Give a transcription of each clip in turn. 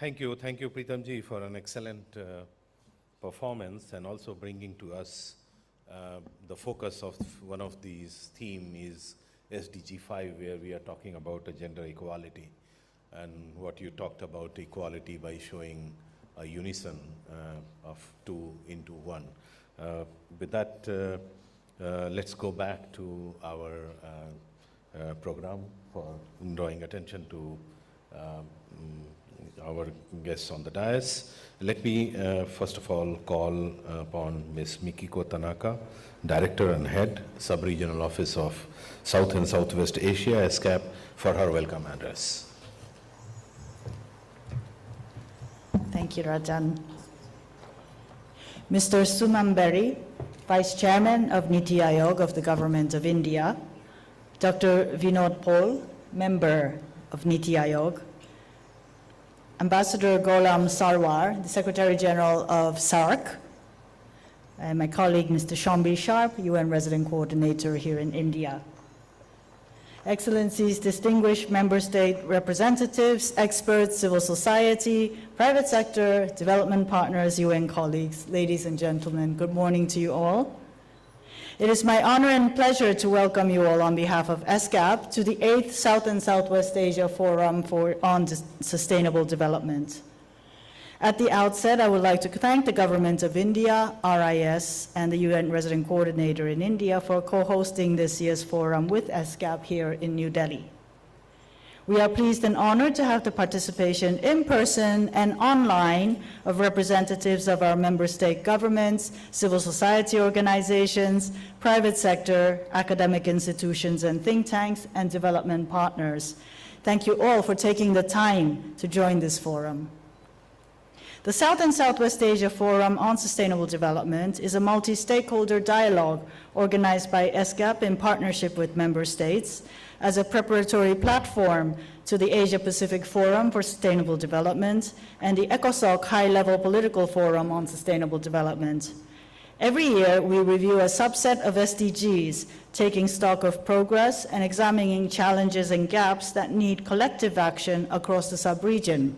Thank you, Pritamji, for an excellent performance, and also bringing to us the focus of one of these themes is SDG 5, where we are talking about gender equality, and what you talked about equality by showing a unison of 2 into 1. With that, let's go back to our program for drawing attention to our guests on the dais. Let me first of all call upon Ms. Mikiko Tanaka, Director and Head, Subregional Office of South and Southwest Asia, ESCAP, for her welcome address. Thank you, Rajan. Mr. Suman Berry, Vice Chairman of NITI Aayog of the Government of India, Dr. Vinod Paul, Member of NITI Aayog, Ambassador Ghulam Sarwar, the Secretary General of SAARC, and my colleague Mr. Shambi Sharp, UN Resident Coordinator here in India. Excellencies, distinguished member state representatives, experts, civil society, private sector, development partners, UN colleagues, ladies and gentlemen, good morning to you all. It is my honor and pleasure to welcome you all on behalf of ESCAP to the 8th South and Southwest Asia Forum on Sustainable Development. At the outset, I would like to thank the Government of India, RIS, and the UN Resident Coordinator in India for co-hosting this year's forum with ESCAP here in New Delhi. We are pleased and honored to have the participation in person and online of representatives of our member state governments, civil society organizations, private sector, academic institutions and think tanks, and development partners. Thank you all for taking the time to join this forum. The South and Southwest Asia Forum on Sustainable Development is a multi-stakeholder dialogue organized by ESCAP in partnership with member states as a preparatory platform to the Asia-Pacific Forum for Sustainable Development and the ECOSOC High-Level Political Forum on Sustainable Development. Every year, we review a subset of SDGs, taking stock of progress and examining challenges and gaps that need collective action across the sub-region.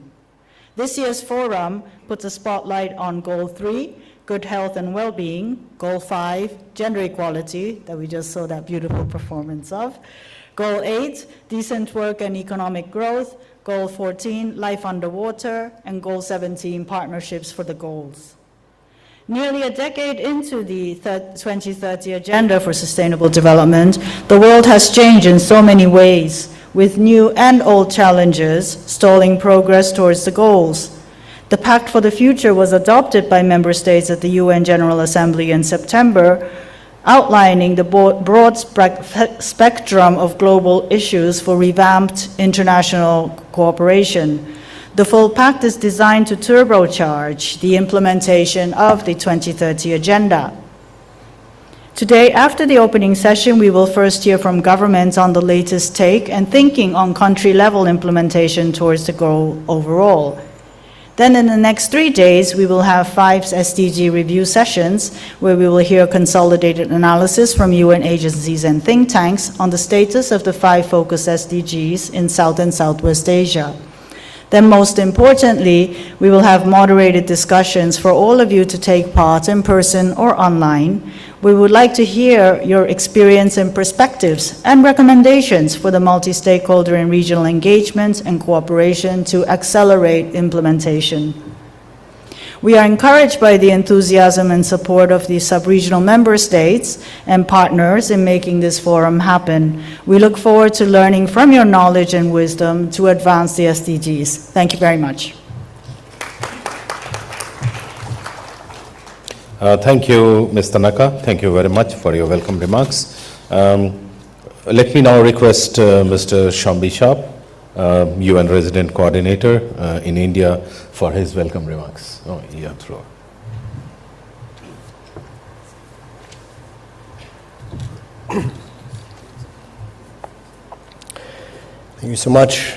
This year's forum puts a spotlight on Goal 3, good health and well-being, Goal 5, gender equality, that we just saw that beautiful performance of, Goal 8, decent work and economic growth, Goal 14, life underwater, and Goal 17, partnerships for the goals. Nearly a decade into the 2030 Agenda for Sustainable Development, the world has changed in so many ways, with new and old challenges stalling progress towards the goals. The Pact for the Future was adopted by member states at the UN General Assembly in September, outlining the broad spectrum of global issues for revamped international cooperation. The full pact is designed to turbocharge the implementation of the 2030 Agenda. Today, after the opening session, we will first hear from governments on the latest take and thinking on country-level implementation towards the goal overall. Then in the next 3 days, we will have 5 SDG review sessions where we will hear consolidated analysis from UN agencies and think tanks on the status of the 5 focus SDGs in South and Southwest Asia. Then most importantly, we will have moderated discussions for all of you to take part in person or online. We would like to hear your experience and perspectives and recommendations for the multi-stakeholder and regional engagement and cooperation to accelerate implementation. We are encouraged by the enthusiasm and support of the sub-regional member states and partners in making this forum happen. We look forward to learning from your knowledge and wisdom to advance the SDGs. Thank you very much. Thank you, Ms. Tanaka. Thank you very much for your welcome remarks. Let me now request Mr. Shambi Sharp, UN Resident Coordinator in India, for his welcome remarks. Oh, yeah, through. Thank you so much.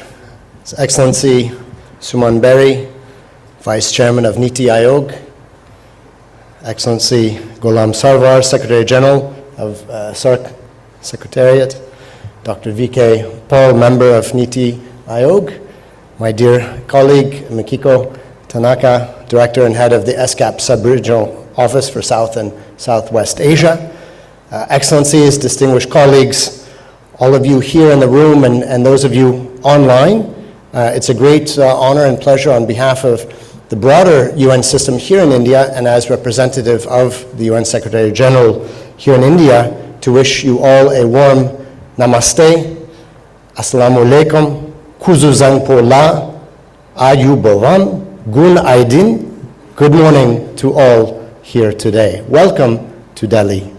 His Excellency Suman Berry, Vice Chairman of NITI Aayog, Excellency Ghulam Sarwar, Secretary General of SAARC Secretariat, Dr. V.K. Paul, Member of NITI Aayog, my dear colleague, Mikiko Tanaka, Director and Head of the ESCAP Subregional Office for South and Southwest Asia, Excellencies, distinguished colleagues, all of you here in the room and those of you online, it's a great honor and pleasure on behalf of the broader UN system here in India and as representative of the UN Secretary General here in India to wish you all a warm namaste, assalamu alaikum, kuzuzang po la, ayu bovan, gun aidin. Good morning to all here today. Welcome to Delhi.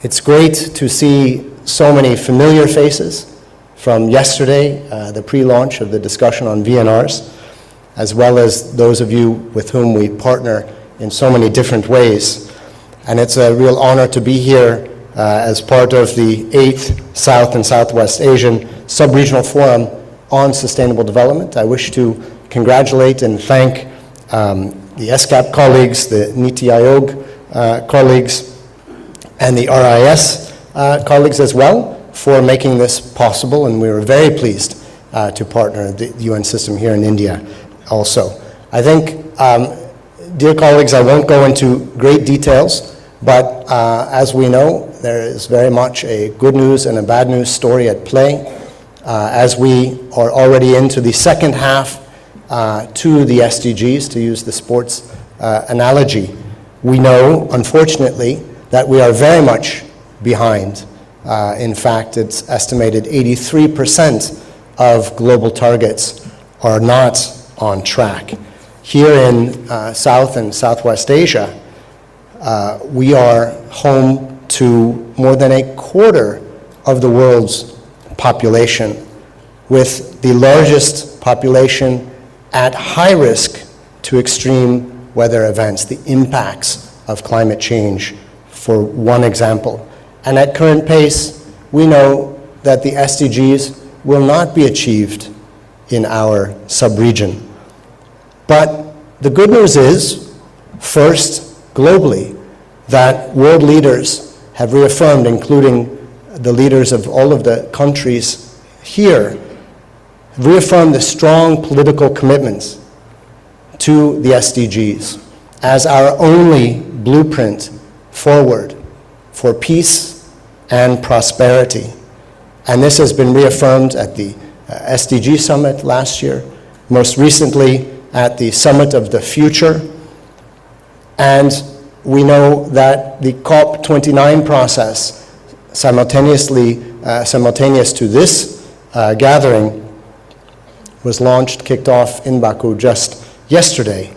It's great to see so many familiar faces from yesterday, the pre-launch of the discussion on VNRs, as well as those of you with whom we partner in so many different ways. And it's a real honor to be here as part of the 8th South and Southwest Asian Subregional Forum on Sustainable Development. I wish to congratulate and thank the ESCAP colleagues, the NITI Aayog colleagues, and the RIS colleagues as well for making this possible, and we were very pleased to partner the UN system here in India also. I think, dear colleagues, I won't go into great details, but as we know, there is very much a good news and a bad news story at play as we are already into the second half to the SDGs, to use the sports analogy. We know, unfortunately, that we are very much behind. In fact, it's estimated 83% of global targets are not on track. Here in South and Southwest Asia, we are home to more than a quarter of the world's population, with the largest population at high risk to extreme weather events, the impacts of climate change, for one example. And at current pace, we know that the SDGs will not be achieved in our sub-region. But the good news is, first, globally, that world leaders have reaffirmed, including the leaders of all of the countries here, reaffirmed the strong political commitments to the SDGs as our only blueprint forward for peace and prosperity. And this has been reaffirmed at the SDG Summit last year, most recently at the Summit of the Future. And we know that the COP29 process, simultaneous to this gathering, was launched, kicked off in Baku just yesterday,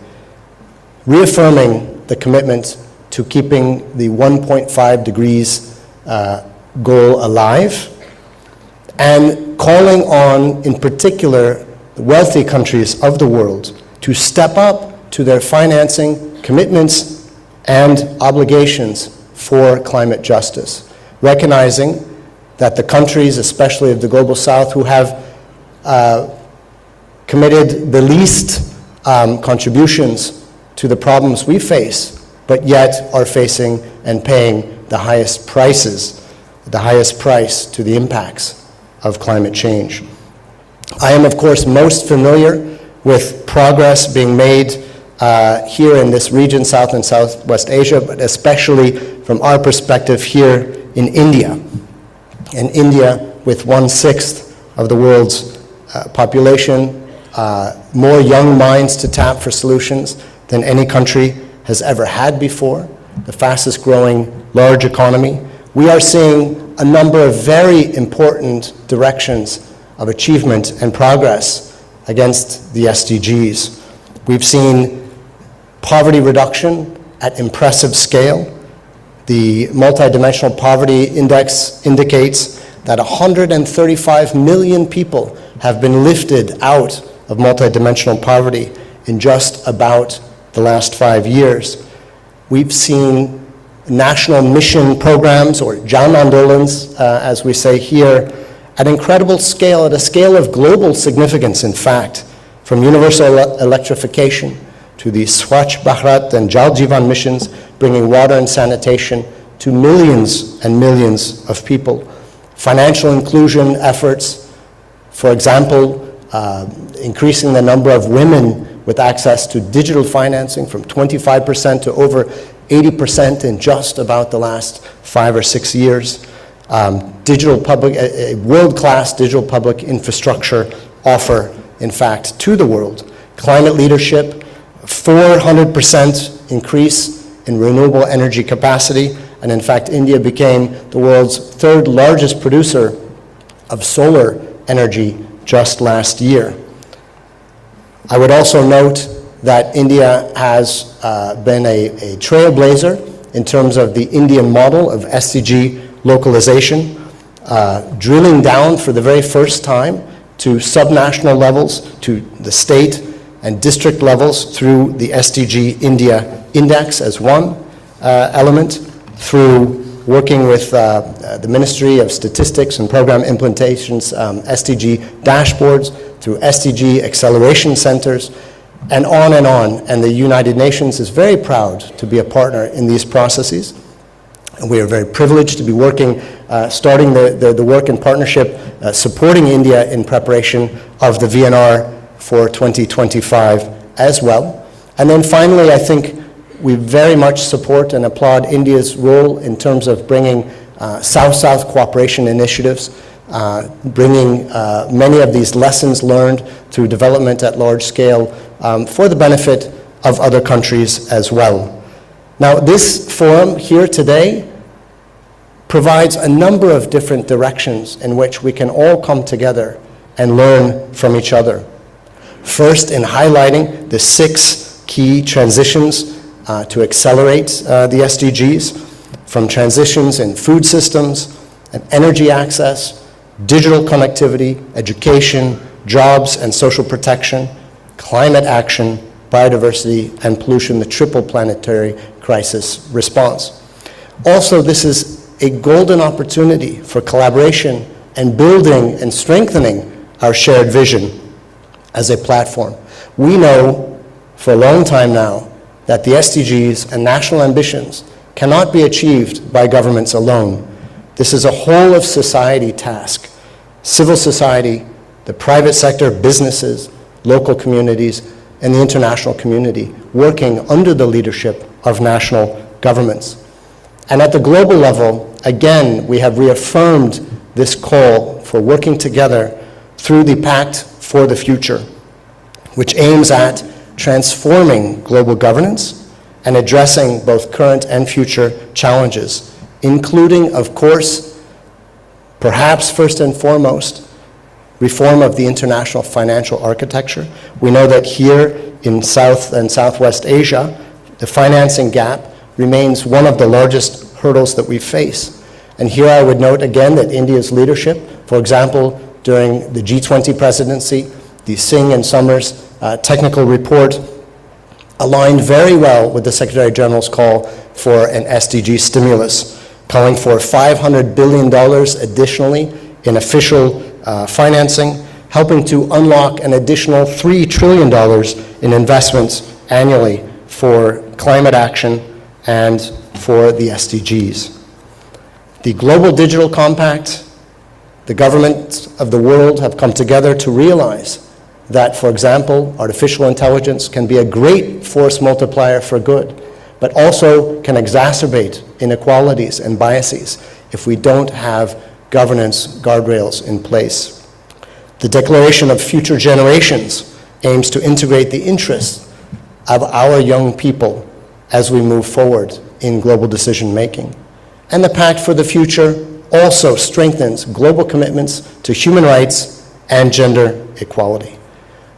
reaffirming the commitment to keeping the 1.5 degrees goal alive, and calling on, in particular, the wealthy countries of the world to step up to their financing commitments and obligations for climate justice, recognizing that the countries, especially of the Global South, who have committed the least contributions to the problems we face, but yet are facing and paying the highest prices, the highest price to the impacts of climate change. I am, of course, most familiar with progress being made here in this region, South and Southwest Asia, but especially from our perspective here in India. In India, with 1/6 of the world's population, more young minds to tap for solutions than any country has ever had before, the fastest growing large economy. We are seeing a number of very important directions of achievement and progress against the SDGs. We've seen poverty reduction at impressive scale. The multidimensional poverty index indicates that 135 million people have been lifted out of multidimensional poverty in just about the last 5 years. We've seen national mission programs, or Jan Andolans, as we say here, at incredible scale, at a scale of global significance, in fact, from universal electrification to the Swachh Bharat and Jal Jeevan missions, bringing water and sanitation to millions and millions of people. Financial inclusion efforts, for example, increasing the number of women with access to digital financing from 25% to over 80% in just about the last 5 or 6 years. A world-class digital public infrastructure offer, in fact, to the world. Climate leadership, 400% increase in renewable energy capacity, and in fact, India became the world's 3rd largest producer of solar energy just last year. I would also note that India has been a trailblazer in terms of the Indian model of SDG localization, drilling down for the very first time to subnational levels, to the state and district levels through the SDG India Index as one element, through working with the Ministry of Statistics and Program Implementation's SDG dashboards, through SDG acceleration centers, and on and on. And the United Nations is very proud to be a partner in these processes. And we are very privileged to be working, starting the work in partnership, supporting India in preparation of the VNR for 2025 as well. And then finally, I think we very much support and applaud India's role in terms of bringing South-South cooperation initiatives, bringing many of these lessons learned through development at large scale for the benefit of other countries as well. Now, this forum here today provides a number of different directions in which we can all come together and learn from each other. First, in highlighting the 6 key transitions to accelerate the SDGs, from transitions in food systems and energy access, digital connectivity, education, jobs and social protection, climate action, biodiversity and pollution, the triple planetary crisis response. Also, this is a golden opportunity for collaboration and building and strengthening our shared vision as a platform. We know for a long time now that the SDGs and national ambitions cannot be achieved by governments alone. This is a whole of society task. Civil society, the private sector, businesses, local communities, and the international community working under the leadership of national governments. And at the global level, again, we have reaffirmed this call for working together through the Pact for the Future, which aims at transforming global governance and addressing both current and future challenges, including, of course, perhaps first and foremost, reform of the international financial architecture. We know that here in South and Southwest Asia, the financing gap remains one of the largest hurdles that we face. And here I would note again that India's leadership, for example, during the G20 presidency, the Singh and Summers technical report aligned very well with the Secretary General's call for an SDG stimulus, calling for $500 billion additionally in official financing, helping to unlock an additional $3 trillion in investments annually for climate action and for the SDGs. The Global Digital Compact, the governments of the world have come together to realize that, for example, artificial intelligence can be a great force multiplier for good, but also can exacerbate inequalities and biases if we don't have governance guardrails in place. The Declaration of Future Generations aims to integrate the interests of our young people as we move forward in global decision making. And the Pact for the Future also strengthens global commitments to human rights and gender equality.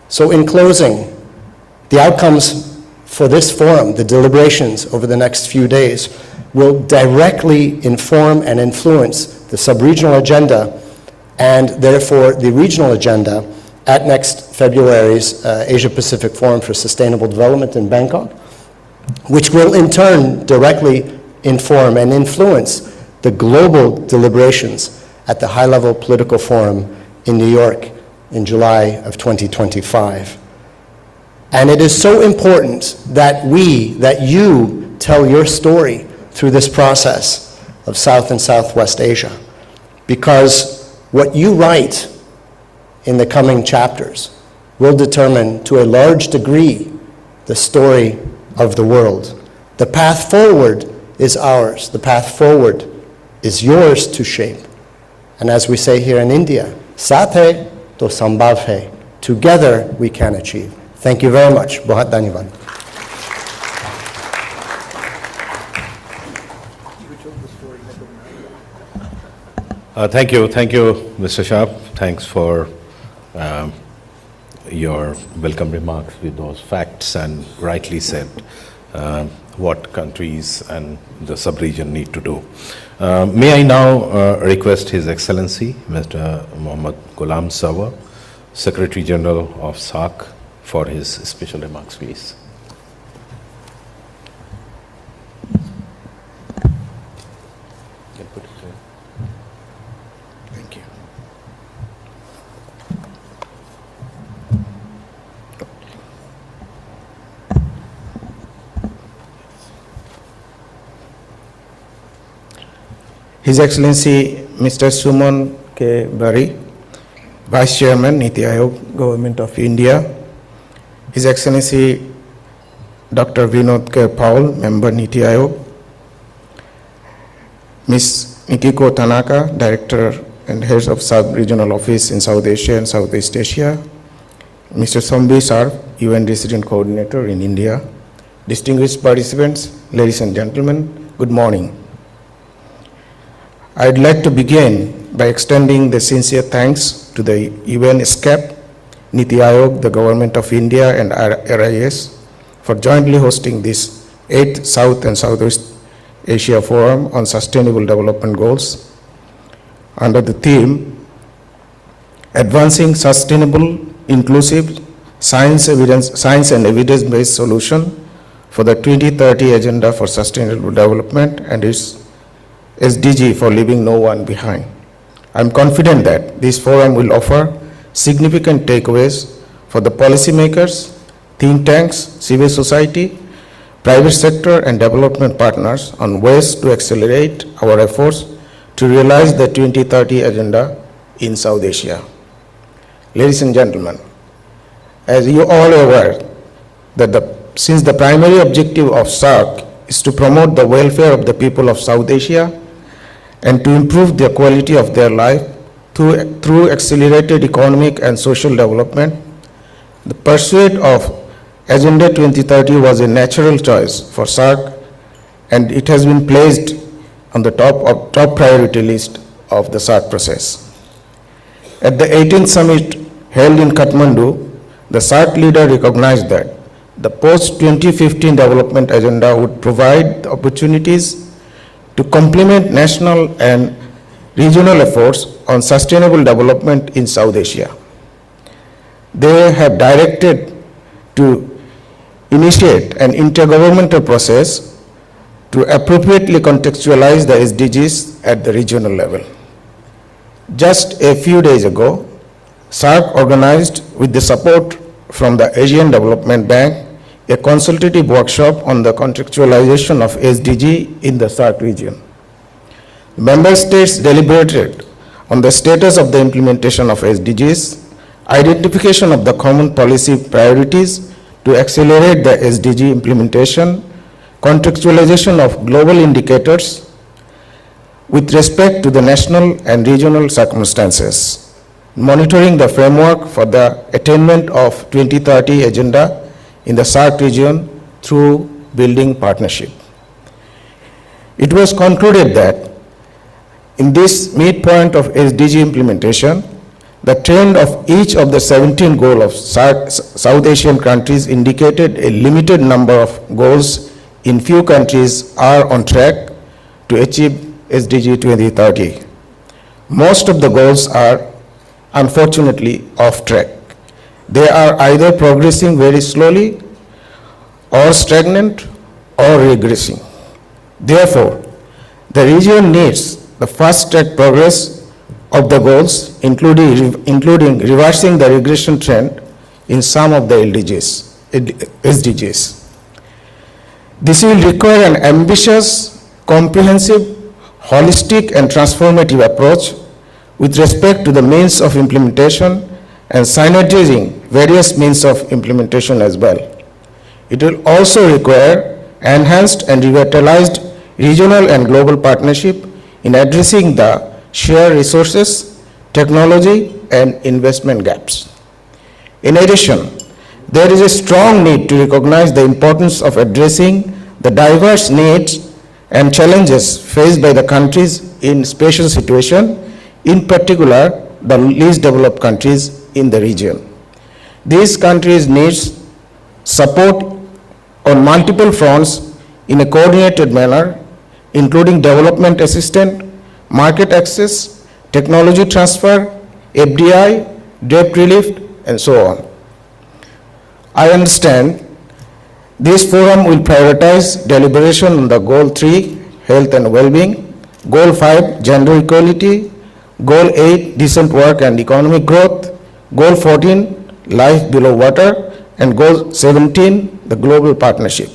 So in closing, the outcomes for this forum, the deliberations over the next few days, will directly inform and influence the sub-regional agenda and therefore the regional agenda at next February's Asia-Pacific Forum for Sustainable Development in Bangkok, which will in turn directly inform and influence the global deliberations at the High-Level Political Forum in New York in July of 2025. And it is so important that you tell your story through this process of South and Southwest Asia, because what you write in the coming chapters will determine to a large degree the story of the world. The path forward is ours. The path forward is yours to shape. And as we say here in India, Saath hai to sambhav hai. Together we can achieve. Thank you very much. Bahut dhanyavad. Thank you, Mr. Sharp. Thanks for your welcome remarks with those facts, and rightly said what countries and the sub-region need to do. May I now request His Excellency, Mr. Mohammad Ghulam Sarwar, Secretary General of SAC, for his special remarks, please. Thank you. His Excellency Mr. Suman K. Bari, Vice Chairman, NITI Aayog, Government of India. His Excellency Dr. Vinod K. Paul, Member, NITI Aayog. Ms. Mikiko Tanaka, Director and Head of Subregional Office in South Asia and Southeast Asia. Mr. Sombi Sarf, UN Resident Coordinator in India. Distinguished participants, ladies and gentlemen, good morning. I'd like to begin by extending the sincere thanks to the UN ESCAP, NITI Aayog, the Government of India, and RIS for jointly hosting this 8th South and Southeast Asia Forum on Sustainable Development Goals under the theme Advancing Sustainable, Inclusive, Science and Evidence-Based Solution for the 2030 Agenda for Sustainable Development and its SDG for leaving no one behind. I'm confident that this forum will offer significant takeaways for the policymakers, think tanks, civil society, private sector, and development partners on ways to accelerate our efforts to realize the 2030 Agenda in South Asia. Ladies and gentlemen, as you all are aware, that since the primary objective of SAC is to promote the welfare of the people of South Asia and to improve the quality of their life through accelerated economic and social development, the pursuit of Agenda 2030 was a natural choice for SAC, and it has been placed on the top priority list of the SAC process. At the 18th summit held in Kathmandu, the SAC leader recognized that the post-2015 development agenda would provide opportunities to complement national and regional efforts on sustainable development in South Asia. They have directed to initiate an intergovernmental process to appropriately contextualize the SDGs at the regional level. Just a few days ago, SAC organized, with the support from the Asian Development Bank, a consultative workshop on the contextualization of SDG in the SAC region. Member states deliberated on the status of the implementation of SDGs, identification of the common policy priorities to accelerate the SDG implementation, contextualization of global indicators with respect to the national and regional circumstances, monitoring the framework for the attainment of 2030 Agenda in the SAC region through building partnership. It was concluded that in this midpoint of SDG implementation, the trend of each of the 17 goals of South Asian countries indicated a limited number of goals in few countries are on track to achieve SDG 2030. Most of the goals are unfortunately off track. They are either progressing very slowly or stagnant or regressing. Therefore, the region needs the fast-track progress of the goals, including reversing the regression trend in some of the SDGs. This will require an ambitious, comprehensive, holistic, and transformative approach with respect to the means of implementation and synergizing various means of implementation as well. It will also require enhanced and revitalized regional and global partnership in addressing the shared resources, technology, and investment gaps. In addition, there is a strong need to recognize the importance of addressing the diverse needs and challenges faced by the countries in special situations, in particular the least developed countries in the region. These countries need support on multiple fronts in a coordinated manner, including development assistance, market access, technology transfer, FDI, debt relief, and so on. I understand this forum will prioritize deliberation on the Goal 3, health and well-being, Goal 5, gender equality, Goal 8, decent work and economic growth, Goal 14, life below water, and Goal 17, the global partnership.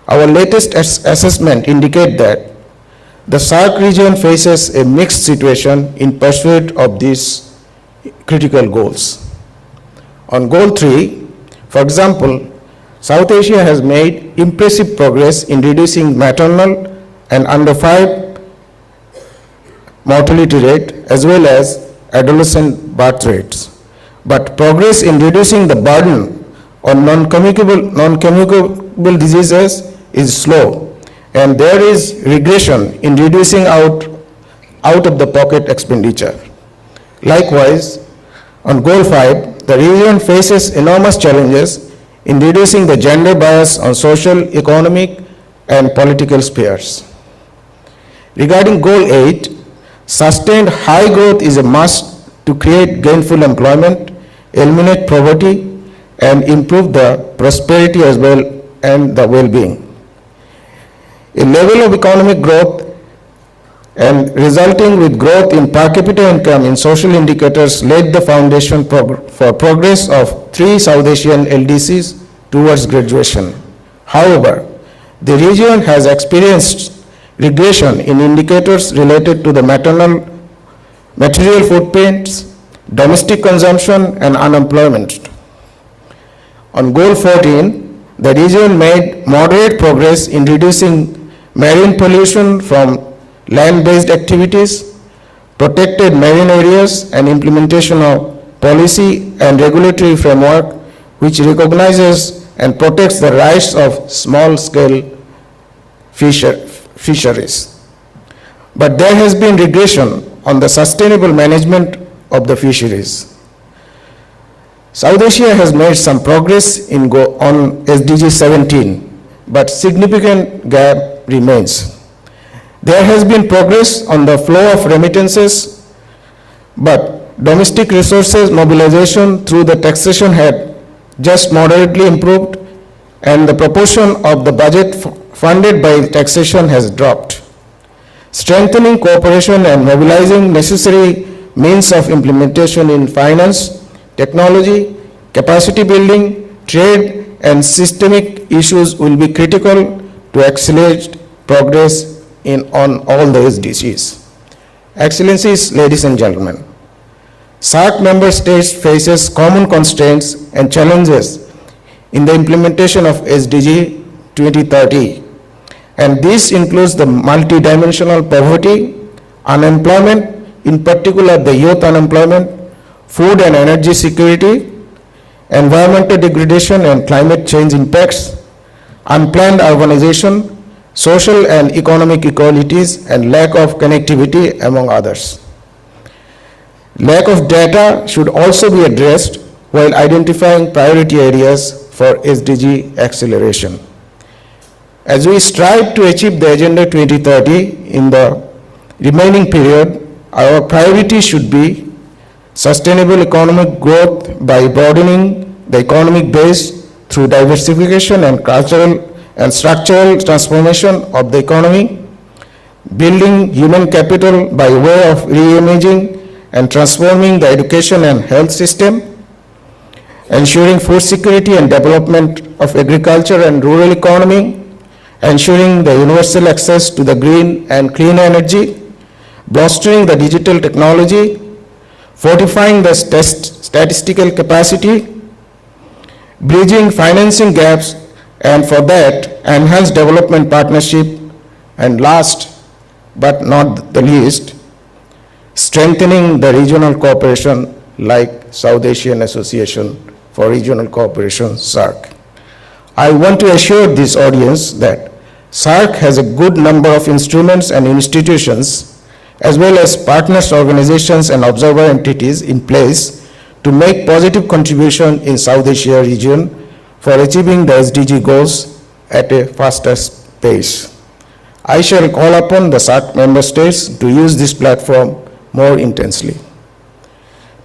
Our latest assessment indicates that the SAARC region faces a mixed situation in pursuit of these critical goals. On Goal 3, for example, South Asia has made impressive progress in reducing maternal and under 5 mortality rate as well as adolescent birth rates. But progress in reducing the burden on non-communicable diseases is slow, and there is regression in reducing out of the pocket expenditure. Likewise, on Goal 5, the region faces enormous challenges in reducing the gender bias on social, economic, and political spheres. Regarding Goal 8, sustained high growth is a must to create gainful employment, eliminate poverty, and improve the prosperity as well and the well-being. A level of economic growth and resulting with growth in per capita income in social indicators laid the foundation for progress of 3 South Asian LDCs towards graduation. However, the region has experienced regression in indicators related to the material footprints, domestic consumption, and unemployment. On Goal 14, the region made moderate progress in reducing marine pollution from land-based activities, protected marine areas, and implementation of policy and regulatory framework which recognizes and protects the rights of small-scale fisheries. But there has been regression on the sustainable management of the fisheries. South Asia has made some progress on SDG 17, but significant gap remains. There has been progress on the flow of remittances, but domestic resources mobilization through the taxation had just moderately improved, and the proportion of the budget funded by taxation has dropped. Strengthening cooperation and mobilizing necessary means of implementation in finance, technology, capacity building, trade, and systemic issues will be critical to accelerate progress on all the SDGs. Excellencies, ladies and gentlemen, SAARC member states faces common constraints and challenges in the implementation of SDG 2030, and this includes the multidimensional poverty, unemployment, in particular the youth unemployment, food and energy security, environmental degradation and climate change impacts, unplanned urbanization, social and economic inequalities, and lack of connectivity, among others. Lack of data should also be addressed while identifying priority areas for SDG acceleration. As we strive to achieve the Agenda 2030 in the remaining period, our priority should be sustainable economic growth by broadening the economic base through diversification and cultural and structural transformation of the economy, building human capital by way of re-imaging and transforming the education and health system, ensuring food security and development of agriculture and rural economy, ensuring the universal access to the green and clean energy, bolstering the digital technology, fortifying the statistical capacity, bridging financing gaps, and for that, enhance development partnership, and last but not the least, strengthening the regional cooperation like South Asian Association for Regional Cooperation, SAARC. I want to assure this audience that SAARC has a good number of instruments and institutions as well as partners, organizations, and observer entities in place to make positive contribution in South Asia region for achieving the SDG goals at a faster pace. I shall call upon the SAARC member states to use this platform more intensely.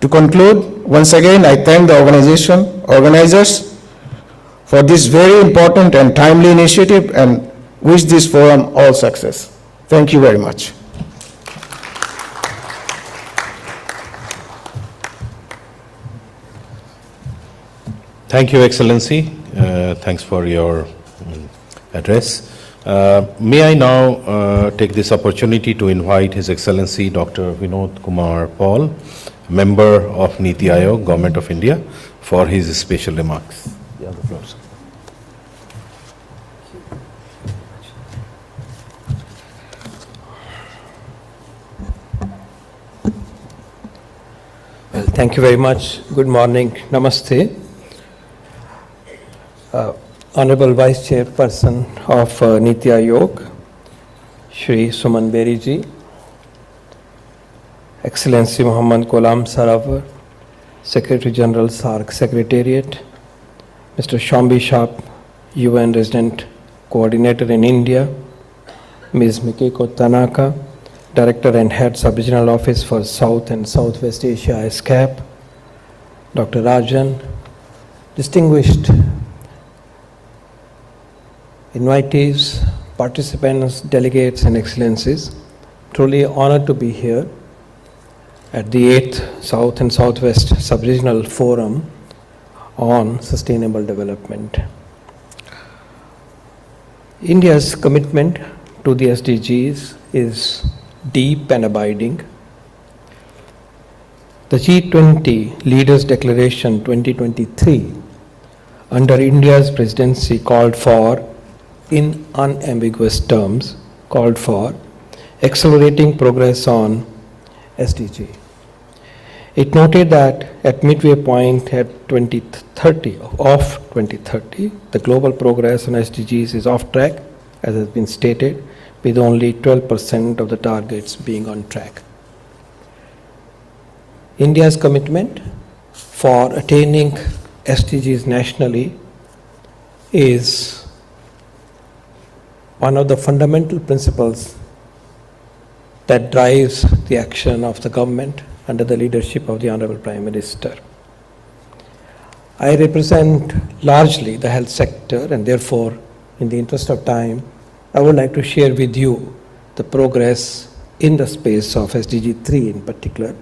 To conclude, once again, I thank the organizers for this very important and timely initiative and wish this forum all success. Thank you very much. Thank you, Excellency. Thanks for your address. May I now take this opportunity to invite His Excellency Dr. Vinod Kumar Paul, Member of NITI Aayog, Government of India, for his special remarks. You have the floor, sir. Well, thank you very much. Good morning. Namaste. Honorable Vice Chairperson of NITI Aayog, Shri Suman Beri ji, Excellency Muhammad Ghulam Sarawar, Secretary General SAARC Secretariat, Mr. Shambi Shap, UN Resident Coordinator in India, Ms. Mikiko Tanaka, Director and Head Subregional Office for South and Southwest Asia, ESCAP, Dr. Rajan, distinguished invitees, participants, delegates, and excellencies, truly honored to be here at the 8th South and Southwest Subregional Forum on Sustainable Development. India's commitment to the SDGs is deep and abiding. The G20 Leaders Declaration 2023 under India's presidency called for, in unambiguous terms, called for accelerating progress on SDG. It noted that at midway point at 2030, the global progress on SDGs is off track, as has been stated, with only 12% of the targets being on track. India's commitment for attaining SDGs nationally is one of the fundamental principles that drives the action of the government under the leadership of the Honorable Prime Minister. I represent largely the health sector, and therefore, in the interest of time, I would like to share with you the progress in the space of SDG 3 in particular,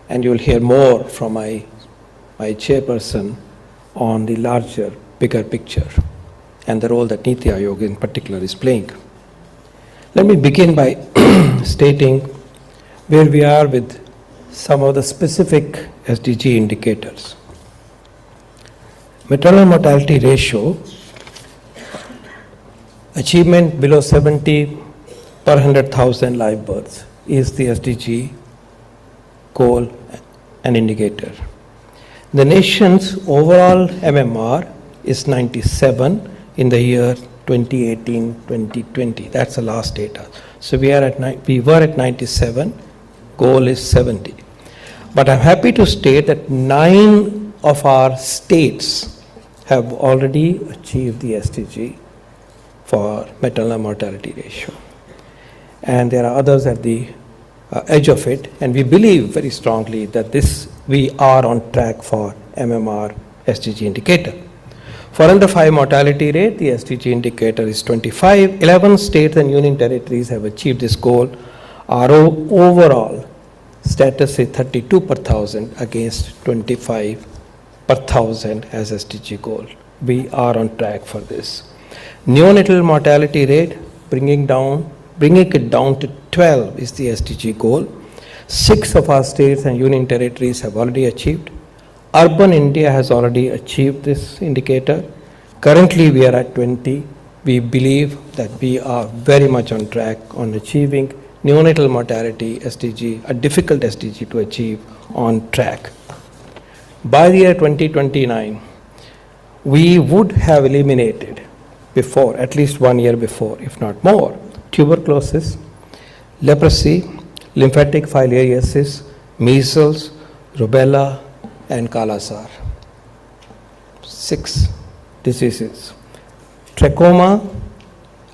and you will hear more from my chairperson on the larger, bigger picture and the role that NITI Aayog in particular is playing. Let me begin by stating where we are with some of the specific SDG indicators. Maternal mortality ratio, achievement below 70 per 100,000 live births is the SDG goal and indicator. The nation's overall MMR is 97 in the year 2018-2020. That's the last data. So we were at 97, goal is 70. But I'm happy to state that 9 of our states have already achieved the SDG for maternal mortality ratio. And there are others at the edge of it, and we believe very strongly that we are on track for MMR SDG indicator. For under 5 mortality rate, the SDG indicator is 25. 11 states and union territories have achieved this goal. Our overall status is 32 per thousand against 25 per thousand as SDG goal. We are on track for this. Neonatal mortality rate, bringing it down to 12 is the SDG goal. 6 of our states and union territories have already achieved. Urban India has already achieved this indicator. Currently, we are at 20. We believe that we are very much on track on achieving neonatal mortality SDG, a difficult SDG to achieve, on track. By the year 2029, we would have eliminated before, at least 1 year before, if not more, tuberculosis, leprosy, lymphatic filariasis, measles, rubella, and Kala-Azar. 6 diseases. Trachoma,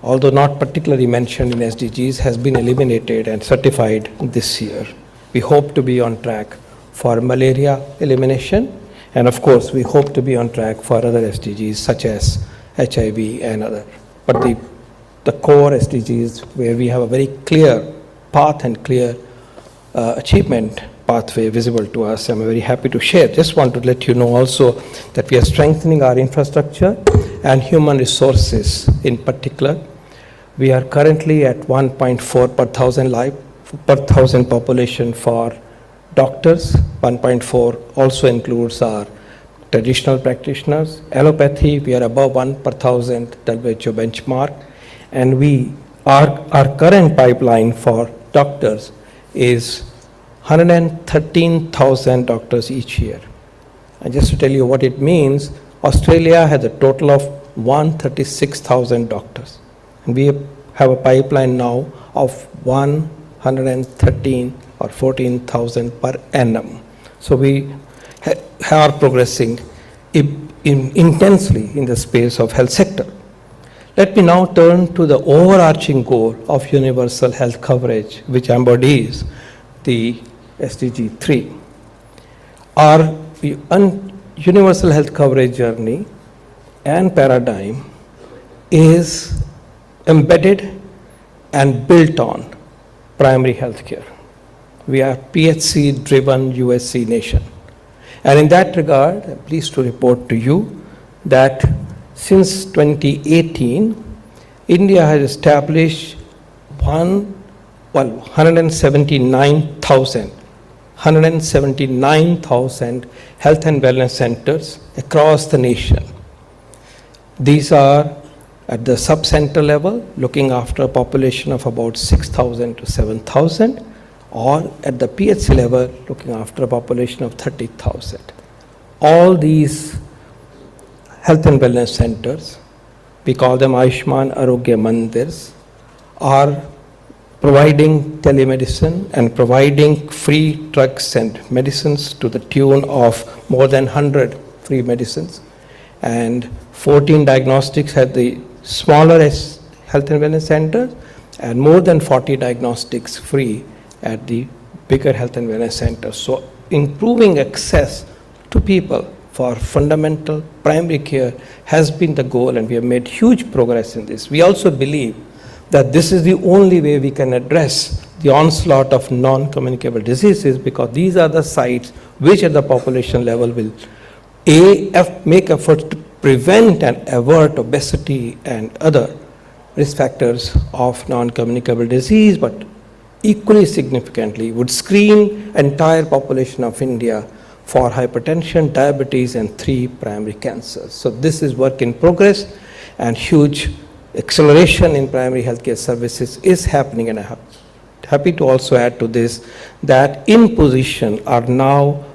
although not particularly mentioned in SDGs, has been eliminated and certified this year. We hope to be on track for malaria elimination, and of course, we hope to be on track for other SDGs such as HIV and other. But the core SDGs, where we have a very clear path and clear achievement pathway visible to us, I'm very happy to share. Just want to let you know also that we are strengthening our infrastructure and human resources in particular. We are currently at 1.4 per thousand population for doctors. 1.4 also includes our traditional practitioners. Allopathy, we are above 1 per thousand WHO benchmark, and our current pipeline for doctors is 113,000 doctors each year. And just to tell you what it means, Australia has a total of 136,000 doctors. And we have a pipeline now of 113 or 14,000 per annum. So we are progressing intensely in the space of health sector. Let me now turn to the overarching goal of universal health coverage, which embodies the SDG 3. Our universal health coverage journey and paradigm is embedded and built on primary health care. We are PHC-driven USC nation. And in that regard, I'm pleased to report to you that since 2018, India has established 179,000 health and wellness centers across the nation. These are at the sub-center level, looking after a population of about 6,000 to 7,000, or at the PHC level, looking after a population of 30,000. All these health and wellness centers, we call them Ayushman Arogya Mandirs, are providing telemedicine and providing free drugs and medicines to the tune of more than 100 free medicines, and 14 diagnostics at the smaller health and wellness centers, and more than 40 diagnostics free at the bigger health and wellness centers. So improving access to people for fundamental primary care has been the goal, and we have made huge progress in this. We also believe that this is the only way we can address the onslaught of non-communicable diseases, because these are the sites which at the population level will make efforts to prevent and avert obesity and other risk factors of non-communicable disease, but equally significantly would screen entire population of India for hypertension, diabetes, and 3 primary cancers. So this is work in progress, and huge acceleration in primary healthcare services is happening. And I'm happy to also add to this that in position are now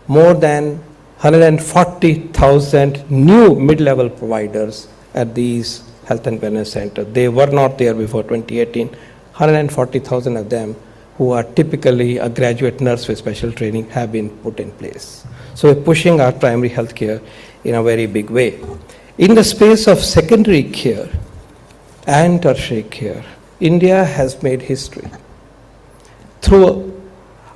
more than 140,000 new mid-level providers at these health and wellness centers. They were not there before 2018. 140,000 of them, who are typically a graduate nurse with special training, have been put in place. So we're pushing our primary health care in a very big way. In the space of secondary care and tertiary care, India has made history through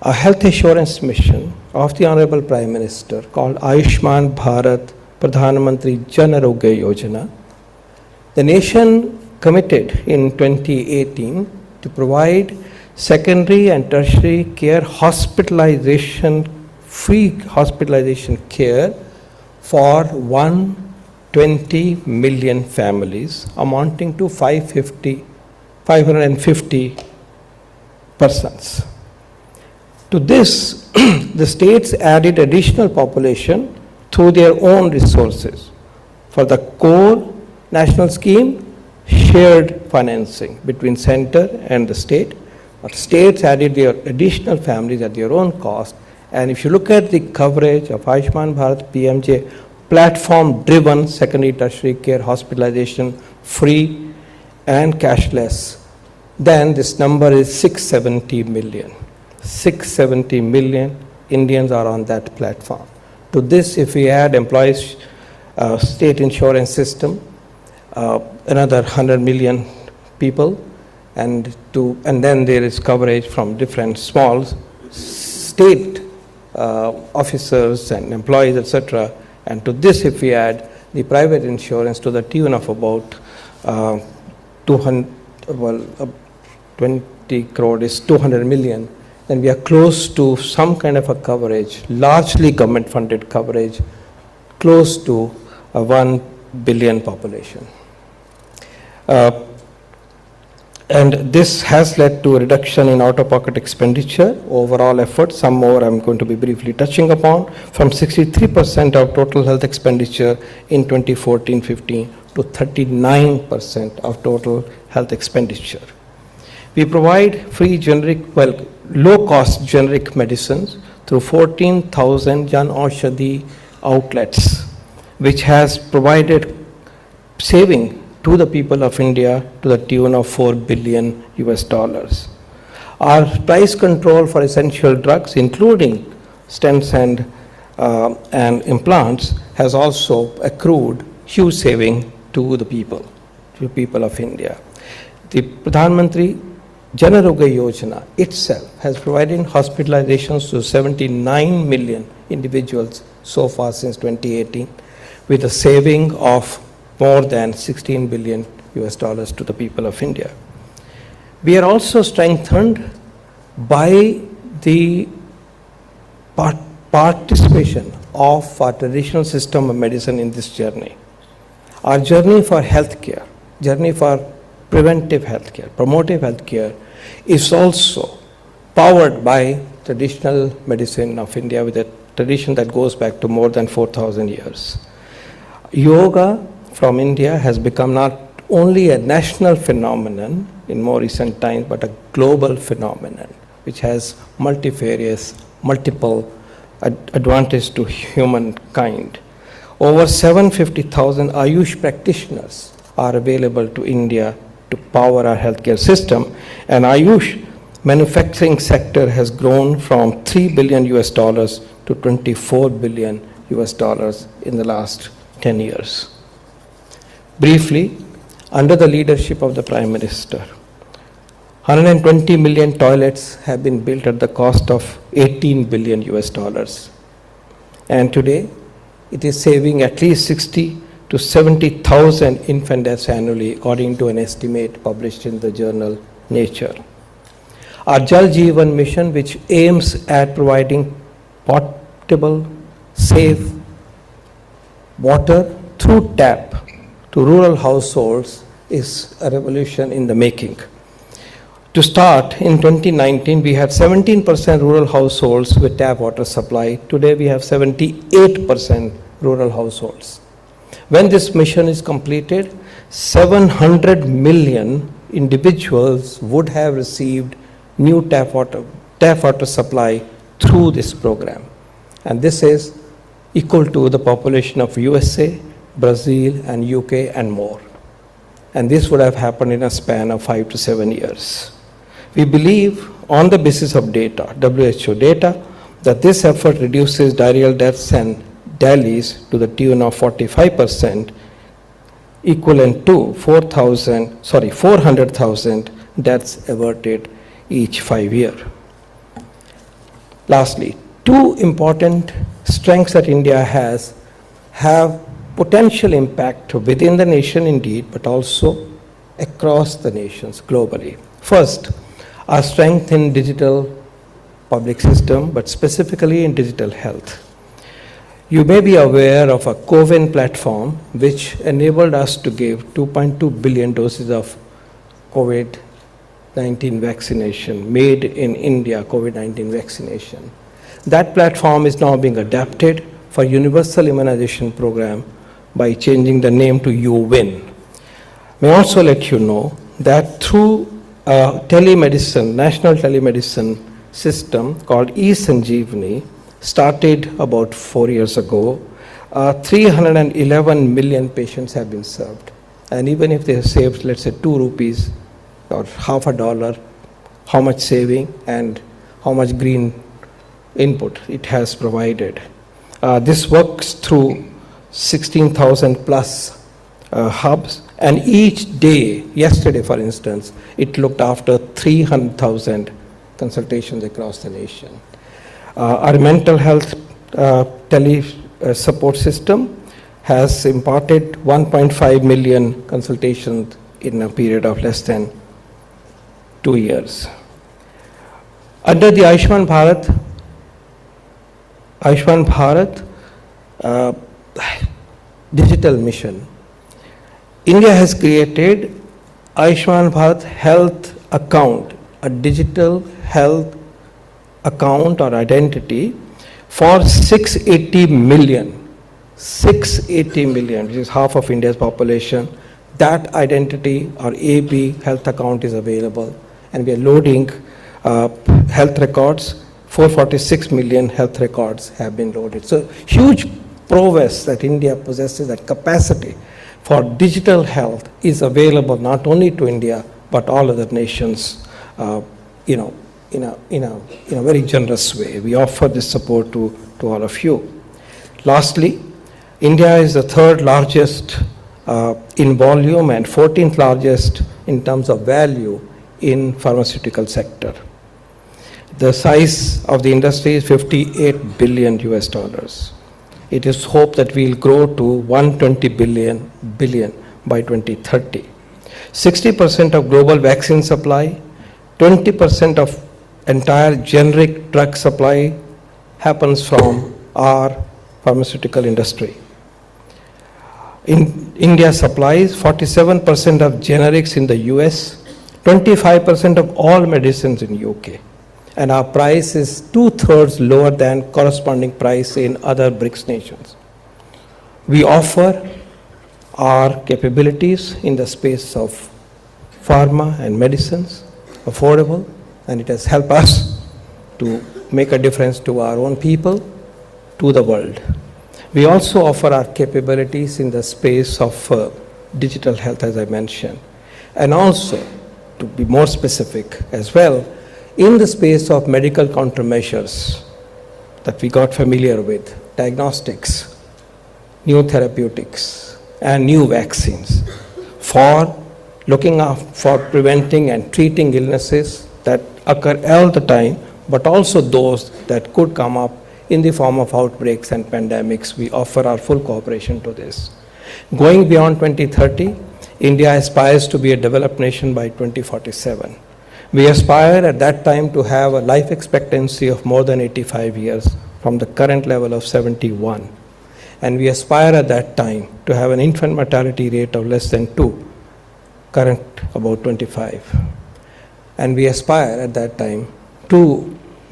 a health assurance mission of the Honorable Prime Minister called Ayushman Bharat Pradhan Mantri Jan Arogya Yojana. The nation committed in 2018 to provide secondary and tertiary care hospitalization, free hospitalization care for 120 million families, amounting to 550 persons. To this, the states added additional population through their own resources. For the core national scheme, shared financing between center and the state, but states added their additional families at their own cost. And if you look at the coverage of Ayushman Bharat PMJ, platform-driven secondary tertiary care, hospitalization, free and cashless, then this number is 670 million. 670 million Indians are on that platform. To this, if we add employees' state insurance system, another 100 million people, and then there is coverage from different small state officers and employees, etc. And to this, if we add the private insurance to the tune of about 20 crore is 200 million, then we are close to some kind of a coverage, largely government-funded coverage, close to a 1 billion population. And this has led to a reduction in out-of-pocket expenditure, overall effort, some more I'm going to be briefly touching upon, from 63% of total health expenditure in 2014-15 to 39% of total health expenditure. We provide free generic, low-cost generic medicines through 14,000 Jan Aushadhi outlets, which has provided saving to the people of India to the tune of $4 billion US. Our price control for essential drugs, including stents and implants, has also accrued huge saving to the people of India. The Pradhan Mantri Jan Arogya Yojana itself has provided hospitalizations to 79 million individuals so far since 2018, with a saving of more than $16 billion US to the people of India. We are also strengthened by the participation of our traditional system of medicine in this journey. Our journey for healthcare, journey for preventive healthcare, promotive healthcare, is also powered by traditional medicine of India, with a tradition that goes back to more than 4,000 years. Yoga from India has become not only a national phenomenon in more recent times, but a global phenomenon, which has multiple advantages to humankind. Over 750,000 Ayush practitioners are available to India to power our healthcare system, and Ayush manufacturing sector has grown from $3 billion US to $24 billion US in the last 10 years. Briefly, under the leadership of the Prime Minister, 120 million toilets have been built at the cost of $18 billion US. And today, it is saving at least 60 to 70,000 infant deaths annually, according to an estimate published in the journal Nature. Our Jal Jeevan mission, which aims at providing potable, safe water through tap to rural households, is a revolution in the making. To start, in 2019, we had 17% rural households with tap water supply. Today, we have 78% rural households. When this mission is completed, 700 million individuals would have received new tap water supply through this program. And this is equal to the population of USA, Brazil, and UK, and more. And this would have happened in a span of 5 to 7 years. We believe, on the basis of data, WHO data, that this effort reduces diarrheal deaths and DALYs to the tune of 45%, equivalent to 400,000 deaths averted each 5 years. Lastly, two important strengths that India has have potential impact within the nation indeed, but also across the nations globally. First, our strength in digital public system, but specifically in digital health. You may be aware of a CoWIN platform which enabled us to give 2.2 billion doses of COVID-19 vaccination, made in India COVID-19 vaccination. That platform is now being adapted for universal immunization program by changing the name to UWIN. May also let you know that through telemedicine, national telemedicine system called eSanjeevani, started about 4 years ago, 311 million patients have been served. And even if they have saved, let's say, 2 rupees or half a dollar, how much saving and how much green input it has provided. This works through 16,000 plus hubs, and each day, yesterday for instance, it looked after 300,000 consultations across the nation. Our mental health tele support system has imparted 1.5 million consultations in a period of less than 2 years. Under the Ayushman Bharat digital mission, India has created Ayushman Bharat Health Account, a digital health account or identity for 680 million, which is half of India's population. That identity or AB health account is available, and we are loading health records. 446 million health records have been loaded. So huge prowess that India possesses, that capacity for digital health is available not only to India but all other nations, in a very generous way. We offer this support to all of you. Lastly, India is the 3rd largest in volume and 14th largest in terms of value in pharmaceutical sector. The size of the industry is $58 billion US. It is hoped that we'll grow to 120 billion by 2030. 60% of global vaccine supply, 20% of entire generic drug supply happens from our pharmaceutical industry. India supplies 47% of generics in the US, 25% of all medicines in UK. And our price is 2/3 lower than corresponding price in other BRICS nations. We offer our capabilities in the space of pharma and medicines, affordable, and it has helped us to make a difference to our own people, to the world. We also offer our capabilities in the space of digital health, as I mentioned, and also, to be more specific as well, in the space of medical countermeasures that we got familiar with, diagnostics, new therapeutics, and new vaccines for looking out for preventing and treating illnesses that occur all the time, but also those that could come up in the form of outbreaks and pandemics. We offer our full cooperation to this. Going beyond 2030, India aspires to be a developed nation by 2047. We aspire at that time to have a life expectancy of more than 85 years from the current level of 71. And we aspire at that time to have an infant mortality rate of less than 2, current about 25. And we aspire at that time to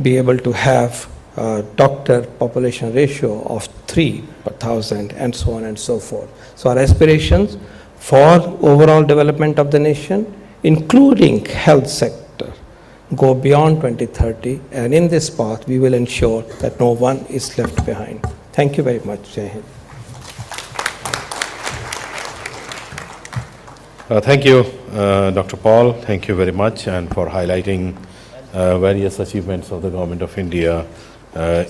be able to have a doctor population ratio of 3 per 1,000 and so on and so forth. So our aspirations for overall development of the nation, including health sector, go beyond 2030, and in this path we will ensure that no one is left behind. Thank you very much. Jai Hind. Thank you, Dr. Paul. Thank you very much, and for highlighting various achievements of the Government of India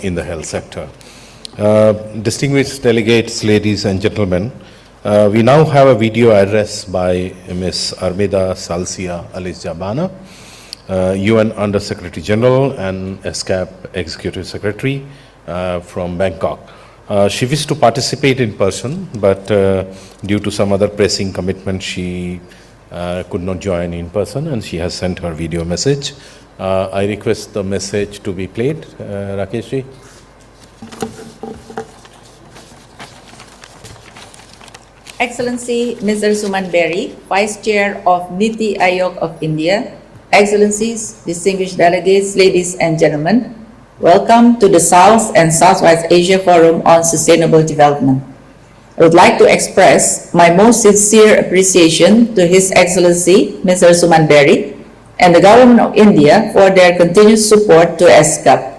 in the health sector. Distinguished delegates, ladies and gentlemen, we now have a video address by Ms. Armida Salcia Alice-Jabana, UN Under Secretary General and ESCAP Executive Secretary from Bangkok. She wished to participate in person, but due to some other pressing commitment, she could not join in person, and she has sent her video message. I request the message to be played. Rakesh ji. Excellency Mr. Suman Berry, Vice Chair of NITI Aayog of India, Excellencies, distinguished delegates, ladies and gentlemen, Welcome to the South and Southwest Asia Forum on Sustainable Development. I would like to express my most sincere appreciation to His Excellency Mr. Suman Berry and the Government of India for their continued support to ESCAP.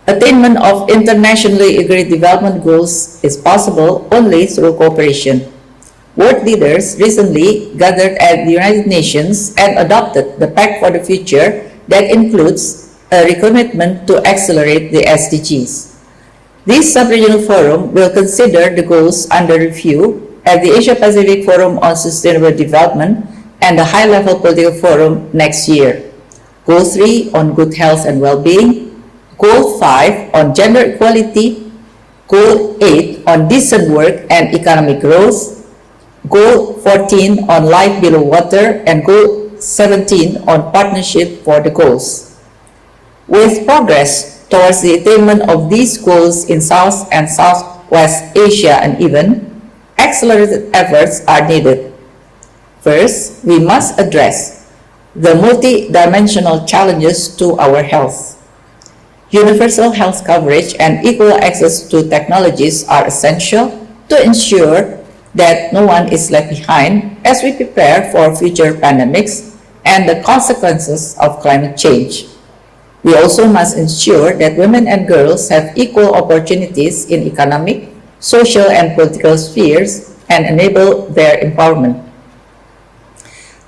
Attainment of internationally agreed development goals is possible only through cooperation. World leaders recently gathered at the United Nations and adopted the Pact for the Future that includes a recommitment to accelerate the SDGs. This Subregional Forum will consider the goals under review at the Asia-Pacific Forum on Sustainable Development and the High-Level Political Forum next year. Goal 3 on good health and well-being, Goal 5 on gender equality, Goal 8 on decent work and economic growth, Goal 14 on life below water, and Goal 17 on partnership for the goals. With progress towards the attainment of these goals in South and Southwest Asia uneven, accelerated efforts are needed. First, we must address the multidimensional challenges to our health. Universal health coverage and equal access to technologies are essential to ensure that no one is left behind as we prepare for future pandemics and the consequences of climate change. We also must ensure that women and girls have equal opportunities in economic, social, and political spheres and enable their empowerment.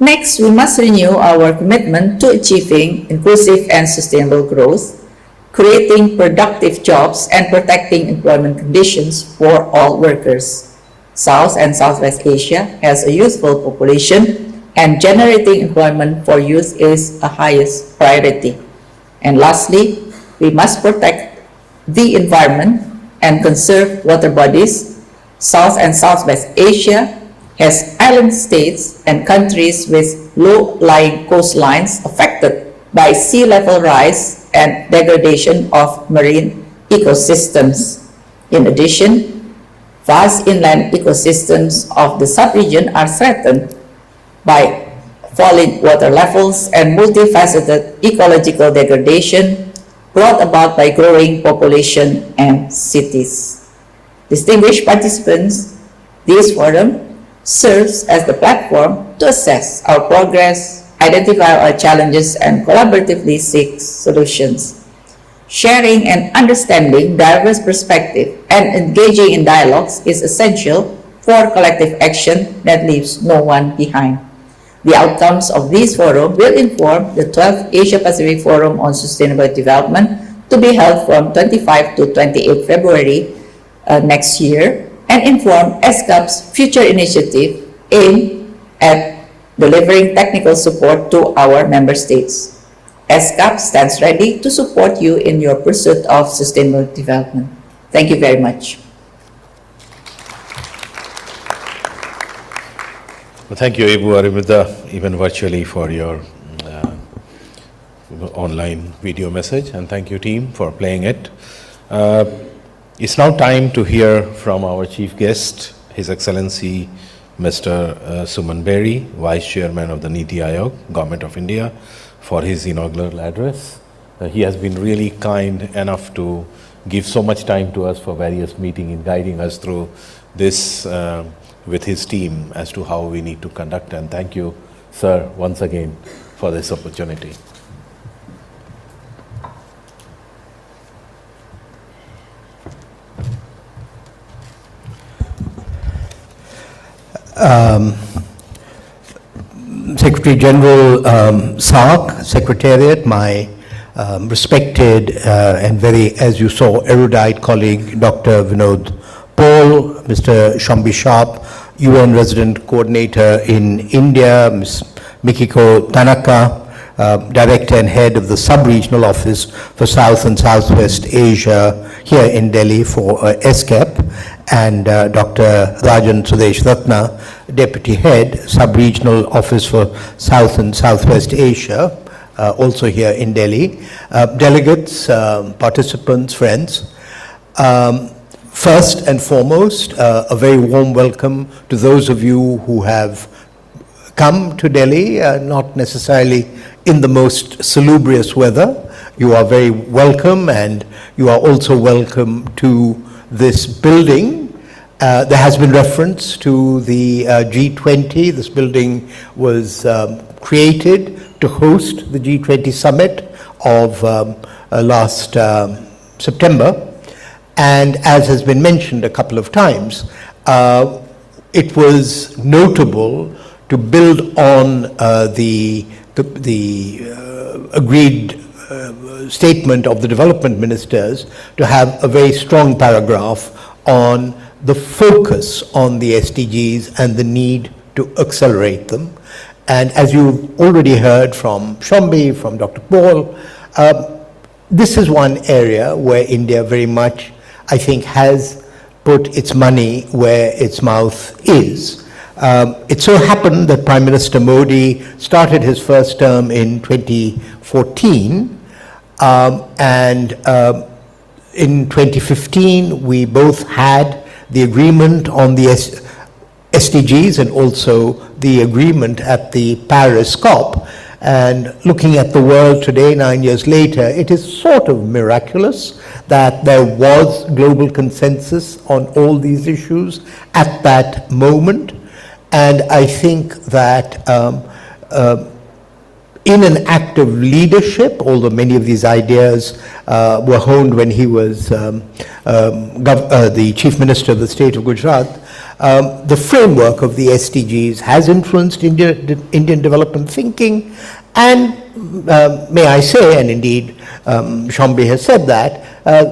Next, we must renew our commitment to achieving inclusive and sustainable growth, creating productive jobs, and protecting employment conditions for all workers. South and Southwest Asia has a youthful population, and generating employment for youth is a highest priority. And lastly, we must protect the environment and conserve water bodies. South and Southwest Asia has island states and countries with low-lying coastlines affected by sea level rise and degradation of marine ecosystems. In addition, vast inland ecosystems of the subregion are threatened by falling water levels and multifaceted ecological degradation brought about by growing population and cities. Distinguished participants, this forum serves as the platform to assess our progress, identify our challenges, and collaboratively seek solutions. Sharing and understanding diverse perspectives and engaging in dialogues is essential for collective action that leaves no one behind. The outcomes of this forum will inform the 12th Asia-Pacific Forum on Sustainable Development to be held from 25 to 28 February next year and inform ESCAP's future initiative aimed at delivering technical support to our member states. ESCAP stands ready to support you in your pursuit of sustainable development. Thank you very much. Well, thank you, Ibu Arimida, even virtually, for your online video message, and thank you, team, for playing it. It's now time to hear from our chief guest, His Excellency Mr. Suman Berry, Vice Chairman of the NITI Aayog, Government of India, for his inaugural address. He has been really kind enough to give so much time to us for various meetings in guiding us through this with his team as to how we need to conduct. And thank you, sir, once again for this opportunity. Secretary General SARC, Secretariat, my respected and very, as you saw, erudite colleague, Dr. Vinod Paul, Mr. Shambi Sharp, UN Resident Coordinator in India, Ms. Mikiko Tanaka, Director and Head of the Subregional Office for South and Southwest Asia here in Delhi for ESCAP, and Dr. Rajan Sudesh Ratna, Deputy Head, Subregional Office for South and Southwest Asia, also here in Delhi. Delegates, participants, friends. First and foremost, a very warm welcome to those of you who have come to Delhi, not necessarily in the most salubrious weather, you are very welcome, and you are also welcome to this building. There has been reference to the G20. This building was created to host the G20 summit of last September. And as has been mentioned a couple of times, it was notable to build on the agreed statement of the development ministers to have a very strong paragraph on the focus on the SDGs and the need to accelerate them. And as you've already heard from Shombi, from Dr. Paul, this is one area where India very much, I think, has put its money where its mouth is. It so happened that Prime Minister Modi started his first term in 2014, and in 2015 we both had the agreement on the SDGs and also the agreement at the Paris COP. And looking at the world today, 9 years later, it is sort of miraculous that there was global consensus on all these issues at that moment. And I think that in an act of leadership, although many of these ideas were honed when he was the Chief Minister of the state of Gujarat, the framework of the SDGs has influenced Indian development thinking, and may I say, and indeed Shombi has said that,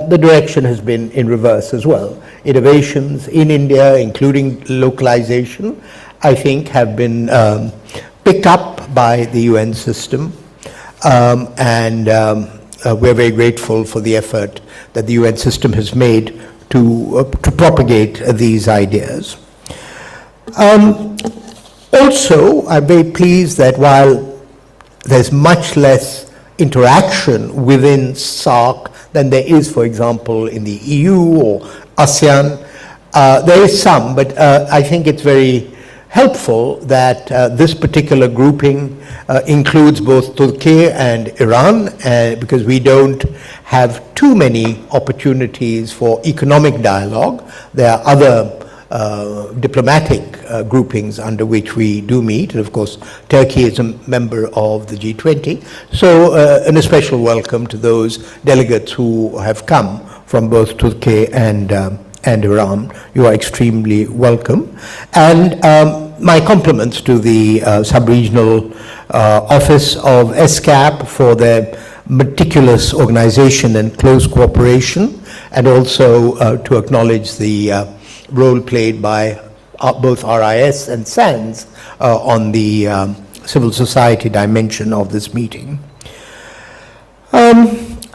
the direction has been in reverse as well. Innovations in India, including localization, I think have been picked up by the UN system, and we're very grateful for the effort that the UN system has made to propagate these ideas. Also, I'm very pleased that while there's much less interaction within SAARC than there is, for example, in the EU or ASEAN, there is some, but I think it's very helpful that this particular grouping includes both Turkey and Iran, because we don't have too many opportunities for economic dialogue. There are other diplomatic groupings under which we do meet, and of course Turkey is a member of the G20. So an especial welcome to those delegates who have come from both Turkey and Iran. You are extremely welcome. And my compliments to the Subregional Office of ESCAP for their meticulous organization and close cooperation, and also to acknowledge the role played by both RIS and SANS on the civil society dimension of this meeting.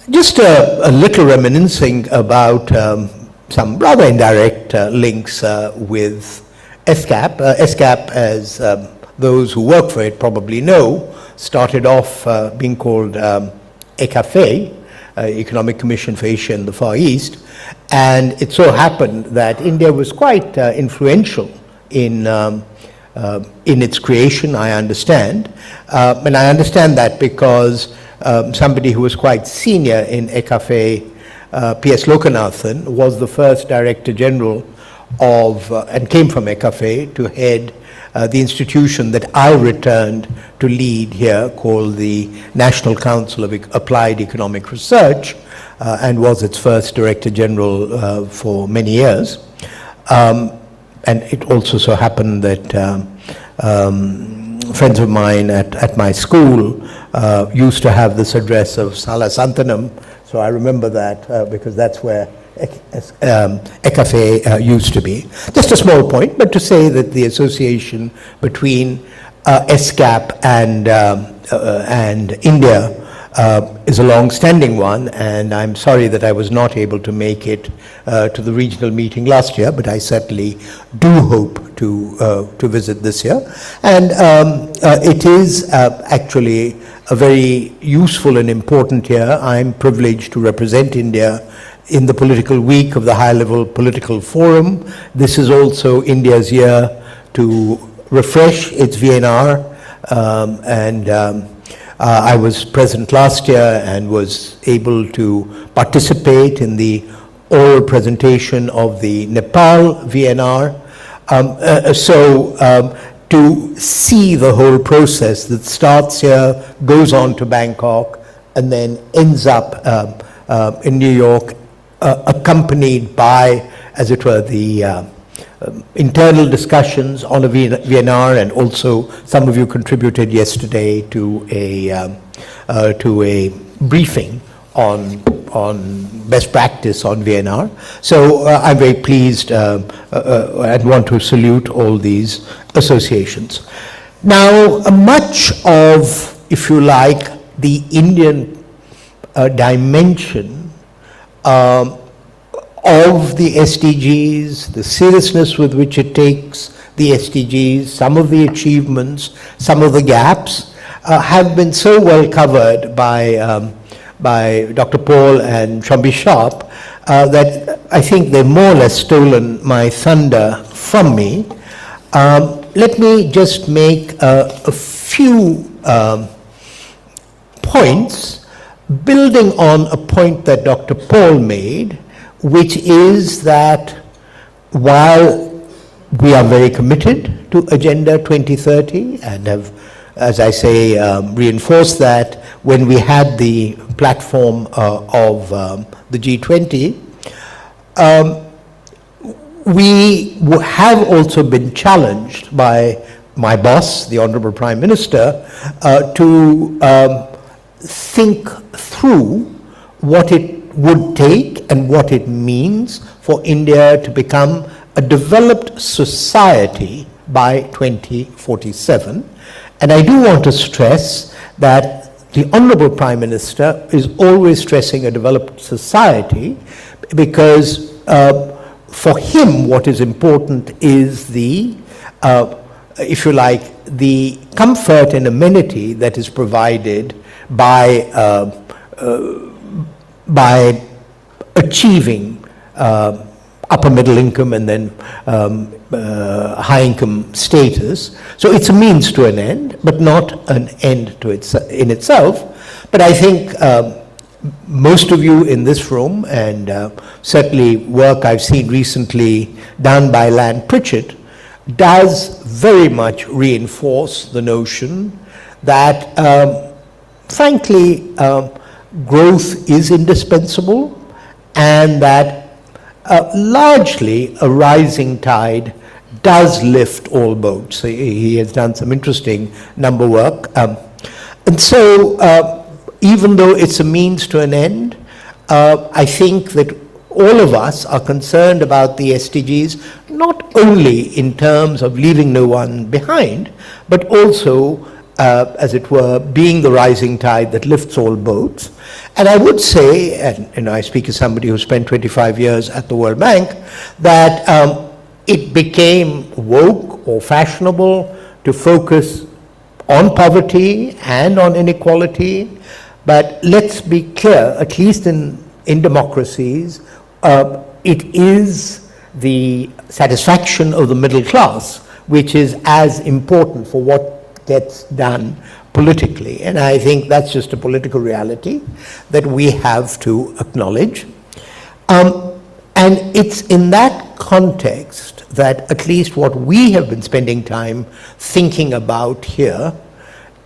Just a little reminiscing about some rather indirect links with ESCAP. ESCAP, as those who work for it probably know, started off being called ECAFE, Economic Commission for Asia and the Far East, and it so happened that India was quite influential in its creation, I understand, and I understand that because somebody who was quite senior in ECAFE, P.S. Lokanathan, was the first Director General of, and came from ECAFE to head the institution that I returned to lead here, called the National Council of Applied Economic Research, and was its first Director General for many years. And it also so happened that friends of mine at my school used to have this address of Sala Santanam, so I remember that because that's where ECAFE used to be. Just a small point, but to say that the association between ESCAP and India is a long-standing one, and I'm sorry that I was not able to make it to the regional meeting last year, but I certainly do hope to visit this year. And it is actually a very useful and important year. I'm privileged to represent India in the political week of the High-Level Political Forum. This is also India's year to refresh its VNR, and I was present last year and was able to participate in the oral presentation of the Nepal VNR. To see the whole process that starts here, goes on to Bangkok, and then ends up in New York, accompanied by, as it were, the internal discussions on a VNR, and also some of you contributed yesterday to a briefing on best practice on VNR. So I'm very pleased and want to salute all these associations. Now, much of, if you like, the Indian dimension of the SDGs, the seriousness with which it takes the SDGs, some of the achievements, some of the gaps, have been so well covered by Dr. Paul and Shambi Sharp that I think they've more or less stolen my thunder from me. Let me just make a few points, building on a point that Dr. Paul made, which is that while we are very committed to Agenda 2030 and have, as I say, reinforced that when we had the platform of the G20, we have also been challenged by my boss, the Honorable Prime Minister, to think through what it would take and what it means for India to become a developed society by 2047. And I do want to stress that the Honorable Prime Minister is always stressing a developed society because for him what is important is the, if you like, the comfort and amenity that is provided by achieving upper middle income and then high income status. So it's a means to an end, but not an end to in itself. But I think most of you in this room, and certainly work I've seen recently done by Lan Pritchett, does very much reinforce the notion that frankly growth is indispensable, and that largely a rising tide does lift all boats. He has done some interesting number work. And so even though it's a means to an end, I think that all of us are concerned about the SDGs, not only in terms of leaving no one behind, but also, as it were, being the rising tide that lifts all boats. And I would say, and I speak as somebody who spent 25 years at the World Bank, that it became woke or fashionable to focus on poverty and on inequality. But let's be clear, at least in democracies, it is the satisfaction of the middle class which is as important for what gets done politically. And I think that's just a political reality that we have to acknowledge. And it's in that context that at least what we have been spending time thinking about here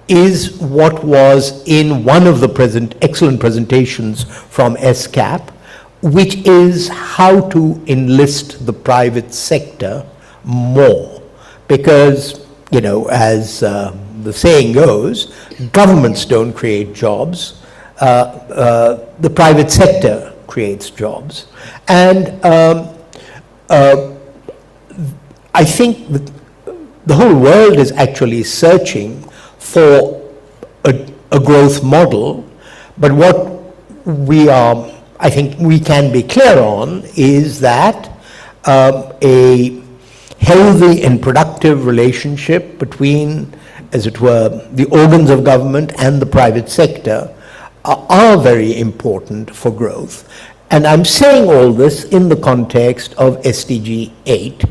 is what was in one of the excellent presentations from ESCAP, which is how to enlist the private sector more. Because, you know, as the saying goes, governments don't create jobs, the private sector creates jobs. And I think that the whole world is actually searching for a growth model, but what I think we can be clear on is that a healthy and productive relationship between, as it were, the organs of government and the private sector are very important for growth. And I'm saying all this in the context of SDG 8,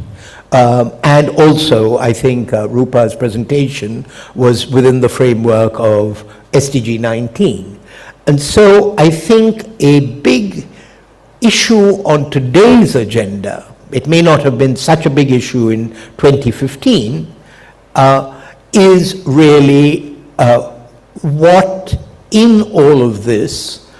And also, I think Rupa's presentation was within the framework of SDG 19. And so I think a big issue on today's agenda, it may not have been such a big issue in 2015, is really what in all of this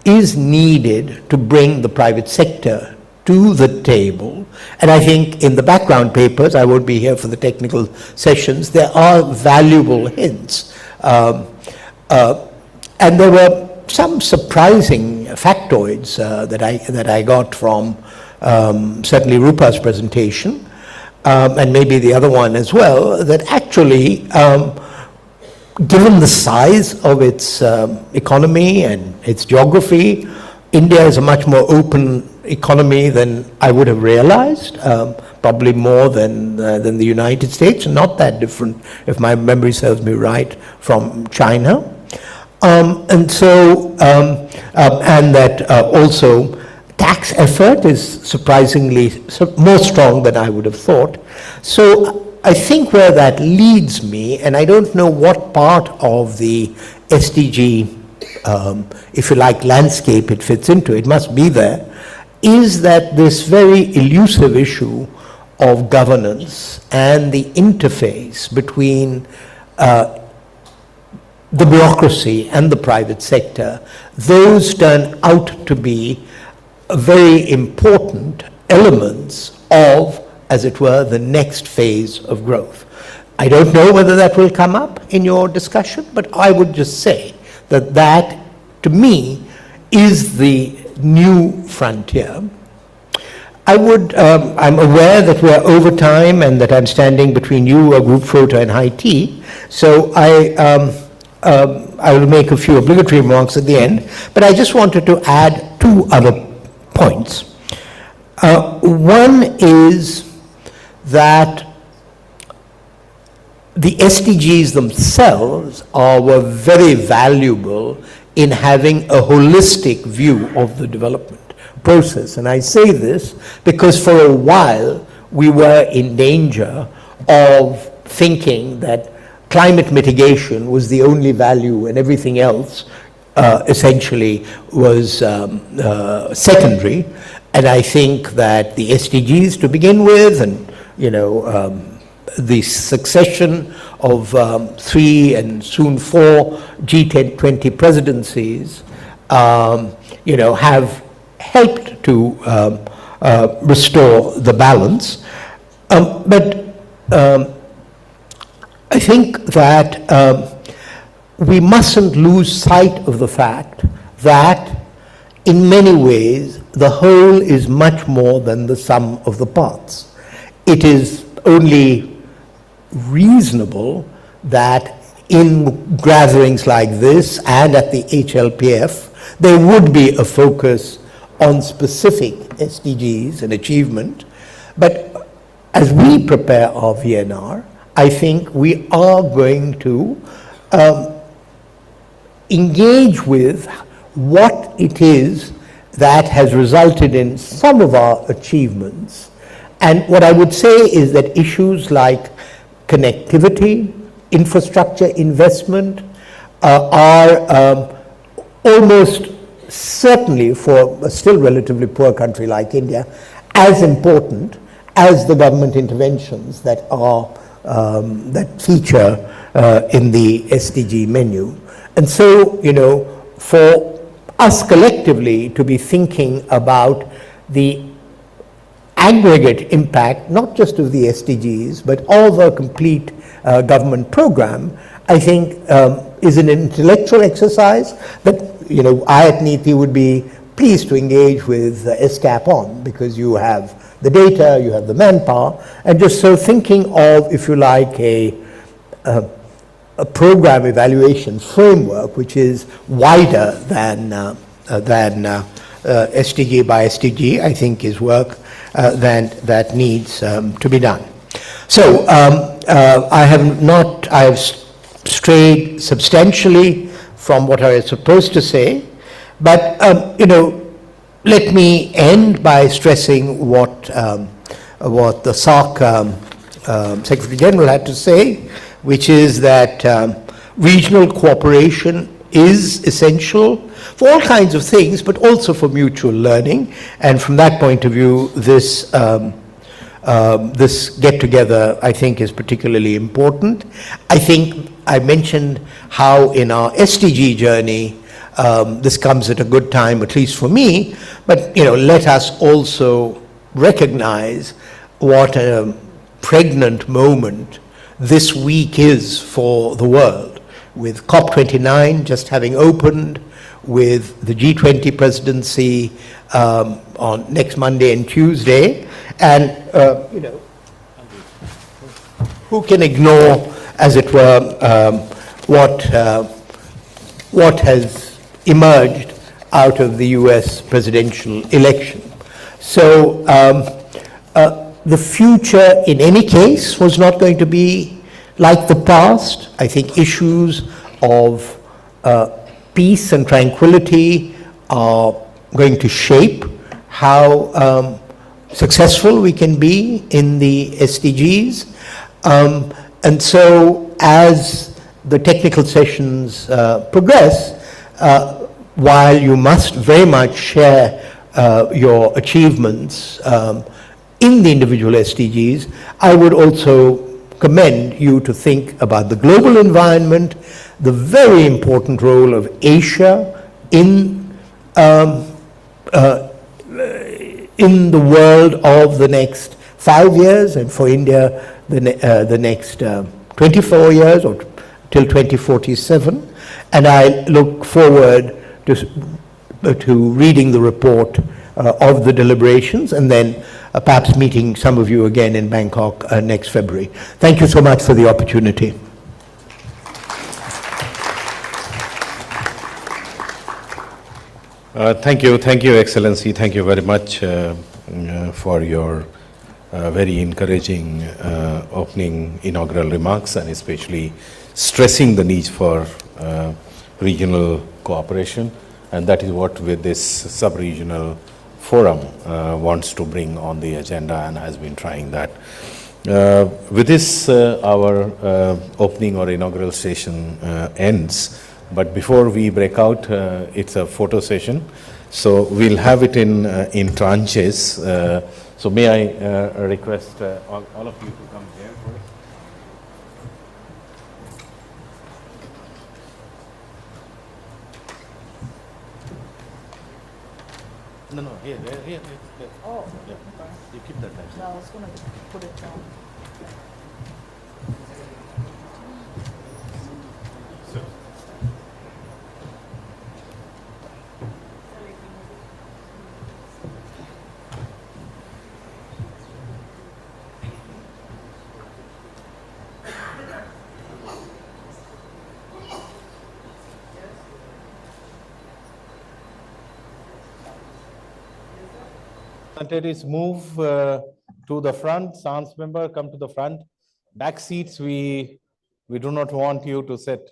is needed to bring the private sector to the table. And I think in the background papers, I won't be here for the technical sessions, there are valuable hints. And there were some surprising factoids that I got from certainly Rupa's presentation, and maybe the other one as well, that actually, given the size of its economy and its geography, India is a much more open economy than I would have realized, probably more than the United States, and not that different, if my memory serves me right, from China. And so, and that also tax effort is surprisingly more strong than I would have thought. So I think where that leads me, and I don't know what part of the SDG, if you like, landscape it fits into, it must be there, is that this very elusive issue of governance and the interface between the bureaucracy and the private sector, those turn out to be very important elements of, as it were, the next phase of growth. I don't know whether that will come up in your discussion, but I would just say that that, to me, is the new frontier. I'm aware that we are over time and that I'm standing between you, a group photo, and high tea, so I will make a few obligatory remarks at the end, but I just wanted to add two other points. One is that the SDGs themselves were very valuable in having a holistic view of the development process. And I say this because for a while we were in danger of thinking that climate mitigation was the only value and everything else essentially was secondary. And I think that the SDGs to begin with, and the succession of 3 and soon 4 G20 presidencies, have helped to restore the balance. But I think that we mustn't lose sight of the fact that in many ways the whole is much more than the sum of the parts. It is only reasonable that in gatherings like this and at the HLPF there would be a focus on specific SDGs and achievement, but as we prepare our VNR, I think we are going to engage with what it is that has resulted in some of our achievements. And what I would say is that issues like connectivity, infrastructure investment are almost certainly, for a still relatively poor country like India, as important as the government interventions that are that feature in the SDG menu. And so, for us collectively to be thinking about the aggregate impact, not just of the SDGs, but of a complete government program, I think is an intellectual exercise that, I at NITI would be pleased to engage with ESCAP on, because you have the data, you have the manpower, and just so thinking of, if you like, a program evaluation framework which is wider than SDG by SDG, I think is work that needs to be done. So I have strayed substantially from what I was supposed to say, but let me end by stressing what what the SOC Secretary General had to say, which is that regional cooperation is essential for all kinds of things, but also for mutual learning. And from that point of view, this get-together, I think, is particularly important. I think I mentioned how in our SDG journey, this comes at a good time, at least for me, but let us also recognize what a pregnant moment this week is for the world, with COP29 just having opened, with the G20 presidency on next Monday and Tuesday, and who can ignore, as it were, what has emerged out of the US presidential election. So the future, in any case, was not going to be like the past. I think issues of peace and tranquility are going to shape how successful we can be in the SDGs. And so as the technical sessions progress, while you must very much share your achievements in the individual SDGs, I would also commend you to think about the global environment, the very important role of Asia in the world of the next 5 years, and for India, the next 24 years, or till 2047. And I look forward to reading the report of the deliberations, and then perhaps meeting some of you again in Bangkok next February. Thank you so much for the opportunity. Thank you, Excellency. Thank you very much for your very encouraging opening inaugural remarks, and especially stressing the need for regional cooperation. And that is what with this sub-regional forum wants to bring on the agenda, and has been trying that. With this, our opening or inaugural session ends. But before we break out, it's a photo session. So we'll have it in tranches. So may I request all of you to come here first. No, here. Oh, yeah. You keep that back. I was going to put it down. Representatives move to the front. Sans member, come to the front. Back seats, we do not want you to sit.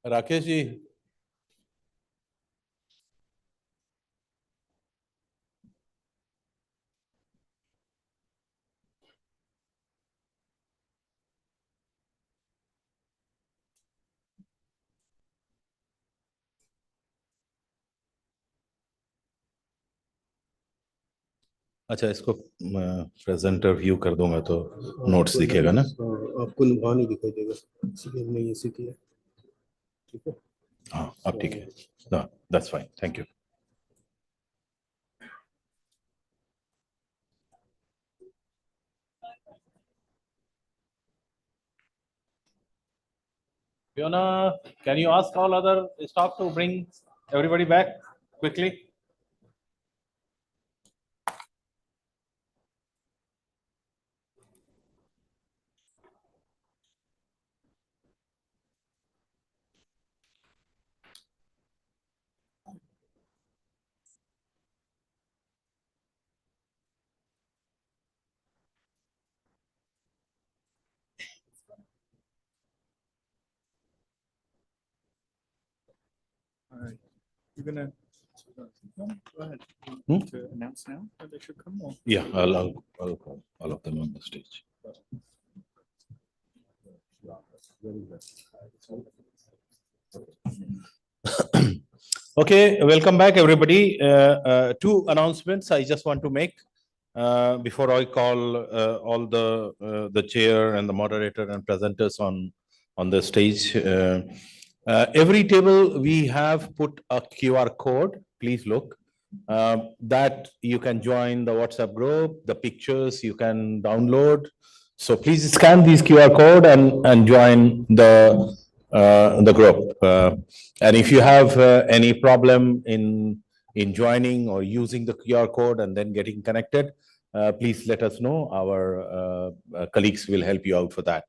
Rakesh ji. अच्छा इसको presenter view कर दूंगा तो notes दिखेगा ना आपको वहाँ नहीं दिखाई देगा इसलिए हमने ये किया ठीक है हाँ अब ठीक है हाँ that's fine thank you Fiona, can you ask all other staff to bring everybody back quickly? All right, you're gonna go ahead to announce now that they should come. Or? Yeah, I'll call all of them on the stage. Okay, welcome back, everybody. Two announcements I just want to make before I call all the chair and the moderator and presenters on the stage. Every table we have put a QR code. Please look. That you can join the WhatsApp group. The pictures you can download. So please scan these QR code and join the group. And if you have any problem in joining or using the QR code and then getting connected, please let us know. Our colleagues will help you out for that.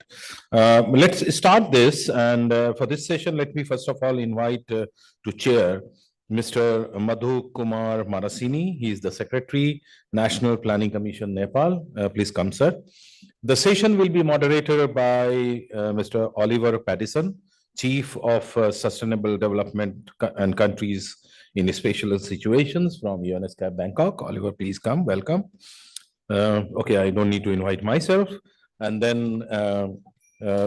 Let's start this. And for this session, let me first of all invite to chair Mr. Madhu Kumar Marasini. He is the Secretary, National Planning Commission, Nepal. Please come, sir. The session will be moderated by Mr. Oliver Pattison, Chief of Sustainable Development and Countries in Special Situations from ESCAP Bangkok. Oliver, please come. Welcome. Okay, I don't need to invite myself. And then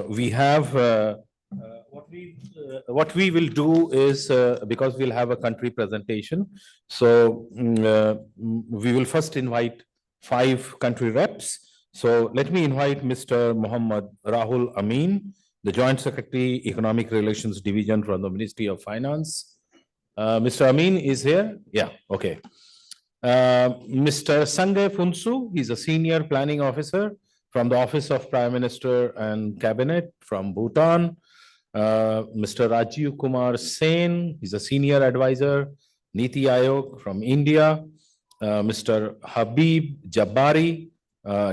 we have what we will do is because we'll have a country presentation. So we will first invite 5 country reps. So let me invite Mr. Muhammad Rahul Amin, the Joint Secretary, Economic Relations Division from the Ministry of Finance. Mr. Amin is here? Yeah, okay. Mr. Sanjay Funsu, he's a Senior Planning Officer from the Office of Prime Minister and Cabinet from Bhutan. Mr. Rajiv Kumar Sen, he's a Senior Advisor, NITI Aayog from India. Mr. Habib Jabbari,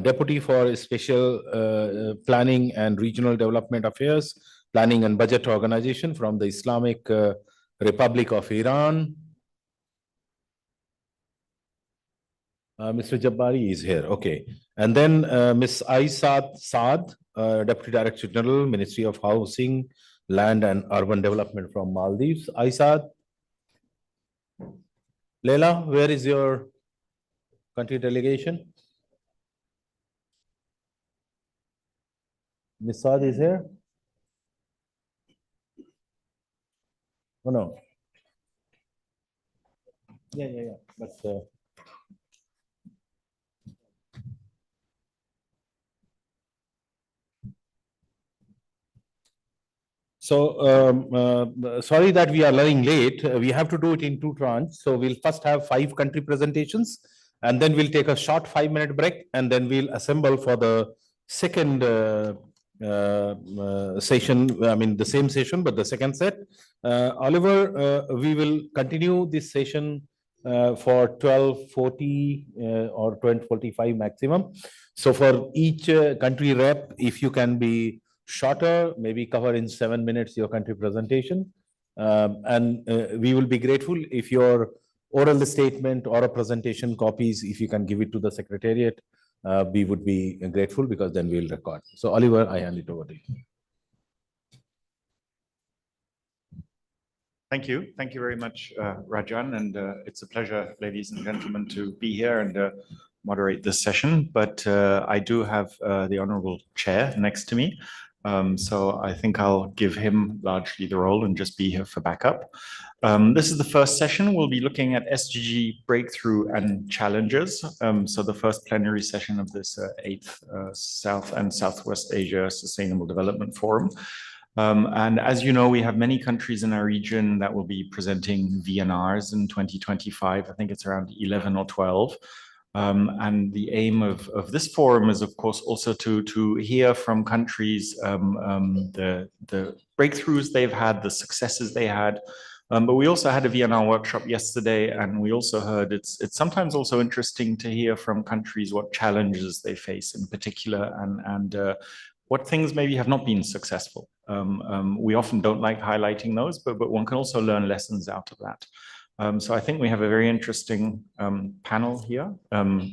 Deputy for Special Planning and Regional Development Affairs, Planning and Budget Organization from the Islamic Republic of Iran. Mr. Jabbari is here, okay. And then Ms. Aisad Saad, Deputy Director General, Ministry of Housing, Land and Urban Development from Maldives. Aisad. Leila, where is your country delegation? Ms. Saad is here? Oh, no. Yeah. But so sorry that we are running late. We have to do it in 2 tranches. So we'll first have 5 country presentations, and then we'll take a short 5-minute break, and then we'll assemble for the second session. I mean, the same session, but the second set. Oliver, we will continue this session for 12:40 or 12:45 maximum. So for each country rep, if you can be shorter, maybe cover in 7 minutes your country presentation. And we will be grateful if your oral statement or a presentation copies, if you can give it to the Secretariat, we would be grateful because then we'll record. So Oliver, I hand it over to you. Thank you. Thank you very much, Rajan. And it's a pleasure, ladies and gentlemen, to be here and moderate this session. But I do have the Honorable Chair next to me. So I think I'll give him largely the role and just be here for backup. This is the first session. We'll be looking at SDG breakthrough and challenges. So the first plenary session of this 8th South and Southwest Asia Sustainable Development Forum. And as you know, we have many countries in our region that will be presenting VNRs in 2025. I think it's around 11 or 12. And the aim of this forum is, of course, also to hear from countries the breakthroughs they've had, the successes they had. But we also had a VNR workshop yesterday, and we also heard it's sometimes also interesting to hear from countries what challenges they face in particular, and what things maybe have not been successful. We often don't like highlighting those, but one can also learn lessons out of that. So I think we have a very interesting panel here,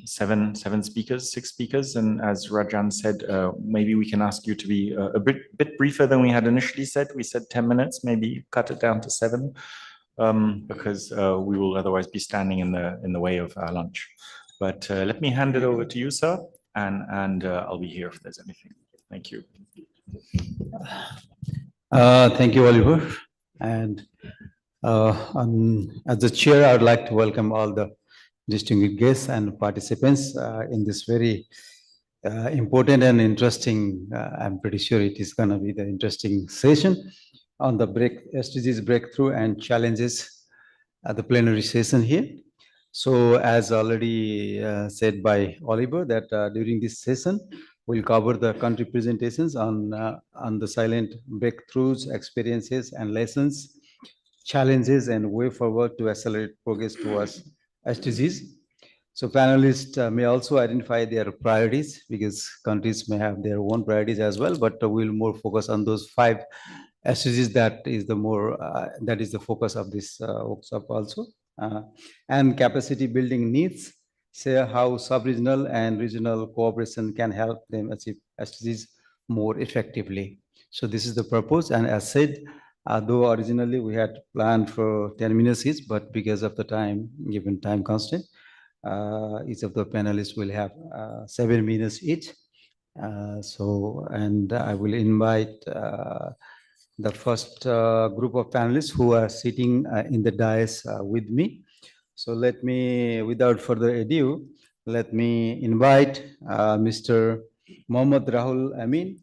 seven speakers, 6 speakers. And as Rajan said, maybe we can ask you to be a bit briefer than we had initially said. We said 10 minutes, maybe cut it down to 7, because we will otherwise be standing in the way of our lunch. But let me hand it over to you, sir, and I'll be here if there's anything. Thank you. Thank you, Oliver. And as the chair, I would like to welcome all the distinguished guests and participants in this very important and interesting, I'm pretty sure it is going to be the interesting session on the SDGs breakthrough and challenges at the plenary session here. So as already said by Oliver, that during this session, we'll cover the country presentations on the silent breakthroughs, experiences and lessons, challenges and way forward to accelerate progress towards SDGs. So panelists may also identify their priorities, because countries may have their own priorities as well, but we'll more focus on those 5 SDGs that is the focus of this workshop also. And capacity building needs, say how sub-regional and regional cooperation can help them achieve SDGs more effectively. So this is the purpose. And as said, though originally we had planned for 10 minutes each, but because of the given time constraint, each of the panelists will have 7 minutes each. And I will invite the first group of panelists who are sitting in the dais with me. So let me, without further ado, let me invite Mr. Mohammad Rahul Amin.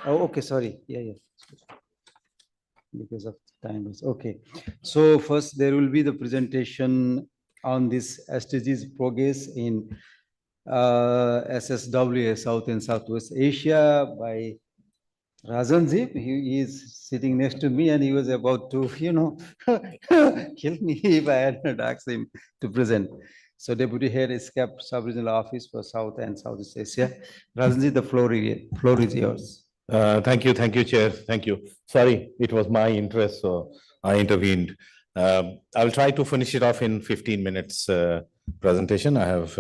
Oh, okay, sorry. Yeah. Because of time. Okay. So first there will be the presentation on this SDGs progress in SSW, South and Southwest Asia, by Rajanji. He is sitting next to me and he was about to, kill me if I had not asked him to present. So Deputy Head ESCAP Subregional Office for South and Southeast Asia. Rajanji, the floor is yours. Thank you, Chair. Thank you. Sorry, it was my interest, so I intervened. I'll try to finish it off in 15 minutes presentation. I have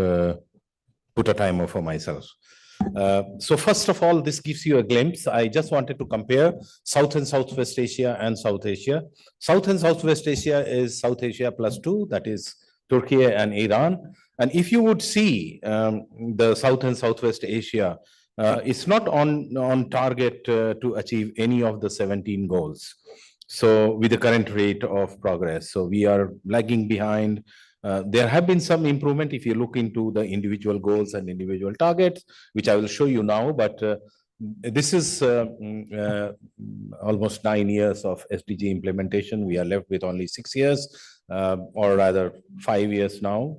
put a timer for myself. So first of all, this gives you a glimpse. I just wanted to compare South and Southwest Asia and South Asia. South and Southwest Asia is South Asia +2, that is Turkey and Iran. And if you would see the South and Southwest Asia, it's not on target to achieve any of the 17 goals. So with the current rate of progress, so we are lagging behind. There have been some improvement if you look into the individual goals and individual targets, which I will show you now, but this is almost 9 years of SDG implementation. We are left with only 6 years, or rather 5 years now,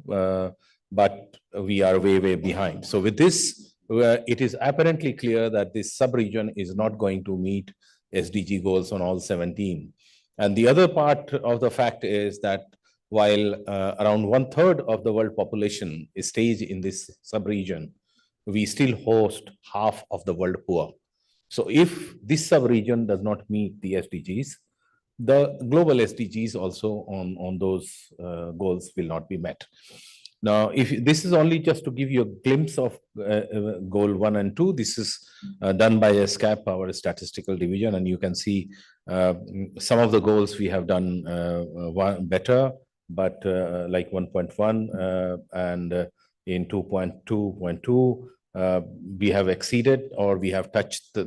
but we are way behind. So with this, it is apparently clear that this sub-region is not going to meet SDG goals on all 17. And the other part of the fact is that while around 1/3 of the world population stays in this sub-region, we still host half of the world poor. So if this sub-region does not meet the SDGs, the global SDGs also on those goals will not be met. Now, if this is only just to give you a glimpse of goal 1 and 2, this is done by ESCAP, our statistical division, and you can see some of the goals we have done better, but like 1.1 and in 2.2.2 we have exceeded or we have touched,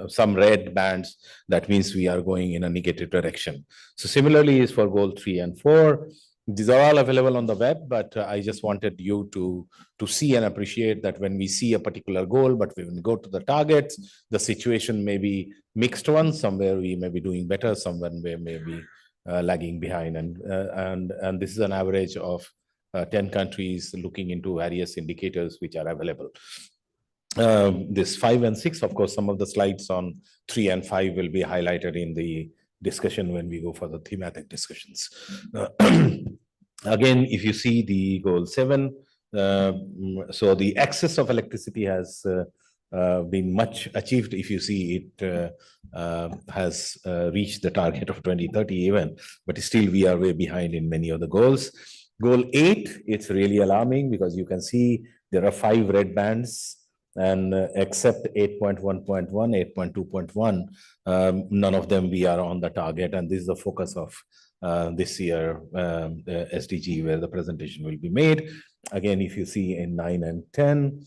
some red bands, that means we are going in a negative direction. So similarly is for goal 3 and 4. These are all available on the web, but I just wanted you to see and appreciate that when we see a particular goal, but when we go to the targets, the situation may be mixed one. Somewhere we may be doing better, somewhere we may be lagging behind. And this is an average of 10 countries looking into various indicators which are available. This 5 and 6, of course, some of the slides on 3 and 5 will be highlighted in the discussion when we go for the thematic discussions. Again, if you see the goal 7, so the access of electricity has been much achieved. If you see it has reached the target of 2030 even, but still we are way behind in many of the goals. Goal 8, it's really alarming because you can see there are 5 red bands, and except 8.1.1, 8.2.1, none of them we are on the target, and this is the focus of this year SDG where the presentation will be made. Again, if you see in 9 and 10,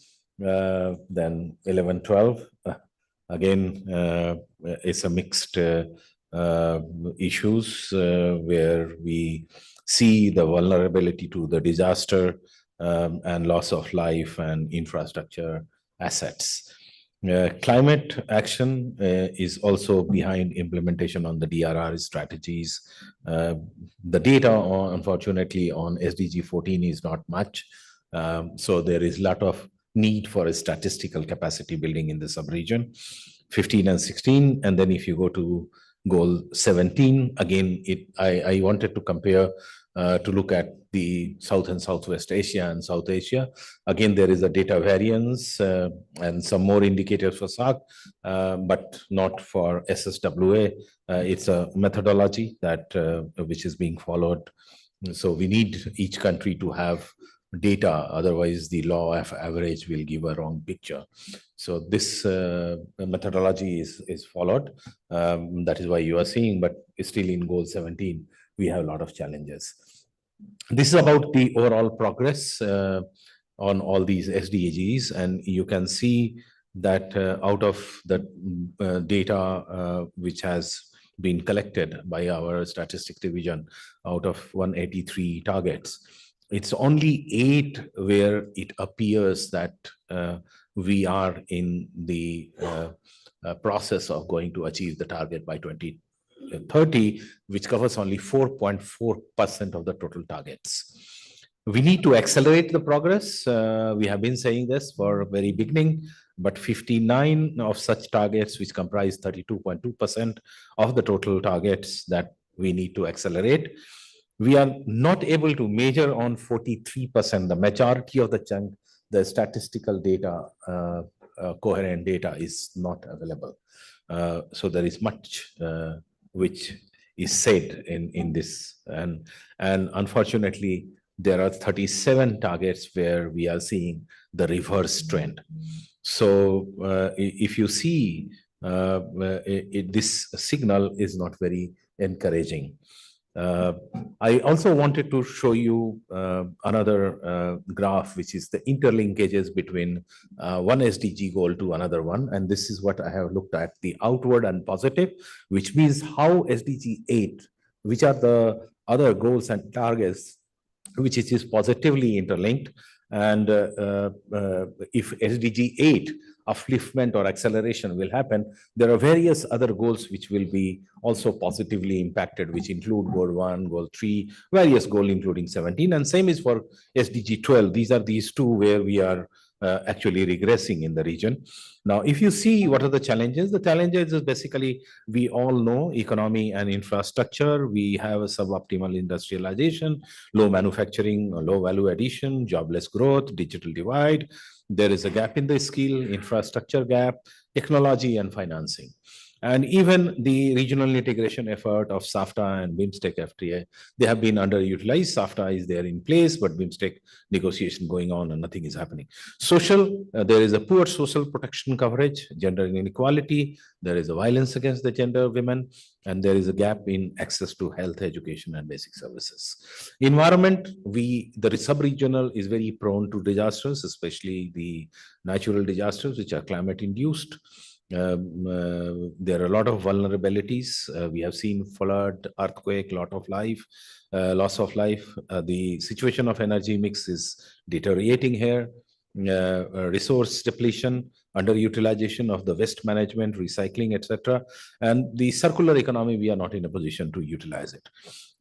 then 11, 12, again, it's a mixed issues where we see the vulnerability to the disaster and loss of life and infrastructure assets. Climate action is also behind implementation on the DRR strategies. The data, unfortunately, on SDG 14 is not much. So there is a lot of need for a statistical capacity building in the sub-region. 15 and 16, and then if you go to goal 17, again, I wanted to compare to look at the South and Southwest Asia and South Asia. Again, there is a data variance and some more indicators for SAARC, but not for SSWA. It's a methodology that which is being followed. So we need each country to have data, otherwise the law of average will give a wrong picture. So this methodology is followed. That is why you are seeing, but still in goal 17, we have a lot of challenges. This is about the overall progress on all these SDGs, and you can see that out of the data which has been collected by our statistics division, out of 183 targets, it's only 8 where it appears that we are in the process of going to achieve the target by 2030, which covers only 4.4% of the total targets. We need to accelerate the progress. We have been saying this for very beginning, but 59 of such targets, which comprise 32.2% of the total targets that we need to accelerate. We are not able to measure on 43%. The majority of the chunk, the statistical data, coherent data is not available. So there is much which is said in this. And unfortunately, there are 37 targets where we are seeing the reverse trend. So if you see, this signal is not very encouraging. I also wanted to show you another graph, which is the interlinkages between one SDG goal to another one. And this is what I have looked at, the outward and positive, which means how SDG 8, which are the other goals and targets, which is positively interlinked. And if SDG 8 upliftment or acceleration will happen, there are various other goals which will be also positively impacted, which include goal 1, goal 3, various goals including 17, and same is for SDG 12. These are these 2 where we are actually regressing in the region. Now, if you see what are the challenges is basically, we all know economy and infrastructure. We have a suboptimal industrialization, low manufacturing, low value addition, jobless growth, digital divide. There is a gap in the skill, infrastructure gap, technology and financing. And even the regional integration effort of SAFTA and BIMSTEC FTA, they have been underutilized. SAFTA is there in place, but BIMSTEC negotiation going on and nothing is happening. Social, there is a poor social protection coverage, gender inequality, there is a violence against the gender of women, and there is a gap in access to health, education, and basic services. Environment, the sub-regional is very prone to disasters, especially the natural disasters, which are climate induced. There are a lot of vulnerabilities. We have seen flood, earthquake, lot of life, loss of life. The situation of energy mix is deteriorating here. Resource depletion, underutilization of the waste management, recycling, etc. And the circular economy, we are not in a position to utilize it.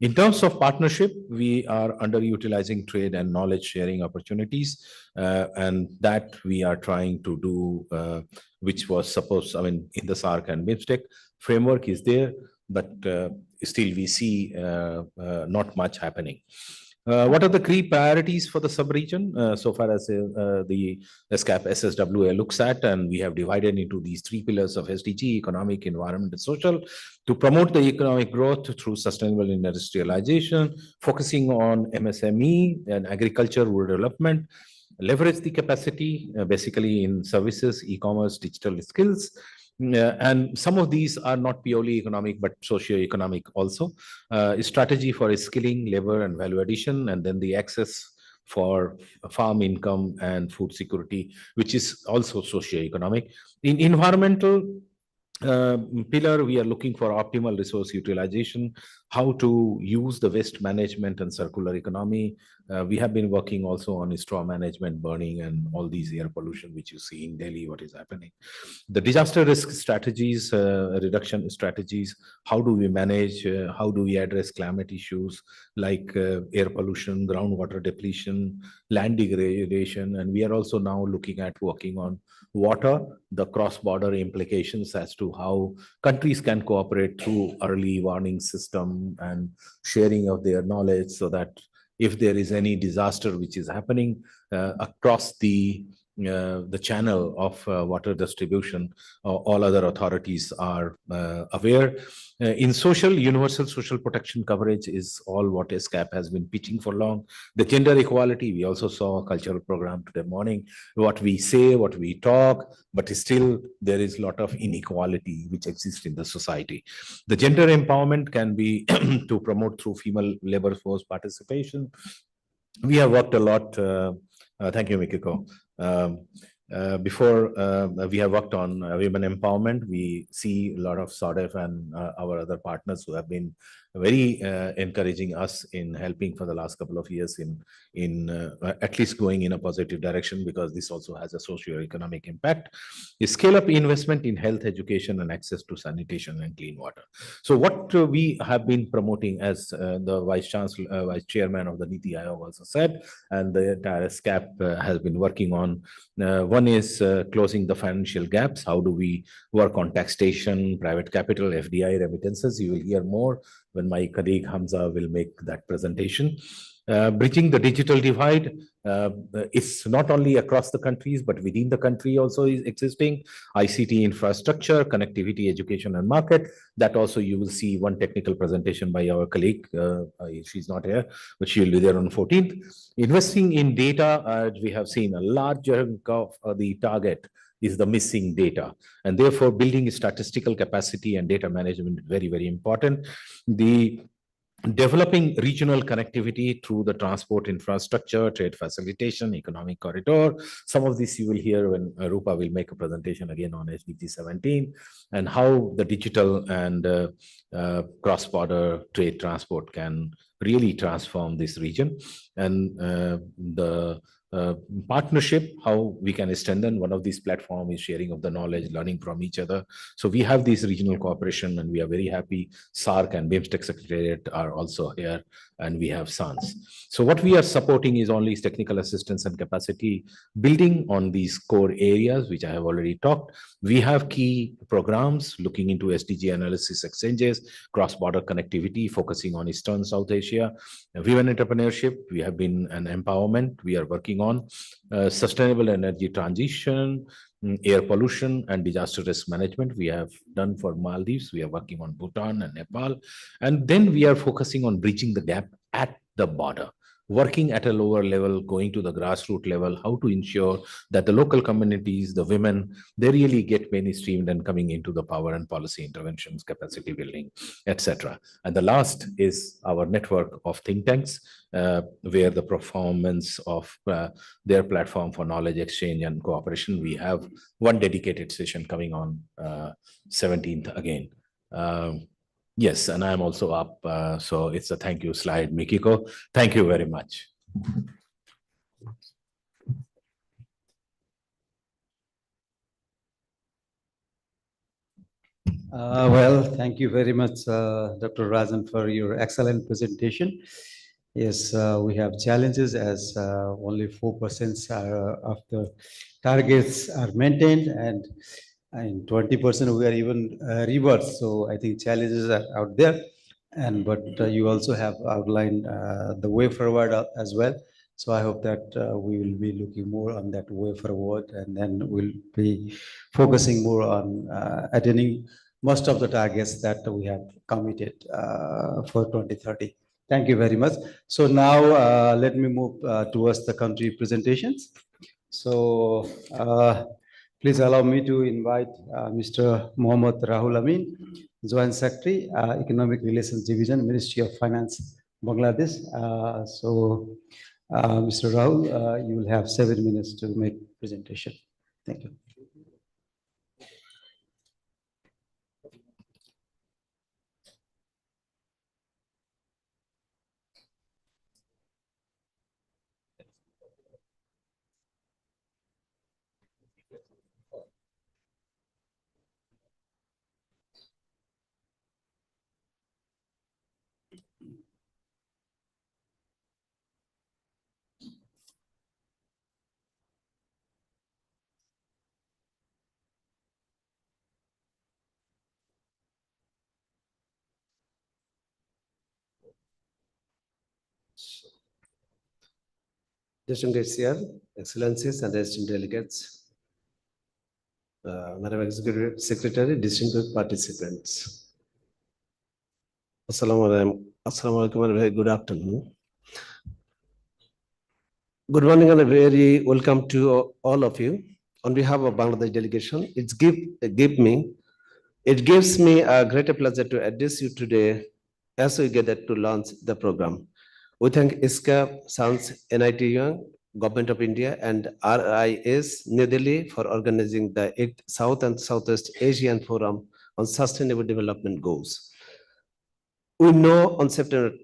In terms of partnership, we are underutilizing trade and knowledge sharing opportunities, and that we are trying to do, which was supposed, I mean, in the SARC and BIMSTEC framework is there, but still we see not much happening. What are the key priorities for the sub-region so far as the ESCAP SSWA looks at? And we have divided into these three pillars of SDG: economic, environment, and social, to promote the economic growth through sustainable industrialization, focusing on MSME and agriculture, rural development, leverage the capacity basically in services, e-commerce, digital skills. And some of these are not purely economic, but socio-economic also. Strategy for skilling, labor, and value addition, and then the access for farm income and food security, which is also socio-economic. In environmental pillar, we are looking for optimal resource utilization, how to use the waste management and circular economy. We have been working also on straw management, burning, and all these air pollution, which you see in Delhi, what is happening. The disaster risk strategies, reduction strategies, how do we manage, how do we address climate issues like air pollution, groundwater depletion, land degradation, and we are also now looking at working on water, the cross-border implications as to how countries can cooperate through early warning system and sharing of their knowledge, so that if there is any disaster which is happening across the channel of water distribution, all other authorities are aware. In social, universal social protection coverage is all what ESCAP has been pitching for long. The gender equality, we also saw a cultural program today morning, what we say, what we talk, but still there is a lot of inequality which exists in the society. The gender empowerment can be to promote through female labor force participation. We have worked a lot, thank you, Mikiko. Before we have worked on women empowerment. We see a lot of SODEF and our other partners who have been very encouraging us in helping for the last couple of years in at least going in a positive direction, because this also has a socio-economic impact. Scale up investment in health, education, and access to sanitation and clean water. So what we have been promoting, as the Vice Chairman of the NITI Aayog also said, and the entire ESCAP has been working on. One is closing the financial gaps. How do we work on taxation, private capital, FDI, remittances? You will hear more when my colleague Hamza will make that presentation. Bridging the digital divide is not only across the countries, but within the country also is existing. ICT infrastructure, connectivity, education, and market. That also you will see one technical presentation by our colleague. She's not here, but she will be there on 14th. Investing in data, we have seen a large chunk of the target is the missing data, and therefore building statistical capacity and data management is very, very important. The developing regional connectivity through the transport infrastructure, trade facilitation, economic corridor. Some of this you will hear when Rupa will make a presentation again on SDG 17, and how the digital and cross-border trade transport can really transform this region. And the partnership, how we can strengthen. One of these platforms is sharing of the knowledge, learning from each other. So we have this regional cooperation, and we are very happy. SARC and BIMSTEC Secretariat are also here, and we have SANS. So what we are supporting is only technical assistance and capacity building on these core areas, which I have already talked. We have key programs looking into SDG analysis exchanges, cross-border connectivity, focusing on Eastern South Asia, women entrepreneurship. We have been an empowerment we are working on, sustainable energy transition, air pollution and disaster risk management. We have done for Maldives. We are working on Bhutan and Nepal. And then we are focusing on bridging the gap at the border, working at a lower level, going to the grassroots level, how to ensure that the local communities, the women, they really get mainstreamed and coming into the power and policy interventions, capacity building, etc. And the last is our network of think tanks, where the performance of their platform for knowledge exchange and cooperation. We have one dedicated session coming on 17th again. Yes, and I'm also up, so it's a thank you slide, Mikiko. Thank you very much. Well, thank you very much, Dr. Rajan, for your excellent presentation. Yes, we have challenges as only 4% of the targets are maintained, and in 20% we are even reversed. So I think challenges are out there, but you also have outlined the way forward as well. So I hope that we will be looking more on that way forward, and then we'll be focusing more on attaining most of the targets that we have committed for 2030. Thank you very much. So now let me move towards the country presentations. So please allow me to invite Mr. Mohammad Rahul Amin, Joint Secretary, Economic Relations Division, Ministry of Finance, Bangladesh. Mr. Rahul, you will have 7 minutes to make presentation. Thank you. Distinguished Chair, Excellencies and esteemed delegates, Madam Executive Secretary, distinguished participants. Assalamu alaikum and very good afternoon. Good morning and a very welcome to all of you. On behalf of Bangladesh delegation, it gives me a great pleasure to address you today as we gather to launch the program. We thank ESCAP, SANS, NITI Aayog, Government of India, and RIS New Delhi for organizing the 8th South and Southeast Asian Forum on Sustainable Development Goals. We know on September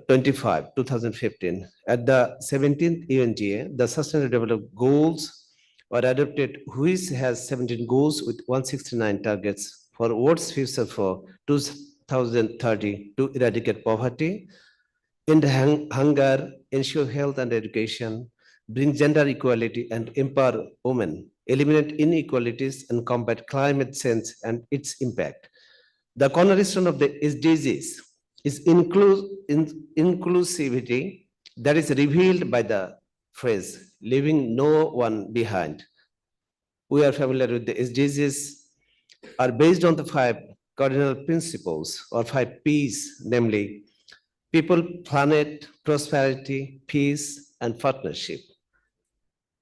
25, 2015, at the 17th UNGA, the Sustainable Development Goals were adopted, which has 17 goals with 169 targets for world's future for 2030 to eradicate poverty, end hunger, ensure health and education, bring gender equality and empower women, eliminate inequalities and combat climate change and its impact. The cornerstone of the SDGs is inclusivity that is revealed by the phrase, leaving no one behind. We are familiar with the SDGs are based on the 5 cardinal principles or 5 Ps, namely people, planet, prosperity, peace, and partnership.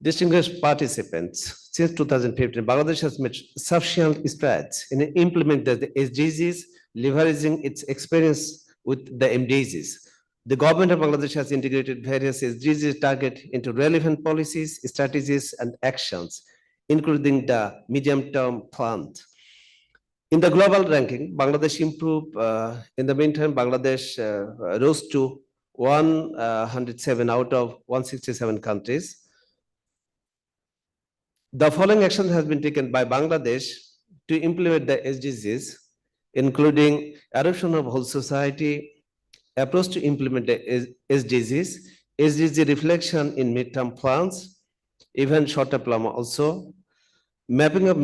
Distinguished participants, since 2015, Bangladesh has made sufficient strides in implementing the SDGs, leveraging its experience with the MDGs. The government of Bangladesh has integrated various SDGs targets into relevant policies, strategies, and actions, including the medium-term plan. In the global ranking, Bangladesh improved. In the meantime, Bangladesh rose to 107 out of 167 countries. The following action has been taken by Bangladesh to implement the SDGs, including adoption of whole society approach to implement the SDGs, SDG reflection in midterm plans, even short-term plan also, mapping of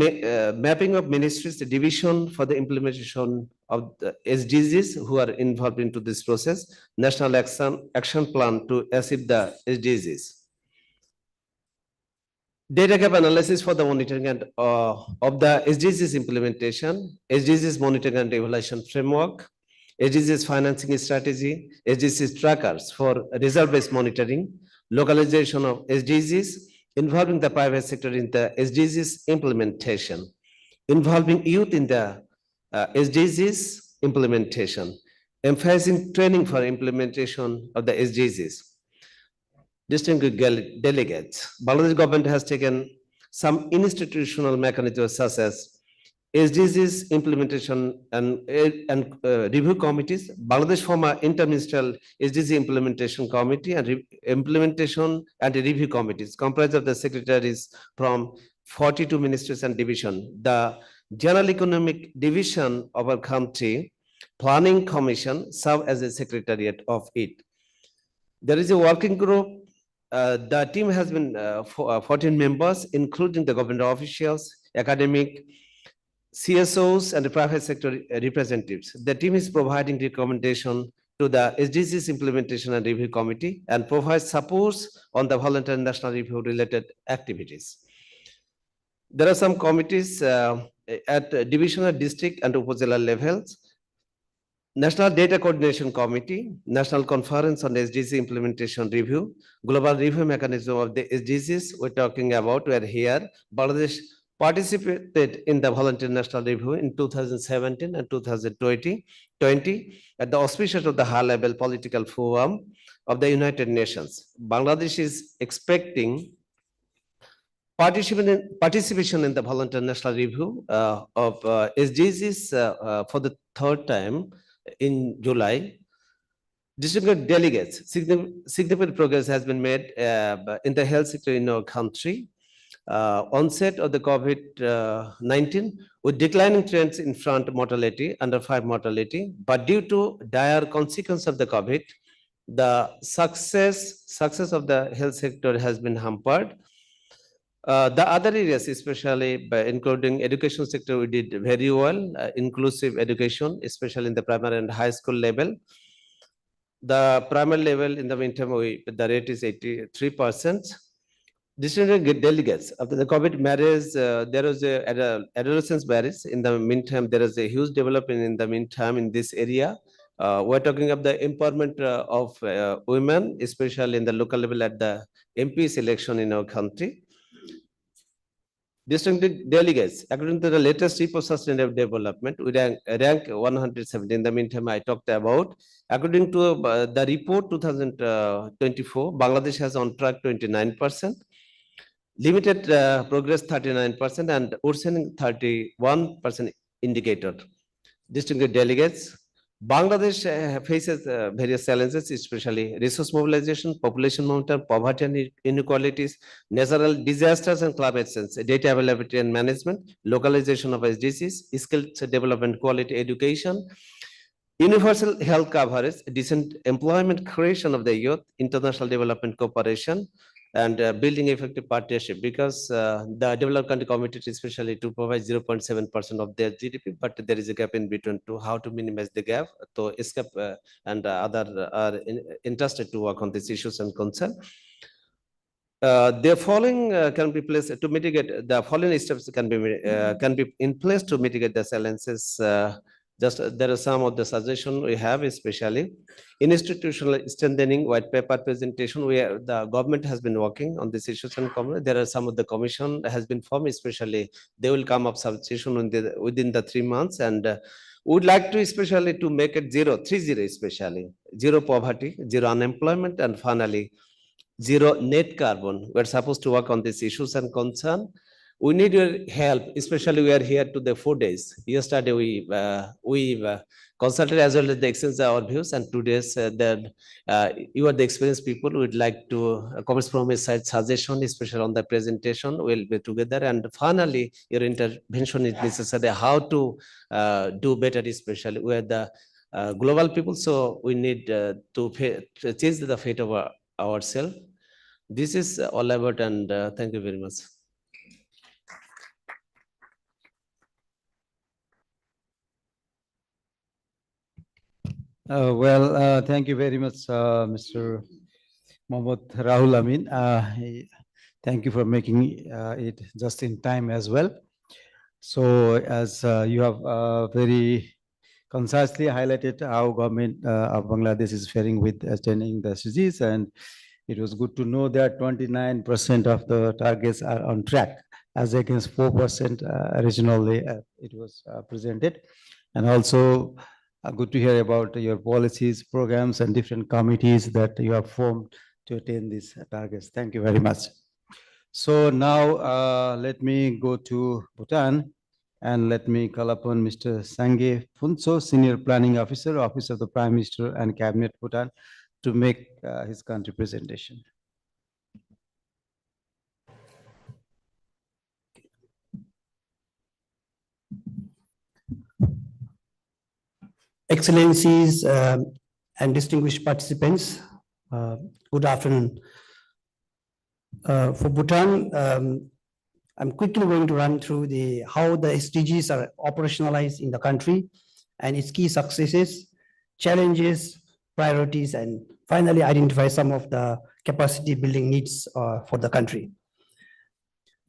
ministries, the division for the implementation of the SDGs who are involved into this process, national action plan to achieve the SDGs. Data gap analysis for the monitoring and of the SDGs implementation, SDGs monitoring and evaluation framework, SDGs financing strategy, SDGs trackers for result-based monitoring, localization of SDGs, involving the private sector in the SDGs implementation, involving youth in the SDGs implementation, emphasizing training for implementation of the SDGs. Distinguished delegates, Bangladesh government has taken some institutional mechanisms such as SDGs implementation and review committees. Bangladesh former interministerial SDG implementation committee and implementation and review committees comprised of the secretaries from 42 ministries and division. The General Economic Division of our country Planning Commission serve as a secretariat of it. There is a working group. The team has been 14 members, including the government officials, academic, CSOs, and the private sector representatives. The team is providing recommendation to the SDGs Implementation and Review Committee and provides supports on the voluntary national review related activities. There are some committees at divisional, district, and upazila levels. National Data Coordination Committee, National Conference on SDG Implementation Review, Global Review Mechanism of the SDGs we're talking about, we're here. Bangladesh participated in the Voluntary National Review in 2017 and 2020 at the auspicious of the High-Level Political Forum of the United Nations. Bangladesh is expecting participation in the Voluntary National Review of SDGs for the third time in July. Distinguished delegates, significant progress has been made in the health sector in our country. Onset of the COVID-19 with declining trends in infant mortality, under 5 mortality, but due to dire consequence of the COVID, the success of the health sector has been hampered. The other areas, especially by including education sector, we did very well. Inclusive education, especially in the primary and high school level. The primary level, in the meantime, the rate is 83%. Distinguished delegates, after the COVID marriage, there was a adolescence marriage. In the meantime, there is a huge development in the meantime in this area. We're talking of the empowerment of women, especially in the local level at the MP's election in our country. Distinguished delegates, according to the latest report of sustainable development, we rank 170. In the meantime, I talked about. According to the report 2024, Bangladesh has on track 29%, limited progress 39%, and worsening 31% indicator. Distinguished delegates, Bangladesh faces various challenges, especially resource mobilization, population momentum, poverty and inequalities, natural disasters and climate change, data availability and management, localization of SDGs, skills development, quality education, universal health coverage, decent employment creation of the youth, international development cooperation, and building effective partnership, because the developed country committed especially to provide 0.7% of their GDP, but there is a gap in between to how to minimize the gap. So ESCAP and other are interested to work on these issues and concern. The following can be placed to mitigate, the following steps can be in place to mitigate the challenges. Just there are some of the suggestions we have, especially in institutional strengthening white paper presentation. The government has been working on these issues and there are some of the commission has been formed, especially they will come up suggestion within the 3 months, and would like to especially to make it 030, especially zero poverty, zero unemployment, and finally zero net carbon. We're supposed to work on these issues and concern. We need your help, especially we are here to the 4 days. Yesterday we consulted as well as the exchange our views, and today's that you are the experienced people. We'd like to comment from a side suggestion, especially on the presentation. We'll be together, and finally your intervention is necessary. How to do better, especially we are the global people, so we need to change the fate of ourselves. This is all about, and thank you very much. Thank you very much, Mr. Mohammad Rahul Amin. Thank you for making it just in time as well. So as you have very concisely highlighted how government of Bangladesh is faring with attaining the SDGs, and it was good to know that 29% of the targets are on track, as against 4% originally it was presented. And also good to hear about your policies, programs, and different committees that you have formed to attain these targets. Thank you very much. So now let me go to Bhutan, and let me call upon Mr. Sangye Phunso, Senior Planning Officer, Office of the Prime Minister and Cabinet Bhutan, to make his country presentation. Excellencies and distinguished participants, good afternoon. For Bhutan, I'm quickly going to run through how the SDGs are operationalized in the country and its key successes, challenges, priorities, and finally identify some of the capacity building needs for the country.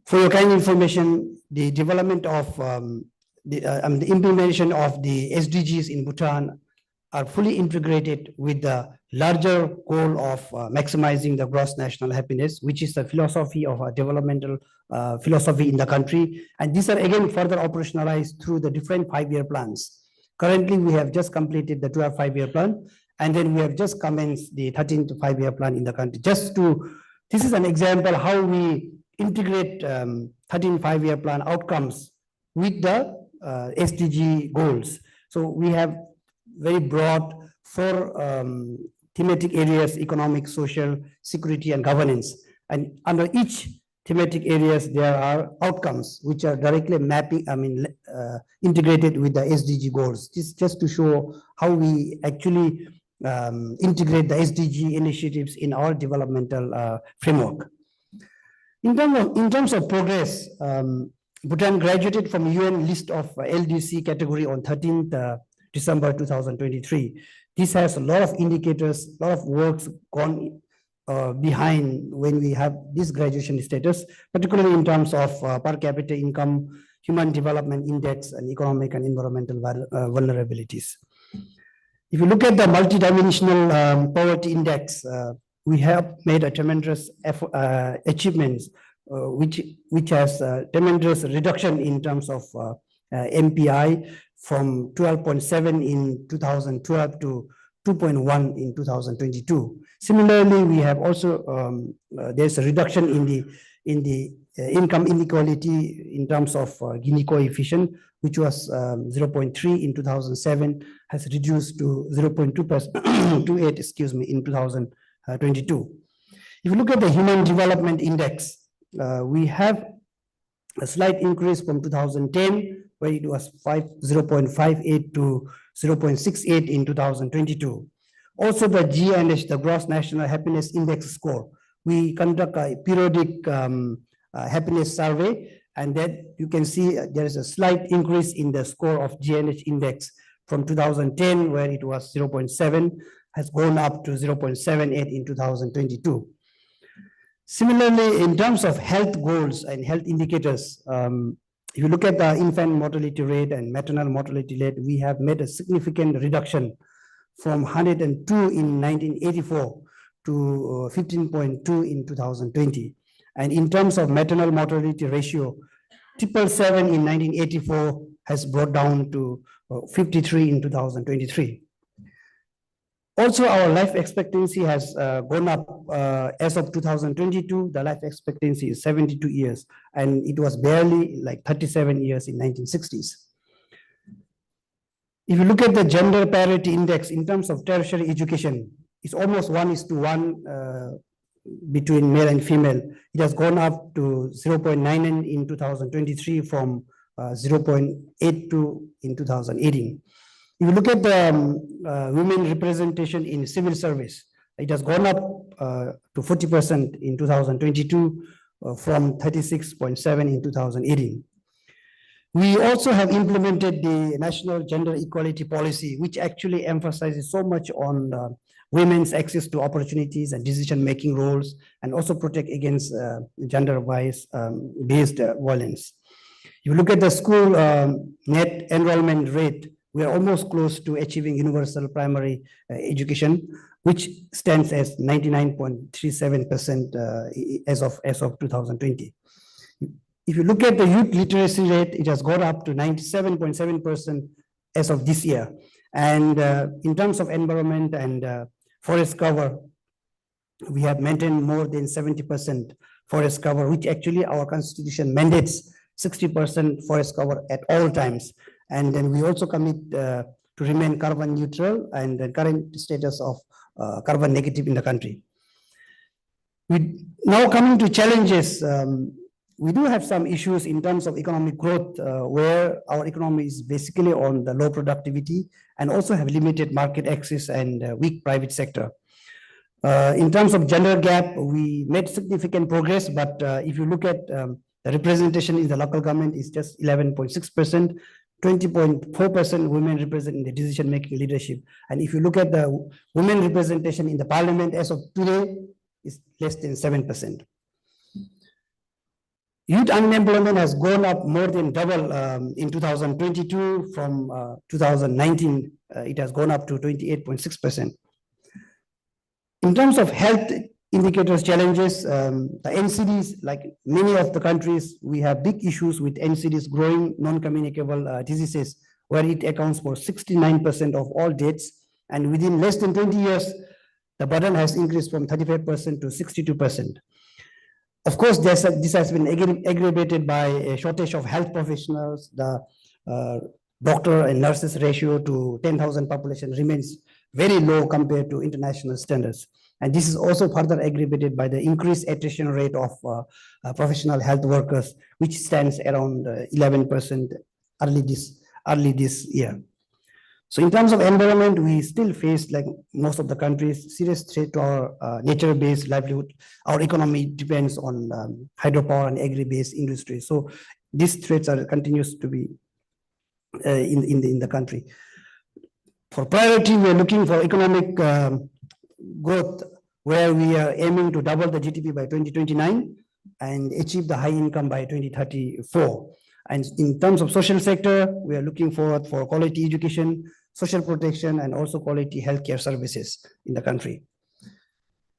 For your kind information, the development of the implementation of the SDGs in Bhutan are fully integrated with the larger goal of maximizing the gross national happiness, which is the philosophy of a developmental philosophy in the country. And these are again further operationalized through the different 5-year plans. Currently, we have just completed the 12th 5-year plan, and then we have just commenced the 13th 5-year plan in the country. This is an example how we integrate 13th 5-year plan outcomes with the SDG goals. So we have very broad 4 thematic areas: economic, social, security, and governance. And under each thematic areas, there are outcomes which are directly integrated with the SDG goals. This just to show how we actually integrate the SDG initiatives in our developmental framework. In terms of progress, Bhutan graduated from UN list of LDC category on 13th December 2023. This has a lot of indicators, a lot of works gone behind when we have this graduation status, particularly in terms of per capita income, human development index, and economic and environmental vulnerabilities. If you look at the multidimensional poverty index, we have made a tremendous achievements, which has tremendous reduction in terms of MPI from 12.7 in 2012 to 2.1 in 2022. Similarly, we have also there's a reduction in the income inequality in terms of Gini coefficient, which was 0.3 in 2007, has reduced to 0.28, excuse me, in 2022. If you look at the Human Development Index, we have a slight increase from 2010, where it was 0.58 to 0.68 in 2022. Also, the GNH, the Gross National Happiness Index score, we conduct a periodic happiness survey, and then you can see there is a slight increase in the score of GNH index from 2010, where it was 0.7, has gone up to 0.78 in 2022. Similarly, in terms of health goals and health indicators, if you look at the infant mortality rate and maternal mortality rate, we have made a significant reduction from 102 in 1984 to 15.2 in 2020. And in terms of maternal mortality ratio, 777 in 1984 has brought down to 53 in 2023. Also, our life expectancy has gone up. As of 2022, the life expectancy is 72 years, and it was barely like 37 years in 1960s. If you look at the gender parity index in terms of tertiary education, it's almost 1:1 between male and female. It has gone up to 0.99 in 2023 from 0.82 in 2018. If you look at the women representation in civil service, it has gone up to 40% in 2022 from 36.7 in 2018. We also have implemented the National Gender Equality Policy, which actually emphasizes so much on women's access to opportunities and decision-making roles, and also protect against gender-based violence. You look at the school net enrollment rate, we are almost close to achieving universal primary education, which stands as 99.37% as of 2020. If you look at the youth literacy rate, it has gone up to 97.7% as of this year. And in terms of environment and forest cover, we have maintained more than 70% forest cover, which actually our constitution mandates 60% forest cover at all times. And then we also commit to remain carbon neutral and the current status of carbon negative in the country. Now coming to challenges, we do have some issues in terms of economic growth where our economy is basically on the low productivity and also have limited market access and weak private sector. In terms of gender gap, we made significant progress, but if you look at the representation in the local government is just 11.6%, 20.4% women represent in the decision-making leadership. And if you look at the women representation in the parliament as of today, is less than 7%. Youth unemployment has gone up more than double in 2022 from 2019. It has gone up to 28.6%. In terms of health indicators challenges, the NCDs, like many of the countries, we have big issues with NCDs growing non-communicable diseases, where it accounts for 69% of all deaths. And within less than 20 years, the burden has increased from 35% to 62%. Of course, this has been aggravated by a shortage of health professionals. The doctor and nurses ratio to 10,000 population remains very low compared to international standards. And this is also further aggravated by the increased attrition rate of professional health workers, which stands around 11% early this year. So in terms of environment, we still face, like most of the countries, serious threat to our nature-based livelihood. Our economy depends on hydropower and agri-based industry. So these threats are continues to be in the country. For priority, we are looking for economic growth, where we are aiming to double the GDP by 2029 and achieve the high income by 2034. And in terms of social sector, we are looking forward for quality education, social protection, and also quality healthcare services in the country.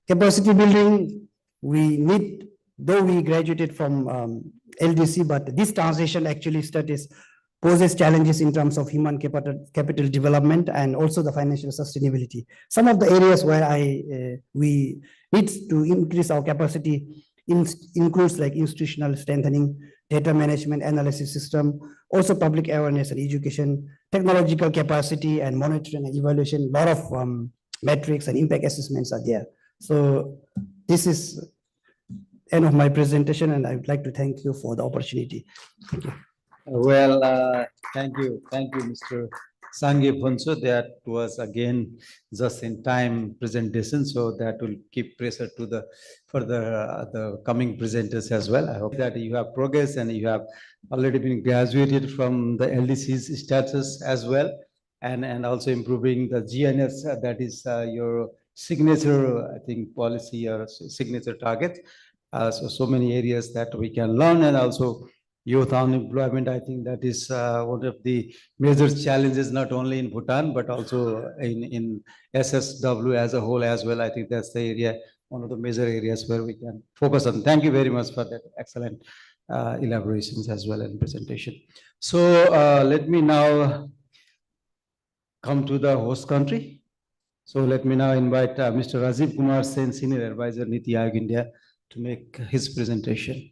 Capacity building, we need, though we graduated from LDC, but this transition actually poses challenges in terms of human capital development and also the financial sustainability. Some of the areas where we need to increase our capacity includes like institutional strengthening, data management analysis system, also public awareness and education, technological capacity and monitoring and evaluation. A lot of metrics and impact assessments are there. So this is end of my presentation, and I would like to thank you for the opportunity. Thank you. Well, thank you, Mr. Sangye Phonso. That was again just in time presentation, so that will keep pressure to the coming presenters as well. I hope that you have progress and you have already been graduated from the LDC's status as well, and also improving the GNS, that is your signature, I think, policy or signature target. So many areas that we can learn, and also youth unemployment, I think that is one of the major challenges, not only in Bhutan, but also in SSW as a whole as well. I think that's the area, one of the major areas where we can focus on. Thank you very much for that excellent elaborations as well and presentation. So let me now come to the host country. So let me now invite Mr. Rajiv Kumar Sen, Senior Advisor, NITI Aayog India, to make his presentation.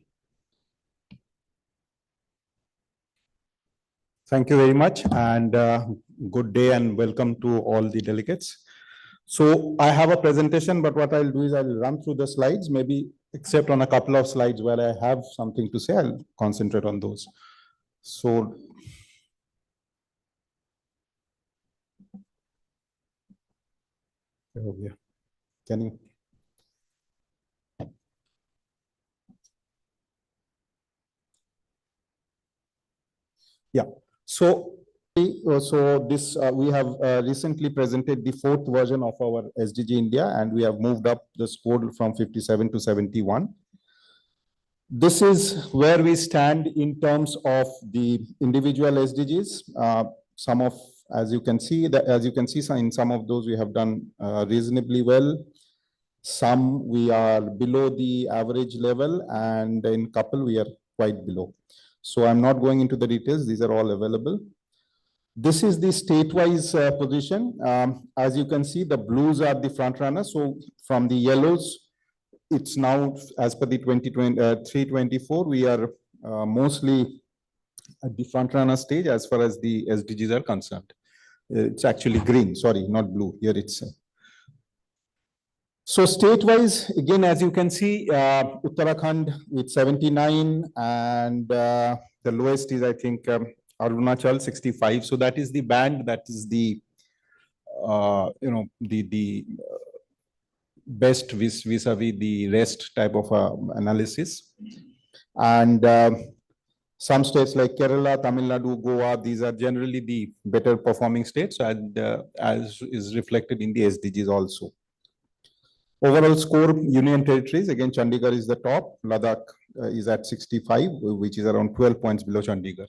Thank you very much, and good day and welcome to all the delegates. So I have a presentation, but what I'll do is I'll run through the slides, maybe except on a couple of slides where I have something to say, I'll concentrate on those. So can you? Yeah. So we have recently presented the 4th version of our SDG India, and we have moved up the score from 57 to 71. This is where we stand in terms of the individual SDGs. As you can see, in some of those we have done reasonably well. Some we are below the average level, and in couple we are quite below. So I'm not going into the details. These are all available. This is the state-wise position. As you can see, the blues are the front runners. So from the yellows, it's now, as per the 2023-24, we are mostly at the front runner stage as far as the SDGs are concerned. It's actually green, sorry, not blue. Here it's. So state-wise, again, as you can see, Uttarakhand with 79, and the lowest is, I think, Arunachal 65. So that is the band, that is the, the best vis-a-vis the rest type of analysis. And some states like Kerala, Tamil Nadu, Goa, these are generally the better performing states, and as is reflected in the SDGs also. Overall score, Union Territories, again, Chandigarh is the top. Ladakh is at 65, which is around 12 points below Chandigarh.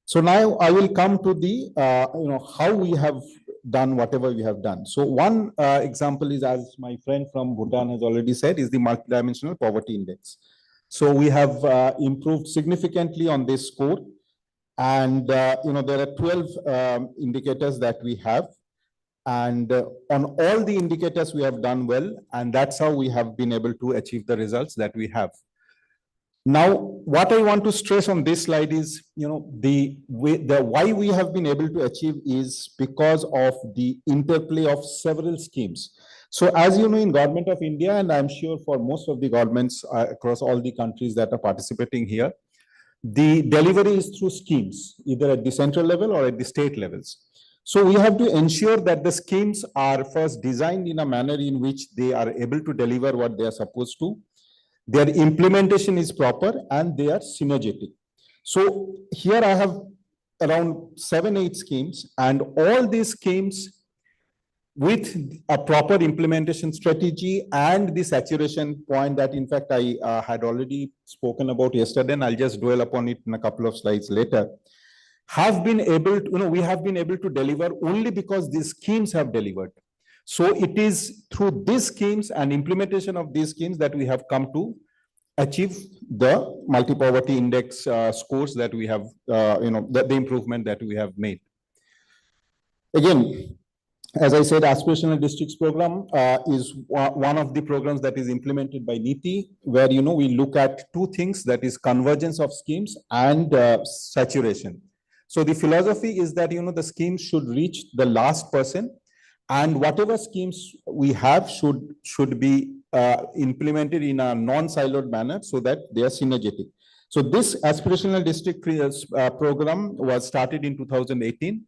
So now I will come to the, how we have done whatever we have done. So one example is, as my friend from Bhutan has already said, is the multidimensional poverty index. So we have improved significantly on this score, and there are 12 indicators that we have, and on all the indicators we have done well, and that's how we have been able to achieve the results that we have. Now, what I want to stress on this slide is, the why we have been able to achieve is because of the interplay of several schemes. So as you know, in Government of India, and I'm sure for most of the governments across all the countries that are participating here, the delivery is through schemes, either at the central level or at the state levels. So we have to ensure that the schemes are first designed in a manner in which they are able to deliver what they are supposed to. Their implementation is proper, and they are synergetic. So here I have around 7-8 schemes, and all these schemes with a proper implementation strategy and the saturation point that in fact I had already spoken about yesterday, and I'll just dwell upon it in a couple of slides later, have been able to, we have been able to deliver only because these schemes have delivered. So it is through these schemes and implementation of these schemes that we have come to achieve the multi-poverty index scores that we have, the improvement that we have made. Again, as I said, Aspirational Districts Program is one of the programs that is implemented by NITI, where, we look at two things, that is convergence of schemes and saturation. So the philosophy is that, the schemes should reach the last person, and whatever schemes we have should be implemented in a non-siloed manner so that they are synergetic. So this Aspirational District program was started in 2018.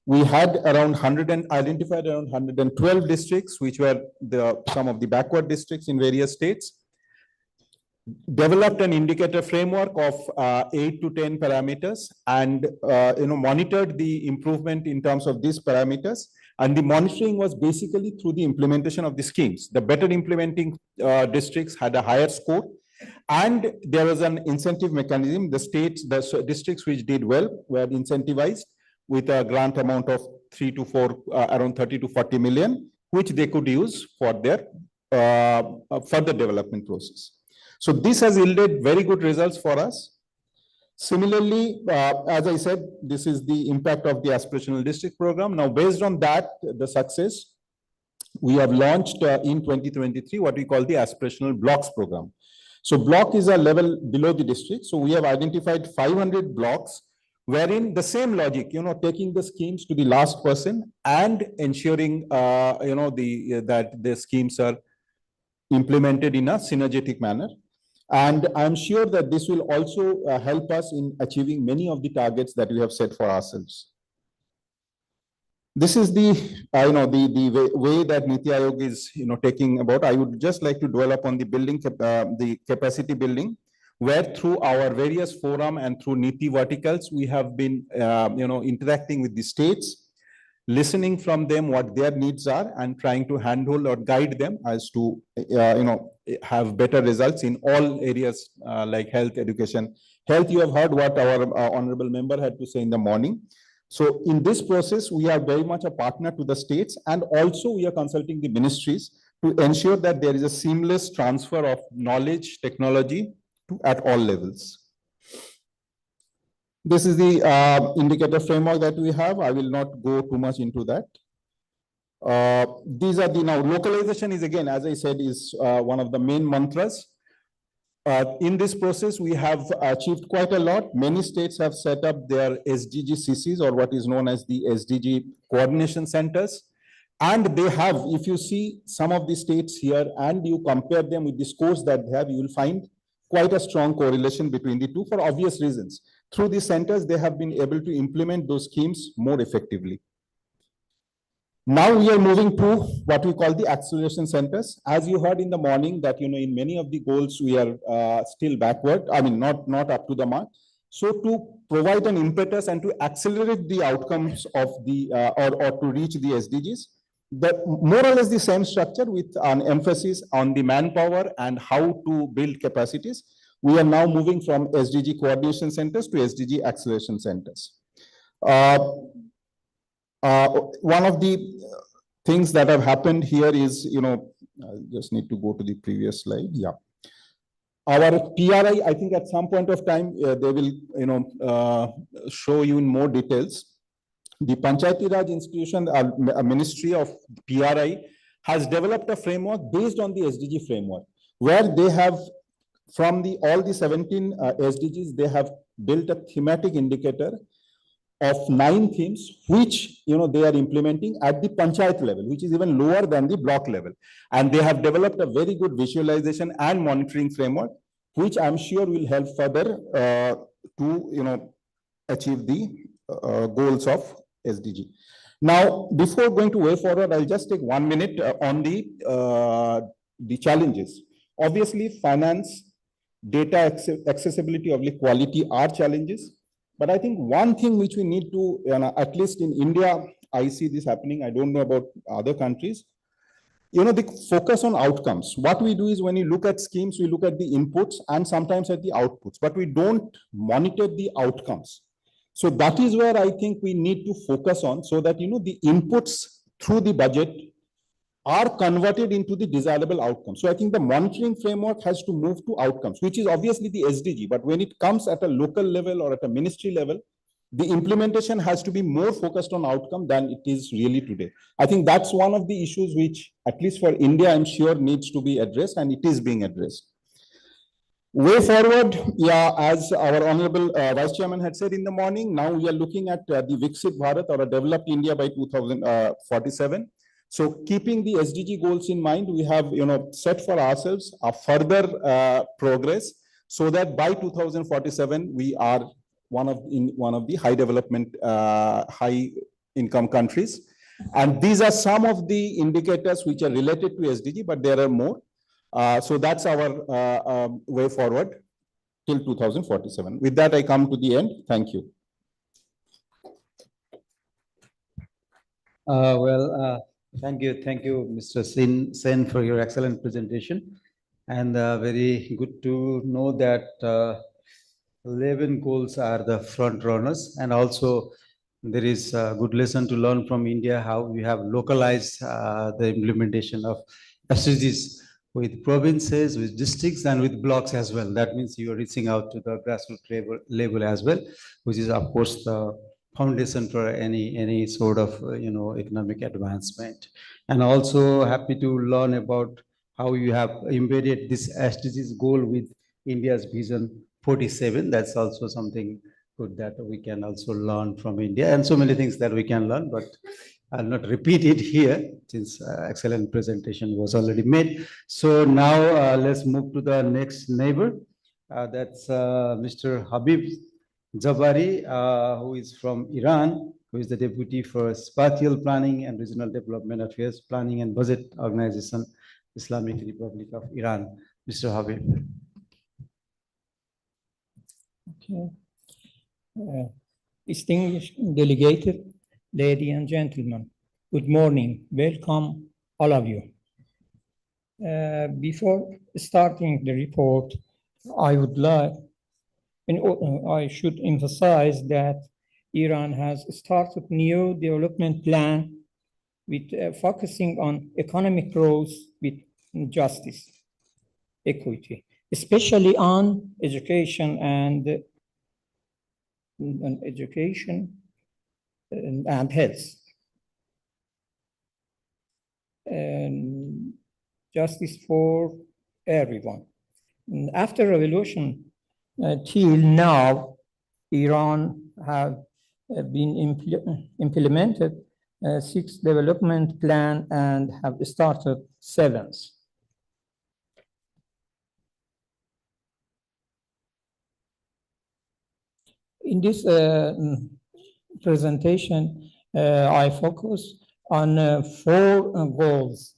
We had identified around 112 districts, which were some of the backward districts in various states. Developed an indicator framework of 8 to 10 parameters, and monitored the improvement in terms of these parameters. And the monitoring was basically through the implementation of the schemes. The better implementing districts had a higher score, and there was an incentive mechanism. The districts which did well were incentivized with a grant amount of around 30 to 40 million, which they could use for their further development process. So this has yielded very good results for us. Similarly, as I said, this is the impact of the Aspirational District Program. Now, based on that, the success, we have launched in 2023 what we call the Aspirational Blocks Program. So block is a level below the district. So we have identified 500 blocks, wherein the same logic, taking the schemes to the last person and ensuring, that the schemes are implemented in a synergetic manner. And I'm sure that this will also help us in achieving many of the targets that we have set for ourselves. This is the, the way that NITI Aayog is, taking about. I would just like to dwell upon the building, the capacity building. where through our various forum and through NITI verticals, we have been, interacting with the states, listening from them what their needs are and trying to handhold or guide them as to, have better results in all areas like health, education. Health, you have heard what our honorable member had to say in the morning. So in this process, we are very much a partner to the states, and also we are consulting the ministries to ensure that there is a seamless transfer of knowledge, technology at all levels. This is the indicator framework that we have. I will not go too much into that. These are the now localization is again, as I said, is one of the main mantras. In this process, we have achieved quite a lot. Many states have set up their SDG CCs, or what is known as the SDG coordination centers. And they have, if you see some of the states here and you compare them with the scores that they have, you will find quite a strong correlation between the two for obvious reasons. Through these centers, they have been able to implement those schemes more effectively. Now we are moving to what we call the acceleration centers. As you heard in the morning that, in many of the goals, we are still backward. I mean, not up to the mark. So to provide an impetus and to accelerate the outcomes of the, or to reach the SDGs, the more or less the same structure with an emphasis on the manpower and how to build capacities. We are now moving from SDG coordination centers to SDG acceleration centers. One of the things that have happened here is, I just need to go to the previous slide. Yeah. Our PRI, I think at some point of time, they will, show you in more details. The Panchayati Raj institution, a ministry of PRI, has developed a framework based on the SDG framework, where they have, from all the 17 SDGs, they have built a thematic indicator of 9 themes, which they are implementing at the panchayat level, which is even lower than the block level. And they have developed a very good visualization and monitoring framework, which I'm sure will help further to achieve the goals of SDG. Now, before going to way forward, I'll just take 1 minute on the challenges. Obviously, finance, data accessibility of quality are challenges. But I think one thing which we need to, at least in India, I see this happening. I don't know about other countries. The focus on outcomes. What we do is when you look at schemes, we look at the inputs and sometimes at the outputs, but we don't monitor the outcomes. So that is where I think we need to focus on, so that, the inputs through the budget are converted into the desirable outcomes. So I think the monitoring framework has to move to outcomes, which is obviously the SDG. But when it comes at a local level or at a ministry level, the implementation has to be more focused on outcome than it is really today. I think that's one of the issues which, at least for India, I'm sure needs to be addressed, and it is being addressed. Way forward, yeah, as our Honorable Vice Chairman had said in the morning, now we are looking at the Viksit Bharat, or a developed India by 2047. So keeping the SDG goals in mind, we have set for ourselves a further progress, so that by 2047 we are one of the high development, high income countries. And these are some of the indicators which are related to SDG, but there are more. So that's our way forward till 2047. With that, I come to the end. Thank you. Thank you, Mr. Sen, for your excellent presentation. And very good to know that 11 goals are the front runners. And also there is a good lesson to learn from India, how we have localized the implementation of SDGs with provinces, with districts, and with blocks as well. That means you are reaching out to the grassroots level as well, which is, of course, the foundation for any sort of economic advancement. And also happy to learn about how you have embedded this SDGs goal with India's Vision 47. That's also something good that we can also learn from India, and so many things that we can learn, but I'll not repeat it here since excellent presentation was already made. So now let's move to the next neighbor. That's Mr. Habib Jabari, who is from Iran, who is the Deputy for Spatial Planning and Regional Development Affairs, Planning and Budget Organization, Islamic Republic of Iran. Mr. Habib. Distinguished delegated, ladies and gentlemen, good morning. Welcome, all of you. Before starting the report, I would like, I should emphasize that Iran has started new development plan with focusing on economic growth with justice, equity, especially on education and health. And justice for everyone. And after revolution till now, Iran have been implemented 6 development plan and have started 7th. In this presentation, I focus on 4 goals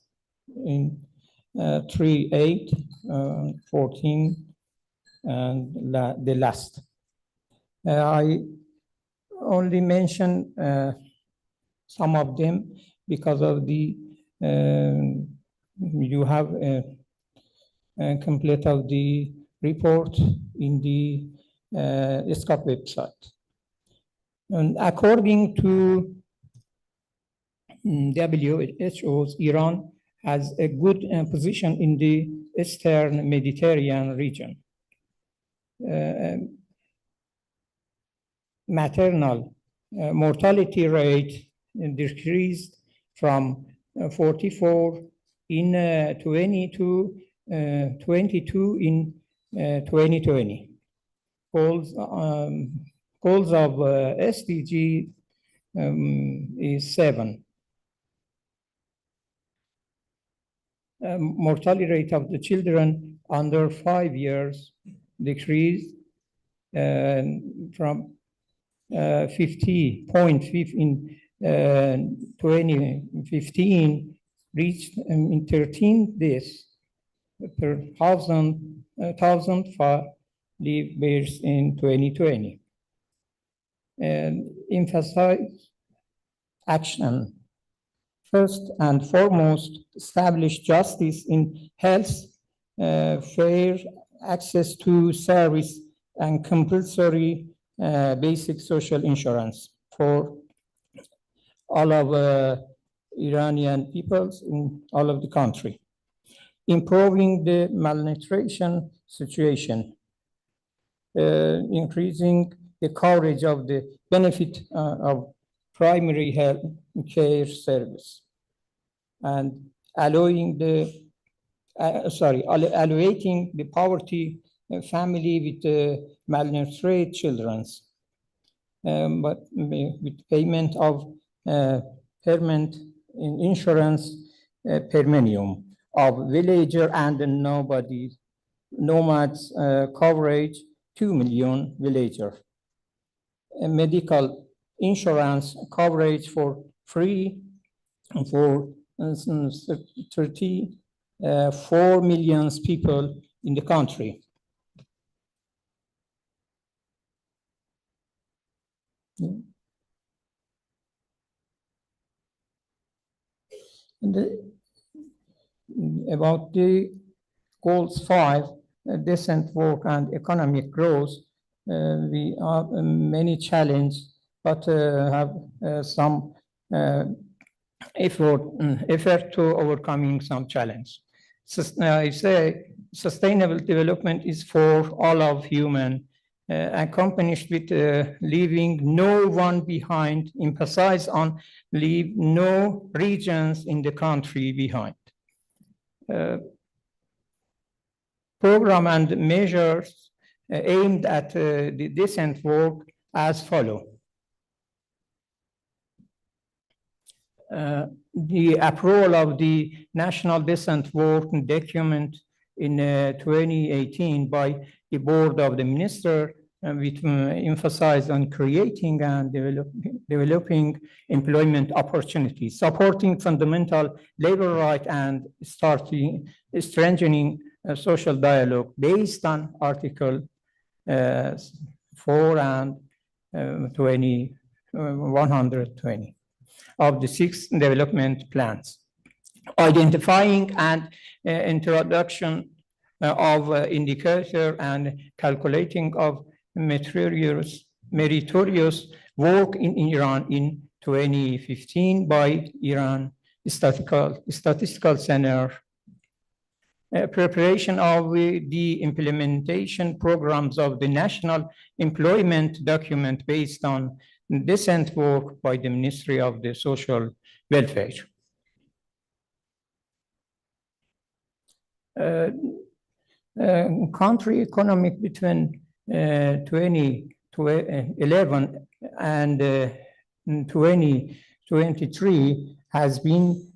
in 3, 8, 14, and the last. I only mention some of them because of the you have a complete of the report in the ESCAP website. And according to WHO's, Iran has a good position in the Eastern Mediterranean region. Maternal mortality rate decreased from 44 in 22 in 2020. Goals of SDG is 7. Mortality rate of the children under 5 years decreased from 50.5 in 2015, reached in 13 days per 1,000 for live births in 2020. And emphasize action. First and foremost, establish justice in health, fair access to service, and compulsory basic social insurance for all of Iranian peoples in all of the country. Improving the malnutrition situation, increasing the coverage of the benefit of primary health care service, and allowing the alleviating the poverty family with malnourished children, but with payment of permanent insurance premium of villager and nomads coverage 2 million villager. Medical insurance coverage for free for 34 million people in the country. About the goals 5, decent work and economic growth, we have many challenges, but have some effort to overcoming some challenge. I say sustainable development is for all of human, accompanied with leaving no one behind, emphasize on leave no regions in the country behind. Program and measures aimed at the decent work as follow. The approval of the National Decent Work document in 2018 by the Board of the Minister, which emphasized on creating and developing employment opportunities, supporting fundamental labor rights, and strengthening social dialogue based on Article and 120 of the 6 development plans. Identifying and introduction of indicator and calculating of meritorious work in Iran in 2015 by Iran Statistical Center. Preparation of the implementation programs of the national employment document based on decent work by the Ministry of the Social Welfare. Country economic between 2011 and 2023 has been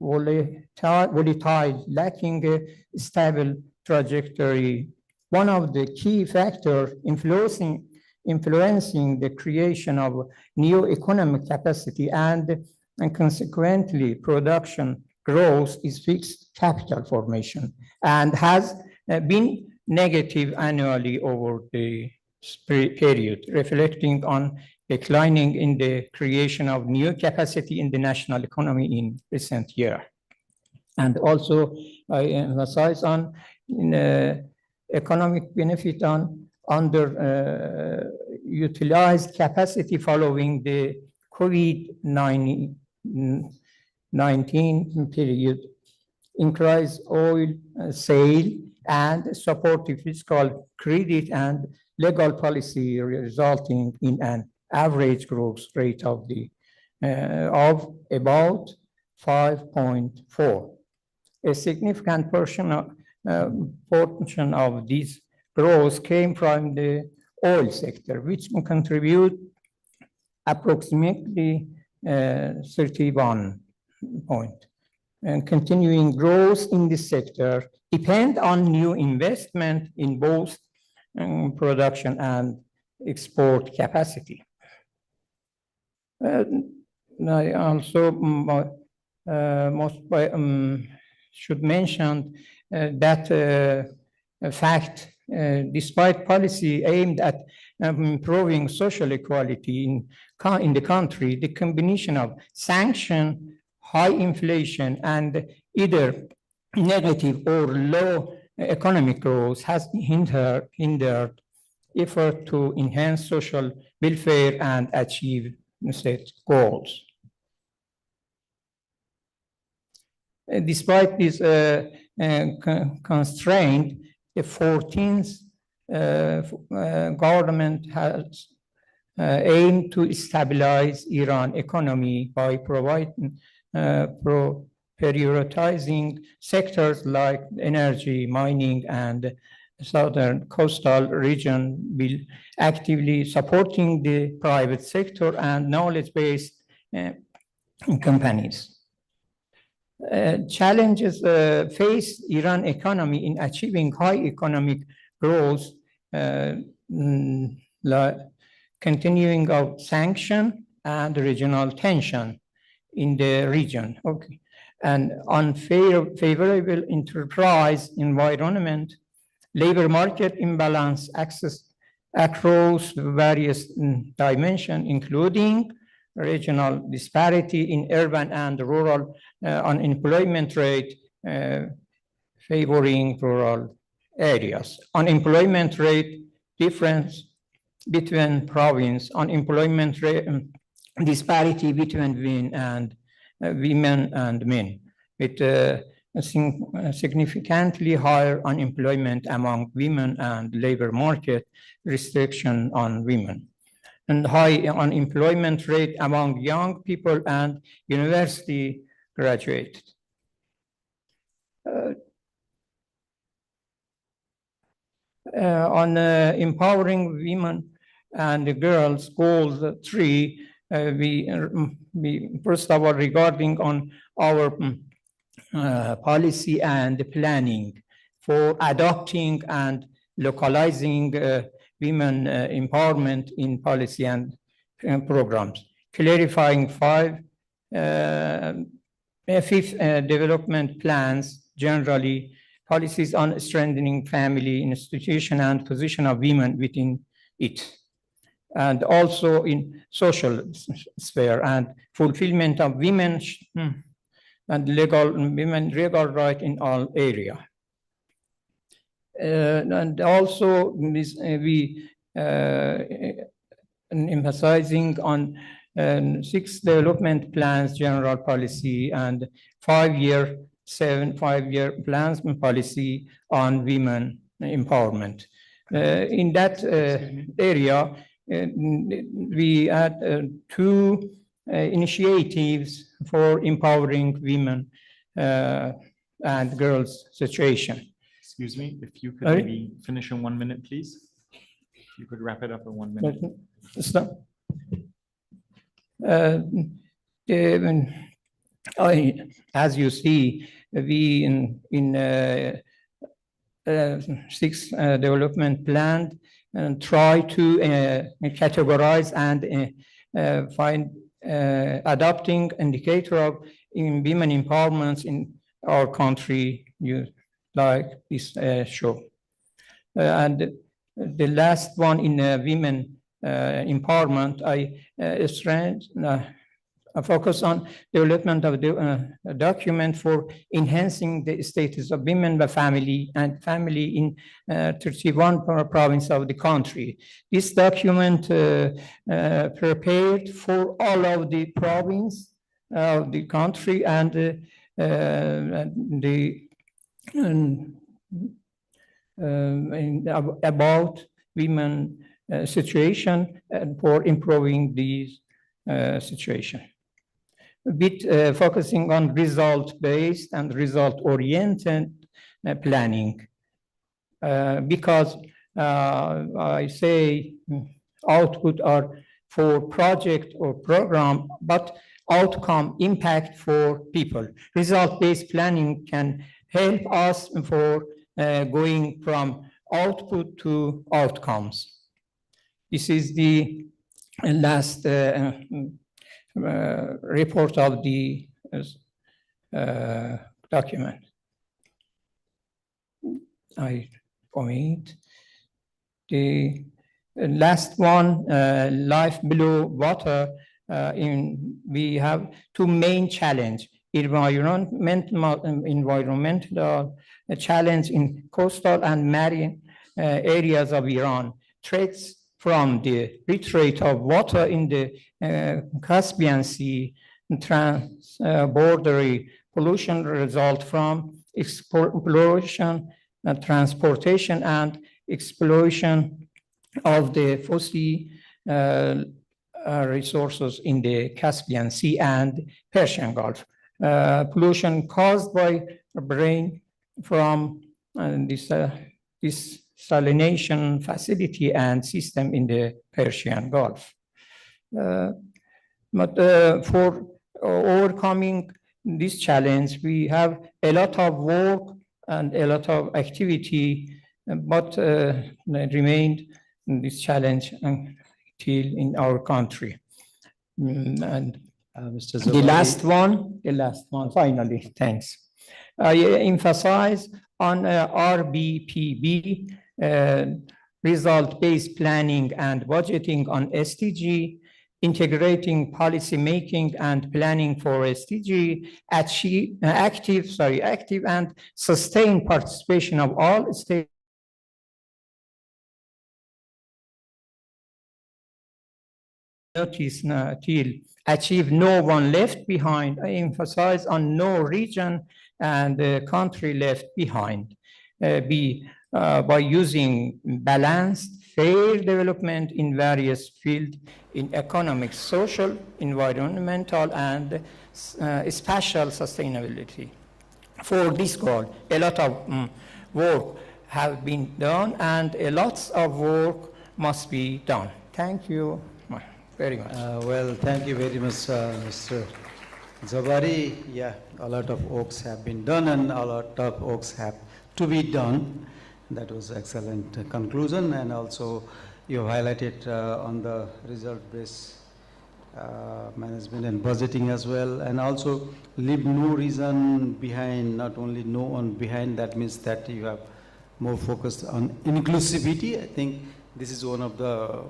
volatile, lacking a stable trajectory. One of the key factors influencing the creation of new economic capacity and consequently production growth is fixed capital formation and has been negative annually over the period, reflecting on declining in the creation of new capacity in the national economy in recent years. And also, I emphasize on economic benefit on underutilized capacity following the COVID-19 period, increased oil sale and supportive fiscal credit and legal policy resulting in an average growth rate of about 5.4. A significant portion of this growth came from the oil sector, which contribute approximately 31 point. And continuing growth in this sector depend on new investment in both production and export capacity. I also should mention that fact, despite policy aimed at improving social equality in the country, the combination of sanction, high inflation, and either negative or low economic growth has hindered effort to enhance social welfare and achieve state goals. Despite this constraint, the 14th government has aimed to stabilize Iran economy by prioritizing sectors like energy, mining, and southern coastal region, will actively supporting the private sector and knowledge-based companies. Challenges face Iran economy in achieving high economic growth, like continuing of sanction and regional tension in the region. Okay. And unfavorable enterprise environment, labor market imbalance, access across various dimensions, including regional disparity in urban and rural unemployment rate, favoring rural areas. Unemployment rate difference between province, unemployment rate disparity between women and men, with significantly higher unemployment among women and labor market restriction on women, and high unemployment rate among young people and university graduates. On empowering women and girls, goals 3, we first of all regarding on our policy and planning for adopting and localizing women empowerment in policy and programs, clarifying 5 fifth development plans, generally policies on strengthening family institution and position of women within it. And also in social sphere and fulfillment of women's and women legal right in all area. And also this, we emphasizing on 6 development plans, general policy, and 5-year plans and policy on women empowerment. In that area, we had 2 initiatives for empowering women and girls' situation. Excuse me, if you could maybe finish in 1 minute, please. If you could wrap it up in 1 minute. As you see, we in 6 development plans and try to categorize and find adopting indicator of women empowerment in our country, like this show. And the last one in women empowerment, I focus on development of the document for enhancing the status of women by family and family in 31 provinces of the country. This document prepared for all of the provinces of the country and about women situation and for improving these situation. With focusing on result-based and result-oriented planning. Because I say output are for project or program, but outcome impact for people. Result-based planning can help us for going from output to outcomes. This is the last report of the document. I omit the last one, life below water. We have 2 main challenges: environmental challenge in coastal and marine areas of Iran, threats from the retreat of water in the Caspian Sea, trans-border pollution result from exploration, transportation, and exploitation of the fossil resources in the Caspian Sea and Persian Gulf. Pollution caused by rain from this salination facility and system in the Persian Gulf. But for overcoming this challenge, we have a lot of work and a lot of activity, but remained this challenge until in our country. And Mr. the last one, finally, thanks. I emphasize on RBPB, result-based planning and budgeting on SDG, integrating policy making and planning for SDG, active and sustained participation of all stakeholders. Notice till achieve no one left behind. I emphasize on no region and country left behind. By using balanced, fair development in various fields in economic, social, environmental, and spatial sustainability. For this goal, a lot of work have been done and a lot of work must be done. Thank you very much. Well, thank you very much, Mr. Zabari. Yeah, a lot of works have been done and a lot of works have to be done. That was excellent conclusion, and also you highlighted on the result-based management and budgeting as well, and also leave no reason behind, not only no one behind, that means that you have more focused on inclusivity. I think this is one of the,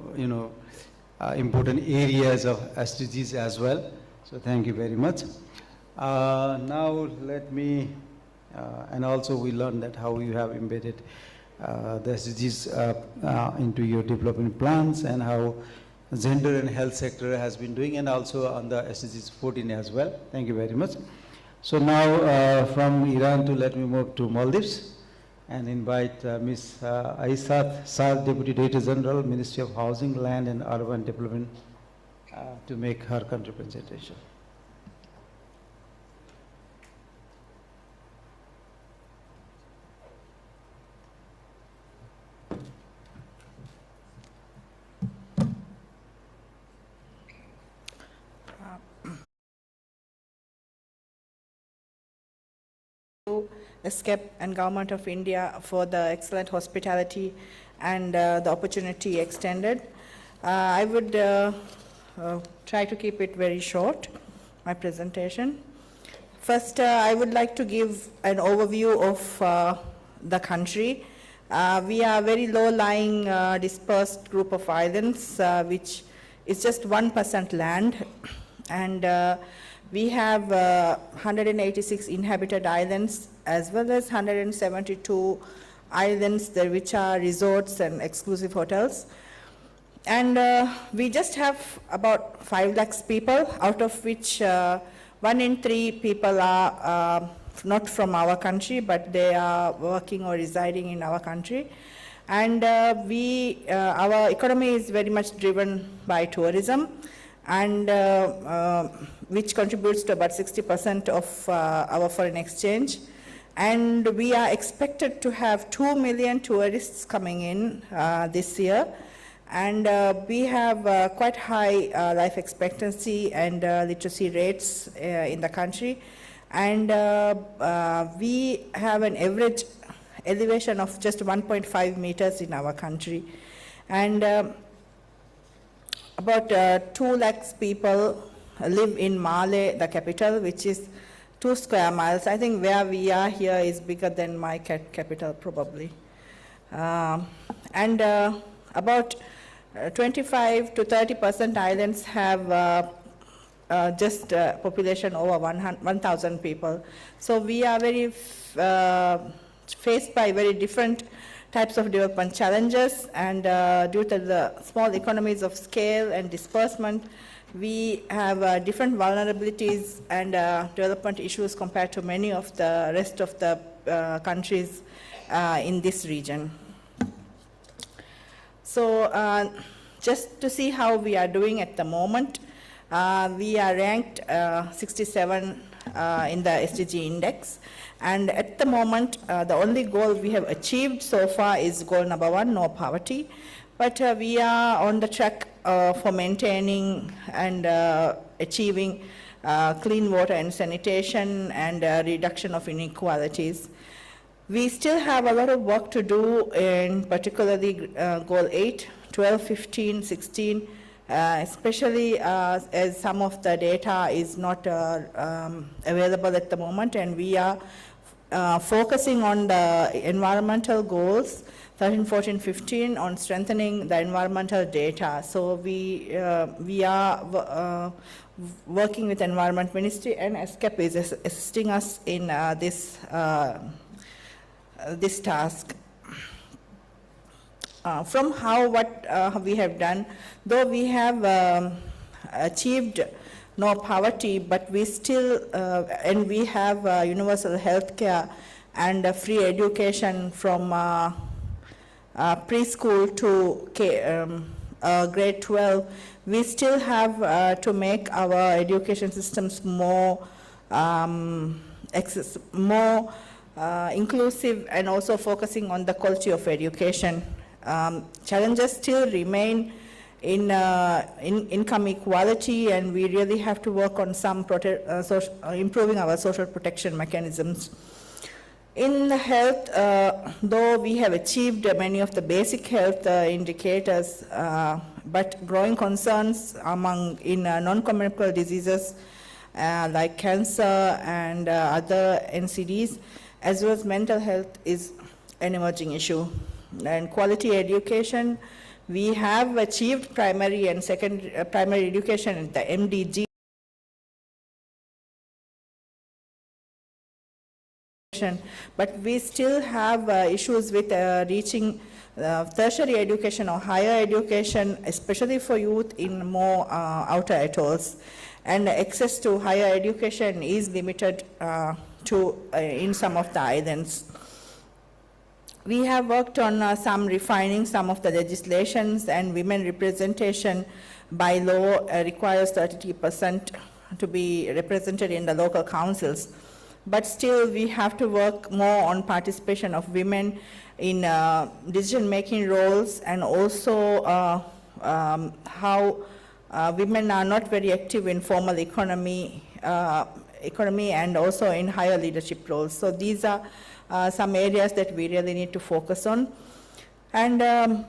important areas of SDGs as well. So thank you very much. Now let me, and also we learned that how you have embedded the SDGs into your development plans and how gender and health sector has been doing, and also on the SDGs 14 as well. Thank you very much. So now from Iran let me move to Maldives and invite Ms. Aisat Saad, Deputy Director General, Ministry of Housing, Land and Urban Development, to make her contribution. ESCAP and Government of India for the excellent hospitality and the opportunity extended. I would try to keep it very short, my presentation. First, I would like to give an overview of the country. We are a very low-lying dispersed group of islands, which is just 1% land, and we have 186 inhabited islands as well as 172 islands there which are resorts and exclusive hotels. And we just have about 5 lakhs people, out of which 1 in 3 people are not from our country, but they are working or residing in our country. And our economy is very much driven by tourism, and which contributes to about 60% of our foreign exchange. And we are expected to have 2 million tourists coming in this year. And we have quite high life expectancy and literacy rates in the country. And we have an average elevation of just 1.5 meters in our country. And about 2 lakhs people live in Male, the capital, which is 2 square miles. I think where we are here is bigger than my capital, probably. And about 25 to 30% islands have just population over 1,000 people. So we are very faced by very different types of development challenges, and due to the small economies of scale and disbursement, we have different vulnerabilities and development issues compared to many of the rest of the countries in this region. So just to see how we are doing at the moment, we are ranked 67 in the SDG index. And at the moment, the only goal we have achieved so far is goal number 1, no poverty. But we are on the track for maintaining and achieving clean water and sanitation and reduction of inequalities. We still have a lot of work to do in particularly goal 8, 12, 15, 16, especially as some of the data is not available at the moment, and we are focusing on the environmental goals, 13, 14, 15, on strengthening the environmental data. So we are working with Environment Ministry, and ESCAP is assisting us in this task. From what we have done, though we have achieved no poverty, but we still, and we have universal health care and free education from preschool to grade 12, we still have to make our education systems more inclusive, and also focusing on the quality of education. Challenges still remain in income equality, and we really have to work on some improving our social protection mechanisms. In health, though we have achieved many of the basic health indicators, but growing concerns in non-communicable diseases like cancer and other NCDs, as well as mental health, is an emerging issue. And quality education We have achieved primary and primary education in the MDG, but we still have issues with reaching tertiary education or higher education, especially for youth in more outer atolls. And access to higher education is limited in some of the islands. We have worked on refining some of the legislations, and women representation by law requires 30% to be represented in the local councils. But still, we have to work more on participation of women in decision-making roles, and also how women are not very active in formal economy and also in higher leadership roles. So these are some areas that we really need to focus on. And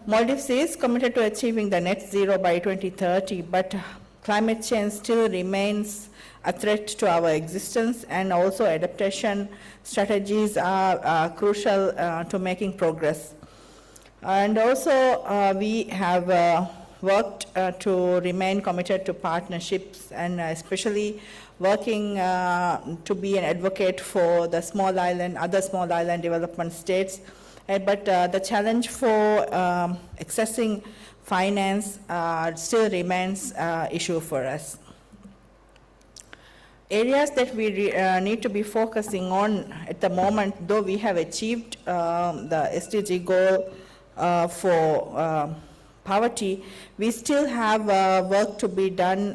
Maldives is committed to achieving the net zero by 2030, but climate change still remains a threat to our existence, and also adaptation strategies are crucial to making progress. And also we have worked to remain committed to partnerships, and especially working to be an advocate for the small island, other small island development states. But the challenge for accessing finance still remains an issue for us. Areas that we need to be focusing on at the moment, though we have achieved the SDG goal for poverty, we still have work to be done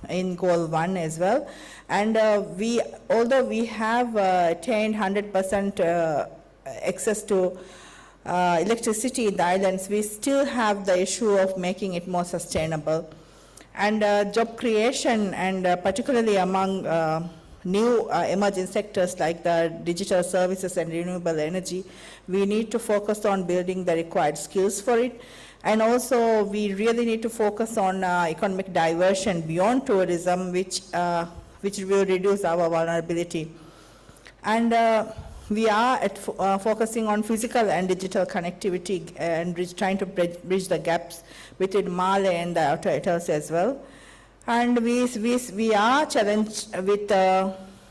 in goal 1 as well. And although we have attained 100% access to electricity in the islands, we still have the issue of making it more sustainable. And job creation, and particularly among new emerging sectors like the digital services and renewable energy, we need to focus on building the required skills for it. And also we really need to focus on economic diversion beyond tourism, which will reduce our vulnerability. And we are focusing on physical and digital connectivity, and trying to bridge the gaps between Male and the outer atolls as well. And we are challenged with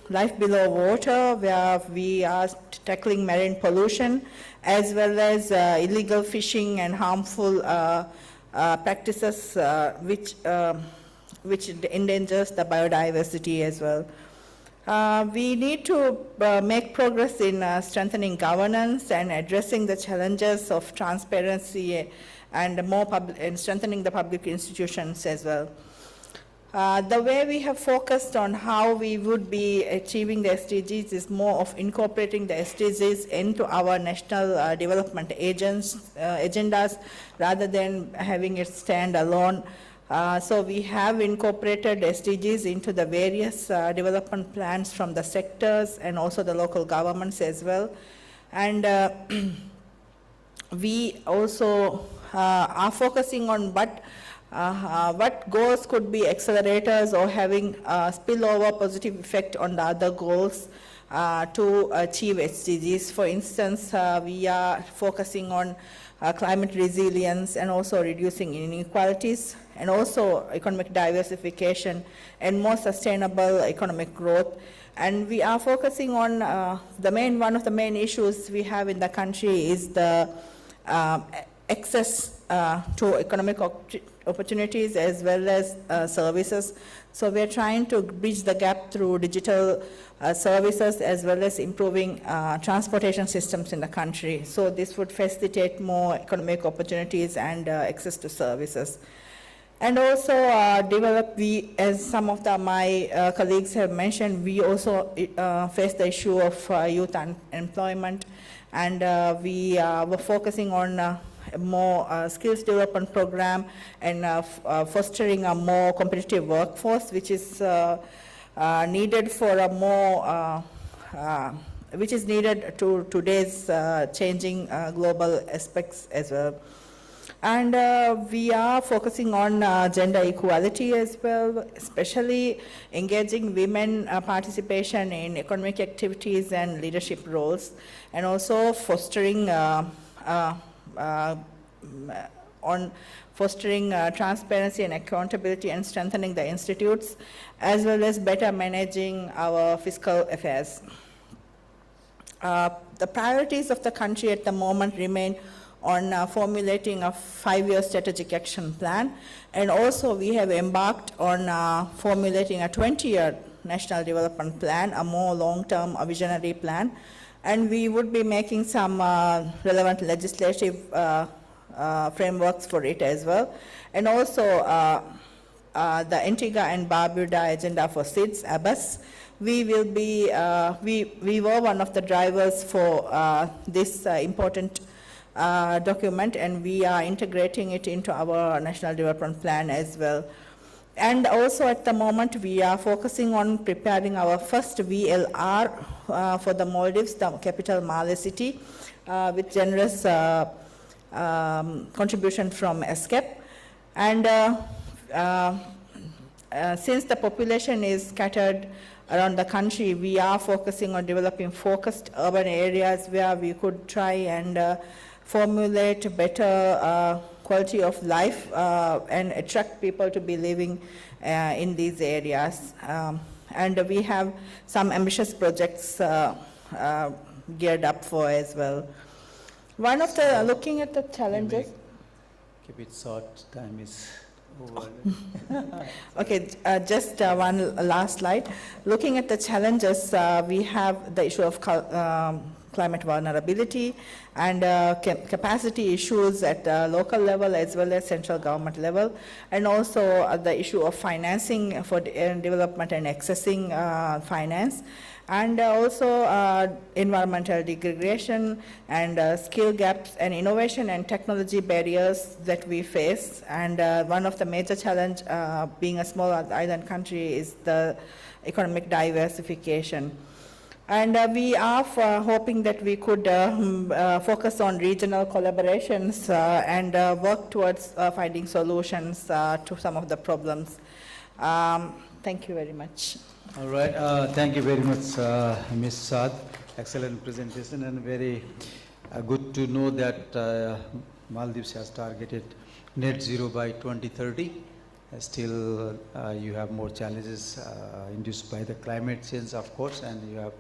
life below water, where we are tackling marine pollution, as well as illegal fishing and harmful practices which endangers the biodiversity as well. We need to make progress in strengthening governance and addressing the challenges of transparency and strengthening the public institutions as well. The way we have focused on how we would be achieving the SDGs is more of incorporating the SDGs into our national development agendas rather than having it stand alone. So we have incorporated SDGs into the various development plans from the sectors and also the local governments as well. And we also are focusing on what goals could be accelerators or having a spillover positive effect on the other goals to achieve SDGs. For instance, we are focusing on climate resilience and also reducing inequalities, and also economic diversification and more sustainable economic growth. And we are focusing on one of the main issues we have in the country is the access to economic opportunities as well as services. So we're trying to bridge the gap through digital services as well as improving transportation systems in the country. So this would facilitate more economic opportunities and access to services. And also as some of my colleagues have mentioned, we also face the issue of youth unemployment, and we were focusing on more skills development program and fostering a more competitive workforce, which is needed for a more which is needed to today's changing global aspects as well. And we are focusing on gender equality as well, especially engaging women participation in economic activities and leadership roles, and also fostering on fostering transparency and accountability and strengthening the institutes, as well as better managing our fiscal affairs. The priorities of the country at the moment remain on formulating a 5-year strategic action plan, and also we have embarked on formulating a 20-year national development plan, a more long-term, a visionary plan, and we would be making some relevant legislative frameworks for it as well, and also the Antigua and Barbuda agenda for SIDS, ABAS. We will be, we were one of the drivers for this important document, and we are integrating it into our national development plan as well. And also at the moment we are focusing on preparing our first VLR for the Maldives, the capital Male City, with generous contribution from ESCAP. And since the population is scattered around the country, we are focusing on developing focused urban areas where we could try and formulate better quality of life and attract people to be living in these areas. And we have some ambitious projects geared up for as well. One of the, looking at the challenges. Keep it short, time is over. Okay, just one last slide. Looking at the challenges, we have the issue of climate vulnerability and capacity issues at the local level as well as central government level, and also the issue of financing for development and accessing finance, and also environmental degradation and skill gaps and innovation and technology barriers that we face. And one of the major challenge being a small island country is the economic diversification. And we are hoping that we could focus on regional collaborations and work towards finding solutions to some of the problems. Thank you very much. All right, thank you very much, Ms. Saad. Excellent presentation, and very good to know that Maldives has targeted net zero by 2030. Still, you have more challenges induced by the climate change, of course, and you have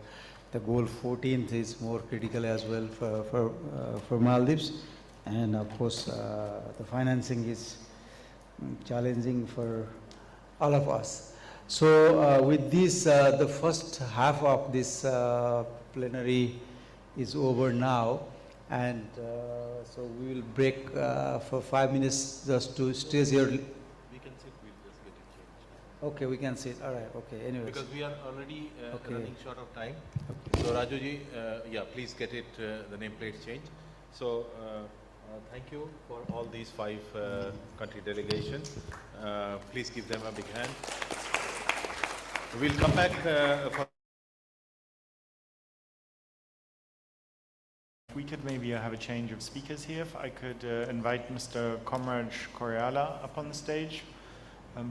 the goal 14th is more critical as well for Maldives. And of course, the financing is challenging for all of us. So with this, the first half of this plenary is over now, and so we will break for 5 minutes just to stay here. We can sit, we'll just get it changed. Okay, we can sit. All right. Okay. Anyways. Because we are already Okay. running short of time. So Rajuji, yeah, please get it the nameplate changed. So thank you for all these 5 country delegations. Please give them a big hand. We'll come back for. We could maybe have a change of speakers here. If I could invite Mr. Komraj Koryala up on the stage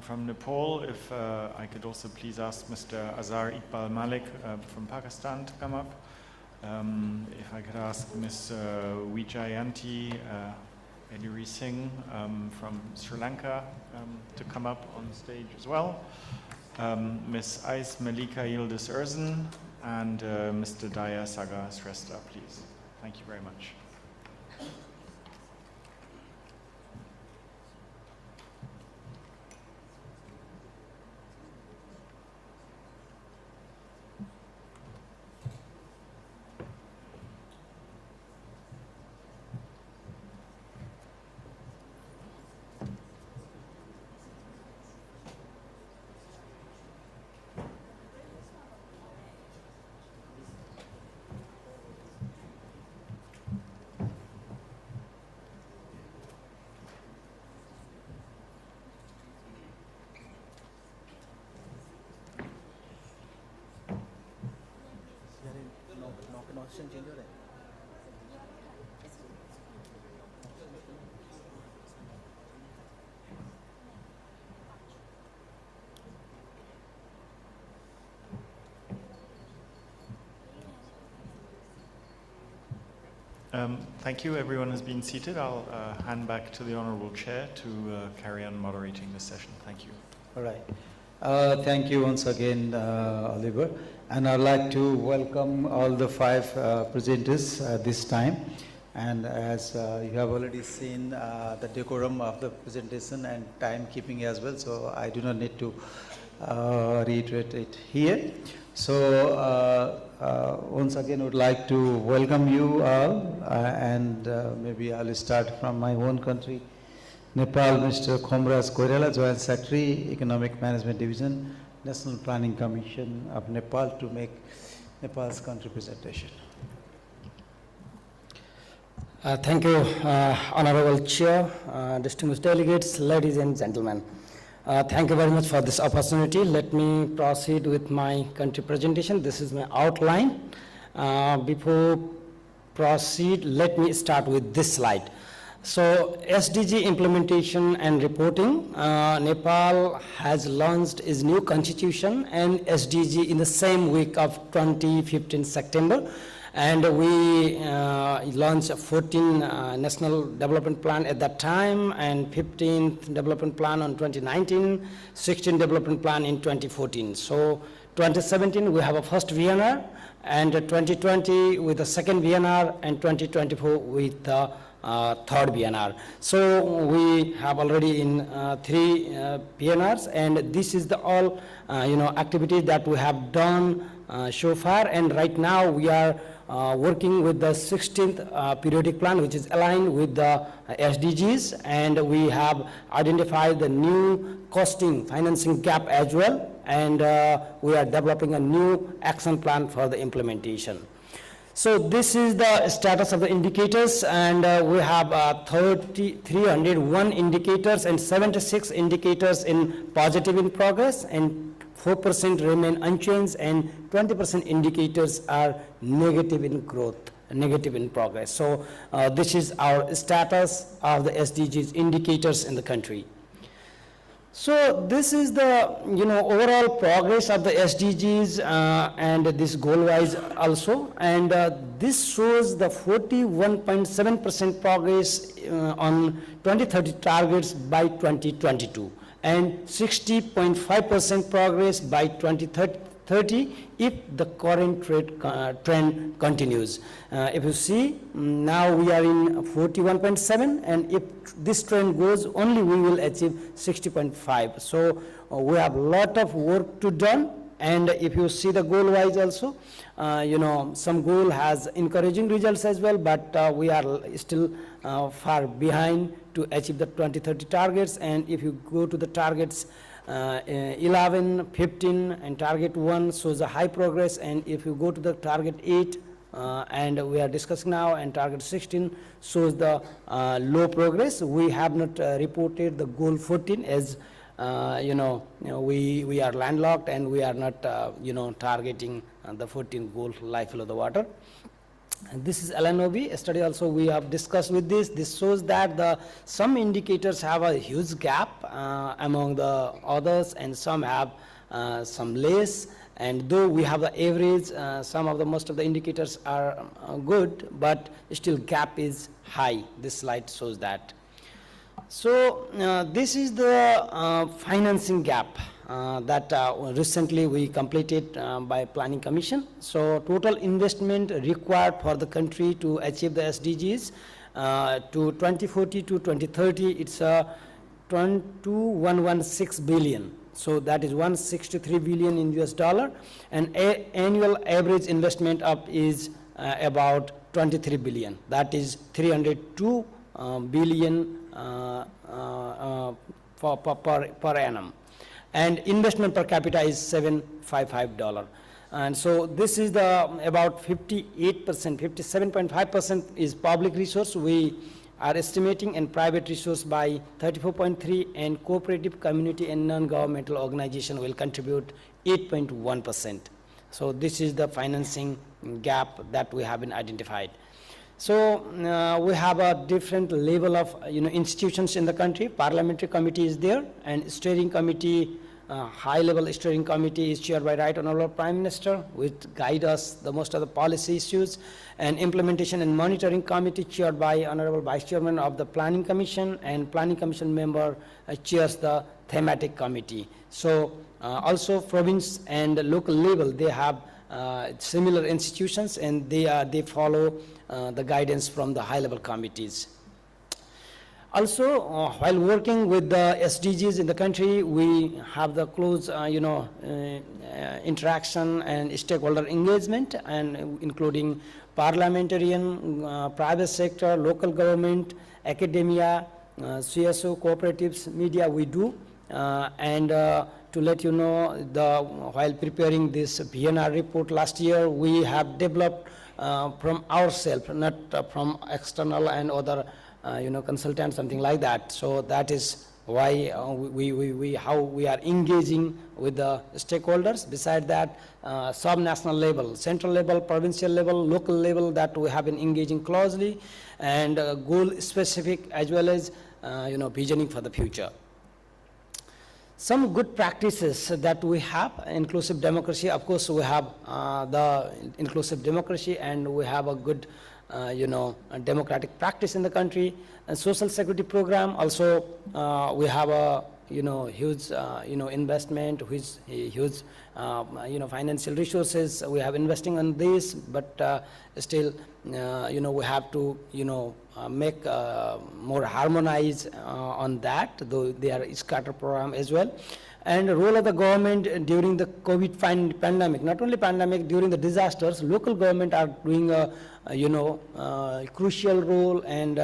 from Nepal. If I could also please ask Mr. Azhar Iqbal Malik from Pakistan to come up. If I could ask Ms. Wijayanti Eduri Singh from Sri Lanka to come up on stage as well. Ms. Ais Malika Yildiz Erzen and Mr. Daya Saga Srestha, please. Thank you very much. Thank you. Everyone has been seated. I'll hand back to the Honorable Chair to carry on moderating this session. Thank you. All right. Thank you once again, Oliver. And I'd like to welcome all the 5 presenters this time. And as you have already seen the decorum of the presentation and timekeeping as well, so I do not need to reiterate it here. So once again, would like to welcome you all, and maybe I'll start from my own country, Nepal. Mr. Khomras Koirala, Joint Secretary, Economic Management Division, National Planning Commission of Nepal, to make Nepal's country presentation. Thank you, Honorable Chair, distinguished delegates, ladies and gentlemen. Thank you very much for this opportunity. Let me proceed with my country presentation. This is my outline. Before proceed, let me start with this slide. So SDG implementation and reporting. Nepal has launched its new constitution and SDG in the same week of 2015 September. And we launched 14 National Development Plan at that time, and 15th Development Plan on 2019, 16 Development Plan in 2014. So 2017 we have a first VNR, and 2020 with the second VNR, and 2024 with the third VNR. So we have already in 3 PNRs, and this is the all activities that we have done so far. And right now we are working with the 16th periodic plan, which is aligned with the SDGs, and we have identified the new costing financing gap as well, and we are developing a new action plan for the implementation. So this is the status of the indicators, and we have 301 indicators and 76 indicators in positive in progress, and 4% remain unchanged, and 20% indicators are negative in growth, negative in progress. So this is our status of the SDGs indicators in the country. So this is the overall progress of the SDGs and this goal-wise also, and this shows the 41.7% progress on 2030 targets by 2022. And 60.5% progress by 2030 if the current trend continues. If you see, now we are in 41.7, and if this trend goes, only we will achieve 60.5. So we have a lot of work to done. And if you see the goal-wise also, some goal has encouraging results as well, but we are still far behind to achieve the 2030 targets. And if you go to the targets 11, 15, and target 1 shows a high progress. And if you go to the target 8, and we are discussing now, and target 16 shows the low progress. We have not reported the goal 14 as we are landlocked, and we are not targeting the 14 goal, life below the water. And this is LNOB study also we have discussed with this. This shows that some indicators have a huge gap among the others, and some have some less. And though we have the average, some of the most of the indicators are good, but still gap is high. This slide shows that. So this is the financing gap that recently we completed by Planning Commission. So total investment required for the country to achieve the SDGs to 2040 to 2030, it's 2116 billion. So that is 163 billion in US dollar, and annual average investment up is about 23 billion. That is 302 billion per annum. And investment per capita is $755. And so this is the about 58%, 57.5% is public resource. We are estimating, and private resource by 34.3%, and cooperative, community, and non-governmental organization will contribute 8.1%. So this is the financing gap that we have been identified. So we have a different level of institutions in the country. Parliamentary committee is there, and steering committee high-level steering committee is chaired by Right Honorable Prime Minister, which guide us the most of the policy issues, and implementation and monitoring committee chaired by Honorable Vice Chairman of the Planning Commission, and Planning Commission member chairs the thematic committee. So also province and local level, they have similar institutions, and they follow the guidance from the high-level committees. Also, while working with the SDGs in the country, we have the close, interaction and stakeholder engagement, and including parliamentarian, private sector, local government, academia, CSO, cooperatives, media, we do. To let you know, while preparing this VNR report last year, we have developed from ourselves, not from external and other consultants, something like that. So that is why how we are engaging with the stakeholders. Beside that, sub-national level, central level, provincial level, local level, that we have been engaging closely, and goal specific as well as visioning for the future. Some good practices that we have: inclusive democracy. Of course, we have the inclusive democracy, and we have a good a democratic practice in the country. And social security program also, we have a huge investment, huge financial resources we have investing on this, but still we have to make more harmonized on that, though there is scatter program as well. And the role of the government during the COVID pandemic, not only pandemic, during the disasters, local government are doing a crucial role and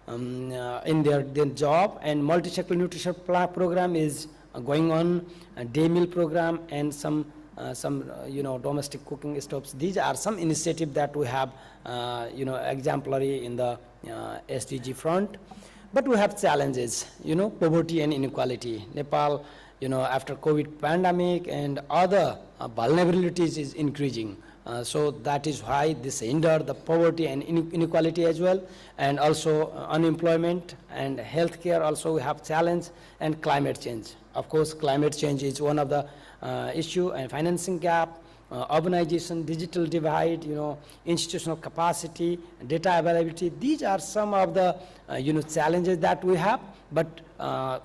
in their job. And multi-sector nutrition program is going on, a day meal program, and some domestic cooking stoves. These are some initiatives that we have exemplary in the SDG front. But we have challenges, poverty and inequality. Nepal, after COVID pandemic and other vulnerabilities is increasing. So that is why this hinder the poverty and inequality as well, and also unemployment and healthcare also we have challenge, and climate change. Of course, climate change is one of the issue, and financing gap, urbanization, digital divide, institutional capacity, data availability. These are some of the challenges that we have. But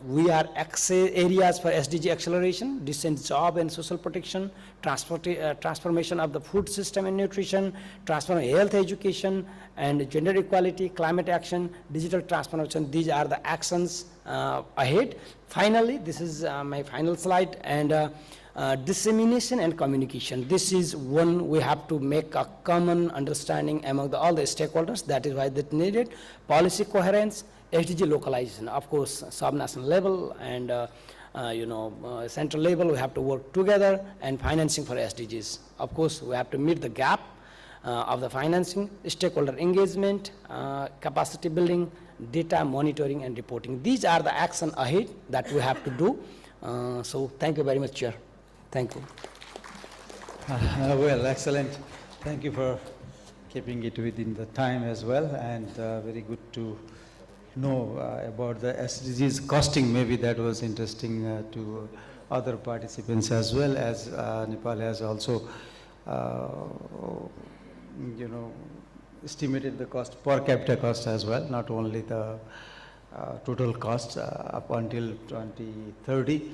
we are areas for SDG acceleration: decent job and social protection, transformation of the food system and nutrition, transformation health education, and gender equality, climate action, digital transformation. These are the actions ahead. Finally, this is my final slide, and dissemination and communication. This is one we have to make a common understanding among all the stakeholders. That is why that needed policy coherence, SDG localization. Of course, sub-national level and central level, we have to work together, and financing for SDGs. Of course, we have to meet the gap of the financing, stakeholder engagement, capacity building, data monitoring and reporting. These are the action ahead that we have to do. So thank you very much, Chair. Thank you. Well, excellent. Thank you for keeping it within the time as well, and very good to know about the SDGs costing. Maybe that was interesting to other participants as well, as Nepal has also estimated the cost, per capita cost as well, not only the total cost up until 2030.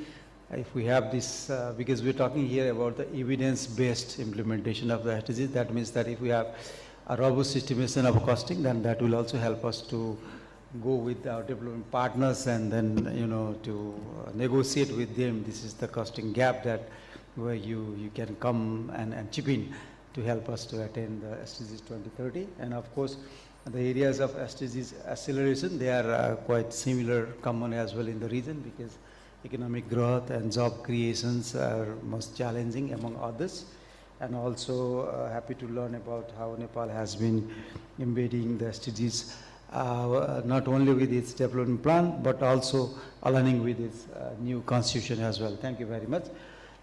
If we have this, because we're talking here about the evidence-based implementation of the SDGs, that means that if we have a robust estimation of costing, then that will also help us to go with our development partners and then, to negotiate with them. This is the costing gap that where you can come and chip in to help us to attain the SDGs 2030. And of course, the areas of SDGs acceleration, they are quite similar, common as well in the region, because economic growth and job creations are most challenging among others. And also happy to learn about how Nepal has been embedding the SDGs not only with its development plan, but also aligning with its new constitution as well. Thank you very much.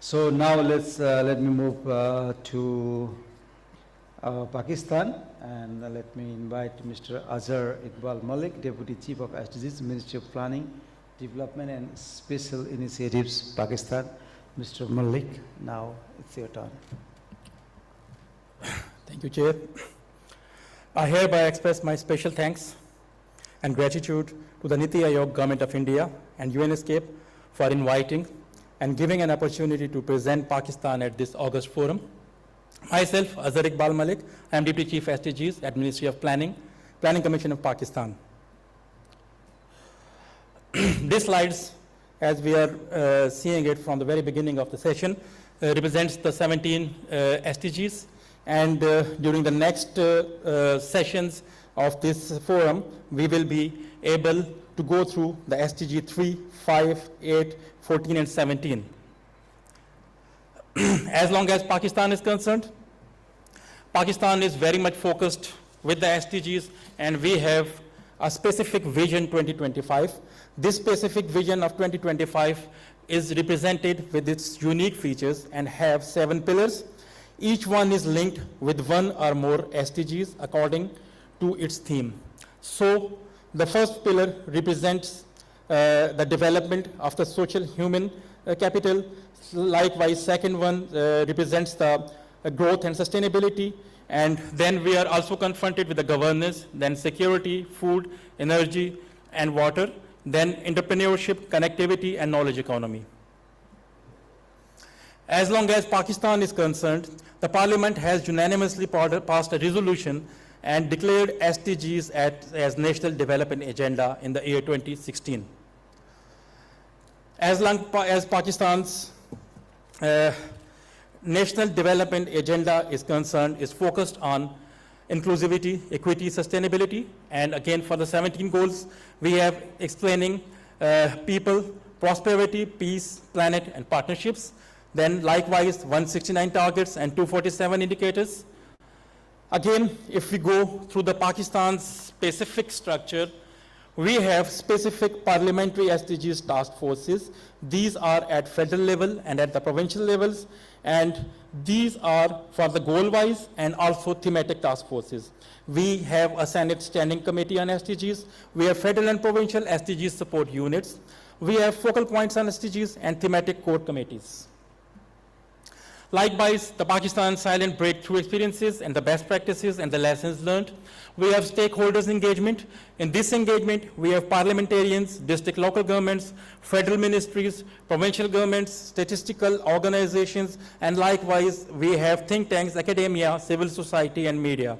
So now let me move to Pakistan, and let me invite Mr. Azhar Iqbal Malik, Deputy Chief of SDGs, Ministry of Planning, Development and Special Initiatives, Pakistan. Mr. Malik, now it's your turn. Thank you, Chair. I hereby express my special thanks and gratitude to the NITI Aayog, Government of India and ESCAP for inviting and giving an opportunity to present Pakistan at this August forum. Myself, Azhar Iqbal Malik, I am Deputy Chief SDGs at Ministry of Planning Commission of Pakistan. These slides, as we are seeing it from the very beginning of the session, represents the 17 SDGs. And during the next sessions of this forum, we will be able to go through the SDG 3, 5, 8, 14, and 17. As long as Pakistan is concerned, Pakistan is very much focused with the SDGs, and we have a specific vision 2025. This specific vision of 2025 is represented with its unique features and have 7 pillars. Each one is linked with one or more SDGs according to its theme. So the first pillar represents the development of the social human capital. Likewise, second one represents the growth and sustainability. And then we are also confronted with the governance, then security, food, energy, and water, then entrepreneurship, connectivity, and knowledge economy. As long as Pakistan is concerned, the Parliament has unanimously passed a resolution and declared SDGs as National Development Agenda in the year 2016. As long as Pakistan's National Development Agenda is concerned, is focused on inclusivity, equity, sustainability, and again for the 17 goals, we have explaining people, prosperity, peace, planet, and partnerships. Then likewise, 169 targets and 247 indicators. Again, if we go through the Pakistan's specific structure, we have specific parliamentary SDGs task forces. These are at federal level and at the provincial levels, and these are for the goal-wise and also thematic task forces. We have a Senate Standing Committee on SDGs. We have federal and provincial SDGs support units. We have focal points on SDGs and thematic core committees. Likewise, the Pakistan silent breakthrough experiences and the best practices and the lessons learned. We have stakeholders engagement. In this engagement, we have parliamentarians, district local governments, federal ministries, provincial governments, statistical organizations, and likewise, we have think tanks, academia, civil society, and media.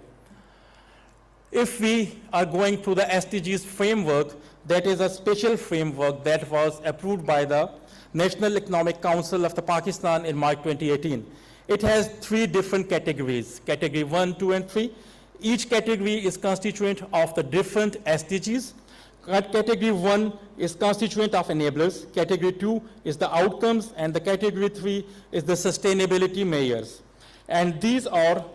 If we are going through the SDGs framework, that is a special framework that was approved by the National Economic Council of the Pakistan in March 2018. It has 3 different categories, category 1, 2, and 3. Each category is constituent of the different SDGs. Category 1 is constituent of enablers, category 2 is the outcomes, and the category 3 is the sustainability measures. And these all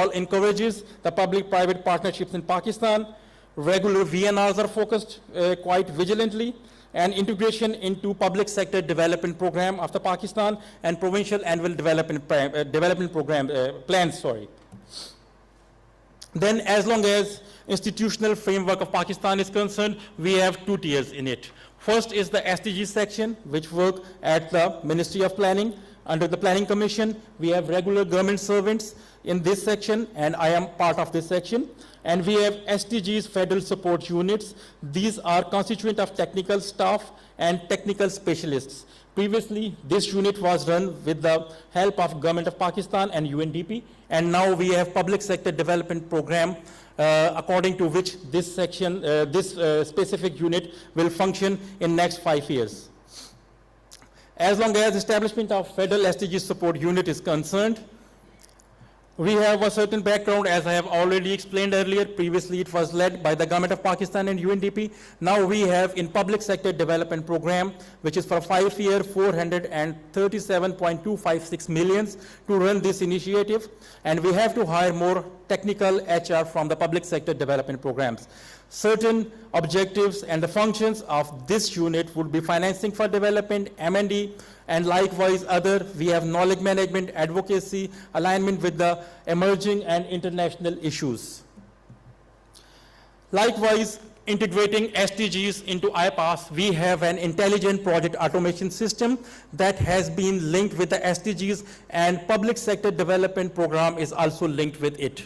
encourages the public-private partnerships in Pakistan. Regular VNRs are focused quite vigilantly, and integration into public sector development program of the Pakistan and provincial annual development program plans. Then, as long as institutional framework of Pakistan is concerned, we have 2 tiers in it. First is the SDG section, which work at the Ministry of Planning. Under the Planning Commission, we have regular government servants in this section, and I am part of this section. And we have SDGs federal support units. These are constituent of technical staff and technical specialists. Previously, this unit was run with the help of Government of Pakistan and UNDP, and now we have public sector development program according to which this section, this specific unit will function in next 5 years. As long as establishment of federal SDG support unit is concerned, we have a certain background, as I have already explained earlier. Previously, it was led by the Government of Pakistan and UNDP. Now we have in public sector development program, which is for 5 year, 437.256 millions to run this initiative. And we have to hire more technical HR from the public sector development programs. Certain objectives and the functions of this unit would be financing for development, M&D, and likewise other. We have knowledge management, advocacy, alignment with the emerging and international issues. Likewise, integrating SDGs into IPAS, we have an intelligent project automation system that has been linked with the SDGs, and public sector development program is also linked with it.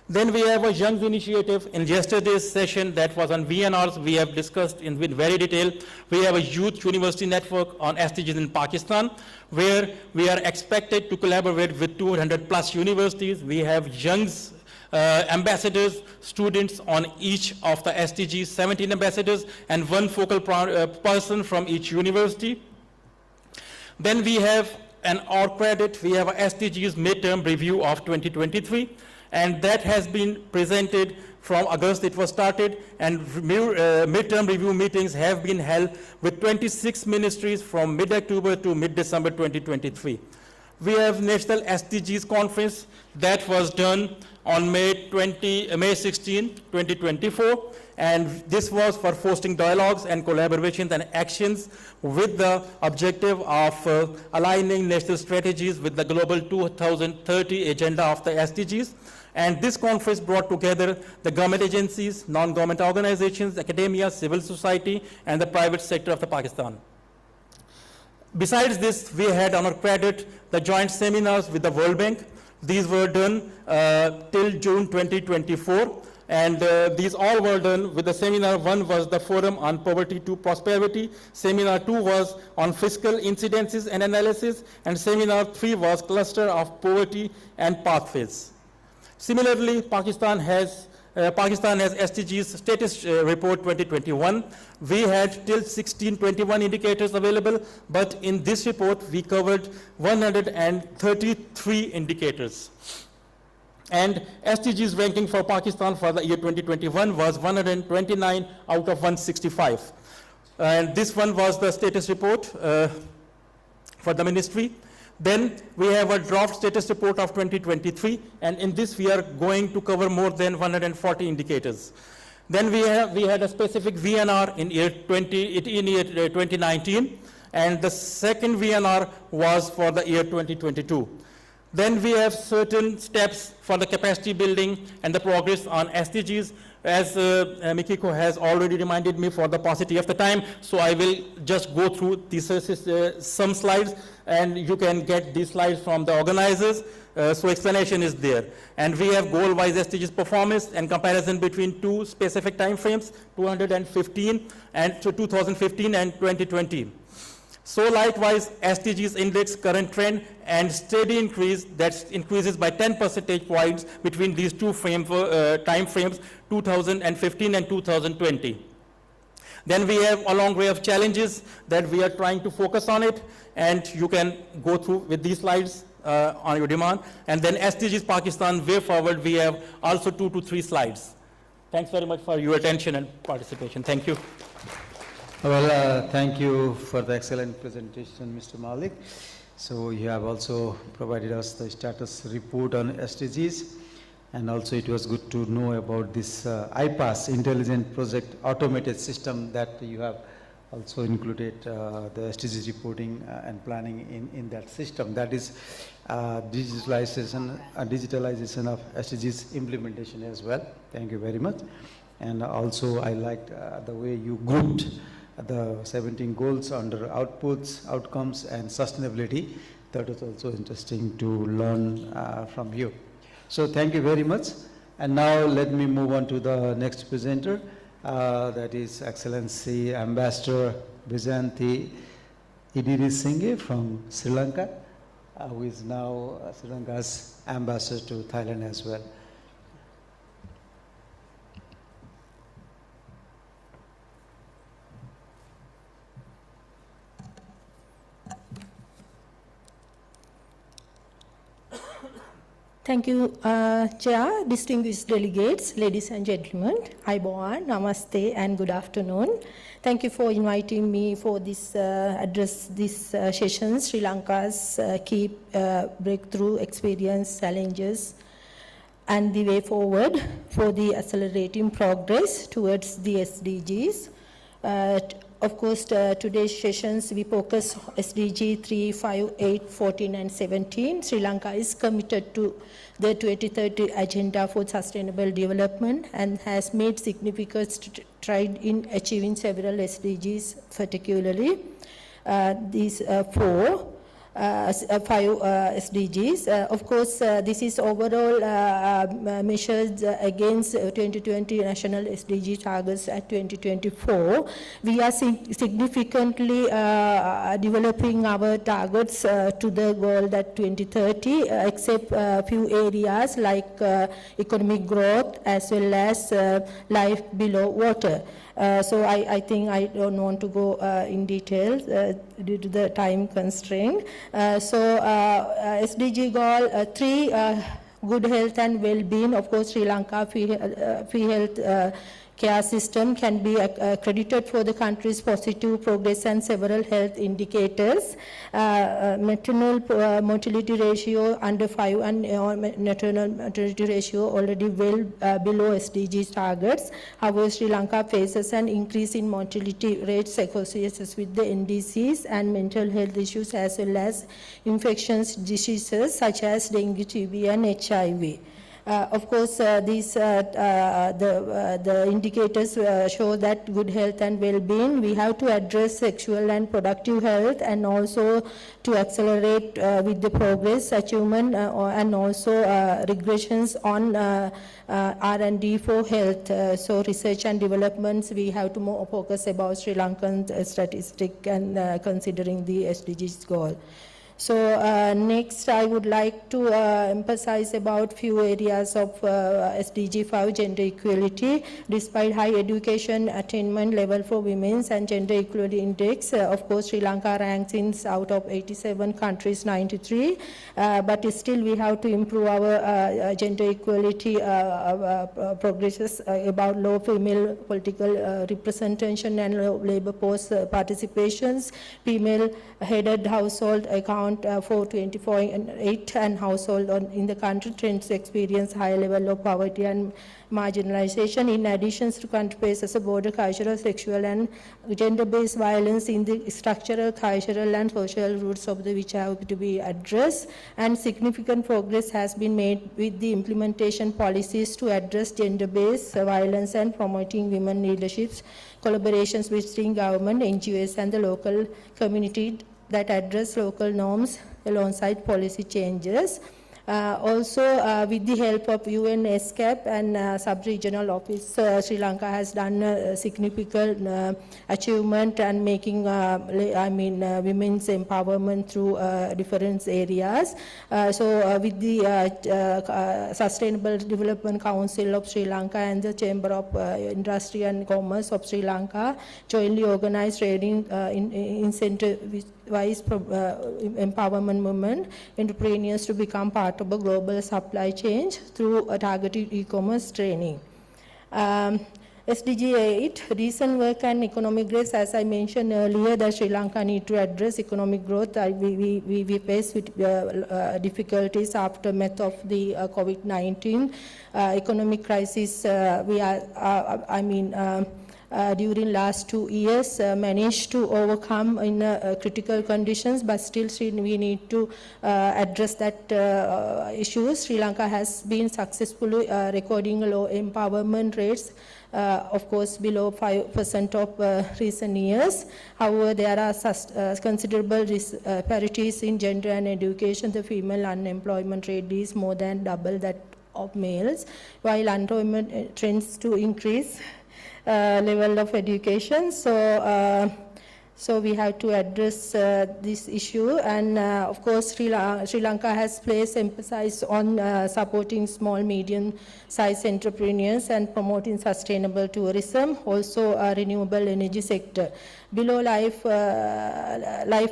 Then we have a Young Initiative. In yesterday's session that was on VNRs, we have discussed in with very detail. We have a youth university network on SDGs in Pakistan, where we are expected to collaborate with 200 plus universities. We have young ambassadors, students on each of the SDGs, 17 ambassadors, and one focal person from each university. Then we have an OR credit. We have a SDGs midterm review of 2023. And that has been presented from August. It was started, and midterm review meetings have been held with 26 ministries from mid-October to mid-December 2023. We have National SDGs Conference that was done on May 16, 2024, and this was for fostering dialogues and collaborations and actions with the objective of aligning national strategies with the global 2030 agenda of the SDGs. And this conference brought together the government agencies, non-government organizations, academia, civil society, and the private sector of the Pakistan. Besides this, we had on our credit the joint seminars with the World Bank. These were done till June 2024, and these all were done with the seminar. One was the Forum on Poverty to Prosperity. Seminar 2 was on fiscal incidences and analysis, and seminar 3 was cluster of poverty and pathways. Similarly, Pakistan has SDGs status report 2021. We had till 1621 indicators available, but in this report we covered 133 indicators. And SDGs ranking for Pakistan for the year 2021 was 129 out of 165. And this one was the status report for the ministry. Then we have a draft status report of 2023, and in this we are going to cover more than 140 indicators. Then we had a specific VNR in year 2019, and the second VNR was for the year 2022. Then we have certain steps for the capacity building and the progress on SDGs. As Mikiko has already reminded me for the paucity of the time, so I will just go through these some slides, and you can get these slides from the organizers, so explanation is there. And we have goal-wise SDGs performance and comparison between two specific time frames, 2015 and 2020. So likewise, SDGs index current trend and steady increase that increases by 10 percentage points between these two time frames, 2015 and 2020. Then we have a long way of challenges that we are trying to focus on it, and you can go through with these slides on your demand. And then SDGs Pakistan way forward, we have also 2 to 3 slides. Thanks very much for your attention and participation. Thank you. Well, thank you for the excellent presentation, Mr. Malik. So you have also provided us the status report on SDGs, and also it was good to know about this IPAS, Intelligent Project Automated System, that you have also included the SDGs reporting and planning in that system. That is digitalization of SDGs implementation as well. Thank you very much. And also I liked the way you grouped the 17 goals under outputs, outcomes, and sustainability. That was also interesting to learn from you. So thank you very much. And now let me move on to the next presenter. That is Excellency Ambassador Vijayanti Idirisinghe from Sri Lanka, who is now Sri Lanka's ambassador to Thailand as well. Thank you, Chair, distinguished delegates, ladies and gentlemen, Aiboan, Namaste, and good afternoon. Thank you for inviting me for this address this session, Sri Lanka's key breakthrough experience, challenges, and the way forward for the accelerating progress towards the SDGs. Of course, today's sessions, we focus SDG 3, 5, 8, 14, and 17. Sri Lanka is committed to the 2030 Agenda for Sustainable Development and has made significant strides in achieving several SDGs, particularly these 5 SDGs. Of course, this is overall measures against 2020 national SDG targets at 2024. We are significantly developing our targets to the goal that 2030, except a few areas like economic growth as well as life below water. So I think I don't want to go in detail due to the time constraint. SDG goal 3, good health and well-being. Of course, Sri Lanka free health care system can be credited for the country's positive progress and several health indicators. Maternal mortality ratio under 5 and maternal mortality ratio already well below SDG targets. However, Sri Lanka faces an increase in mortality rates associated with the NDCs and mental health issues as well as infectious diseases such as dengue, TB, and HIV. Of course, these the indicators show that good health and well-being. We have to address sexual and productive health, and also to accelerate with the progress achievement and also regressions on R&D for health. So research and developments, we have to more focus about Sri Lankan statistic and considering the SDGs goal. So next, I would like to emphasize about few areas of SDG 5, gender equality. Despite high education attainment level for women and gender equality index, of course, Sri Lanka ranks in out of 87 countries, 93. But still, we have to improve our gender equality progresses about low female political representation and low labor force participations. Female-headed household account for 24.8 and household in the country tends to experience high level of poverty and marginalization. In addition, the country faces a border cultural, sexual, and gender-based violence in the structural, cultural, and social roots of which have to be addressed. And significant progress has been made with the implementation policies to address gender-based violence and promoting women leaderships, collaborations between government, NGOs, and the local community that address local norms alongside policy changes. Also, with the help of UN, ESCAP, and Subregional Office, Sri Lanka has done significant achievement and making, women's empowerment through different areas. With the Sustainable Development Council of Sri Lanka and the Chamber of Industry and Commerce of Sri Lanka jointly organized training incentive-wise empowerment movement entrepreneurs to become part of a global supply chain through a targeted e-commerce training. SDG 8, recent work and economic growth. As I mentioned earlier, that Sri Lanka need to address economic growth. We face with difficulties aftermath of the COVID-19 economic crisis. During last 2 years managed to overcome in critical conditions, but still we need to address that issues. Sri Lanka has been successfully recording low empowerment rates, of course below 5% of recent years. However, there are considerable disparities in gender and education. The female unemployment rate is more than double that of males, while unemployment trends to increase level of education. So we have to address this issue, and of course Sri Lanka has placed emphasis on supporting small medium-sized entrepreneurs and promoting sustainable tourism, also renewable energy sector. Below life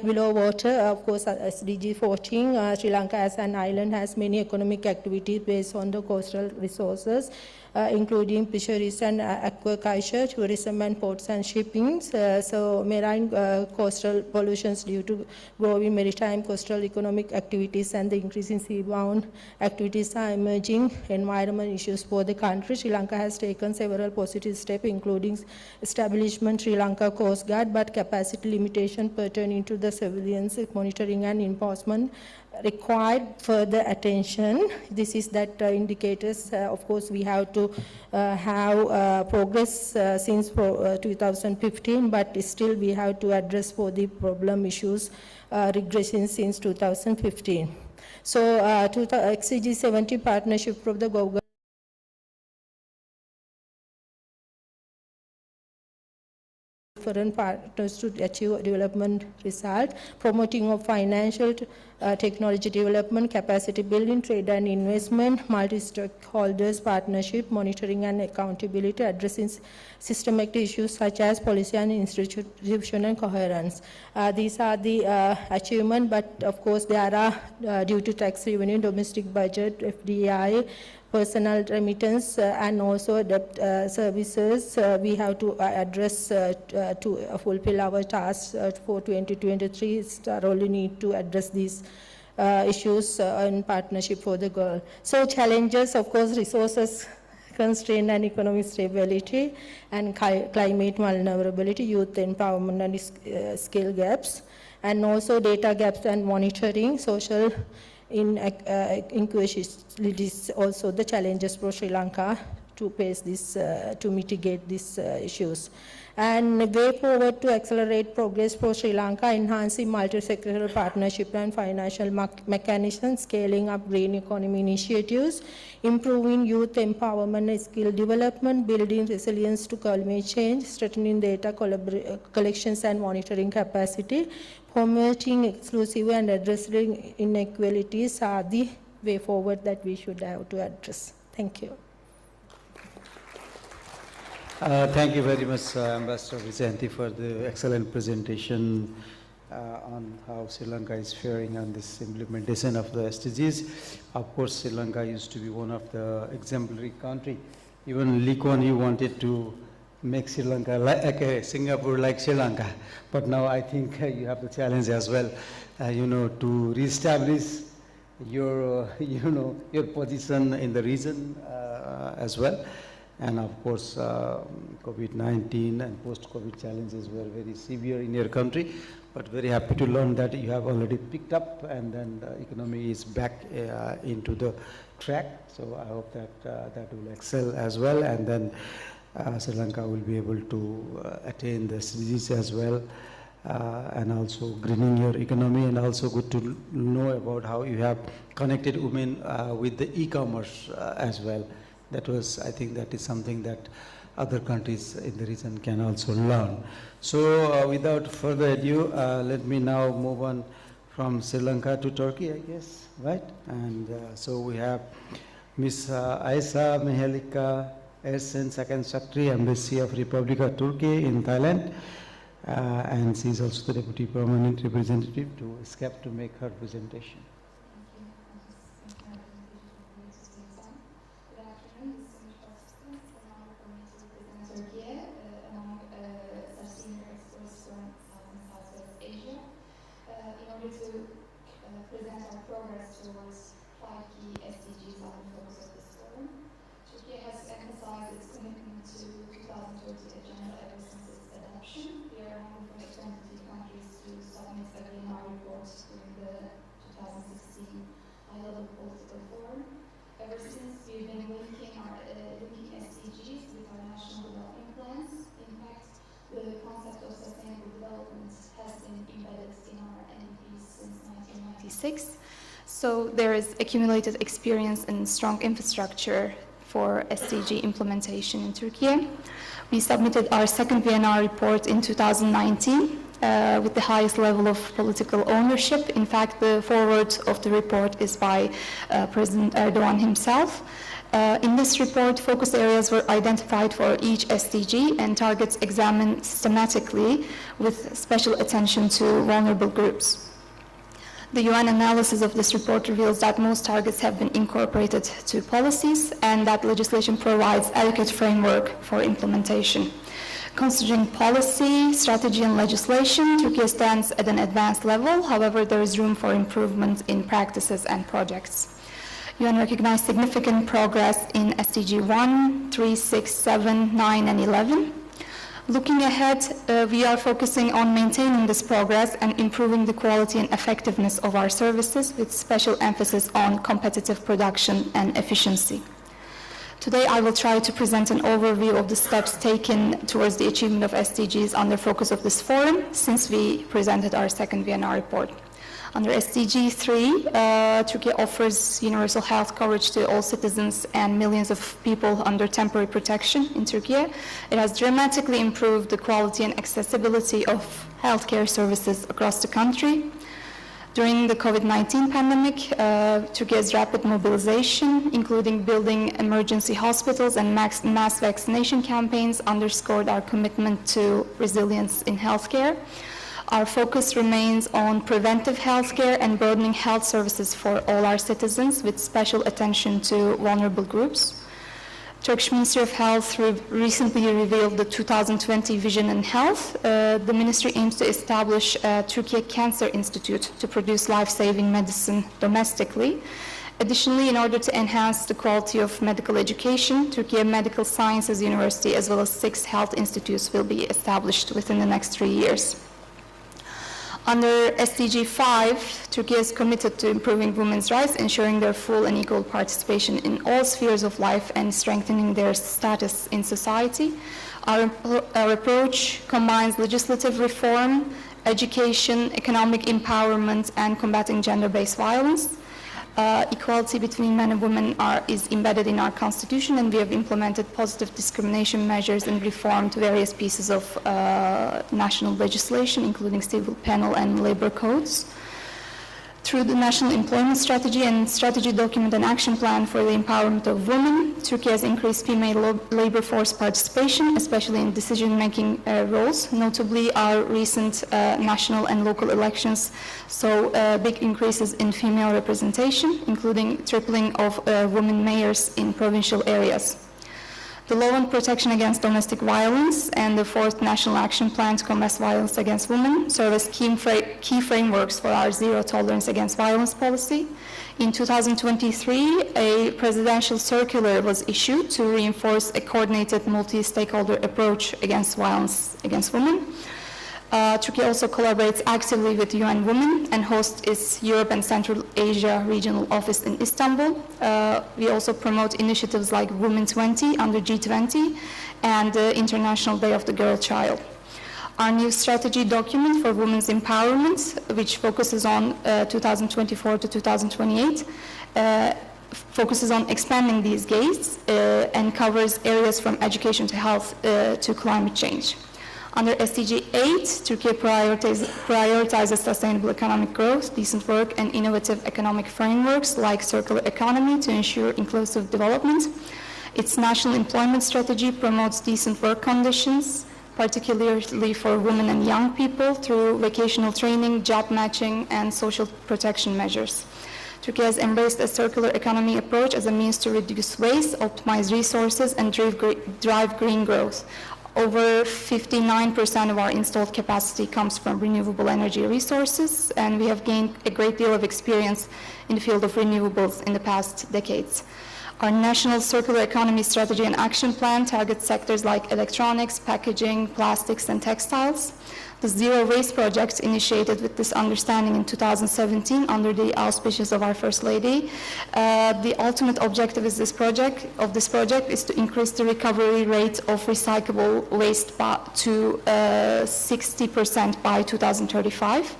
below water, of course SDG 14, Sri Lanka as an island has many economic activities based on the coastal resources, including fisheries and aquaculture, tourism and ports and shipping. So marine coastal pollutions due to growing maritime coastal economic activities and the increase in seabound activities are emerging environment issues for the country. Sri Lanka has taken several positive steps, including establishment Sri Lanka Coast Guard, but capacity limitation pertaining to the surveillance, monitoring and enforcement required further attention. This is that indicators. Of course, we have to have progress since 2015, but still we have to address for the problem issues regression since 2015. So, XCG 70 partnership from the government different partners to achieve development result, promoting of financial technology development, capacity building, trade and investment, multi-stakeholders partnership, monitoring and accountability, addressing systemic issues such as policy and institutional coherence. These are the achievements, but of course there are due to tax revenue, domestic budget, FDI, personal remittance and also debt services, we have to address to fulfill our tasks for 2023. Thoroughly need to address these issues in partnership for the goal. So challenges, of course, resources constraint and economic stability and climate vulnerability, youth empowerment and skill gaps, and also data gaps and monitoring, social inequalities, also the challenges for Sri Lanka to face this, to mitigate these issues. And way forward to accelerate progress for Sri Lanka, enhancing multi-sectoral partnership and financial mechanisms, scaling up green economy initiatives, improving youth empowerment and skill development, building resilience to climate change, strengthening data collections and monitoring capacity, promoting exclusive and addressing inequalities are the way forward that we should have to address. Thank you. Thank you very much, Ambassador Vijayanti, for the excellent presentation on how Sri Lanka is faring on this implementation of the SDGs. Of course, Sri Lanka used to be one of the exemplary country. Even Lee Kuan Yew wanted to make Sri Lanka like Singapore, like Sri Lanka. But now I think you have the challenge as well, to reestablish your, your position in the region as well. And of course, COVID-19 and post-COVID challenges were very severe in your country, but very happy to learn that you have already picked up and then the economy is back into the track. So I hope that that will excel as well, and then Sri Lanka will be able to attain the SDGs as well, and also greening your economy, and also good to know about how you have connected women with the e-commerce as well. That was, I think that is something that other countries in the region can also learn. So without further ado, let me now move on from Sri Lanka to Turkey, I guess, right? And so we have Ms. Aysa Mehelika Ersen, Second Secretary, Embassy of Republic of Turkey in Thailand. And she is also the Deputy Permanent Representative to ESCAP to make her presentation. High-Level Political Forum. Ever since we've been linking SDGs with our national development plans, in fact, the concept of sustainable development has been embedded in our NDPs since 1996. So there is accumulated experience and strong infrastructure for SDG implementation in Turkey. We submitted our second VNR report in 2019. With the highest level of political ownership. In fact, the foreword of the report is by President Erdogan himself. In this report, focus areas were identified for each SDG and targets examined systematically with special attention to vulnerable groups. The UN analysis of this report reveals that most targets have been incorporated to policies and that legislation provides adequate framework for implementation. Considering policy, strategy, and legislation, Turkey stands at an advanced level. However, there is room for improvement in practices and projects. UN recognized significant progress in SDG 1, 3, 6, 7, 9, and 11. Looking ahead, we are focusing on maintaining this progress and improving the quality and effectiveness of our services, with special emphasis on competitive production and efficiency. Today, I will try to present an overview of the steps taken towards the achievement of SDGs under focus of this forum since we presented our second Vienna report. Under SDG 3, Turkey offers universal health coverage to all citizens and millions of people under temporary protection in Turkey. It has dramatically improved the quality and accessibility of healthcare services across the country. During the COVID-19 pandemic, Turkey's rapid mobilization, including building emergency hospitals and mass vaccination campaigns, underscored our commitment to resilience in healthcare. Our focus remains on preventive healthcare and broadening health services for all our citizens, with special attention to vulnerable groups. Turkish Ministry of Health recently revealed the 2020 Vision in Health. The ministry aims to establish a Turkey Cancer Institute to produce life-saving medicine domestically. Additionally, in order to enhance the quality of medical education, Turkey Medical Sciences University, as well as 6 health institutes, will be established within the next 3 years. Under SDG 5, Turkey is committed to improving women's rights, ensuring their full and equal participation in all spheres of life, and strengthening their status in society. Our approach combines legislative reform, education, economic empowerment, and combating gender-based violence. Equality between men and women is embedded in our constitution, and we have implemented positive discrimination measures and reformed various pieces of national legislation, including civil, penal, and labor codes. Through the National Employment Strategy and Strategy Document and Action Plan for the Empowerment of Women, Turkey has increased female labor force participation, especially in decision-making roles. Notably, our recent national and local elections saw big increases in female representation, including tripling of women mayors in provincial areas. The Law on Protection Against Domestic Violence and the 4th National Action Plan to Combat Violence Against Women serve as key frameworks for our zero tolerance against violence policy. In 2023, a presidential circular was issued to reinforce a coordinated multi-stakeholder approach against violence against women. Turkey also collaborates actively with UN Women and hosts its Europe and Central Asia Regional Office in Istanbul. We also promote initiatives like Women 20 under G20 and the International Day of the Girl Child. Our new strategy document for women's empowerment, which focuses on 2024 to 2028, focuses on expanding these gains and covers areas from education to health to climate change. Under SDG 8, Turkey prioritizes sustainable economic growth, decent work, and innovative economic frameworks like circular economy to ensure inclusive development. Its national employment strategy promotes decent work conditions, particularly for women and young people, through vocational training, job matching, and social protection measures. Turkey has embraced a circular economy approach as a means to reduce waste, optimize resources, and drive green growth. Over 59% of our installed capacity comes from renewable energy resources, and we have gained a great deal of experience in the field of renewables in the past decades. Our national circular economy strategy and action plan targets sectors like electronics, packaging, plastics, and textiles. The Zero Waste Project, initiated with this understanding in 2017 under the auspices of our First Lady. The ultimate objective is this project is to increase the recovery rate of recyclable waste to 60% by 2035.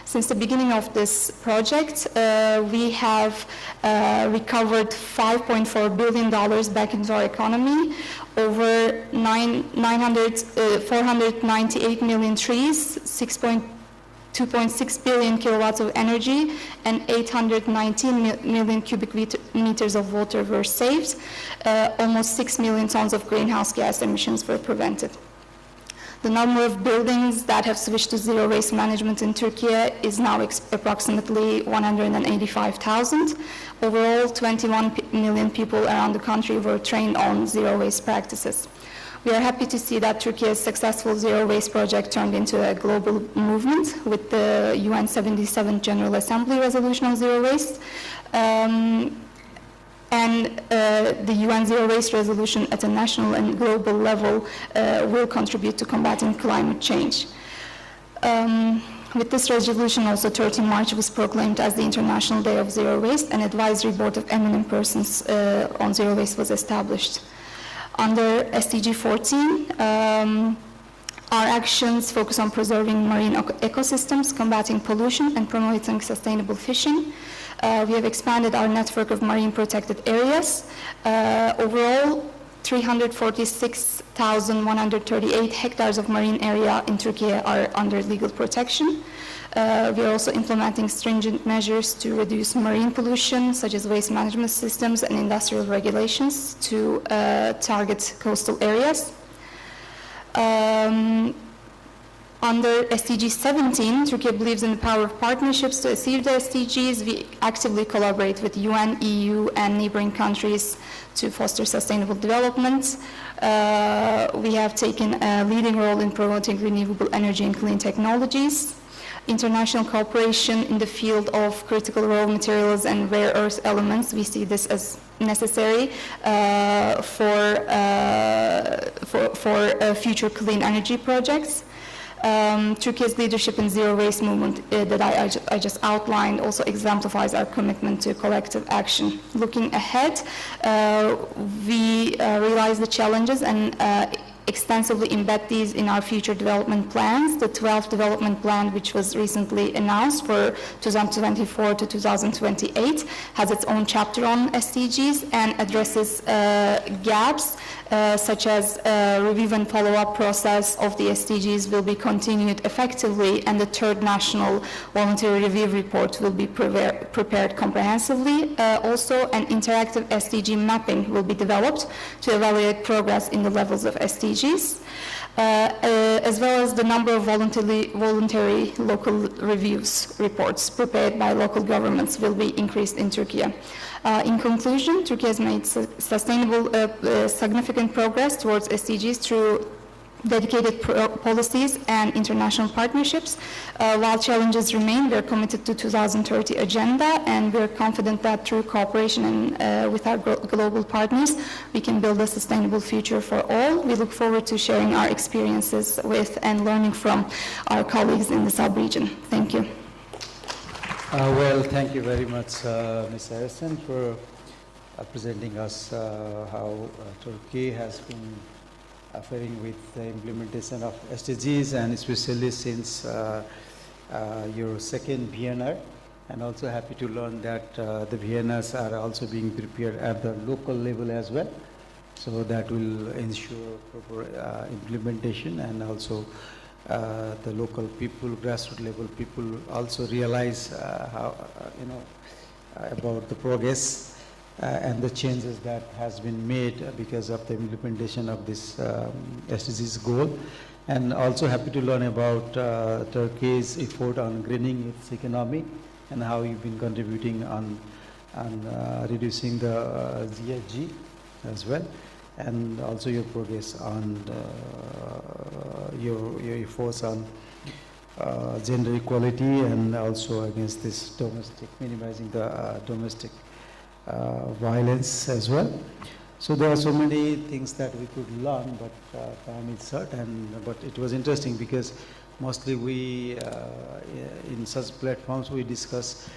Since the beginning of this project, we have recovered $5.4 billion back into our economy, over 498 million trees, 2.6 billion kilowatts of energy, and 819 million cubic meters of water were saved. Almost 6 million tons of greenhouse gas emissions were prevented. The number of buildings that have switched to zero waste management in Turkey is now approximately 185,000. Overall, 21 million people around the country were trained on zero waste practices. We are happy to see that Turkey's successful zero waste project turned into a global movement with the UN 77th General Assembly resolution on zero waste. The UN Zero Waste Resolution at a national and global level will contribute to combating climate change. With this resolution, also 13 March was proclaimed as the International Day of Zero Waste. An advisory board of eminent persons on zero waste was established. Under SDG 14, our actions focus on preserving marine ecosystems, combating pollution, and promoting sustainable fishing. We have expanded our network of marine protected areas. Overall, 346,138 hectares of marine area in Turkey are under legal protection. We are also implementing stringent measures to reduce marine pollution, such as waste management systems and industrial regulations to target coastal areas. Under SDG 17, Turkey believes in the power of partnerships to achieve the SDGs. We actively collaborate with UN, EU, and neighboring countries to foster sustainable development. We have taken a leading role in promoting renewable energy and clean technologies. International cooperation in the field of critical raw materials and rare earth elements, we see this as necessary for future clean energy projects. Turkey's leadership in zero waste movement that I just outlined also exemplifies our commitment to collective action. Looking ahead, we realize the challenges and extensively embed these in our future development plans. The 12th development plan, which was recently announced for 2024 to 2028, has its own chapter on SDGs and addresses gaps such as review and follow-up process of the SDGs will be continued effectively, and the third national voluntary review report will be prepared comprehensively. Also, an interactive SDG mapping will be developed to evaluate progress in the levels of SDGs. As well as the number of voluntary local reviews reports prepared by local governments will be increased in Turkey. In conclusion, Turkey has made significant progress towards SDGs through dedicated policies and international partnerships. While challenges remain, we are committed to 2030 agenda, and we are confident that through cooperation and with our global partners, we can build a sustainable future for all. We look forward to sharing our experiences with and learning from our colleagues in the sub-region. Thank you. Well, thank you very much, Ms. Harrison, for presenting us how Turkey has been faring with the implementation of SDGs, and especially since your second VNR, and also happy to learn that the VNRs are also being prepared at the local level as well. So that will ensure proper implementation, and also the local people, grassroots level people also realize how, about the progress and the changes that has been made because of the implementation of this SDGs goal. And also happy to learn about Turkey's effort on greening its economy and how you've been contributing on reducing the GHG as well, and also your progress on your efforts on gender equality, and also against this domestic, minimizing the domestic violence as well. So there are so many things that we could learn, but time is short. But it was interesting because mostly we in such platforms we discuss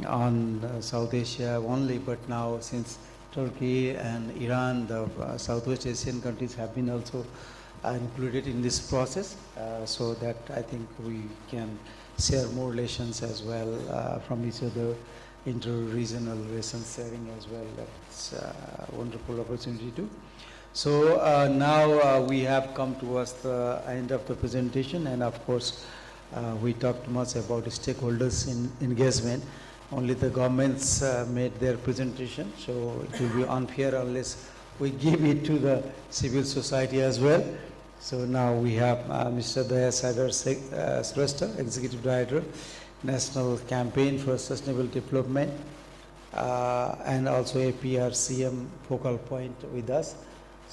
on South Asia only, but now since Turkey and Iran, the Southwest Asian countries have been also included in this process, so that I think we can share more lessons as well from each other, inter-regional lessons sharing as well. That's a wonderful opportunity too. So now we have come towards the end of the presentation, and of course we talked much about stakeholders in engagement. Only the governments made their presentation, so it will be unfair unless we give it to the civil society as well. So now we have Mr. Dayasagar Shrestha, Executive Director, National Campaign for Sustainable Development, and also APRCM focal point with us.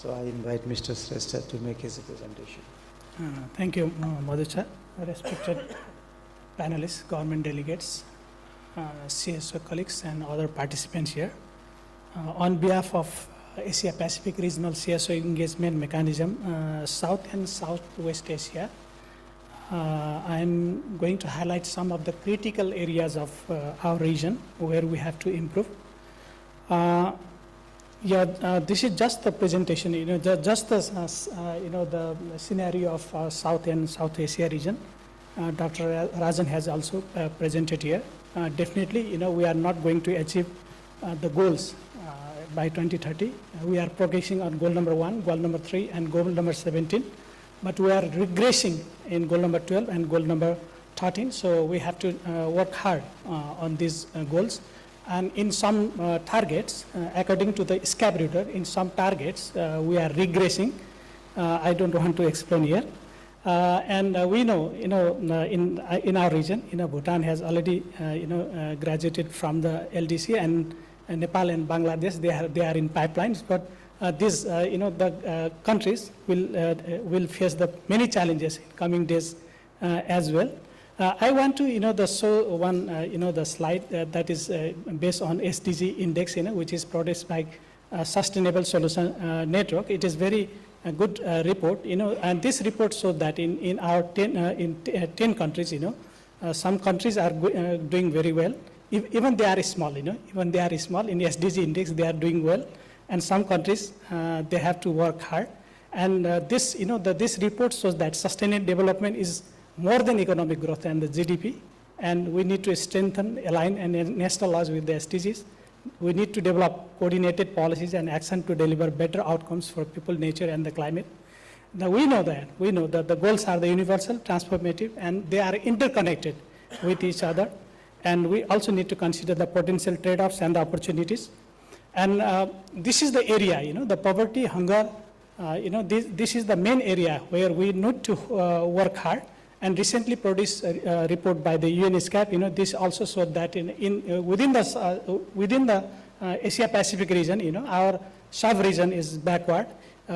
So I invite Mr. Shrestha to make his presentation. Thank you, Madhucha. Respected panelists, government delegates, CSO colleagues, and other participants here. On behalf of Asia Pacific Regional CSO Engagement Mechanism, South and Southwest Asia, I'm going to highlight some of the critical areas of our region where we have to improve. This is just the presentation, just the, the scenario of South and South Asia region. Dr. Rajan has also presented here. Definitely, we are not going to achieve the goals by 2030. We are progressing on goal number 1, goal number 3, and goal number 17. But we are regressing in goal number 12 and goal number 13. So we have to work hard on these goals. And in some targets, according to the ESCAP router, in some targets, we are regressing. I don't want to explain here. We know, in our region, Bhutan has already, graduated from the LDC, and Nepal and Bangladesh, they are in pipelines. But these, the countries will face the many challenges in coming days as well. I want to, show one, the slide that is based on SDG index, which is produced by Sustainable Solution Network. It is very good report, and this report shows that in our 10 countries, some countries are doing very well. Even they are small, even they are small in SDG index, they are doing well, and some countries they have to work hard. And this, this report shows that sustainable development is more than economic growth and the GDP, and we need to strengthen, align, and national laws with the SDGs. We need to develop coordinated policies and action to deliver better outcomes for people, nature, and the climate. Now we know that the goals are the universal, transformative, and they are interconnected with each other. And we also need to consider the potential trade-offs and the opportunities. And this is the area, the poverty, hunger, this is the main area where we need to work hard. And recently produced a report by the UN ESCAP, this also showed that within the Asia Pacific region, our sub-region is backward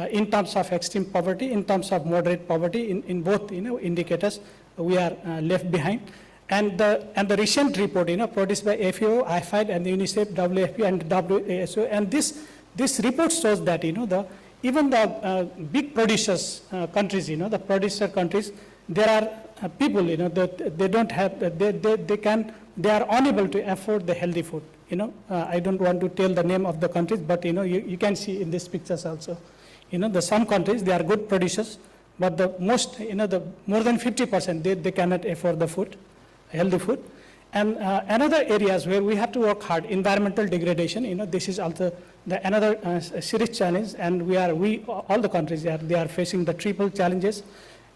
in terms of extreme poverty, in terms of moderate poverty, in both indicators, we are left behind. And the recent report, produced by FAO, IFID, and the UNICEF, WFP, and WHO, and this report shows that even the big producers countries, the producer countries, there are people, they don't have, they are unable to afford the healthy food. I don't want to tell the name of the countries, but you can see in these pictures also. Some countries, they are good producers, but the most, the more than 50%, they cannot afford the food, healthy food. And another areas where we have to work hard, environmental degradation, this is also another serious challenge, and all the countries, they are facing the triple challenges.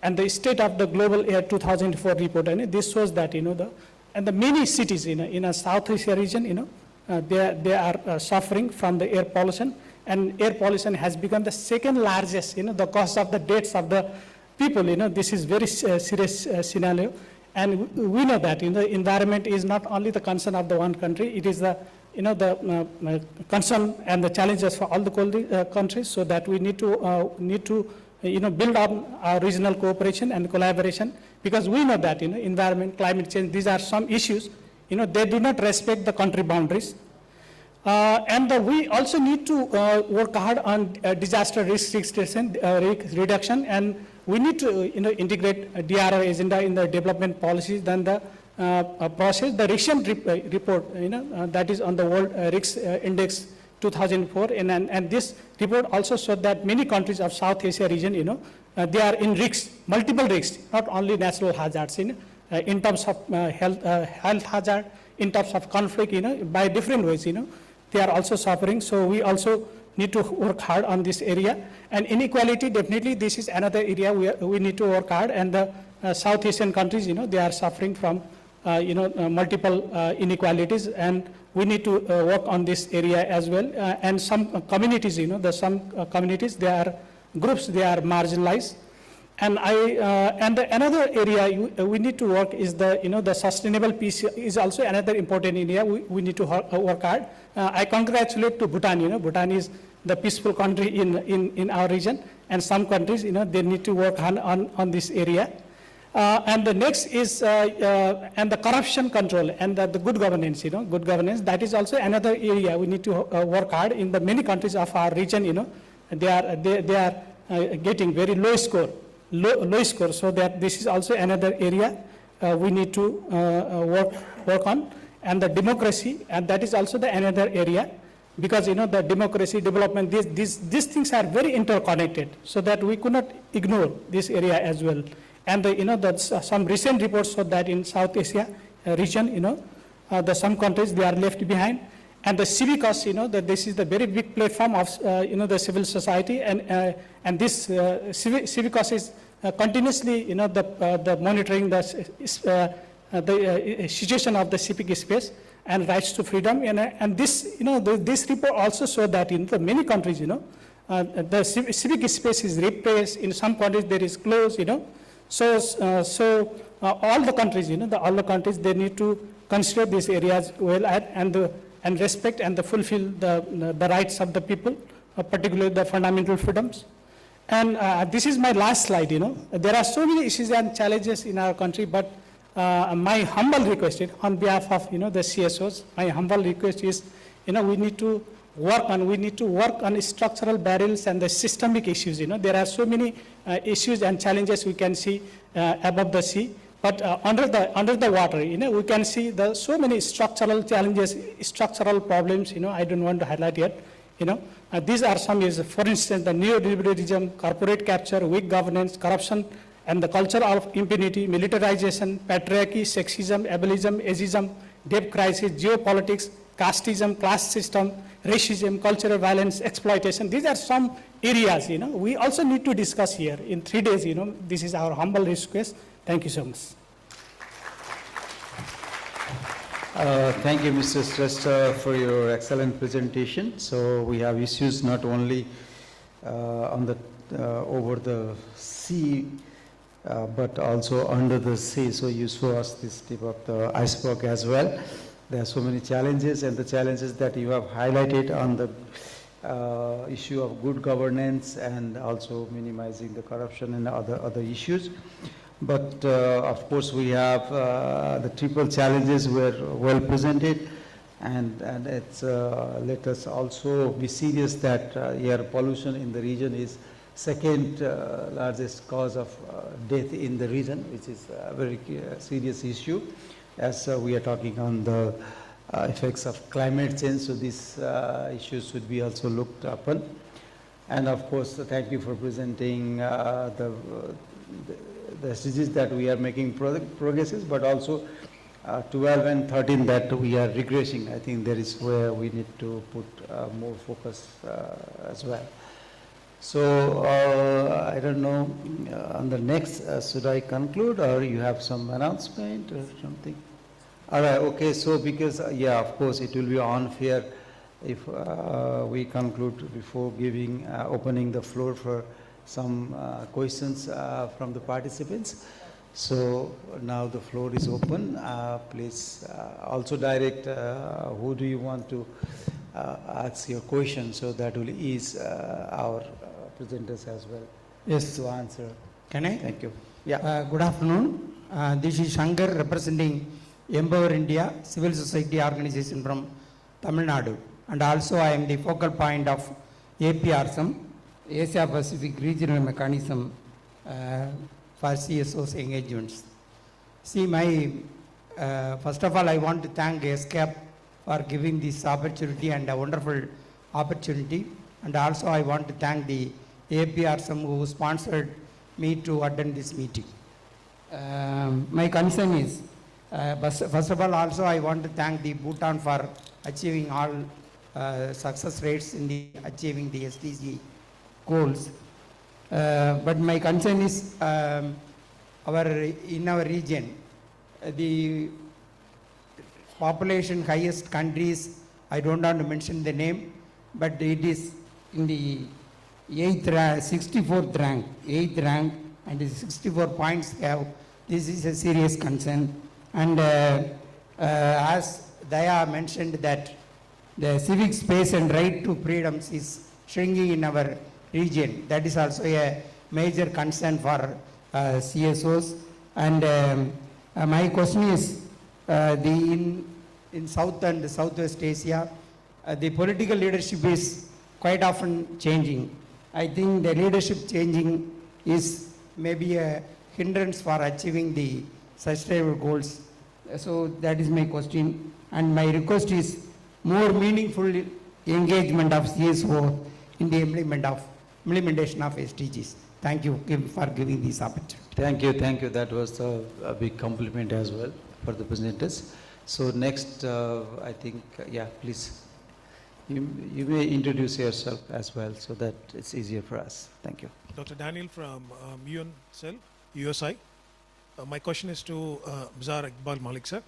And the State of the Global Air 2004 report, and this shows that, and the many cities in a South Asia region, they are suffering from the air pollution, and air pollution has become the second largest, the cause of the deaths of the people, this is very serious scenario. And we know that, the environment is not only the concern of the one country, it is the, the concern and the challenges for all the countries, so that we need to build on our regional cooperation and collaboration, because we know that, environment, climate change, these are some issues, they do not respect the country boundaries. We also need to work hard on disaster risk reduction, and we need to, integrate a DRR agenda in the development policies, then the process. The recent report, that is on the World Risk Index 2004, and this report also showed that many countries of South Asia region, they are in risks, multiple risks, not only natural hazards, in terms of health hazard, in terms of conflict, by different ways, they are also suffering. So we also need to work hard on this area. And inequality, definitely, this is another area we need to work hard. And the South Asian countries, they are suffering from, multiple inequalities, and we need to work on this area as well. And some communities, some communities, they are groups, they are marginalized. And another area we need to work is the sustainable peace is also another important area we need to work hard. I congratulate to Bhutan. Bhutan is the peaceful country in our region, and some countries, they need to work on this area. And the next is and the corruption control and the good governance. Good governance, that is also another area we need to work hard in. The many countries of our region, they are getting very low score, so that this is also another area we need to work on. And the democracy, and that is also the another area, because the democracy development, these things are very interconnected, so that we could not ignore this area as well. And some recent reports show that in South Asia region, some countries, they are left behind. And the Civicus, that this is the very big platform of the civil society, and this Civicus is continuously the monitoring the situation of the civic space and rights to freedom. And this this report also showed that in the many countries, the civic space is repressed. In some countries there is closed. So all the countries, all the countries, they need to consider these areas well and respect and fulfill the rights of the people, particularly the fundamental freedoms. And this is my last slide. There are so many issues and challenges in our country, but my humble request is, on behalf of the CSOs, my humble request is, we need to work on structural barriers and the systemic issues. There are so many issues and challenges we can see above the sea, but under the water, we can see so many structural challenges, structural problems. I don't want to highlight yet. These are some is, for instance, the neoliberalism, corporate capture, weak governance, corruption, and the culture of impunity, militarization, patriarchy, sexism, ableism, ageism, debt crisis, geopolitics, casteism, class system, racism, cultural violence, exploitation. These are some areas, we also need to discuss here in 3 days. This is our humble request. Thank you so much. Thank you, Mr. Shrestha, for your excellent presentation. So we have issues not only on the over the sea, but also under the sea. So you show us this tip of the iceberg as well. There are so many challenges, and the challenges that you have highlighted on the issue of good governance and also minimizing the corruption and other issues. But of course, we have the triple challenges were well presented, and it's let us also be serious that air pollution in the region is second largest cause of death in the region, which is a very serious issue, as we are talking on the effects of climate change. So these issues should be also looked upon. And of course, thank you for presenting the SDGs that we are making progresses, but also 12 and 13 that we are regressing. I think there is where we need to put more focus as well. So I don't know, on the next, should I conclude, or you have some announcement or something? All right, okay, so because, yeah, of course, it will be unfair if we conclude before giving, opening the floor for some questions from the participants. So now the floor is open. Please also direct who do you want to ask your question, so that will ease our presenters as well. Yes, to answer. Can I? Thank you. Yeah. Good afternoon. This is Shankar representing Empower India Civil Society Organization from Tamil Nadu, and also I am the focal point of APRSM, Asia Pacific Regional Mechanism for CSOs engagements. See, first of all, I want to thank ESCAP for giving this opportunity and a wonderful opportunity, and also I want to thank the APRSM who sponsored me to attend this meeting. My concern is, first of all, also I want to thank the Bhutan for achieving all success rates in achieving the SDG goals. But my concern is in our region, the population highest countries, I don't want to mention the name, but it is in the 64th rank, and 64 points have. This is a serious concern. And as Daya mentioned that the civic space and right to freedoms is shrinking in our region. That is also a major concern for CSOs. And my question is, in South and Southwest Asia, the political leadership is quite often changing. I think the leadership changing is maybe a hindrance for achieving the sustainable goals. So that is my question. And my request is more meaningful engagement of CSO in the implementation of SDGs. Thank you for giving this opportunity. Thank you. That was a big compliment as well for the presenters. So next, I think, yeah, please. You may introduce yourself as well so that it's easier for us. Thank you. Dr. Daniel from UNCEL, USI. My question is to Mzar Iqbal Malik sir.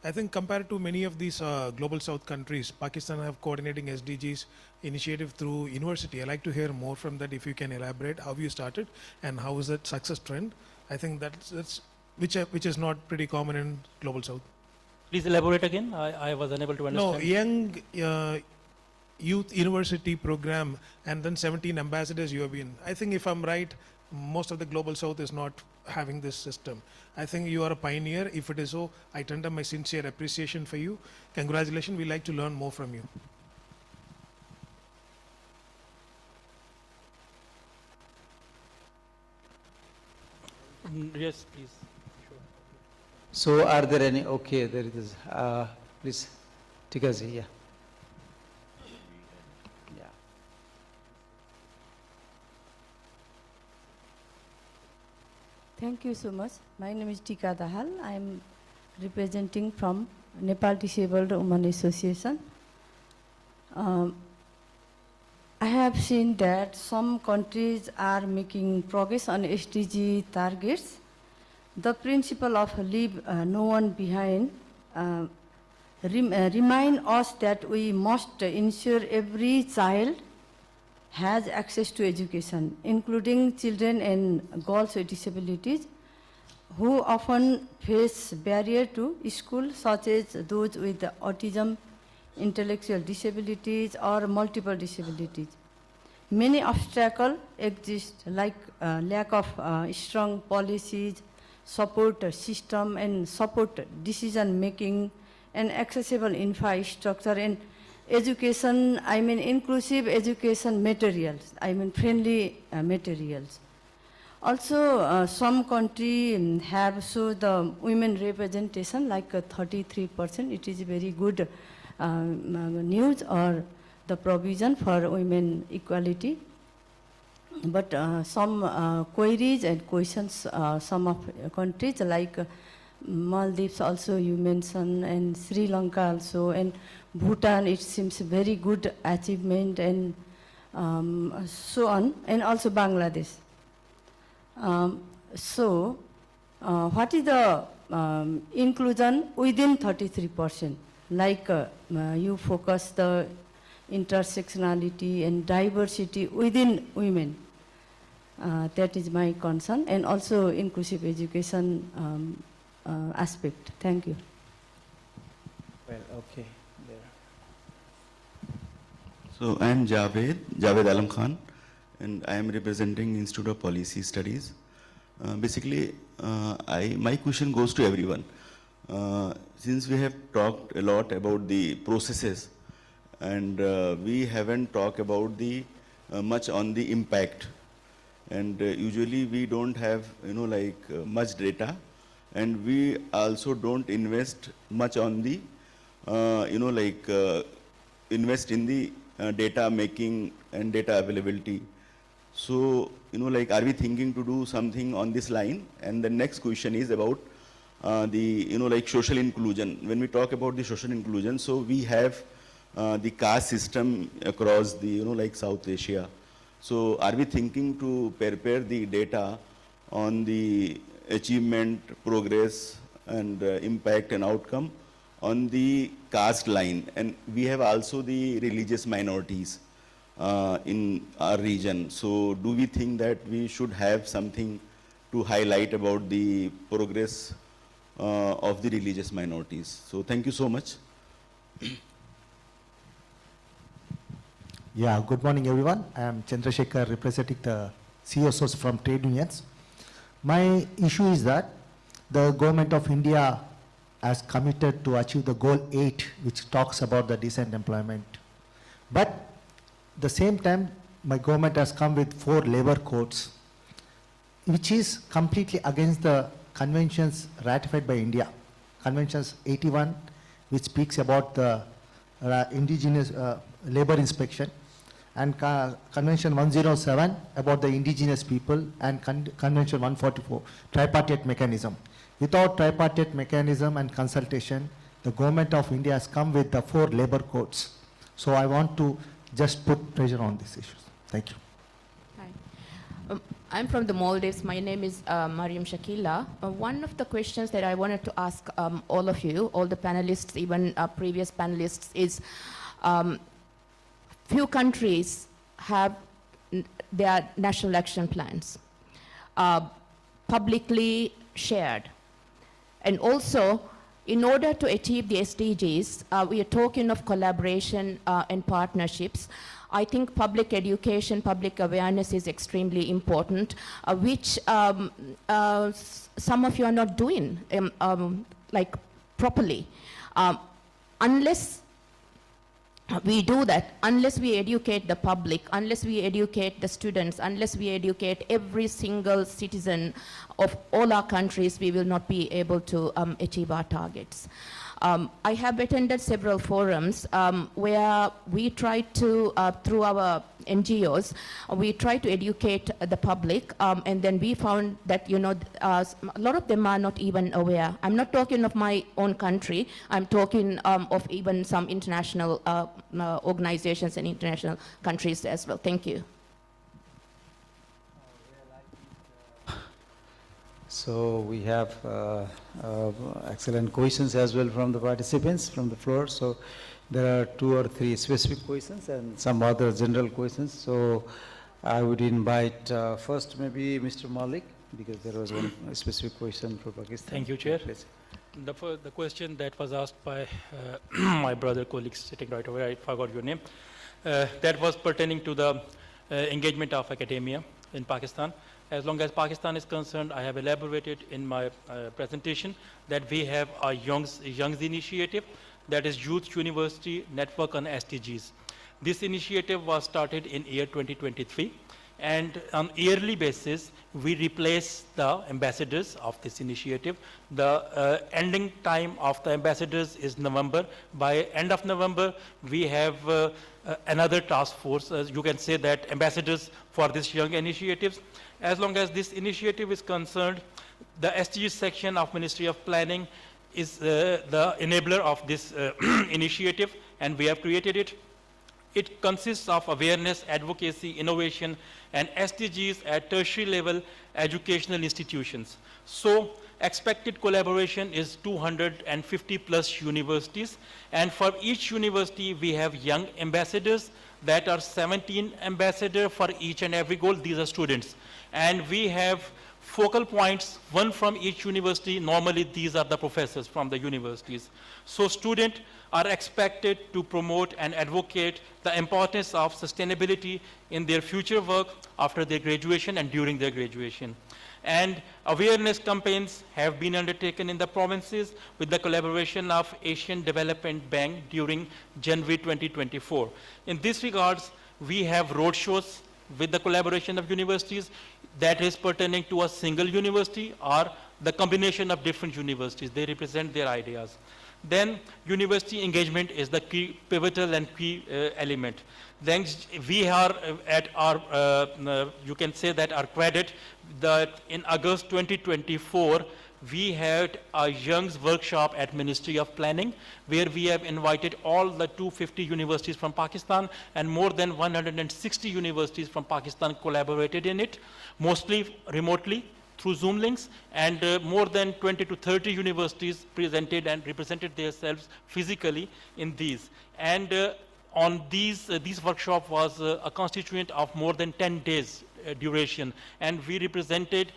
I think compared to many of these global south countries, Pakistan have coordinating SDGs initiative through university. I'd like to hear more from that if you can elaborate how you started and how is that success trend. I think that's which is not pretty common in global south. Please elaborate again. I was unable to understand. No, young youth university program and then 17 ambassadors you have been. I think if I'm right, most of the global south is not having this system. I think you are a pioneer. If it is so, I tender my sincere appreciation for you. Congratulations. We'd like to learn more from you. Yes, please. So are there any, okay, there it is. Please, Tikazi, yeah. Thank you so much. My name is Tika Dahal. I am representing from Nepal Disabled Women Association. I have seen that some countries are making progress on SDG targets. The principle of leave no one behind remind us that we must ensure every child has access to education, including children and girls with disabilities, who often face barrier to school, such as those with autism, intellectual disabilities, or multiple disabilities. Many obstacles exist, like lack of strong policies, support system, and support decision making, and accessible infrastructure, and education, I mean inclusive education materials, I mean friendly materials. Also, some countries have shown the women representation like 33%. It is very good news or the provision for women equality. But some queries and questions, some of countries like Maldives also you mentioned, and Sri Lanka also, and Bhutan, it seems very good achievement, and so on, and also Bangladesh. What is the inclusion within 33%? Like you focus the intersectionality and diversity within women. That is my concern, and also inclusive education aspect. Thank you. Well, okay. So I am Javed Alam Khan, and I am representing Institute of Policy Studies. Basically, my question goes to everyone. Since we have talked a lot about the processes, and we haven't talked about the much on the impact, and usually we don't have much data, and we also don't invest much on the invest in the data making and data availability. So, are we thinking to do something on this line? And the next question is about the, social inclusion. When we talk about the social inclusion, so we have the caste system across the, South Asia. So, are we thinking to prepare the data on the achievement, progress, and impact and outcome on the caste line? And we have also the religious minorities in our region. So do we think that we should have something to highlight about the progress of the religious minorities? So thank you so much. Yeah, good morning, everyone. I am Chandrasekhar, representing the CSOs from trade unions. My issue is that the government of India has committed to achieve the goal 8, which talks about the decent employment. But at the same time, my government has come with 4 labor codes, which is completely against the conventions ratified by India. Conventions 81, which speaks about the indigenous labor inspection, and Convention 107 about the indigenous people, and Convention 144, tripartite mechanism. Without tripartite mechanism and consultation, the government of India has come with the 4 labor codes. So I want to just put pressure on these issues. Thank you. Hi. I'm from the Maldives. My name is Mariam Shakila. One of the questions that I wanted to ask all of you, all the panelists, even previous panelists, is few countries have their national action plans publicly shared. And also, in order to achieve the SDGs, we are talking of collaboration and partnerships. I think public education, public awareness is extremely important, which some of you are not doing like properly. Unless we do that, unless we educate the public, unless we educate the students, unless we educate every single citizen of all our countries, we will not be able to achieve our targets. I have attended several forums where we try to, through our NGOs, we try to educate the public, and then we found that, you know, a lot of them are not even aware. I'm not talking of my own country, I'm talking of even some international organizations and international countries as well. Thank you. So we have excellent questions as well from the participants from the floor. So there are 2 or 3 specific questions and some other general questions. So I would invite first maybe Mr. Malik, because there was one specific question for Pakistan. Thank you, Chair. Please. The question that was asked by my brother colleagues sitting right over, I forgot your name, that was pertaining to the engagement of academia in Pakistan. As long as Pakistan is concerned, I have elaborated in my presentation that we have a Young's initiative, that is Youth University Network on SDGs. This initiative was started in year 2023, and on yearly basis, we replace the ambassadors of this initiative. The ending time of the ambassadors is November. By end of November, we have another task force, you can say that ambassadors for this young initiatives. As long as this initiative is concerned, the SDGs section of Ministry of Planning is the enabler of this initiative, and we have created it. It consists of awareness, advocacy, innovation, and SDGs at tertiary level educational institutions. So expected collaboration is 250 plus universities, and for each university we have young ambassadors that are 17 ambassadors for each and every goal. These are students. And we have focal points, 1 from each university. Normally these are the professors from the universities. So students are expected to promote and advocate the importance of sustainability in their future work after their graduation and during their graduation. And awareness campaigns have been undertaken in the provinces with the collaboration of Asian Development Bank during January 2024. In this regards, we have roadshows with the collaboration of universities that is pertaining to a single university or the combination of different universities. They represent their ideas. Then university engagement is the key, pivotal and key element. Then we are at our, you can say that our credit, that in August 2024, we had a Young's workshop at Ministry of Planning, where we have invited all the 250 universities from Pakistan, and more than 160 universities from Pakistan collaborated in it, mostly remotely through Zoom links, and more than 20 to 30 universities presented and represented themselves physically in these. And on these workshop was a constituent of more than 10 days duration, and we represented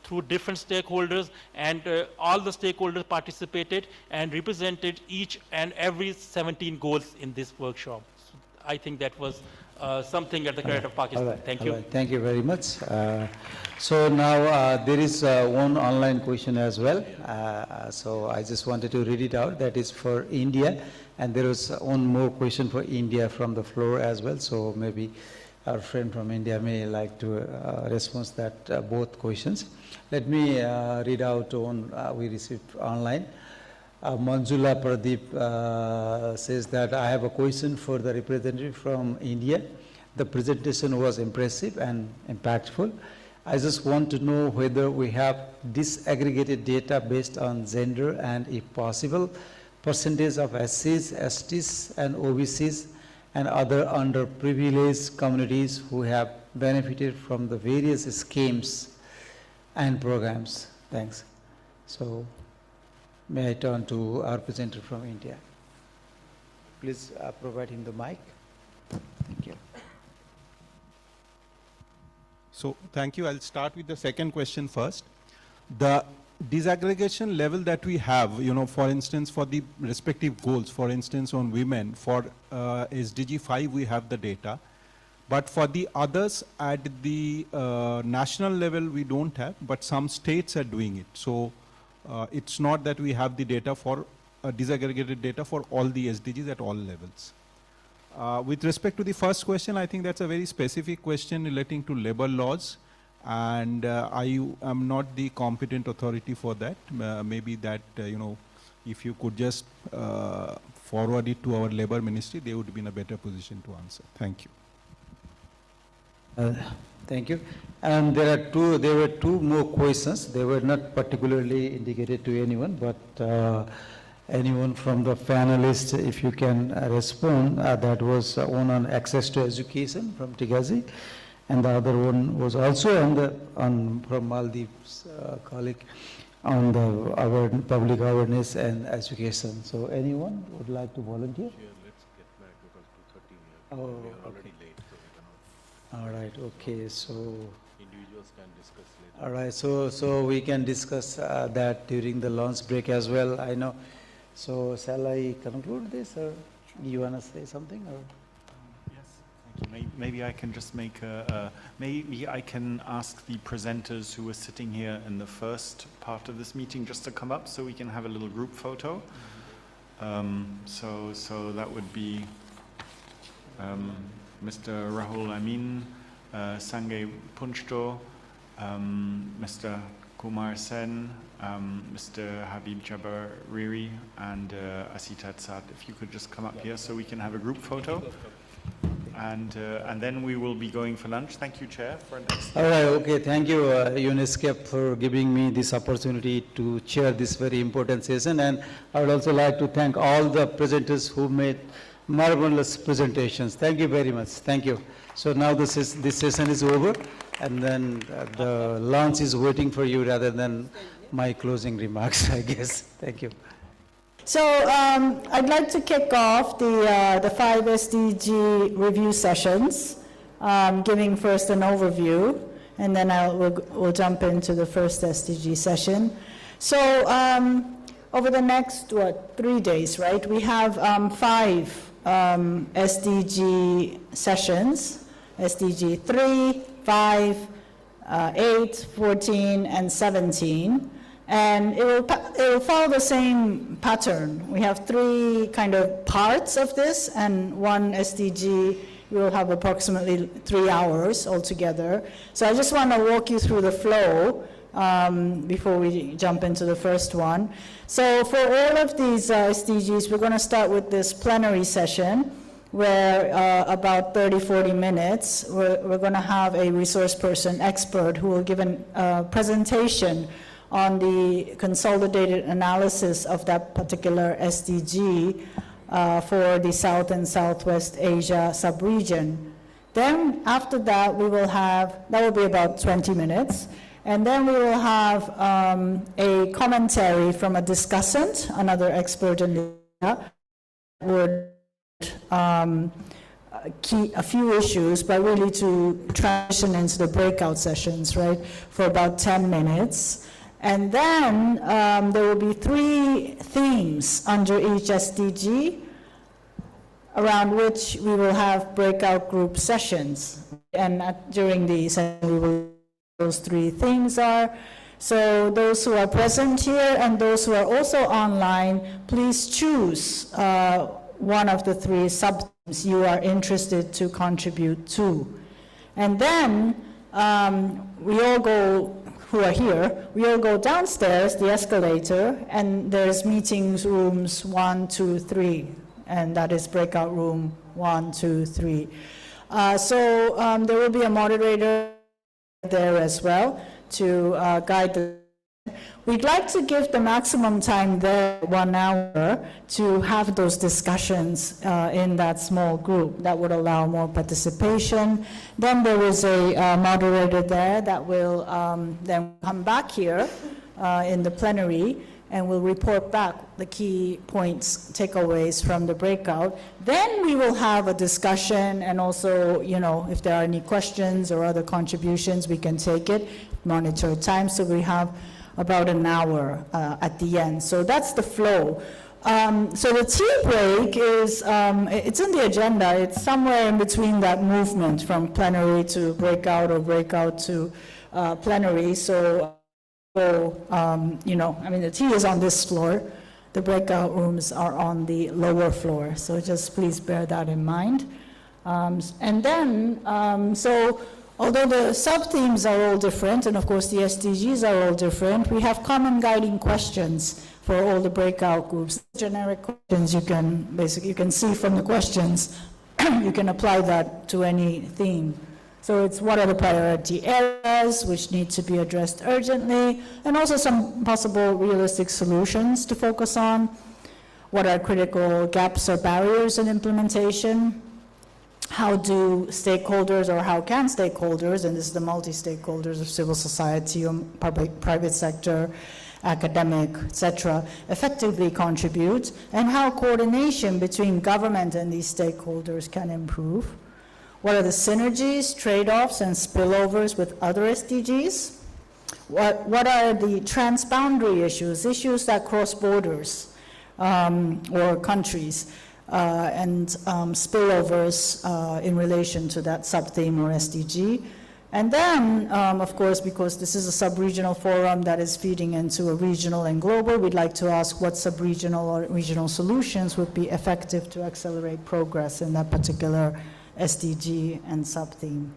through different stakeholders, and all the stakeholders participated and represented each and every 17 goals in this workshop. So I think that was something at the credit of Pakistan. Thank you. Thank you very much. So now there is one online question as well. So I just wanted to read it out. That is for India. And there was one more question for India from the floor as well. So maybe our friend from India may like to respond to that both questions. Let me read out one we received online. Manjula Pradeep says that I have a question for the representative from India. The presentation was impressive and impactful. I just want to know whether we have disaggregated data based on gender and, if possible, percentage of SCs, STs, and OBCs and other underprivileged communities who have benefited from the various schemes and programs. Thanks. So, may I turn to our presenter from India. Please provide him the mic. Thank you. So thank you. I'll start with the second question first. The disaggregation level that we have, for instance, for the respective goals, for instance, on women, for SDG 5, we have the data. But for the others at the national level, we don't have, but some states are doing it. So it's not that we have the data for disaggregated data for all the SDGs at all levels. With respect to the first question, I think that's a very specific question relating to labor laws, and I am not the competent authority for that. Maybe that, if you could just forward it to our labor ministry, they would be in a better position to answer. Thank you. Thank you. And there were two more questions. They were not particularly indicated to anyone, but anyone from the panelists, if you can respond. That was one on access to education from Tigazi, and the other one was also from Maldives colleague on our public awareness and education. So anyone would like to volunteer? Sure, let's get back because 2:30 we are already late. So All right. Okay. So individuals can discuss later. all right. So we can discuss that during the lunch break as well. I know. So shall I conclude this, or you want to say something? Or? Yes, thank you. Maybe I can just make maybe I can ask the presenters who were sitting here in the first part of this meeting just to come up so we can have a little group photo. So that would be Mr. Rahul Amin, Sanjay Punchto, Mr. Kumar Sen, Mr. Habib Jabariri, and Asita Tsad. If you could just come up here so we can have a group photo. And then we will be going for lunch. Thank you, Chair, for this. All right, okay. Thank you, ESCAP, for giving me this opportunity to chair this very important session. And I would also like to thank all the presenters who made marvelous presentations. Thank you very much. Thank you. So now this session is over, and then the lunch is waiting for you rather than my closing remarks, I guess. Thank you. So I'd like to kick off the 5 SDG review sessions, giving first an overview, and then we'll jump into the first SDG session. So over the next, 3 days, right, we have 5 SDG sessions, SDG 3, 5, 8, 14, and 17. And it will follow the same pattern. We have 3 kind of parts of this, and one SDG we will have approximately 3 hours altogether. So I just want to walk you through the flow before we jump into the first one. So for all of these SDGs, we're going to start with this plenary session where about 30-40 minutes, we're going to have a resource person expert who will give a presentation on the consolidated analysis of that particular SDG for the South and Southwest Asia sub-region. Then after that, that will be about 20 minutes. And then we will have a commentary from a discussant, another expert in the area, would key a few issues, but really to transition into the breakout sessions, right, for about 10 minutes. And then there will be 3 themes under each SDG. around which we will have breakout group sessions. And during the session, we will, those three themes are. So those who are present here and those who are also online, please choose one of the three sub-themes you are interested to contribute to. And then we all go, who are here, we all go downstairs, the escalator, and there's meetings rooms 1, 2, 3, and that is breakout room 1, 2, 3. So there will be a moderator there as well to guide the. We'd like to give the maximum time there, 1 hour, to have those discussions in that small group. That would allow more participation. Then there is a moderator there that will then come back here in the plenary and will report back the key points, takeaways from the breakout. Then we will have a discussion, and also, you know, if there are any questions or other contributions, we can take it, monitor time, so we have about an hour at the end. So that's the flow. So the tea break is, it's in the agenda. It's somewhere in between that movement from plenary to breakout or breakout to plenary. So, you know, I mean, the tea is on this floor. The breakout rooms are on the lower floor. So just please bear that in mind. And then, so, although the sub-themes are all different, and of course the SDGs are all different, we have common guiding questions for all the breakout groups. Generic questions you can basically, you can see from the questions, you can apply that to any theme. So it's what are the priority areas which need to be addressed urgently, and also some possible realistic solutions to focus on. What are critical gaps or barriers in implementation? How do stakeholders, or how can stakeholders, and this is the multi-stakeholders of civil society, or private sector, academic, etc., effectively contribute, and how coordination between government and these stakeholders can improve? What are the synergies, trade-offs, and spillovers with other SDGs? What are the transboundary issues, issues that cross borders or countries? And spillovers in relation to that sub-theme or SDG. And then, of course, because this is a sub-regional forum that is feeding into a regional and global, we'd like to ask what sub-regional or regional solutions would be effective to accelerate progress in that particular SDG and sub-theme.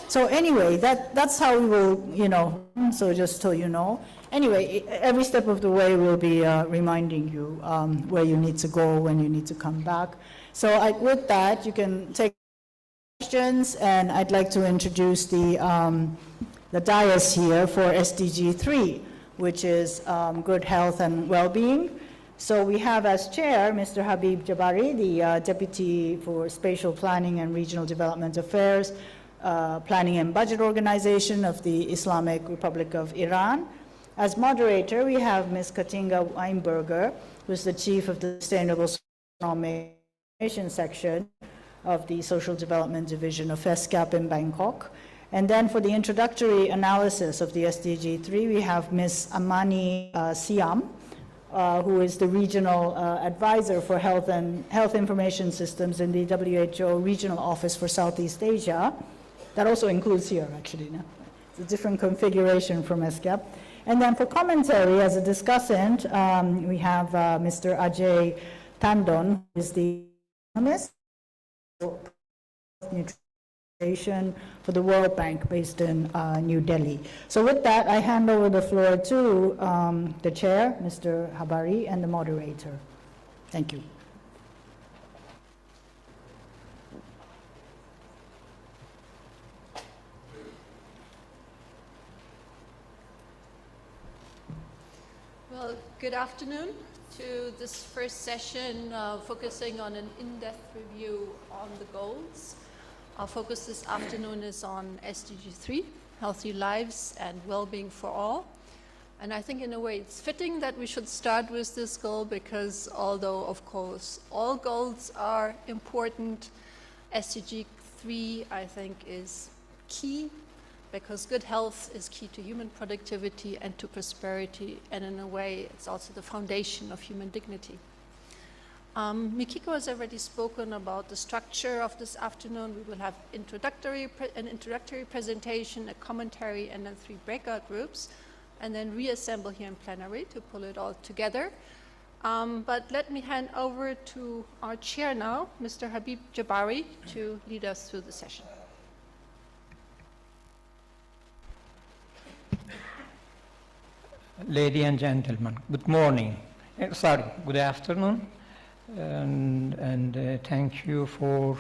So anyway, that's how we will, you know, so just so you know. Anyway, every step of the way we'll be reminding you where you need to go, when you need to come back. So with that, you can take questions, and I'd like to introduce the dais here for SDG 3, which is good health and well-being. So we have as chair, Mr. Habib Jabari, the Deputy for Spatial Planning and Regional Development Affairs, Planning and Budget Organization of the Islamic Republic of Iran. As moderator, we have Ms. Katinga Weinberger, who is the Chief of the Sustainable Economic Section of the Social Development Division of ESCAP in Bangkok. And then for the introductory analysis of the SDG 3, we have Ms. Amani Siam, who is the Regional Advisor for Health and Health Information Systems in the WHO Regional Office for Southeast Asia. That also includes here, actually. No? It's a different configuration from ESCAP. And then for commentary, as a discussant, we have Mr. Ajay Tandon, who is the economist nutrition for the World Bank based in New Delhi. So with that, I hand over the floor to the chair, Mr. Habari, and the moderator. Thank you. Well, good afternoon to this first session focusing on an in-depth review on the goals. Our focus this afternoon is on SDG 3, healthy lives and well-being for all. And I think in a way it's fitting that we should start with this goal because although of course all goals are important, SDG 3 I think is key because good health is key to human productivity and to prosperity, and in a way it's also the foundation of human dignity. Mikiko has already spoken about the structure of this afternoon. We will have an introductory presentation, a commentary, and then 3 breakout groups, and then reassemble here in plenary to pull it all together. But let me hand over to our chair now, Mr. Habib Jabari, to lead us through the session. Ladies and gentlemen, good morning. Good afternoon. And thank you for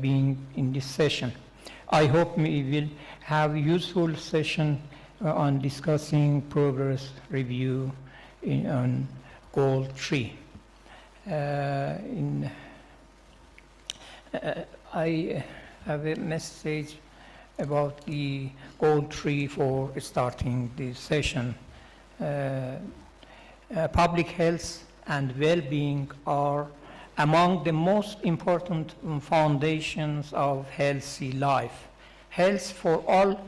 being in this session. I hope we will have a useful session on discussing progress review on Goal 3. I have a message about the Goal 3 for starting this session. Public health and well-being are among the most important foundations of healthy life. Health for all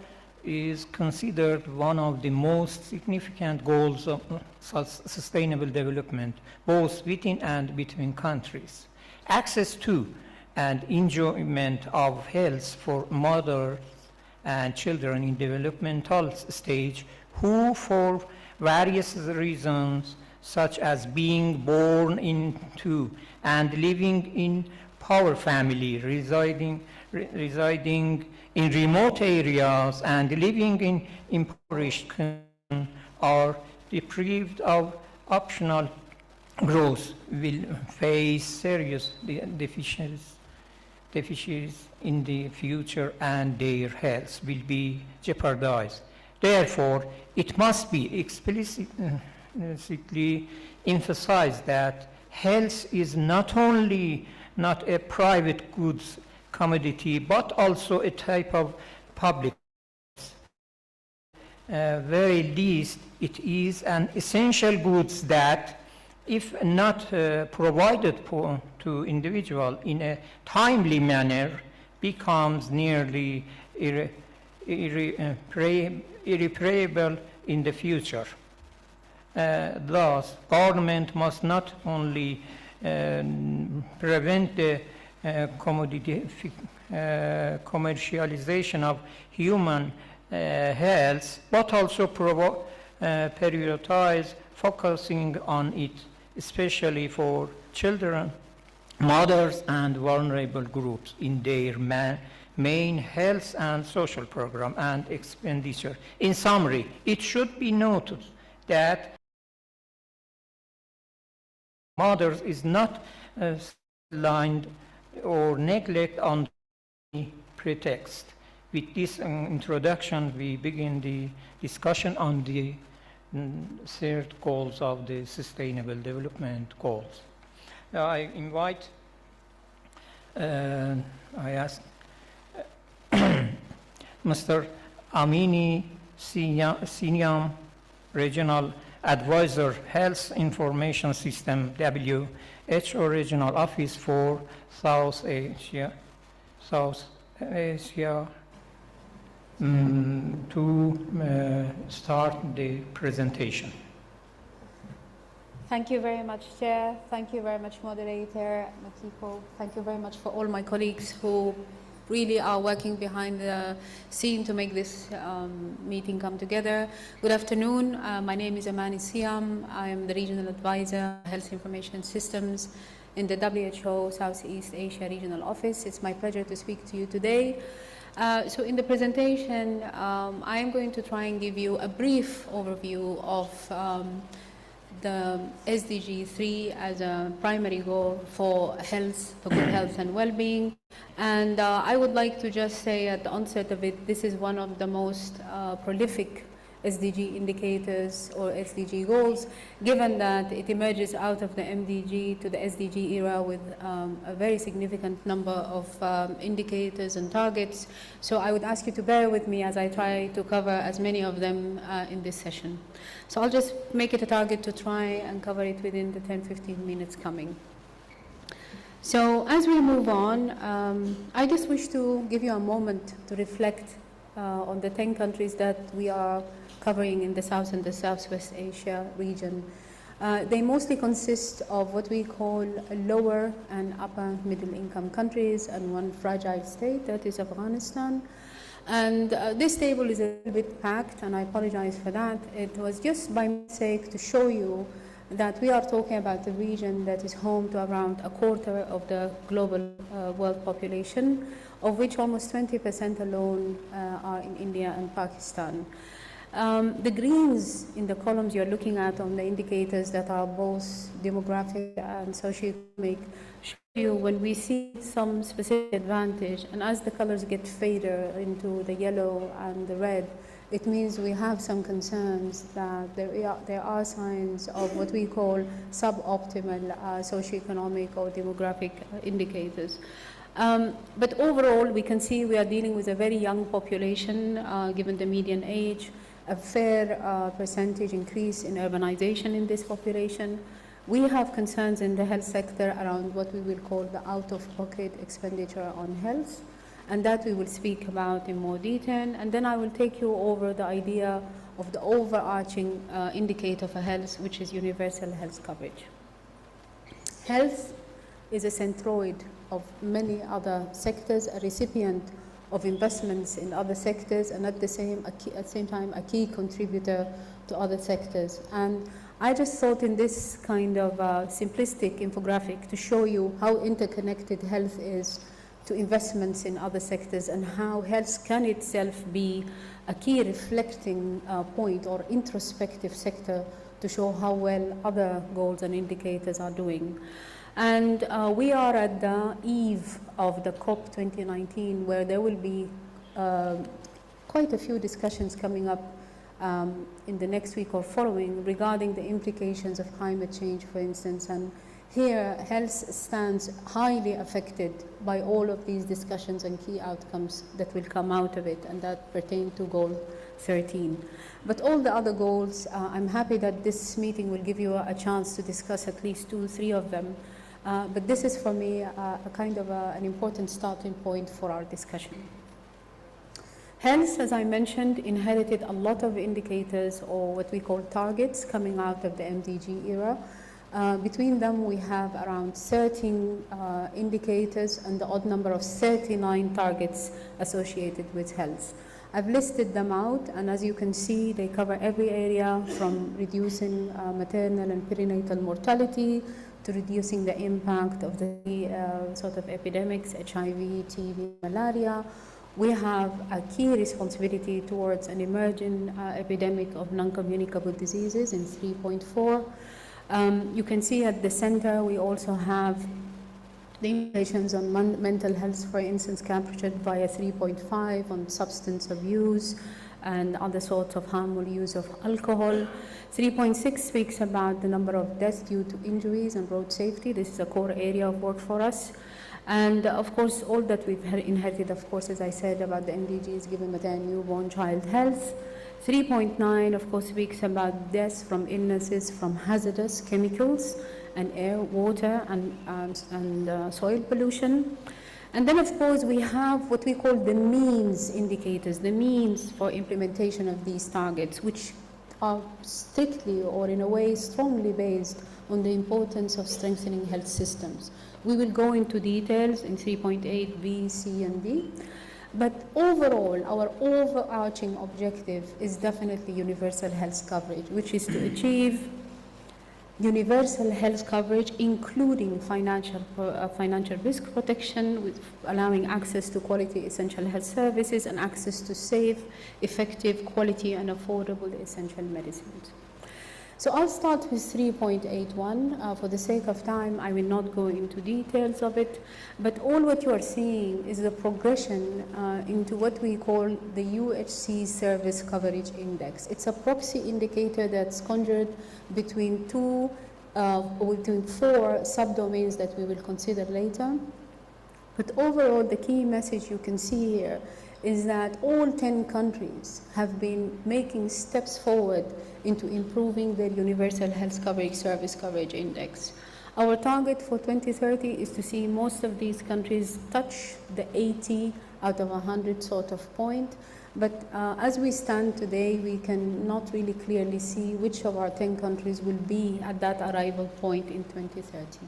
is considered one of the most significant goals of sustainable development, both within and between countries. Access to and enjoyment of health for mothers and children in developmental stage who for various reasons such as being born into and living in poor family, residing in remote areas and living in impoverished conditions are deprived of optional growth will face serious deficiencies in the future and their health will be jeopardized. Therefore, it must be explicitly emphasized that health is not only not a private goods commodity, but also a type of public. Very least, it is an essential goods that, if not provided to individual in a timely manner, becomes nearly irreparable in the future. Thus, government must not only prevent the commercialization of human health, but also prioritize focusing on it, especially for children, mothers, and vulnerable groups in their main health and social program and expenditure. In summary, it should be noted that mothers is not lined or neglect on the pretext. With this introduction, we begin the discussion on the third goals of the Sustainable Development Goals. I invite, I ask Mr. Amini Siniam, Regional Advisor, Health Information System, WHO Regional Office for South Asia, to start the presentation. Thank you very much, Chair. Thank you very much, Moderator, Makiko. Thank you very much for all my colleagues who really are working behind the scene to make this meeting come together. Good afternoon. My name is Amani Siam. I am the Regional Advisor, Health Information Systems in the WHO Southeast Asia Regional Office. It's my pleasure to speak to you today. So in the presentation, I am going to try and give you a brief overview of the SDG 3 as a primary goal for health, for good health and well-being. And I would like to just say at the onset of it, this is one of the most prolific SDG indicators or SDG goals, given that it emerges out of the MDG to the SDG era with a very significant number of indicators and targets. So I would ask you to bear with me as I try to cover as many of them in this session. So I'll just make it a target to try and cover it within the 10-15 minutes coming. So as we move on, I just wish to give you a moment to reflect on the 10 countries that we are covering in the South and the Southwest Asia region. They mostly consist of what we call lower and upper middle income countries and one fragile state, that is Afghanistan. And this table is a little bit packed, and I apologize for that. It was just by mistake to show you that we are talking about a region that is home to around a quarter of the global world population, of which almost 20% alone are in India and Pakistan. The greens in the columns you're looking at on the indicators that are both demographic and socioeconomic show you when we see some specific advantage, and as the colors get faded into the yellow and the red, it means we have some concerns that there are signs of what we call suboptimal socioeconomic or demographic indicators. But overall, we can see we are dealing with a very young population, given the median age, a fair percentage increase in urbanization in this population. We have concerns in the health sector around what we will call the out-of-pocket expenditure on health, and that we will speak about in more detail. And then I will take you over the idea of the overarching indicator for health, which is universal health coverage. Health is a centroid of many other sectors, a recipient of investments in other sectors, and at the same time a key contributor to other sectors. And I just thought in this kind of simplistic infographic to show you how interconnected health is to investments in other sectors, and how health can itself be a key reflecting point or introspective sector to show how well other goals and indicators are doing. And we are at the eve of the COP 2019, where there will be quite a few discussions coming up in the next week or following regarding the implications of climate change, for instance. And here, health stands highly affected by all of these discussions and key outcomes that will come out of it, and that pertain to Goal 13. But all the other goals, I'm happy that this meeting will give you a chance to discuss at least 2 or 3 of them. But this is for me a kind of an important starting point for our discussion. Health, as I mentioned, inherited a lot of indicators, or what we call targets, coming out of the MDG era. Between them, we have around 13 indicators and the odd number of 39 targets associated with health. I've listed them out, and as you can see, they cover every area from reducing maternal and perinatal mortality to reducing the impact of the sort of epidemics, HIV, TB, malaria. We have a key responsibility towards an emerging epidemic of non-communicable diseases in 3.4. You can see at the center we also have the implications on mental health, for instance, captured via 3.5 on substance abuse and other sorts of harmful use of alcohol. 3.6 speaks about the number of deaths due to injuries and road safety. This is a core area of work for us. And of course, all that we've inherited, of course, as I said, about the MDGs, giving mother and newborn child health. 3.9, of course, speaks about deaths from illnesses from hazardous chemicals and air, water, and soil pollution. And then, of course, we have what we call the means indicators, the means for implementation of these targets, which are strictly or in a way strongly based on the importance of strengthening health systems. We will go into details in 3.8, B, C, and D. But overall, our overarching objective is definitely universal health coverage, which is to achieve universal health coverage, including financial risk protection, with allowing access to quality essential health services and access to safe, effective, quality, and affordable essential medicines. So I'll start with 3.81. For the sake of time, I will not go into details of it, but all what you are seeing is the progression into what we call the UHC Service Coverage Index. It's a proxy indicator that's conjured between between 4 subdomains that we will consider later. But overall, the key message you can see here is that all 10 countries have been making steps forward into improving their universal health coverage service coverage index. Our target for 2030 is to see most of these countries touch the 80 out of 100 sort of point, But as we stand today, we can not really clearly see which of our 10 countries will be at that arrival point in 2030.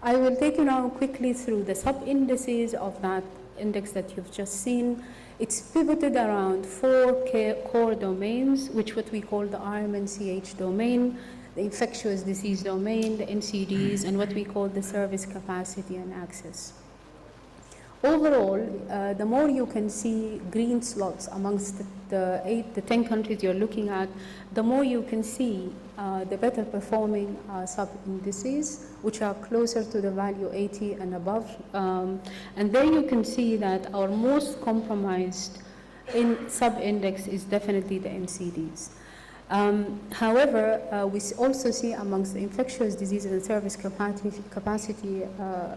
I will take you now quickly through the sub-indices of that index that you've just seen. It's pivoted around 4 core domains, which what we call the RMNCH domain, the infectious disease domain, the NCDs, and what we call the service capacity and access. Overall, the more you can see green slots amongst the 10 countries you're looking at, the more you can see the better performing sub-indices, which are closer to the value 80 and above. And there you can see that our most compromised sub-index is definitely the NCDs. However, we also see amongst the infectious diseases and service capacity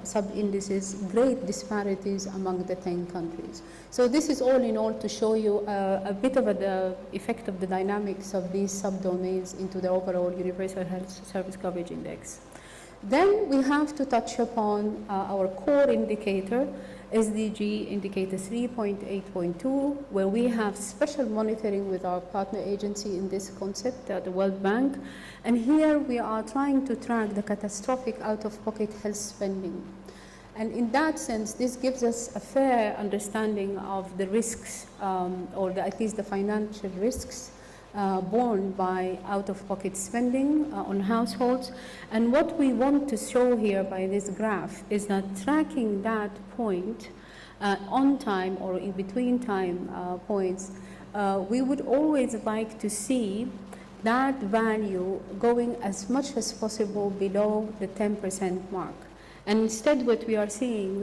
sub-indices great disparities among the 10 countries. So this is all in all to show you a bit of the effect of the dynamics of these subdomains into the overall Universal Health Service Coverage Index. Then we have to touch upon our core indicator, SDG indicator 3.8.2, where we have special monitoring with our partner agency in this concept, the World Bank. And here we are trying to track the catastrophic out-of-pocket health spending. And in that sense, this gives us a fair understanding of the risks, or at least the financial risks borne by out-of-pocket spending on households. And what we want to show here by this graph is that tracking that point on time or in between time points, we would always like to see that value going as much as possible below the 10% mark. And instead what we are seeing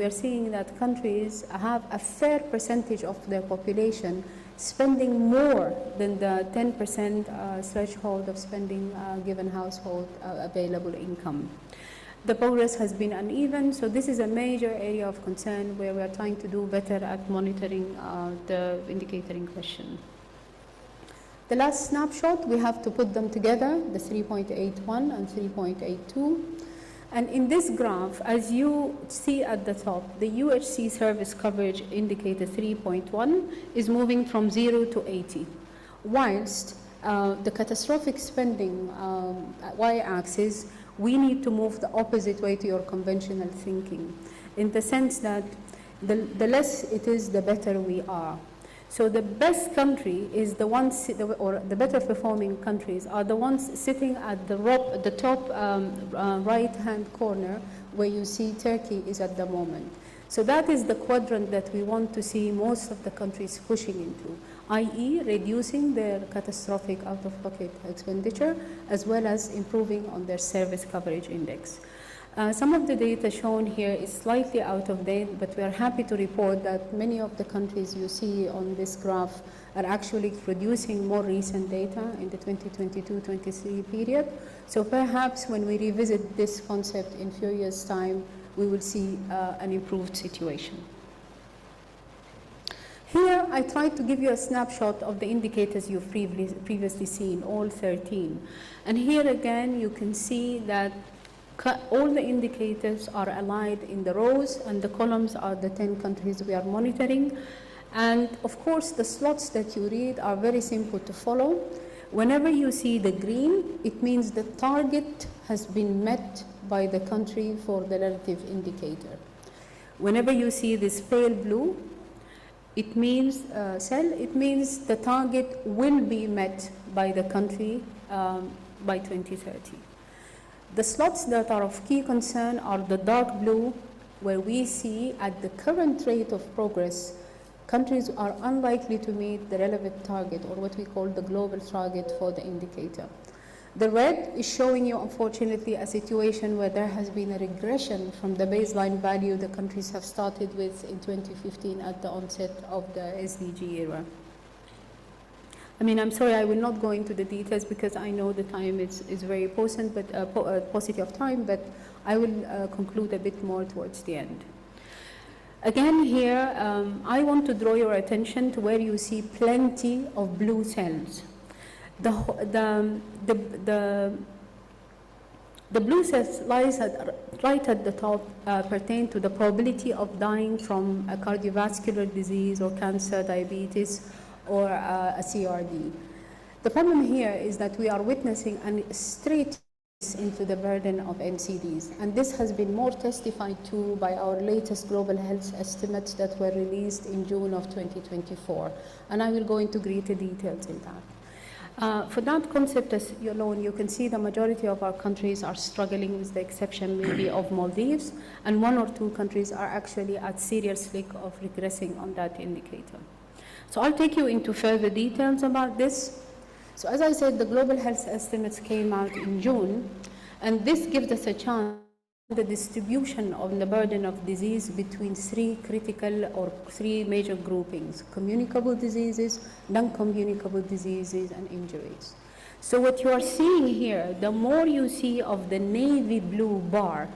that countries have a fair percentage of their population spending more than the 10% threshold of spending given household available income. The progress has been uneven, so this is a major area of concern where we are trying to do better at monitoring the indicator in question. The last snapshot, we have to put them together, the 3.81 and 3.82. And in this graph, as you see at the top, the UHC service coverage indicator 3.1 is moving from 0 to 80, whilst the catastrophic spending y-axis, we need to move the opposite way to your conventional thinking, in the sense that the less it is, the better we are. So the best country is the ones, or the better performing countries are the ones sitting at the top right-hand corner where you see Turkey is at the moment. So that is the quadrant that we want to see most of the countries pushing into, i.e. reducing their catastrophic out-of-pocket expenditure as well as improving on their service coverage index. Some of the data shown here is slightly out of date, but we are happy to report that many of the countries you see on this graph are actually producing more recent data in the 2022-23 period. So perhaps when we revisit this concept in a few years' time, we will see an improved situation. Here, I tried to give you a snapshot of the indicators you've previously seen, all 13. And here again, you can see that all the indicators are aligned in the rows, and the columns are the 10 countries we are monitoring. And of course, the slots that you read are very simple to follow. Whenever you see the green, it means the target has been met by the country for the relative indicator. Whenever you see this pale blue, it means it means the target will be met by the country by 2030. The slots that are of key concern are the dark blue, where we see at the current rate of progress, countries are unlikely to meet the relevant target, or what we call the global target for the indicator. The red is showing you, unfortunately, a situation where there has been a regression from the baseline value the countries have started with in 2015 at the onset of the SDG era. I mean, I'm sorry, I will not go into the details because I know the time is very important, but paucity of time, but I will conclude a bit more towards the end. Again here, I want to draw your attention to where you see plenty of blue cells. The The blue cells lies right at the top pertain to the probability of dying from a cardiovascular disease or cancer, diabetes, or a CRD. The problem here is that we are witnessing a straight into the burden of NCDs, and this has been more testified to by our latest global health estimates that were released in June of 2024, and I will go into greater details in that. For that concept as alone, you can see the majority of our countries are struggling, with the exception maybe of Maldives, and 1 or 2 countries are actually at serious risk of regressing on that indicator. So I'll take you into further details about this. So as I said, the global health estimates came out in June, and this gives us a chance the distribution of the burden of disease between 3 critical or 3 major groupings: communicable diseases, non-communicable diseases, and injuries. So what you are seeing here, the more you see of the navy blue bar,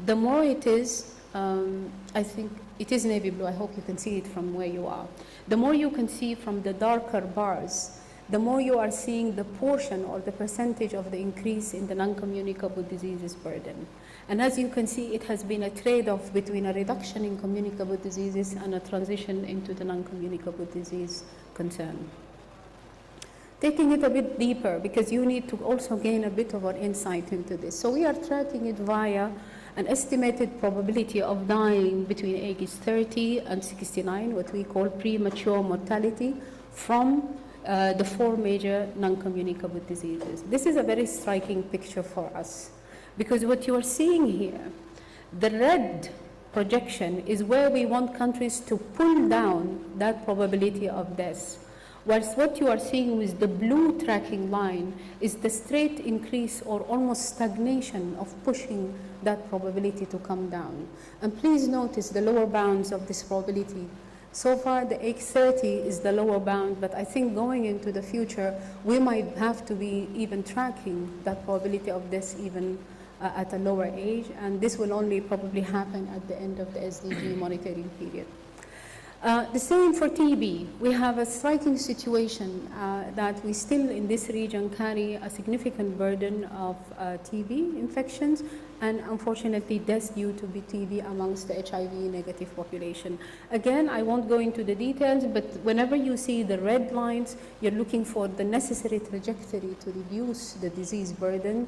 the more it is, I think it is navy blue, I hope you can see it from where you are. The more you can see from the darker bars, the more you are seeing the portion or the percentage of the increase in the non-communicable diseases burden. And as you can see, it has been a trade-off between a reduction in communicable diseases and a transition into the non-communicable disease concern. Taking it a bit deeper, because you need to also gain a bit of an insight into this. So we are tracking it via an estimated probability of dying between ages 30 and 69, what we call premature mortality, from the 4 major non-communicable diseases. This is a very striking picture for us, because what you are seeing here, the red projection is where we want countries to pull down that probability of death, whilst what you are seeing with the blue tracking line is the straight increase or almost stagnation of pushing that probability to come down. And please notice the lower bounds of this probability. So far, the age 30 is the lower bound, but I think going into the future, we might have to be even tracking that probability of death even at a lower age, and this will only probably happen at the end of the SDG monitoring period. The same for TB. We have a striking situation that we still in this region carry a significant burden of TB infections, and unfortunately deaths due to TB amongst the HIV negative population. Again, I won't go into the details, but whenever you see the red lines, you're looking for the necessary trajectory to reduce the disease burden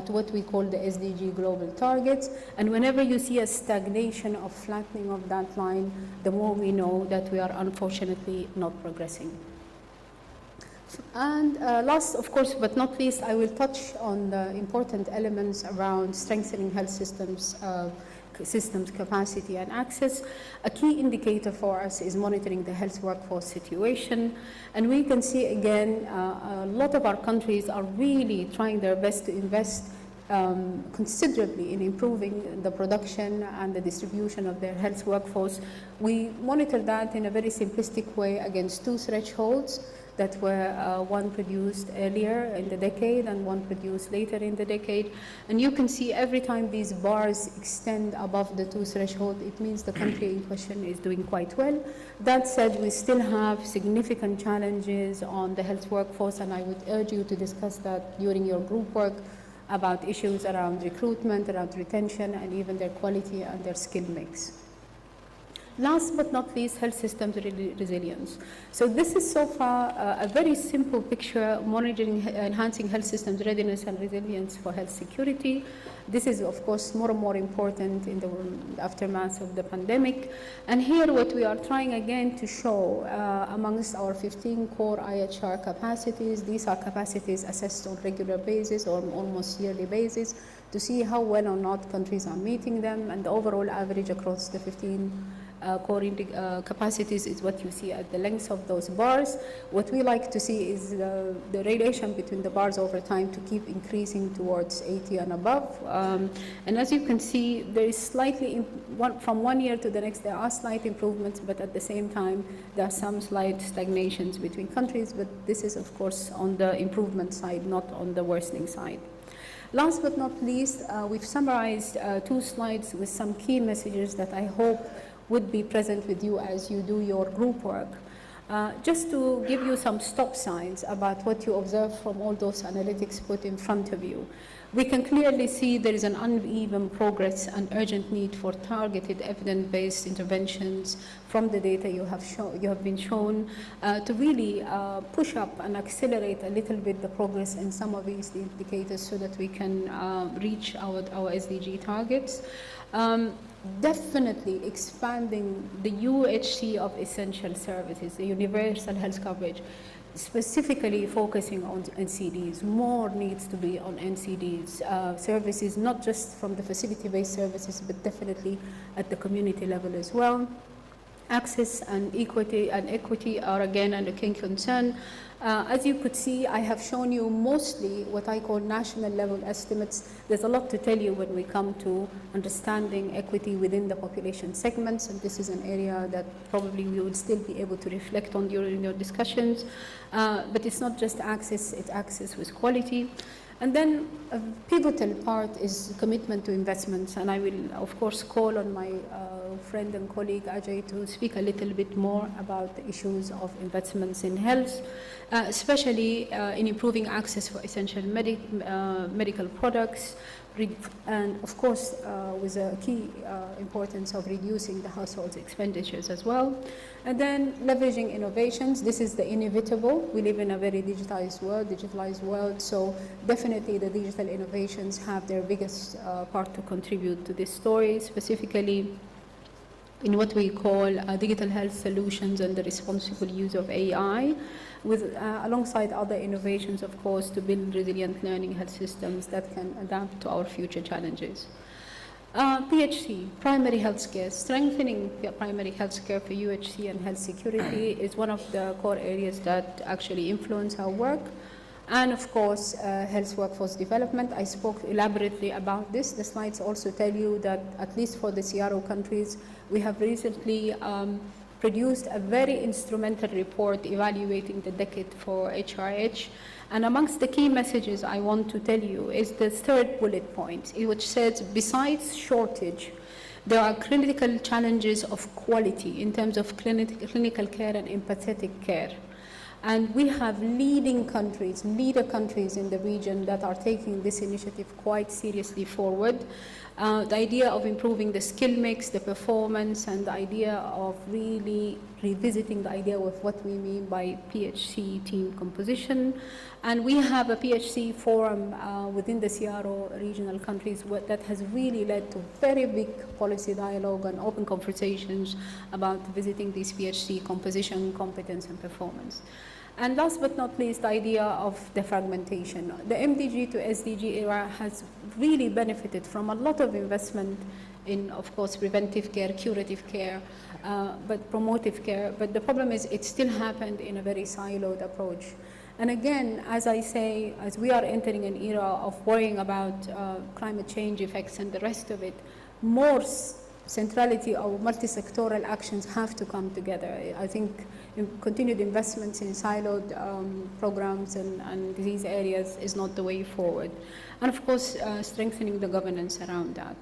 to what we call the SDG global targets. And whenever you see a stagnation or flattening of that line, the more we know that we are unfortunately not progressing. And last, of course, but not least, I will touch on the important elements around strengthening health systems capacity and access. A key indicator for us is monitoring the health workforce situation. And we can see again, a lot of our countries are really trying their best to invest considerably in improving the production and the distribution of their health workforce. We monitor that in a very simplistic way against 2 thresholds that were one produced earlier in the decade and one produced later in the decade. And you can see every time these bars extend above the 2 threshold, it means the country in question is doing quite well. That said, we still have significant challenges on the health workforce, and I would urge you to discuss that during your group work about issues around recruitment, around retention, and even their quality and their skill mix. Last but not least, health systems resilience. So this is so far a very simple picture monitoring, enhancing health systems readiness and resilience for health security. This is, of course, more and more important in the aftermath of the pandemic. And here what we are trying again to show amongst our 15 core IHR capacities, these are capacities assessed on regular basis or almost yearly basis to see how well or not countries are meeting them, and the overall average across the 15 core capacities is what you see at the length of those bars. What we like to see is the relation between the bars over time to keep increasing towards 80 and above. And as you can see, there is slightly, from one year to the next, there are slight improvements, but at the same time, there are some slight stagnations between countries, but this is, of course, on the improvement side, not on the worsening side. Last but not least, we've summarized 2 slides with some key messages that I hope would be present with you as you do your group work. Just to give you some stop signs about what you observe from all those analytics put in front of you, we can clearly see there is an uneven progress and urgent need for targeted evidence-based interventions from the data you have been shown to really push up and accelerate a little bit the progress in some of these indicators so that we can reach our SDG targets. Definitely expanding the UHC of essential services, the universal health coverage, specifically focusing on NCDs. More needs to be on NCDs services, not just from the facility-based services, but definitely at the community level as well. Access and equity are again a key concern. As you could see, I have shown you mostly what I call national level estimates. There's a lot to tell you when we come to understanding equity within the population segments, and this is an area that probably we would still be able to reflect on during your discussions. But it's not just access, it's access with quality. And then a pivotal part is commitment to investments, and I will of course call on my friend and colleague Ajay to speak a little bit more about the issues of investments in health, especially in improving access for essential medical products, and of course with a key importance of reducing the household expenditures as well. And then leveraging innovations. This is the inevitable. We live in a very digitalized world, so definitely the digital innovations have their biggest part to contribute to this story, specifically in what we call digital health solutions and the responsible use of AI, with alongside other innovations, of course, to build resilient learning health systems that can adapt to our future challenges. PHC, primary health care. Strengthening primary health care for UHC and health security is one of the core areas that actually influence our work. And of course, health workforce development. I spoke elaborately about this. The slides also tell you that at least for the CRO countries, we have recently produced a very instrumental report evaluating the decade for HRH. And amongst the key messages I want to tell you is the third bullet point, which says, besides shortage, there are critical challenges of quality in terms of clinical care and empathetic care. And we have leader countries in the region that are taking this initiative quite seriously forward. The idea of improving the skill mix, the performance, and the idea of really revisiting the idea of what we mean by PHC team composition. And we have a PHC forum within the CRO regional countries that has really led to very big policy dialogue and open conversations about visiting these PHC composition, competence, and performance. And last but not least, the idea of the fragmentation. The MDG to SDG era has really benefited from a lot of investment in, of course, preventive care, curative care, but promotive care. But the problem is it still happened in a very siloed approach. And again, as I say, as we are entering an era of worrying about climate change effects and the rest of it, more centrality or multi-sectoral actions have to come together. I think continued investments in siloed programs and these areas is not the way forward. And of course, strengthening the governance around that.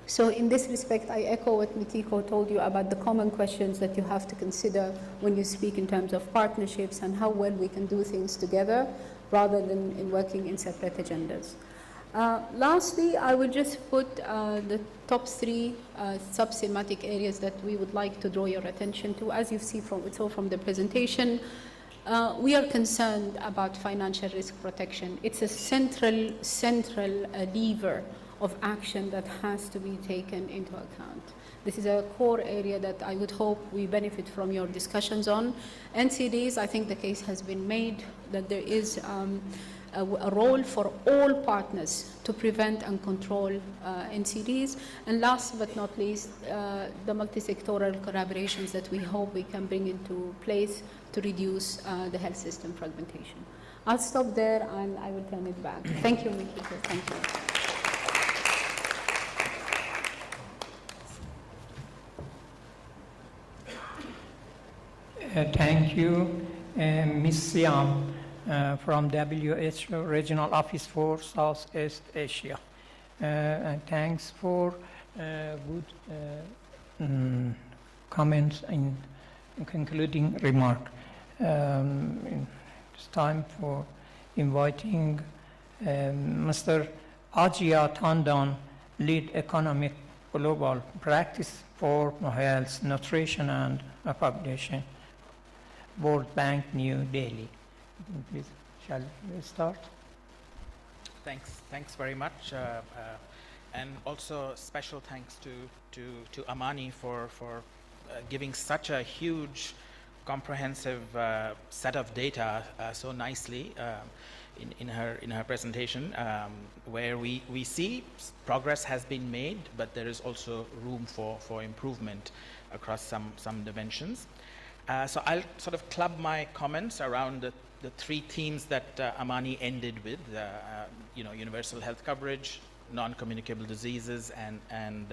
So in this respect, I echo what Mitiko told you about the common questions that you have to consider when you speak in terms of partnerships and how well we can do things together rather than in working in separate agendas. Lastly, I will just put the top three sub-thematic areas that we would like to draw your attention to. As you see from the presentation, we are concerned about financial risk protection. It's a central lever of action that has to be taken into account. This is a core area that I would hope we benefit from your discussions on. NCDs, I think the case has been made that there is a role for all partners to prevent and control NCDs. And last but not least, the multi-sectoral collaborations that we hope we can bring into place to reduce the health system fragmentation. I'll stop there and I will turn it back. Thank you, Mikiko. Thank you. Thank you, Ms. Siam from WHO Regional Office for Southeast Asia. And thanks for good comments in concluding remark. It's time for inviting Mr. Ajia Tandon, lead economic global practice for health, nutrition and population, World Bank, New Delhi. Please, shall we start? Thanks very much, and also special thanks to Amani for giving such a huge, comprehensive set of data so nicely in her presentation, where we see progress has been made, but there is also room for improvement across some dimensions. So I'll sort of club my comments around the three themes that Amani ended with, universal health coverage, non-communicable diseases, and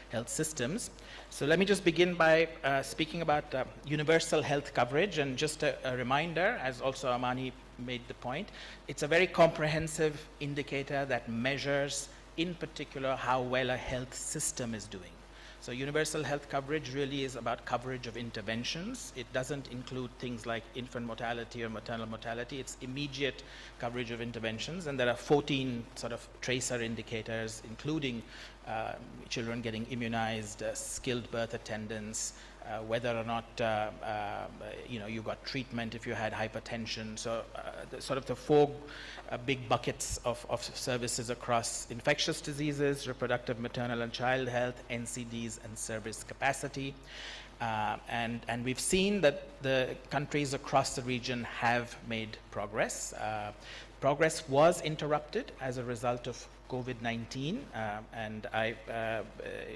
health systems. So let me just begin by speaking about universal health coverage, and just a reminder, as also Amani made the point, it's a very comprehensive indicator that measures, in particular, how well a health system is doing. So universal health coverage really is about coverage of interventions. It doesn't include things like infant mortality or maternal mortality. It's immediate coverage of interventions, and there are 14 sort of tracer indicators, including children getting immunized, skilled birth attendance, whether or not you got treatment if you had hypertension. So the four big buckets of services across infectious diseases, reproductive, maternal and child health, NCDs, and service capacity. And we've seen that the countries across the region have made progress. Progress was interrupted as a result of COVID-19, and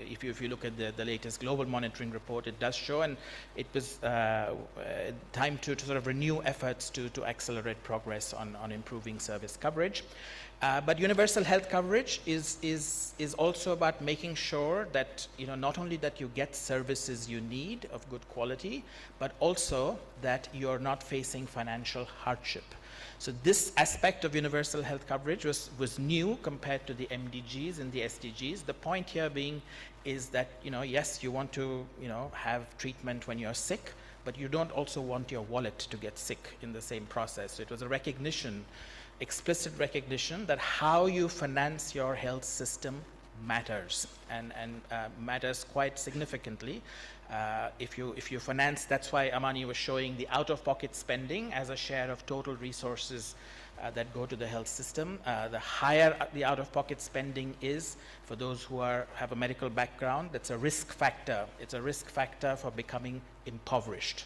if you look at the latest global monitoring report, it does show, and it was time to sort of renew efforts to accelerate progress on improving service coverage. But universal health coverage is also about making sure that not only that you get services you need of good quality, but also that you're not facing financial hardship. So this aspect of universal health coverage was new compared to the MDGs and the SDGs. The point here being is that, yes, you want to, have treatment when you're sick, but you don't also want your wallet to get sick in the same process. So it was a recognition, explicit recognition, that how you finance your health system matters, and matters quite significantly. If you finance, that's why Amani was showing the out-of-pocket spending as a share of total resources that go to the health system. The higher the out-of-pocket spending is for those who have a medical background, that's a risk factor. It's a risk factor for becoming impoverished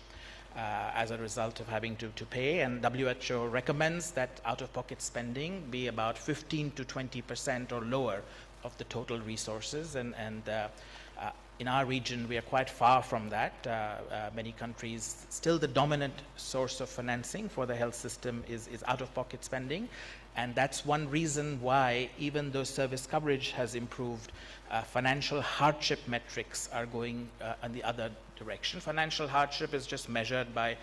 as a result of having to pay. And WHO recommends that out-of-pocket spending be about 15 to 20% or lower of the total resources, and in our region, we are quite far from that. Many countries, still the dominant source of financing for the health system is out-of-pocket spending. And that's one reason why, even though service coverage has improved, financial hardship metrics are going in the other direction. Financial hardship is just measured by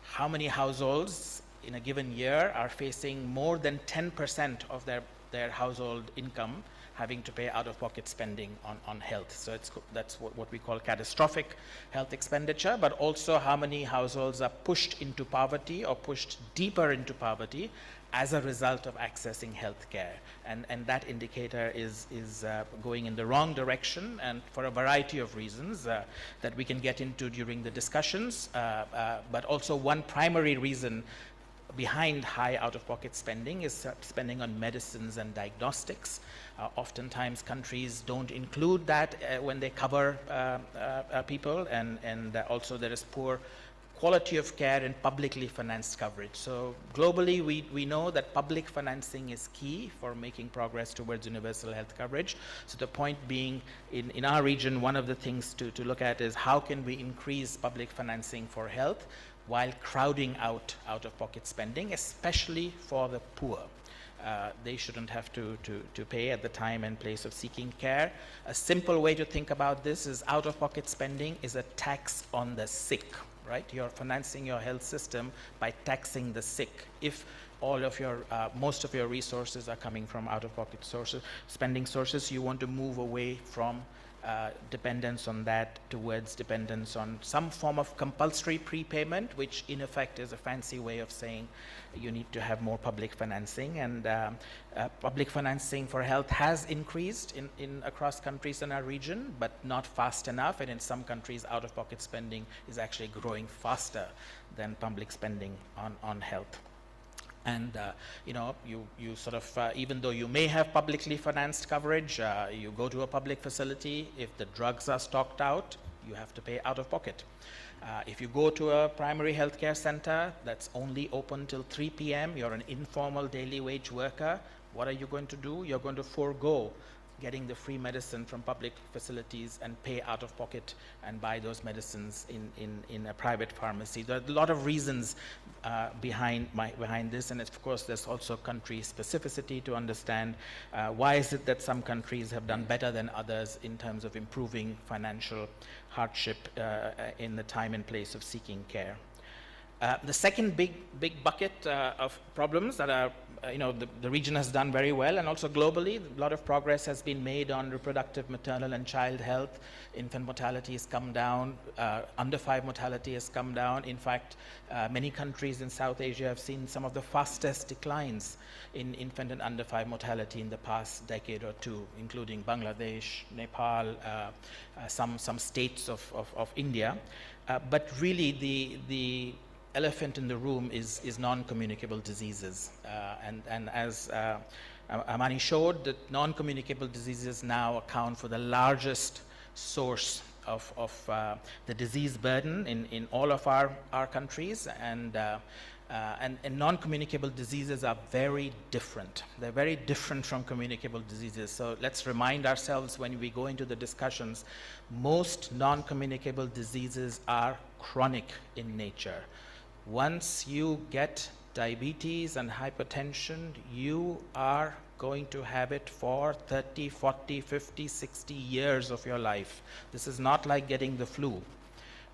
how many households in a given year are facing more than 10% of their household income having to pay out-of-pocket spending on health. So that's what we call catastrophic health expenditure, but also how many households are pushed into poverty or pushed deeper into poverty as a result of accessing health care. And that indicator is going in the wrong direction, and for a variety of reasons that we can get into during the discussions, but also one primary reason behind high out-of-pocket spending is spending on medicines and diagnostics. Oftentimes countries don't include that when they cover people, and also there is poor quality of care in publicly financed coverage. So globally, we know that public financing is key for making progress towards universal health coverage. So the point being, in our region, one of the things to look at is how can we increase public financing for health while crowding out-of-pocket spending, especially for the poor. They shouldn't have to pay at the time and place of seeking care. A simple way to think about this is out-of-pocket spending is a tax on the sick, right? You're financing your health system by taxing the sick. If all of your, most of your resources are coming from out-of-pocket spending sources, you want to move away from dependence on that towards dependence on some form of compulsory prepayment, which in effect is a fancy way of saying you need to have more public financing. And public financing for health has increased in across countries in our region, but not fast enough. And in some countries, out-of-pocket spending is actually growing faster than public spending on health. And you sort of, even though you may have publicly financed coverage, you go to a public facility, if the drugs are stocked out, you have to pay out of pocket. If you go to a primary healthcare center that's only open till 3 p.m., you're an informal daily wage worker, what are you going to do? You're going to forego getting the free medicine from public facilities and pay out of pocket and buy those medicines in a private pharmacy. There are a lot of reasons behind this, and of course there's also country specificity to understand why is it that some countries have done better than others in terms of improving financial hardship in the time and place of seeking care. The second big bucket of problems that are, the region has done very well, and also globally, a lot of progress has been made on reproductive, maternal, and child health. Infant mortality has come down, under 5 mortality has come down. In fact, many countries in South Asia have seen some of the fastest declines in infant and under 5 mortality in the past decade or two, including Bangladesh, Nepal, some states of India. But really, the elephant in the room is non-communicable diseases. And as Amani showed, that non-communicable diseases now account for the largest source of the disease burden in all of our countries. And non-communicable diseases are very different. They're very different from communicable diseases. So let's remind ourselves when we go into the discussions, most non-communicable diseases are chronic in nature. Once you get diabetes and hypertension, you are going to have it for 30, 40, 50, 60 years of your life. This is not like getting the flu,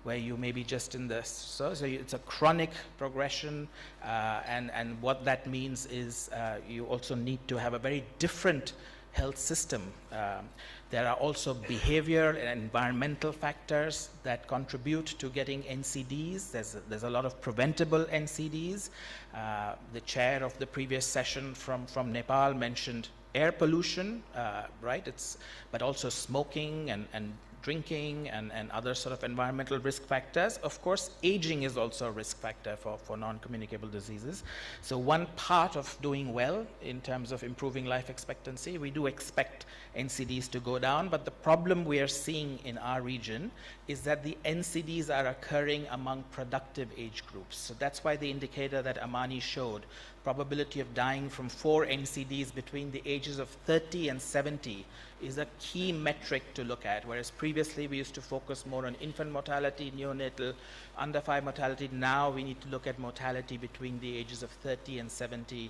where you may be just in this. So it's a chronic progression, and what that means is you also need to have a very different health system. There are also behavior and environmental factors that contribute to getting NCDs. There's a lot of preventable NCDs. The chair of the previous session from Nepal mentioned air pollution, right? But also smoking and drinking and other sort of environmental risk factors. Of course, aging is also a risk factor for non-communicable diseases. So one part of doing well in terms of improving life expectancy, we do expect NCDs to go down, but the problem we are seeing in our region is that the NCDs are occurring among productive age groups. So that's why the indicator that Amani showed, probability of dying from 4 NCDs between the ages of 30 and 70 is a key metric to look at, whereas previously we used to focus more on infant mortality, neonatal, under 5 mortality. Now we need to look at mortality between the ages of 30 and 70.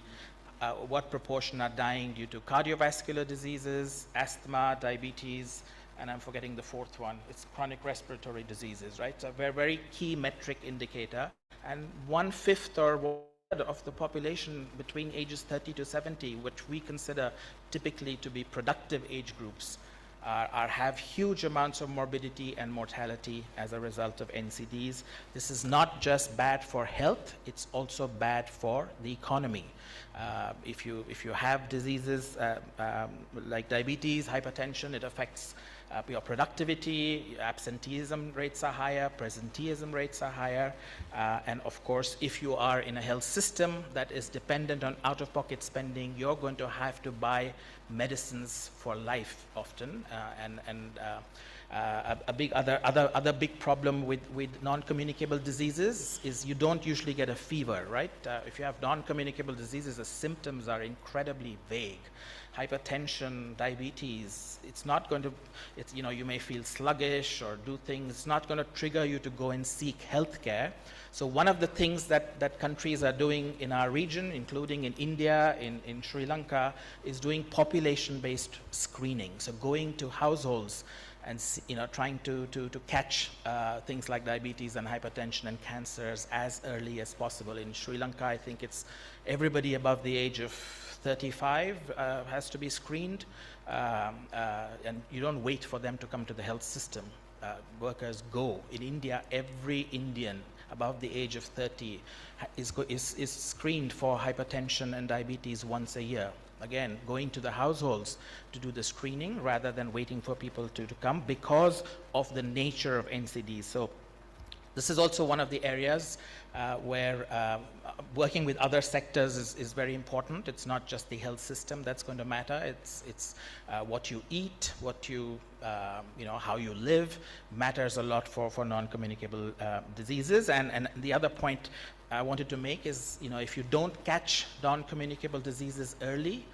What proportion are dying due to cardiovascular diseases, asthma, diabetes, and I'm forgetting the fourth one. It's chronic respiratory diseases, right? So a very, very key metric indicator. And 1/5 or of the population between ages 30 to 70, which we consider typically to be productive age groups, have huge amounts of morbidity and mortality as a result of NCDs. This is not just bad for health, it's also bad for the economy. If you have diseases like diabetes, hypertension, it affects your productivity, absenteeism rates are higher, presenteeism rates are higher, and of course, if you are in a health system that is dependent on out-of-pocket spending, you're going to have to buy medicines for life often, a big other big problem with non-communicable diseases is you don't usually get a fever, right? If you have non-communicable diseases, the symptoms are incredibly vague. Hypertension, diabetes, it's not going to, you may feel sluggish or do things, it's not going to trigger you to go and seek health care. So one of the things that countries are doing in our region, including in India, in Sri Lanka, is doing population-based screening. So going to households trying to catch things like diabetes and hypertension and cancers as early as possible. In Sri Lanka, I think it's everybody above the age of 35 has to be screened, and you don't wait for them to come to the health system. Workers go. In India, every Indian above the age of 30 is screened for hypertension and diabetes once a year. Again, going to the households to do the screening rather than waiting for people to come because of the nature of NCDs. So this is also one of the areas where working with other sectors is very important. It's not just the health system that's going to matter. It's what you eat, what you how you live matters a lot for non-communicable diseases. And the other point I wanted to make is, if you don't catch non-communicable diseases early,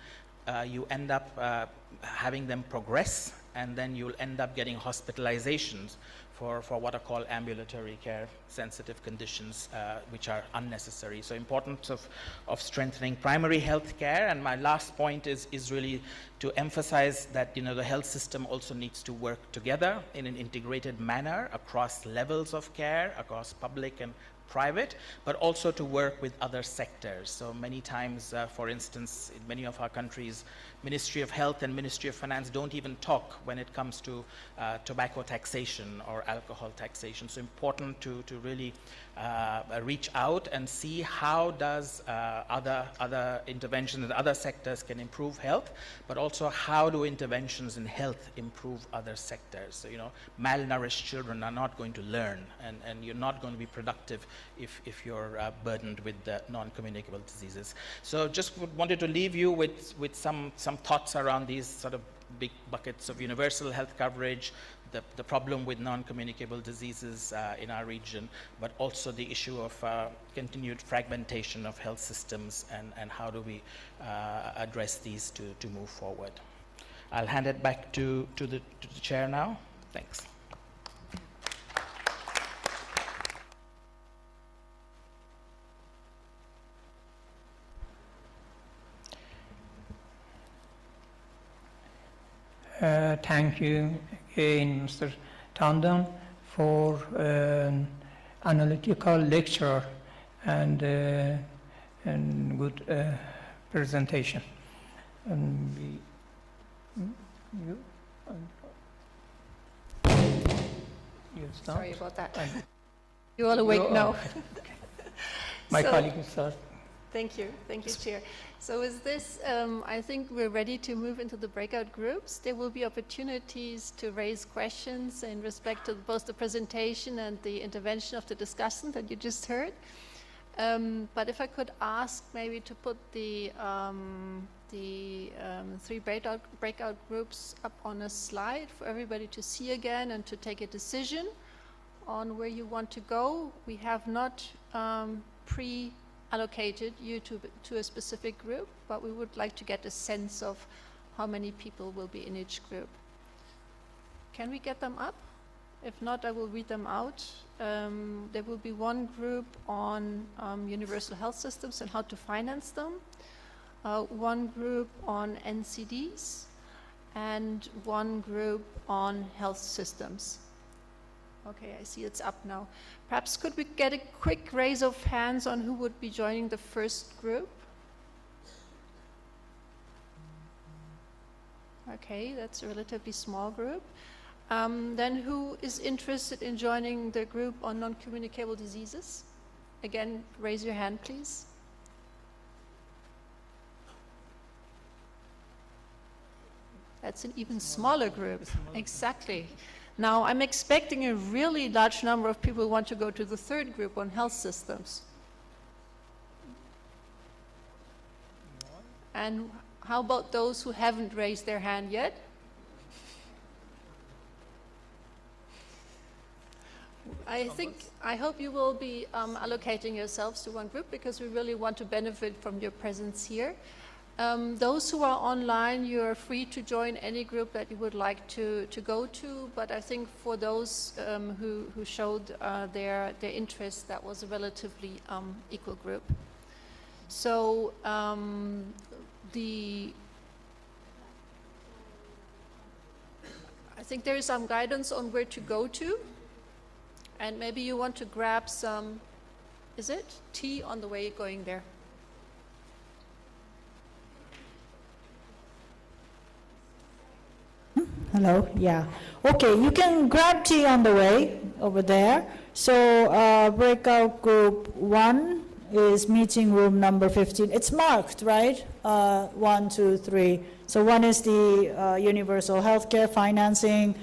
you end up having them progress, and then you'll end up getting hospitalizations for what are called ambulatory care sensitive conditions, which are unnecessary. So importance of strengthening primary health care. And my last point is really to emphasize that the health system also needs to work together in an integrated manner across levels of care, across public and private, but also to work with other sectors. So many times, for instance, in many of our countries, Ministry of Health and Ministry of Finance don't even talk when it comes to tobacco taxation or alcohol taxation. So important to really reach out and see how does other interventions in other sectors can improve health, but also how do interventions in health improve other sectors. So, malnourished children are not going to learn, and you're not going to be productive if you're burdened with the non-communicable diseases. So just wanted to leave you with some thoughts around these sort of big buckets of universal health coverage, the problem with non-communicable diseases in our region, but also the issue of continued fragmentation of health systems, and how do we address these to move forward. I'll hand it back to the chair now. Thanks. Thank you again, Mr. Tandon, for an analytical lecture and good presentation. You start? Sorry about that. You're all awake now. My colleague will start. Thank you, Chair. So with this, I think we're ready to move into the breakout groups. There will be opportunities to raise questions in respect to both the presentation and the intervention of the discussant that you just heard. But if I could ask maybe to put the three breakout groups up on a slide for everybody to see again and to take a decision on where you want to go. We have not allocated you to a specific group, but we would like to get a sense of how many people will be in each group. Can we get them up? If not, I will read them out. There will be one group on universal health systems and how to finance them, one group on NCDs, and one group on health systems. Okay, I see it's up now. Perhaps could we get a quick raise of hands on who would be joining the first group? Okay, that's a relatively small group. Then who is interested in joining the group on non-communicable diseases? Again, raise your hand, please. That's an even smaller group. Exactly. Now, I'm expecting a really large number of people who want to go to the third group on health systems. And how about those who haven't raised their hand yet? I hope you will be allocating yourselves to one group, because we really want to benefit from your presence here. Those who are online, you are free to join any group that you would like to go to, but I think for those who showed their interest, that was a relatively equal group. So I think there is some guidance on where to go to. And maybe you want to grab some, is it tea on the way going there? Hello, yeah. Okay, you can grab tea on the way over there. So breakout group 1 is meeting room number 15. It's marked, right? 1, 2, 3. So 1 is the universal healthcare financing,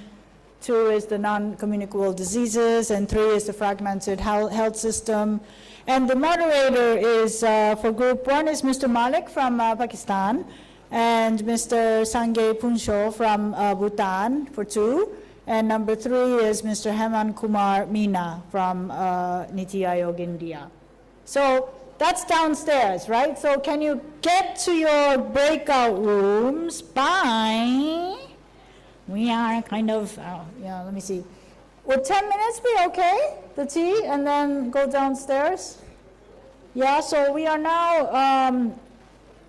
2 is the non-communicable diseases, and 3 is the fragmented health system. And the moderator is, for group 1 is Mr. Malik from Pakistan, and Mr. Sangay Punsho from Bhutan for 2. And number 3 is Mr. Heman Kumar Meena from NITI Aayog, India. So that's downstairs, right? So can you get to your breakout rooms by, we are kind of, yeah, let me see. Would 10 minutes be okay, the tea, and then go downstairs? Yeah, so we are now,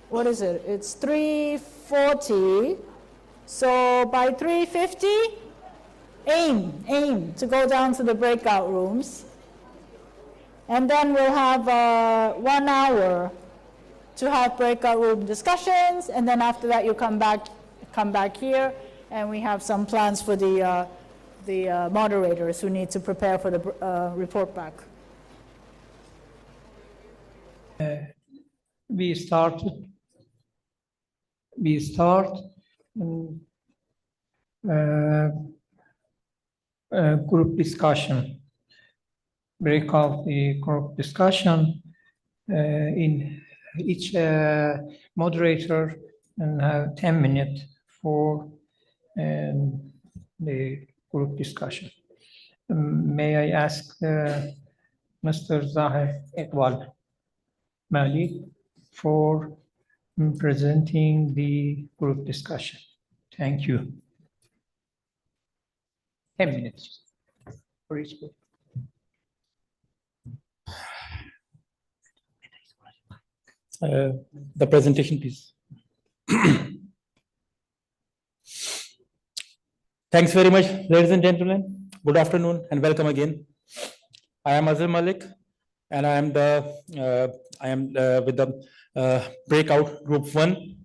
what is it? It's 3:40. So by 3:50, aim to go down to the breakout rooms. And then we'll have 1 hour to have breakout room discussions, and then after that you come back here, and we have some plans for the moderators who need to prepare for the report back. We start group discussion. Break off the group discussion in each moderator and have 10 minutes for the group discussion. May I ask Mr. Zahir Iqbal Malik for presenting the group discussion. Thank you. 10 minutes for each group. The presentation, please. Thanks very much, ladies and gentlemen. Good afternoon and welcome again. I am Azhar Malik, and I am with the breakout group 1.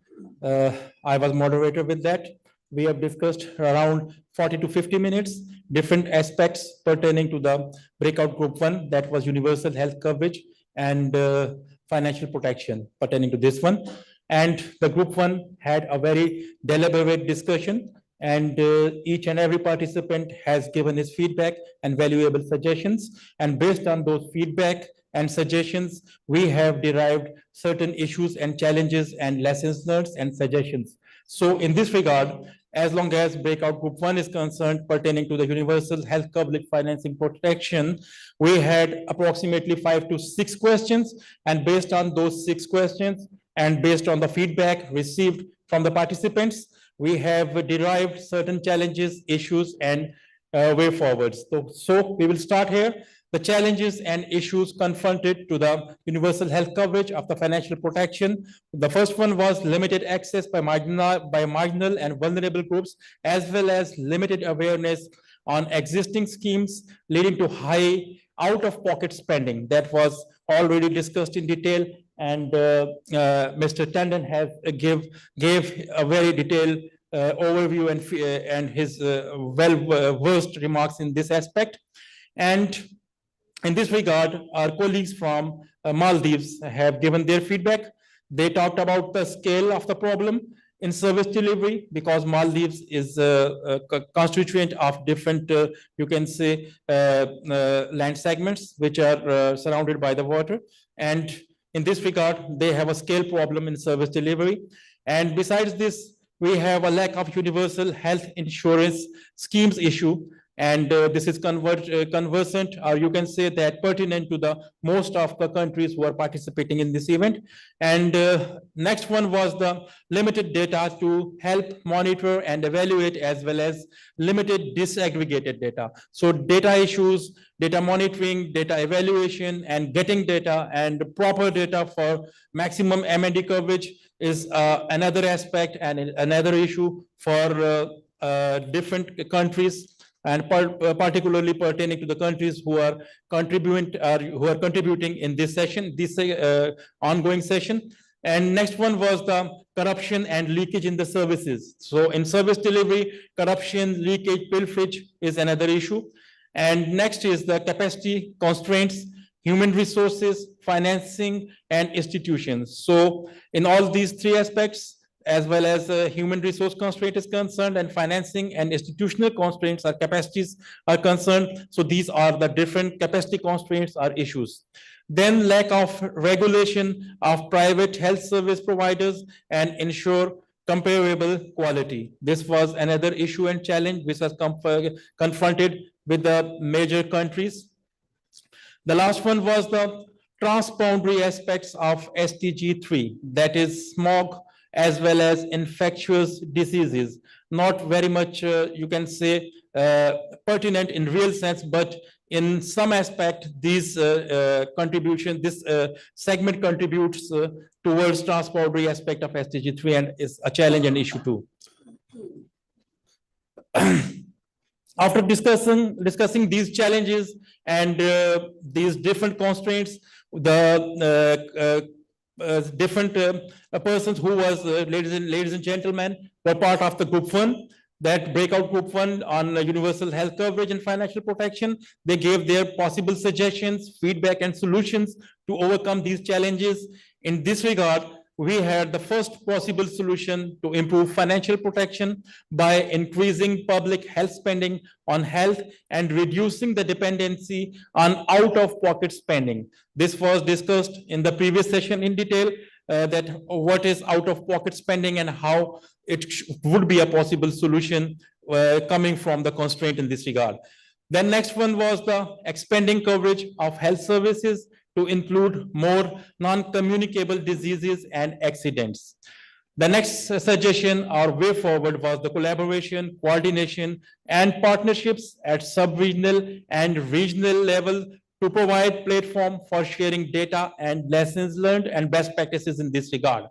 I was moderator with that. We have discussed around 40 to 50 minutes, different aspects pertaining to the breakout group 1, that was universal health coverage and financial protection pertaining to this one. And the group 1 had a very deliberate discussion, and each and every participant has given his feedback and valuable suggestions. And based on those feedback and suggestions, we have derived certain issues and challenges and lessons learned and suggestions. So in this regard, as long as breakout group 1 is concerned pertaining to the universal health public financing protection, we had approximately 5 to 6 questions, and based on those 6 questions and based on the feedback received from the participants, we have derived certain challenges, issues, and way forwards. So we will start here. The challenges and issues confronted to the universal health coverage of the financial protection. The first one was limited access by marginal and vulnerable groups, as well as limited awareness on existing schemes, leading to high out-of-pocket spending. That was already discussed in detail, and Mr. Tandon has gave a very detailed overview and his well-versed remarks in this aspect. And in this regard, our colleagues from Maldives have given their feedback. They talked about the scale of the problem in service delivery, because Maldives is a constituent of different, you can say, land segments which are surrounded by the water. And in this regard, they have a scale problem in service delivery. And besides this, we have a lack of universal health insurance schemes issue. And this is conversant, or you can say that pertinent to the most of the countries who are participating in this event. And next one was the limited data to help monitor and evaluate, as well as limited disaggregated data. So data issues, data monitoring, data evaluation, and getting data and proper data for maximum M&D coverage is another aspect and another issue for different countries, and particularly pertaining to the countries who are contributing in this session, this ongoing session. And next one was the corruption and leakage in the services. So in service delivery, corruption, leakage, pilferage is another issue. And next is the capacity constraints, human resources, financing, and institutions. So in all these three aspects, as well as human resource constraint is concerned, and financing and institutional constraints or capacities are concerned. So these are the different capacity constraints or issues. Then lack of regulation of private health service providers and ensure comparable quality. This was another issue and challenge which was confronted with the major countries. The last one was the transboundary aspects of SDG 3, that is smog as well as infectious diseases. Not very much, you can say, pertinent in real sense, but in some aspect, these this segment contributes towards transboundary aspect of SDG 3 and is a challenge and issue too. After discussing these challenges and these different constraints, the different persons who was, ladies and gentlemen, were part of the group 1, that breakout group 1 on universal health coverage and financial protection. They gave their possible suggestions, feedback, and solutions to overcome these challenges. In this regard, we had the first possible solution to improve financial protection by increasing public health spending on health and reducing the dependency on out-of-pocket spending. This was discussed in the previous session in detail, that what is out-of-pocket spending and how it would be a possible solution coming from the constraint in this regard. Then next one was the expanding coverage of health services to include more non-communicable diseases and accidents. The next suggestion or way forward was the collaboration, coordination, and partnerships at sub-regional and regional level to provide platform for sharing data and lessons learned and best practices in this regard.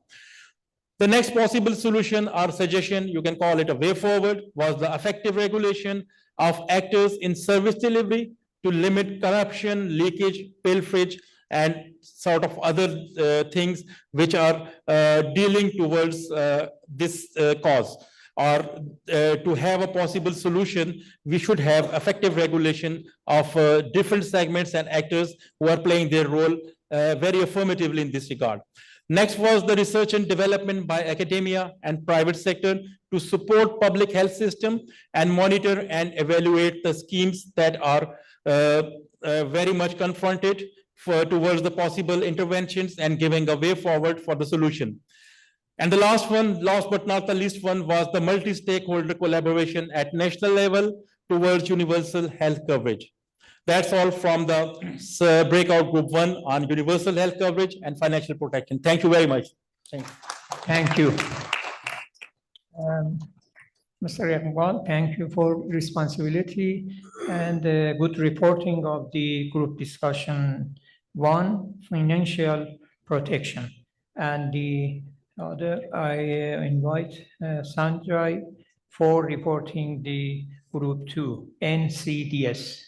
The next possible solution or suggestion, you can call it a way forward, was the effective regulation of actors in service delivery to limit corruption, leakage, pilferage, and sort of other things which are dealing towards this cause. Or to have a possible solution, we should have effective regulation of different segments and actors who are playing their role very affirmatively in this regard. Next was the research and development by academia and private sector to support public health system and monitor and evaluate the schemes that are very much confronted towards the possible interventions and giving a way forward for the solution. And the last one, last but not the least one, was the multi-stakeholder collaboration at national level towards universal health coverage. That's all from the breakout group 1 on universal health coverage and financial protection. Thank you very much. Thank you. Mr. Iqbal, thank you for responsibility and good reporting of the group discussion 1, financial protection. And the other, I invite Sanjay for reporting the group 2, NCDS.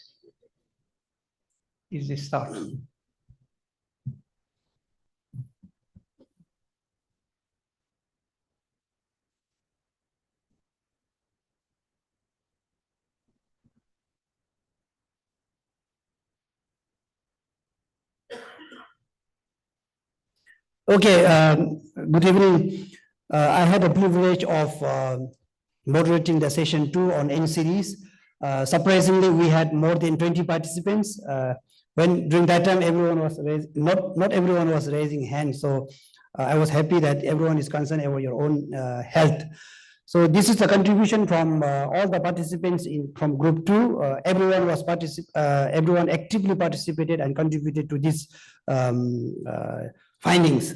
Is the start. Okay, good evening. I had the privilege of moderating the session 2 on NCDs. Surprisingly, we had more than 20 participants. When during that time, everyone was not everyone was raising hands. So I was happy that everyone is concerned about your own health. So this is the contribution from all the participants from group 2. Everyone actively participated and contributed to these findings.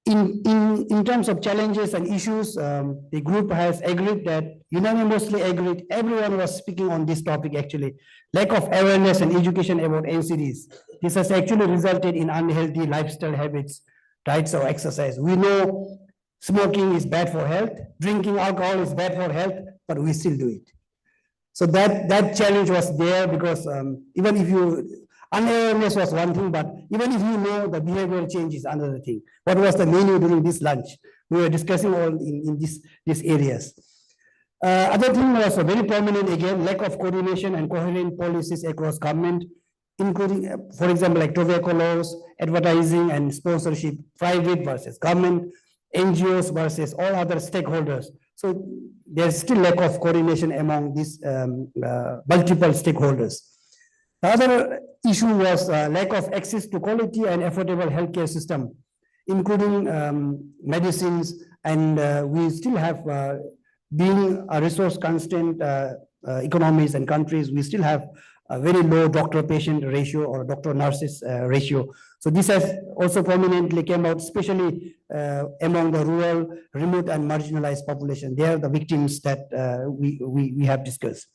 In terms of challenges and issues, the group has agreed that, unanimously agreed, everyone was speaking on this topic actually. Lack of awareness and education about NCDs. This has actually resulted in unhealthy lifestyle habits, diets or exercise. We know smoking is bad for health, drinking alcohol is bad for health, but we still do it. So that challenge was there because even if unawareness was one thing, but even if you know, the behavioral change is another thing. What was the menu during this lunch? We were discussing all in these areas. Other thing was very prominent again, lack of coordination and coherent policies across government, including, for example, like tobacco laws, advertising and sponsorship, private versus government, NGOs versus all other stakeholders. So there's still lack of coordination among these multiple stakeholders. The other issue was lack of access to quality and affordable healthcare system, including medicines, and we still have, being a resource constrained economies and countries, we still have a very low doctor-patient ratio or doctor-nurses ratio. So this has also prominently came out, especially among the rural, remote, and marginalized population. They are the victims that we have discussed.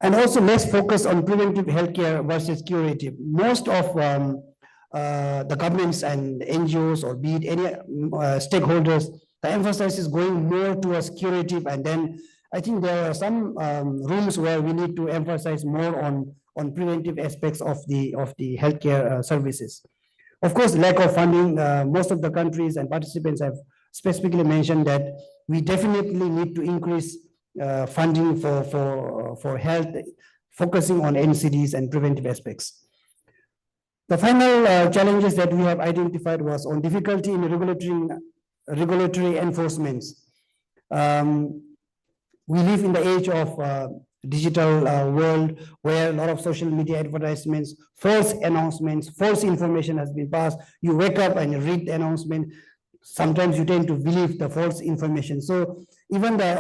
And also less focus on preventive healthcare versus curative. Most of the governments and NGOs, or be it any stakeholders, the emphasis is going more towards curative, and then I think there are some rooms where we need to emphasize more on preventive aspects of the healthcare services. Of course, lack of funding, most of the countries and participants have specifically mentioned that we definitely need to increase funding for health, focusing on NCDs and preventive aspects. The final challenges that we have identified was on difficulty in regulatory enforcements. We live in the age of digital world where a lot of social media advertisements, false announcements, false information has been passed. You wake up and you read the announcement. Sometimes you tend to believe the false information. So even the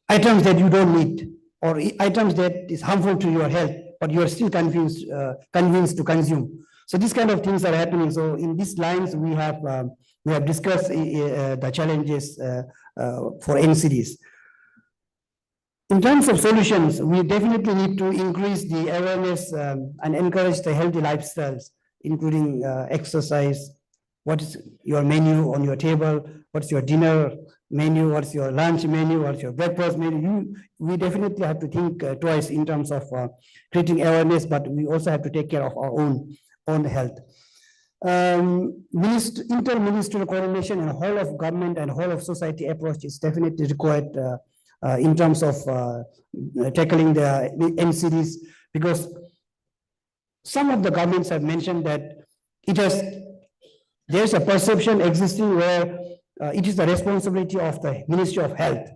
items that you don't need, or items that is harmful to your health, but you are still convinced to consume. So these kind of things are happening. So in these lines, we have discussed the challenges for NCDs. In terms of solutions, we definitely need to increase the awareness and encourage the healthy lifestyles, including exercise. What is your menu on your table? What's your dinner menu? What's your lunch menu? What's your breakfast menu? We definitely have to think twice in terms of creating awareness, but we also have to take care of our own health. Interministerial coordination and whole of government and whole of society approach is definitely required in terms of tackling the NCDs, because some of the governments have mentioned that there's a perception existing where it is the responsibility of the Ministry of Health.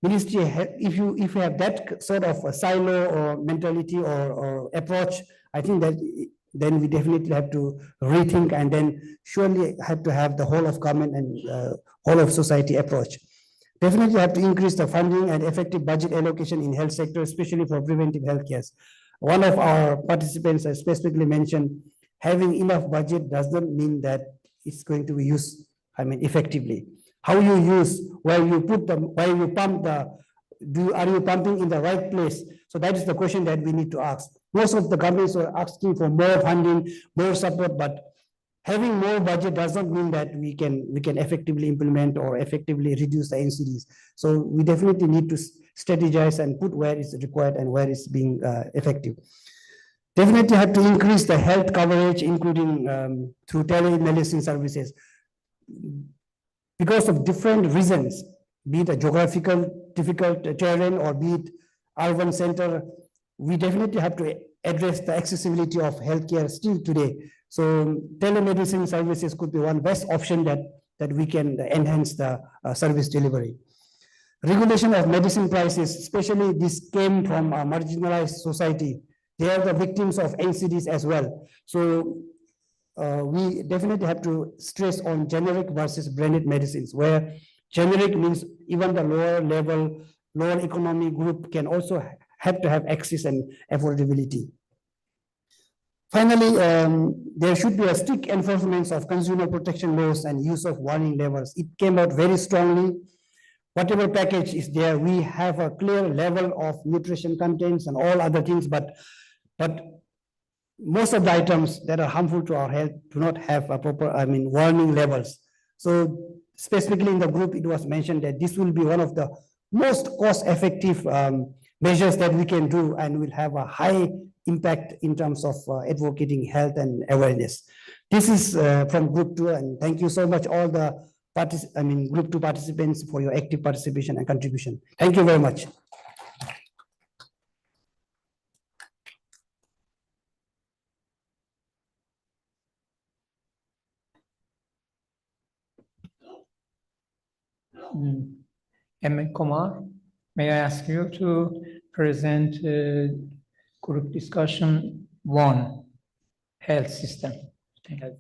If you have that sort of a silo or mentality or approach, I think that then we definitely have to rethink, and then surely have to have the whole of government and whole of society approach. Definitely have to increase the funding and effective budget allocation in health sector, especially for preventive health care. One of our participants has specifically mentioned having enough budget does not mean that it's going to be used, effectively. How you use, where you put them, where you pump are you pumping in the right place? So that is the question that we need to ask. Most of the governments are asking for more funding, more support, but having more budget does not mean that we can effectively implement or effectively reduce the NCDs. So we definitely need to strategize and put where it's required and where it's being effective. Definitely have to increase the health coverage, including through telemedicine services. Because of different reasons, be it a geographical difficult terrain or be it urban center, we definitely have to address the accessibility of healthcare still today. So telemedicine services could be one best option that we can enhance the service delivery. Regulation of medicine prices, especially this came from a marginalized society. They are the victims of NCDs as well. So we definitely have to stress on generic versus branded medicines, where generic means even the lower level, lower economy group can also have to have access and affordability. Finally, there should be a strict enforcement of consumer protection laws and use of warning labels. It came out very strongly. Whatever package is there, we have a clear level of nutrition contents and all other things, but most of the items that are harmful to our health do not have a proper, warning levels. So specifically in the group, it was mentioned that this will be one of the most cost-effective measures that we can do and will have a high impact in terms of advocating health and awareness. This is from Group 2, and thank you so much all the Group 2 participants for your active participation and contribution. Thank you very much. M. Kumar, may I ask you to present group discussion 1, health system. Thank you.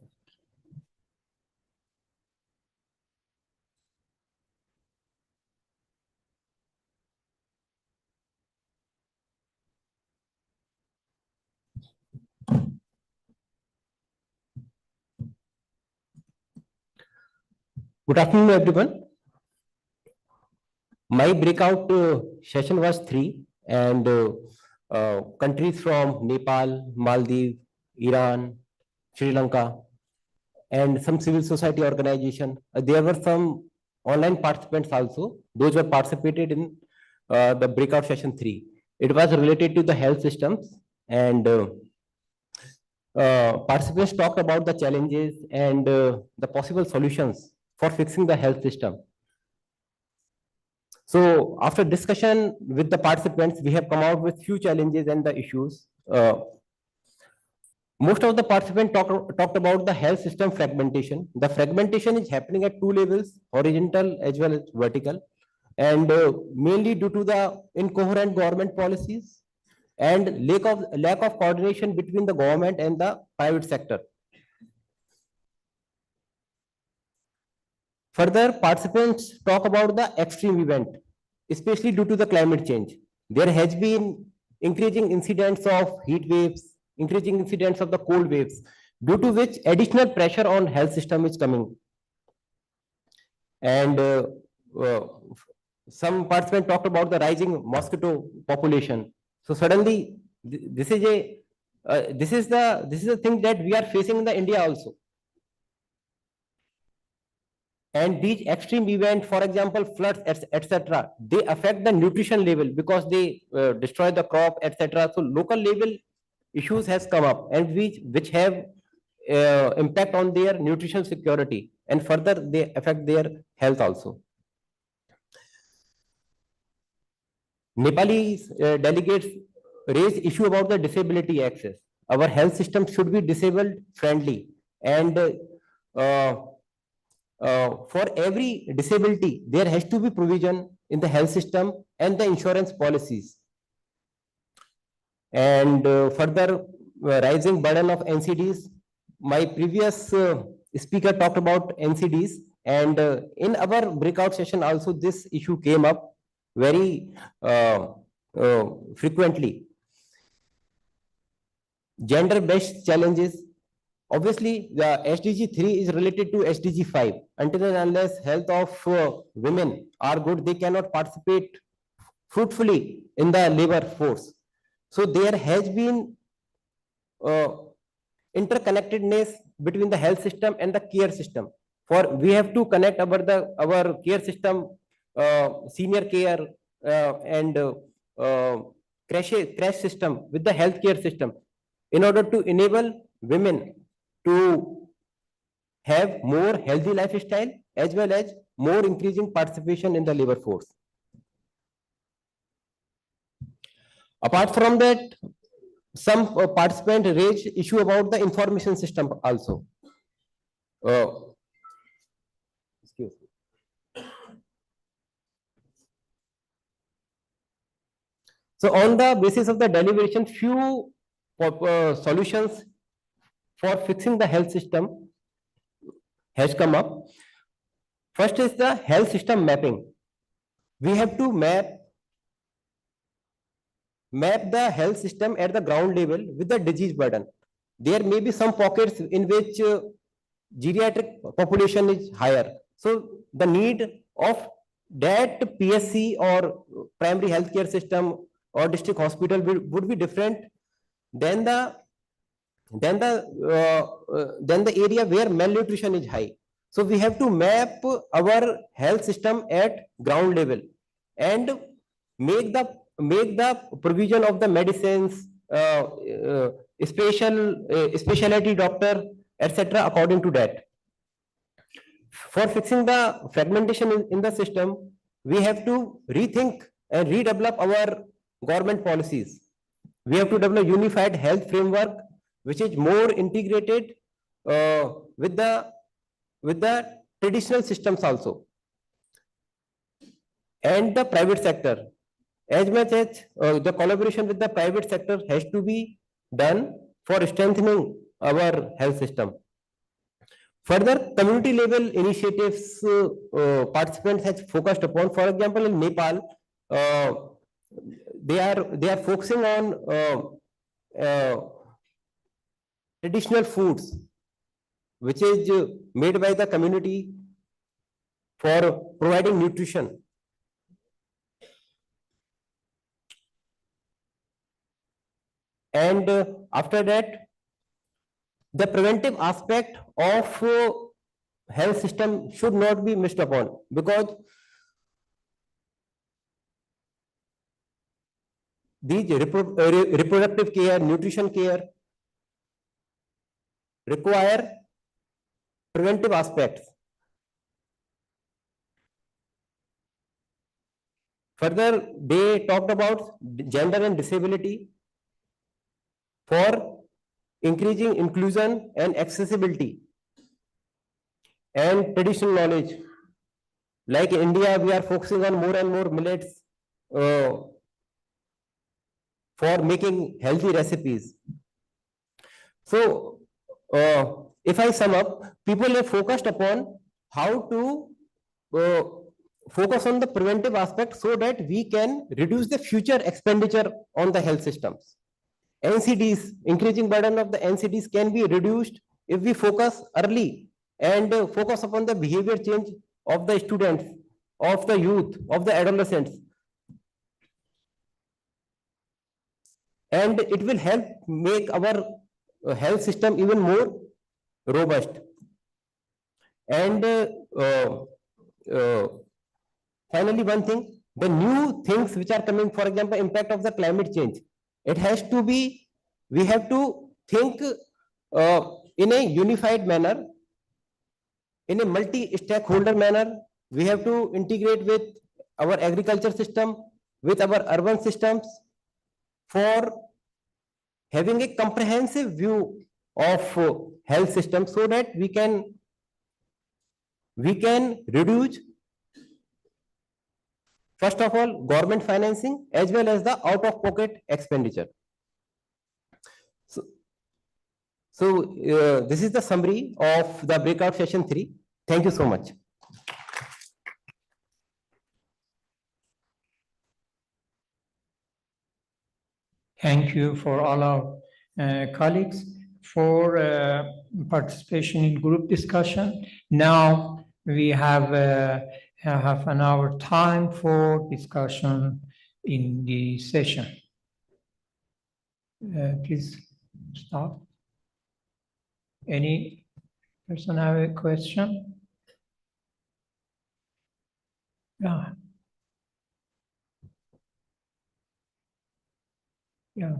Good afternoon, everyone. My breakout session was 3, and countries from Nepal, Maldives, Iran, Sri Lanka, and some civil society organization. There were some online participants also. Those were participated in the breakout session 3. It was related to the health systems, and participants talked about the challenges and the possible solutions for fixing the health system. So after discussion with the participants, we have come out with few challenges and the issues. Most of the participants talked about the health system fragmentation. The fragmentation is happening at 2 levels, horizontal as well as vertical, and mainly due to the incoherent government policies and lack of coordination between the government and the private sector. Further, participants talk about the extreme event, especially due to the climate change. There has been increasing incidents of heat waves, increasing incidents of the cold waves, due to which additional pressure on health system is coming. And some participants talked about the rising mosquito population. So suddenly, this is the thing that we are facing in the India also. And these extreme events, for example, floods, etc., they affect the nutrition level because they destroy the crop, etc. So local level issues has come up, and which have impact on their nutrition security, and further they affect their health also. Nepalese delegates raised issue about the disability access. Our health system should be disabled friendly, and for every disability, there has to be provision in the health system and the insurance policies. And further, rising burden of NCDs. My previous speaker talked about NCDs, and in our breakout session also this issue came up very frequently. Gender-based challenges. Obviously, the SDG 3 is related to SDG 5. Until and unless health of women are good, they cannot participate fruitfully in the labor force. So there has been interconnectedness between the health system and the care system. For we have to connect our care system, senior care and crash system with the healthcare system in order to enable women to have more healthy lifestyle as well as more increasing participation in the labor force. Apart from that, some participants raised issue about the information system also. Excuse me. So on the basis of the deliberation, few solutions for fixing the health system has come up. First is the health system mapping. We have to map the health system at the ground level with the disease burden. There may be some pockets in which geriatric population is higher. So the need of that PSC or primary healthcare system or district hospital would be different than the then the area where malnutrition is high. So we have to map our health system at ground level and make the provision of the medicines, specialty doctor, etc. according to that. For fixing the fragmentation in the system, we have to rethink and redevelop our government policies. We have to develop a unified health framework which is more integrated with the traditional systems also. And the private sector, as much as the collaboration with the private sector has to be done for strengthening our health system. Further, community level initiatives participants have focused upon. For example, in Nepal, they are focusing on traditional foods, which is made by the community for providing nutrition. And after that, the preventive aspect of health system should not be missed upon, because these reproductive care, nutrition care require preventive aspects. Further, they talked about gender and disability for increasing inclusion and accessibility and traditional knowledge. Like in India, we are focusing on more and more millets for making healthy recipes. So, if I sum up, people have focused upon how to focus on the preventive aspect so that we can reduce the future expenditure on the health systems. NCDs, increasing burden of the NCDs can be reduced if we focus early and focus upon the behavior change of the students, of the youth, of the adolescents. And it will help make our health system even more robust. And finally, one thing, the new things which are coming, for example, impact of the climate change. It has to be, we have to think in a unified manner, in a multi-stakeholder manner. We have to integrate with our agriculture system, with our urban systems, for having a comprehensive view of health system so that we can reduce, first of all, government financing as well as the out-of-pocket expenditure. So this is the summary of the breakout session 3. Thank you so much. Thank you for all our colleagues for participation in group discussion. Now we have half an hour time for discussion in the session. Please start. Any person have a question? Yeah. Yeah,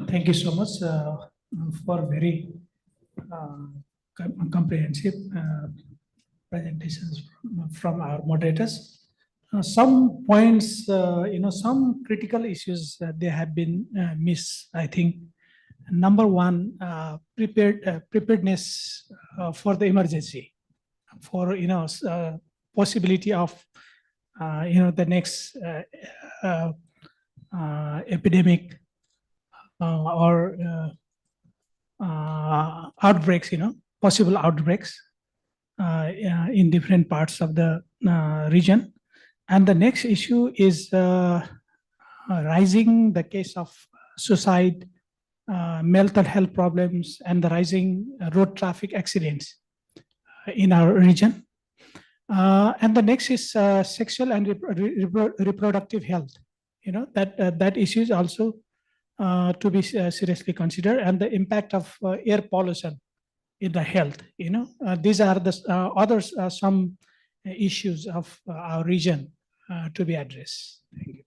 thank you so much for very comprehensive presentations from our moderators. Some points, some critical issues they have been missed. I think number one, preparedness for the emergency, for possibility of the next epidemic. Or outbreaks, possible outbreaks in different parts of the region. And the next issue is rising the case of suicide, mental health problems, and the rising road traffic accidents in our region. And the next is sexual and reproductive health. That issue is also to be seriously considered, and the impact of air pollution in the health. These are the others some issues of our region to be addressed. Thank you.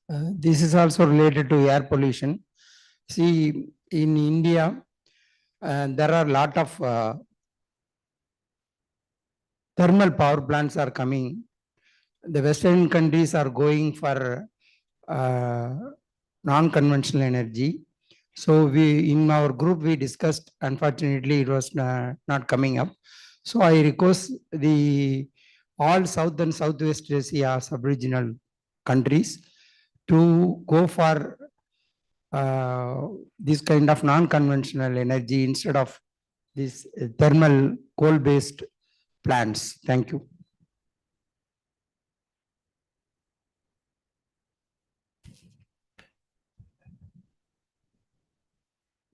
This is also related to air pollution. See, in India, there are a lot of thermal power plants are coming. The Western countries are going for non-conventional energy. So in our group, we discussed, unfortunately, it was not coming up. So I request all South and Southwest Asia sub-regional countries to go for this kind of non-conventional energy instead of this thermal coal-based plants. Thank you.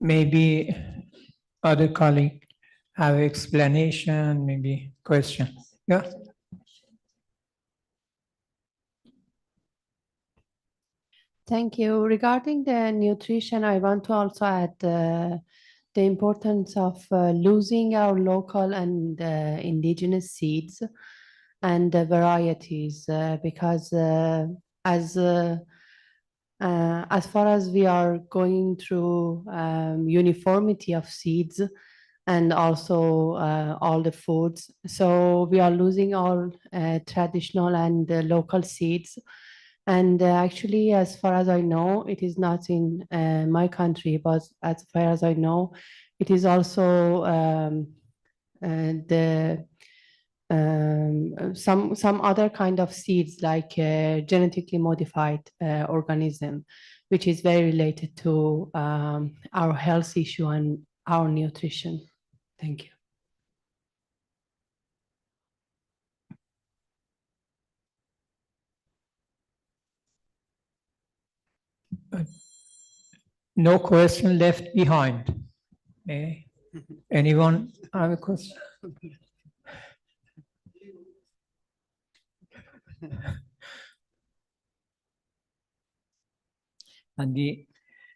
Maybe other colleague have explanation, maybe question. Yeah. Thank you. Regarding the nutrition, I want to also add the importance of losing our local and indigenous seeds and varieties because as far as we are going through uniformity of seeds and also all the foods, so we are losing all traditional and local seeds. And actually, as far as I know, it is not in my country, but as far as I know, it is also some other kind of seeds like genetically modified organism, which is very related to our health issue and our nutrition. Thank you. No question left behind. Anyone have a question? And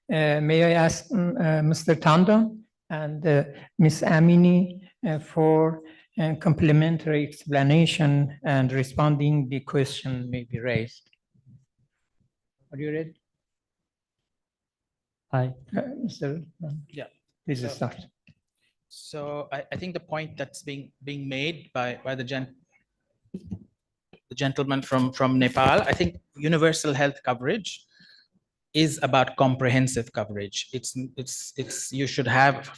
may I ask Mr. Tandon and Ms. Amini for a complementary explanation and responding the question may be raised. Are you ready? Hi, Mr. Yeah. Please start. So I think the point that's being made by the gentleman from Nepal, I think universal health coverage is about comprehensive coverage. It's you should have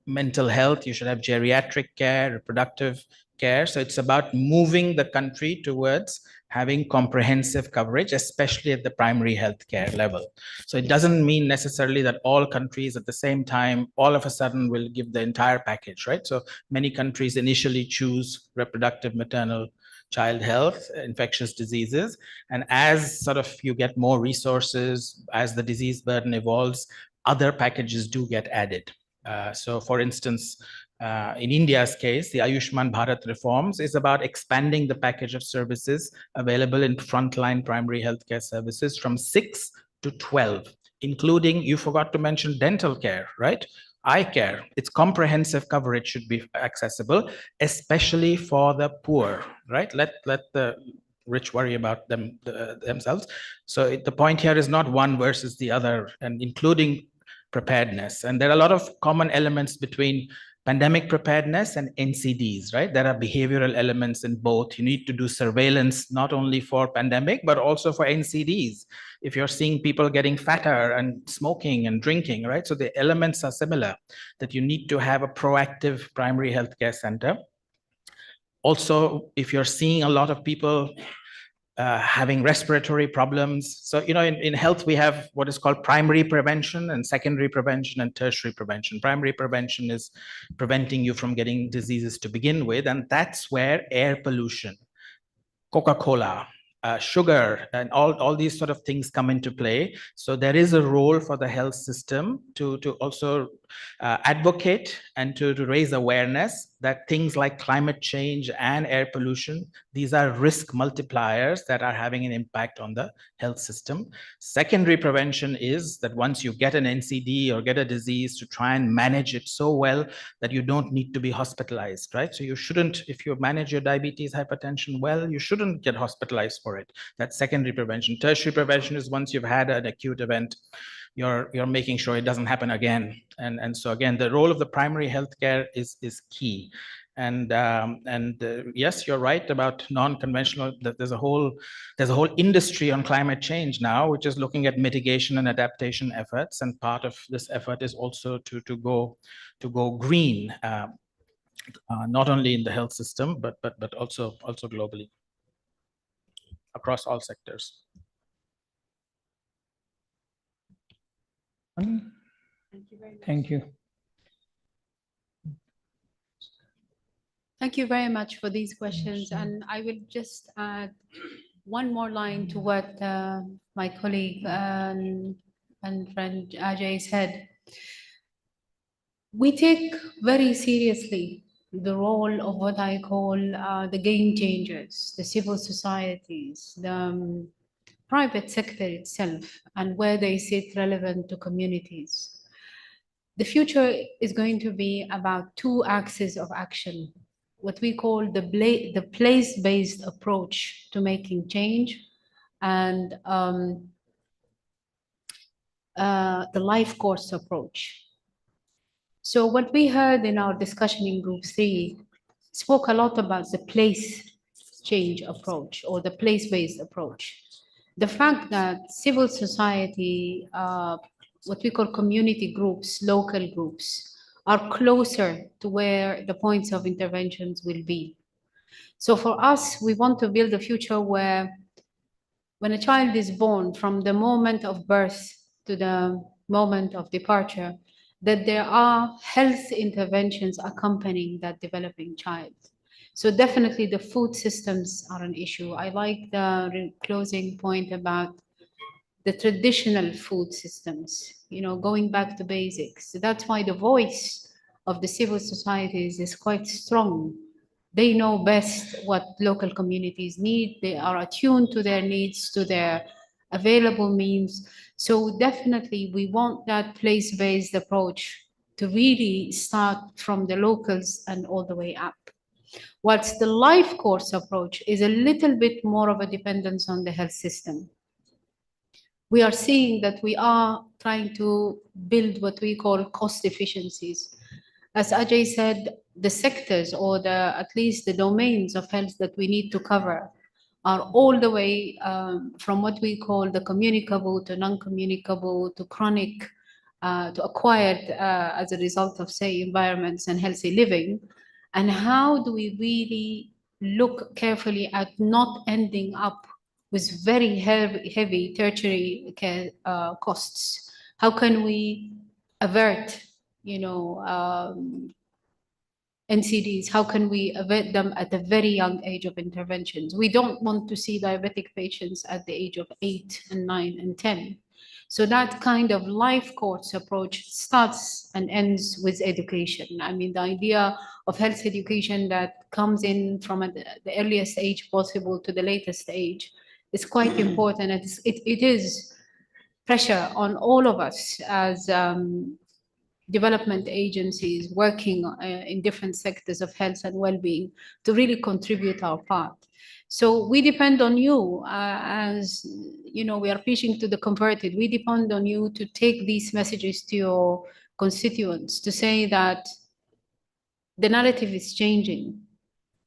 mental health, you should have geriatric care, reproductive care. So it's about moving the country towards having comprehensive coverage, especially at the primary health care level. So it doesn't mean necessarily that all countries at the same time, all of a sudden will give the entire package, right? So many countries initially choose reproductive, maternal, child health, infectious diseases. And as sort of you get more resources, as the disease burden evolves, other packages do get added. So for instance, in India's case, the Ayushman Bharat reforms is about expanding the package of services available in frontline primary healthcare services from 6 to 12, including, you forgot to mention dental care, right? Eye care. Its comprehensive coverage should be accessible, especially for the poor, right? Let the rich worry about themselves. So the point here is not one versus the other, and including preparedness. And there are a lot of common elements between pandemic preparedness and NCDs, right? There are behavioral elements in both. You need to do surveillance, not only for pandemic, but also for NCDs. If you're seeing people getting fatter and smoking and drinking, right? So the elements are similar, that you need to have a proactive primary healthcare center. Also, if you're seeing a lot of people having respiratory problems. So, you know, in health, we have what is called primary prevention and secondary prevention and tertiary prevention. Primary prevention is preventing you from getting diseases to begin with. And that's where air pollution, Coca-Cola, sugar, and all these sort of things come into play. So there is a role for the health system to also advocate and to raise awareness that things like climate change and air pollution, these are risk multipliers that are having an impact on the health system. Secondary prevention is that once you get an NCD or get a disease, to try and manage it so well that you don't need to be hospitalized, right? So you shouldn't, if you manage your diabetes, hypertension well, you shouldn't get hospitalized for it. That's secondary prevention. Tertiary prevention is once you've had an acute event, you're making sure it doesn't happen again. And so again, the role of the primary healthcare is key. And yes, you're right about non-conventional. There's a whole industry on climate change now, which is looking at mitigation and adaptation efforts. And part of this effort is also to go green, not only in the health system but also globally across all sectors. Thank you. Thank you very much for these questions. And I will just add one more line to what my colleague and friend Ajay said. We take very seriously the role of what I call the game changers, the civil societies, the private sector itself, and where they sit relevant to communities. The future is going to be about two axes of action, what we call the place-based approach to making change, and the life course approach. So what we heard in our discussion in Group 3 spoke a lot about the place change approach or the place-based approach. The fact that civil society, what we call community groups, local groups, are closer to where the points of interventions will be. So for us, we want to build a future where when a child is born, from the moment of birth to the moment of departure, that there are health interventions accompanying that developing child. So definitely the food systems are an issue. I like the closing point about the traditional food systems, going back to basics. So that's why the voice of the civil societies is quite strong. They know best what local communities need. They are attuned to their needs, to their available means. So definitely we want that place-based approach to really start from the locals and all the way up. Whilst the life course approach is a little bit more of a dependence on the health system. We are seeing that we are trying to build what we call cost efficiencies. As Ajay said, the sectors or at least the domains of health that we need to cover are all the way from what we call the communicable to non-communicable to chronic to acquired as a result of, say, environments and healthy living. And how do we really look carefully at not ending up with very heavy tertiary care costs? How can we avert, NCDs? How can we avert them at a very young age of interventions? We don't want to see diabetic patients at the age of 8 and 9 and 10. So that kind of life course approach starts and ends with education. I mean, the idea of health education that comes in from the earliest age possible to the latest age is quite important. It is pressure on all of us as development agencies working in different sectors of health and well-being to really contribute our part. So we depend on you as, we are preaching to the converted. We depend on you to take these messages to your constituents, to say that the narrative is changing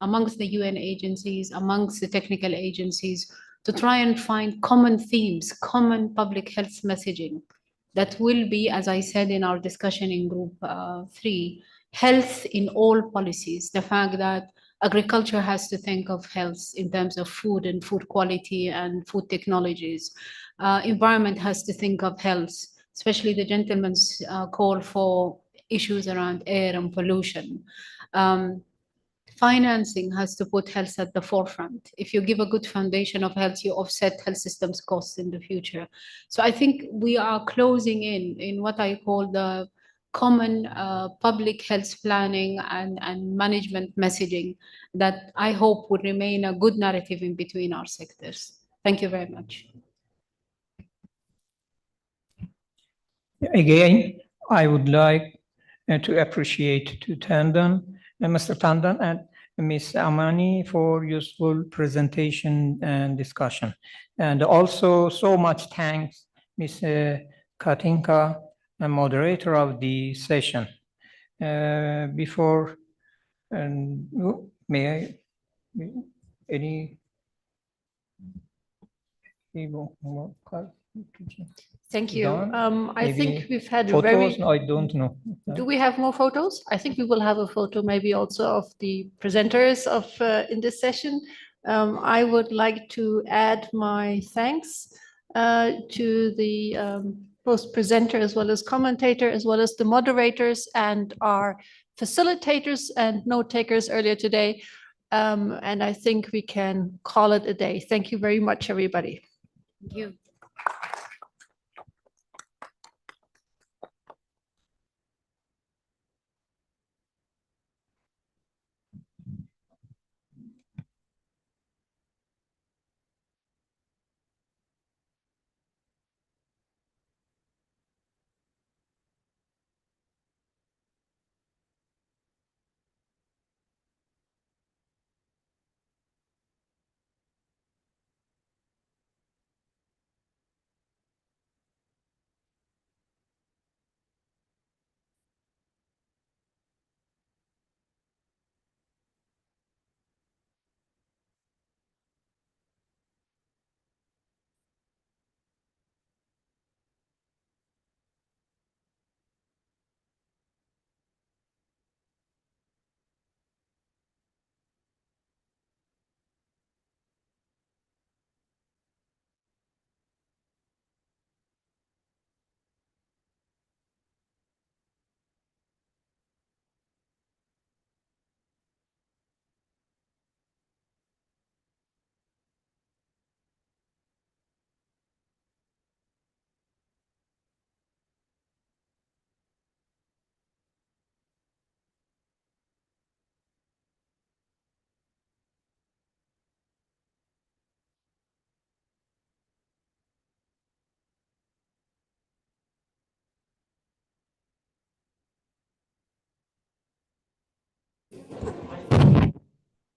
amongst the UN agencies, amongst the technical agencies, to try and find common themes, common public health messaging that will be, as I said in our discussion in Group 3, health in all policies. The fact that agriculture has to think of health in terms of food and food quality and food technologies. Environment has to think of health, especially the gentleman's call for issues around air and pollution. financing has to put health at the forefront. If you give a good foundation of health, you offset health systems costs in the future. So I think we are closing in what I call the common public health planning and management messaging that I hope would remain a good narrative in between our sectors. Thank you very much. Again, I would like to appreciate to Tandon, Mr. Tandon and Ms. Amani for useful presentation and discussion. And also so much thanks, Ms. Katinka, a moderator of the session. Before, may I, any? Thank you. Done? I think Maybe we've had a photos? very. No, I don't know. Do we have more photos? I think we will have a photo maybe also of the presenters of in this session. I would like to add my thanks to the both presenter as well as commentator, as well as the moderators and our facilitators and note takers earlier today. And I think we can call it a day. Thank you very much, everybody. Thank you.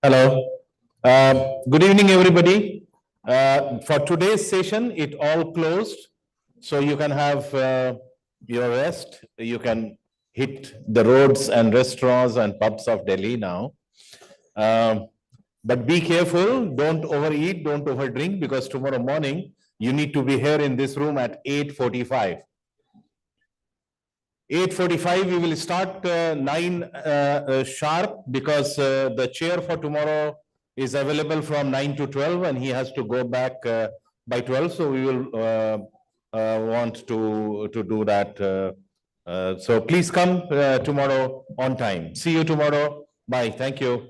Hello. Good evening, everybody. For today's session, it all closed. So you can have your rest. You can hit the roads and restaurants and pubs of Delhi now. But be careful, don't overeat, don't overdrink, because tomorrow morning, you need to be here in this room at 8:45. 8:45, we will start 9 sharp, because the chair for tomorrow is available from 9 to 12 and he has to go back by 12. So we will want to do that. So please come tomorrow on time. See you tomorrow. Bye. Thank you.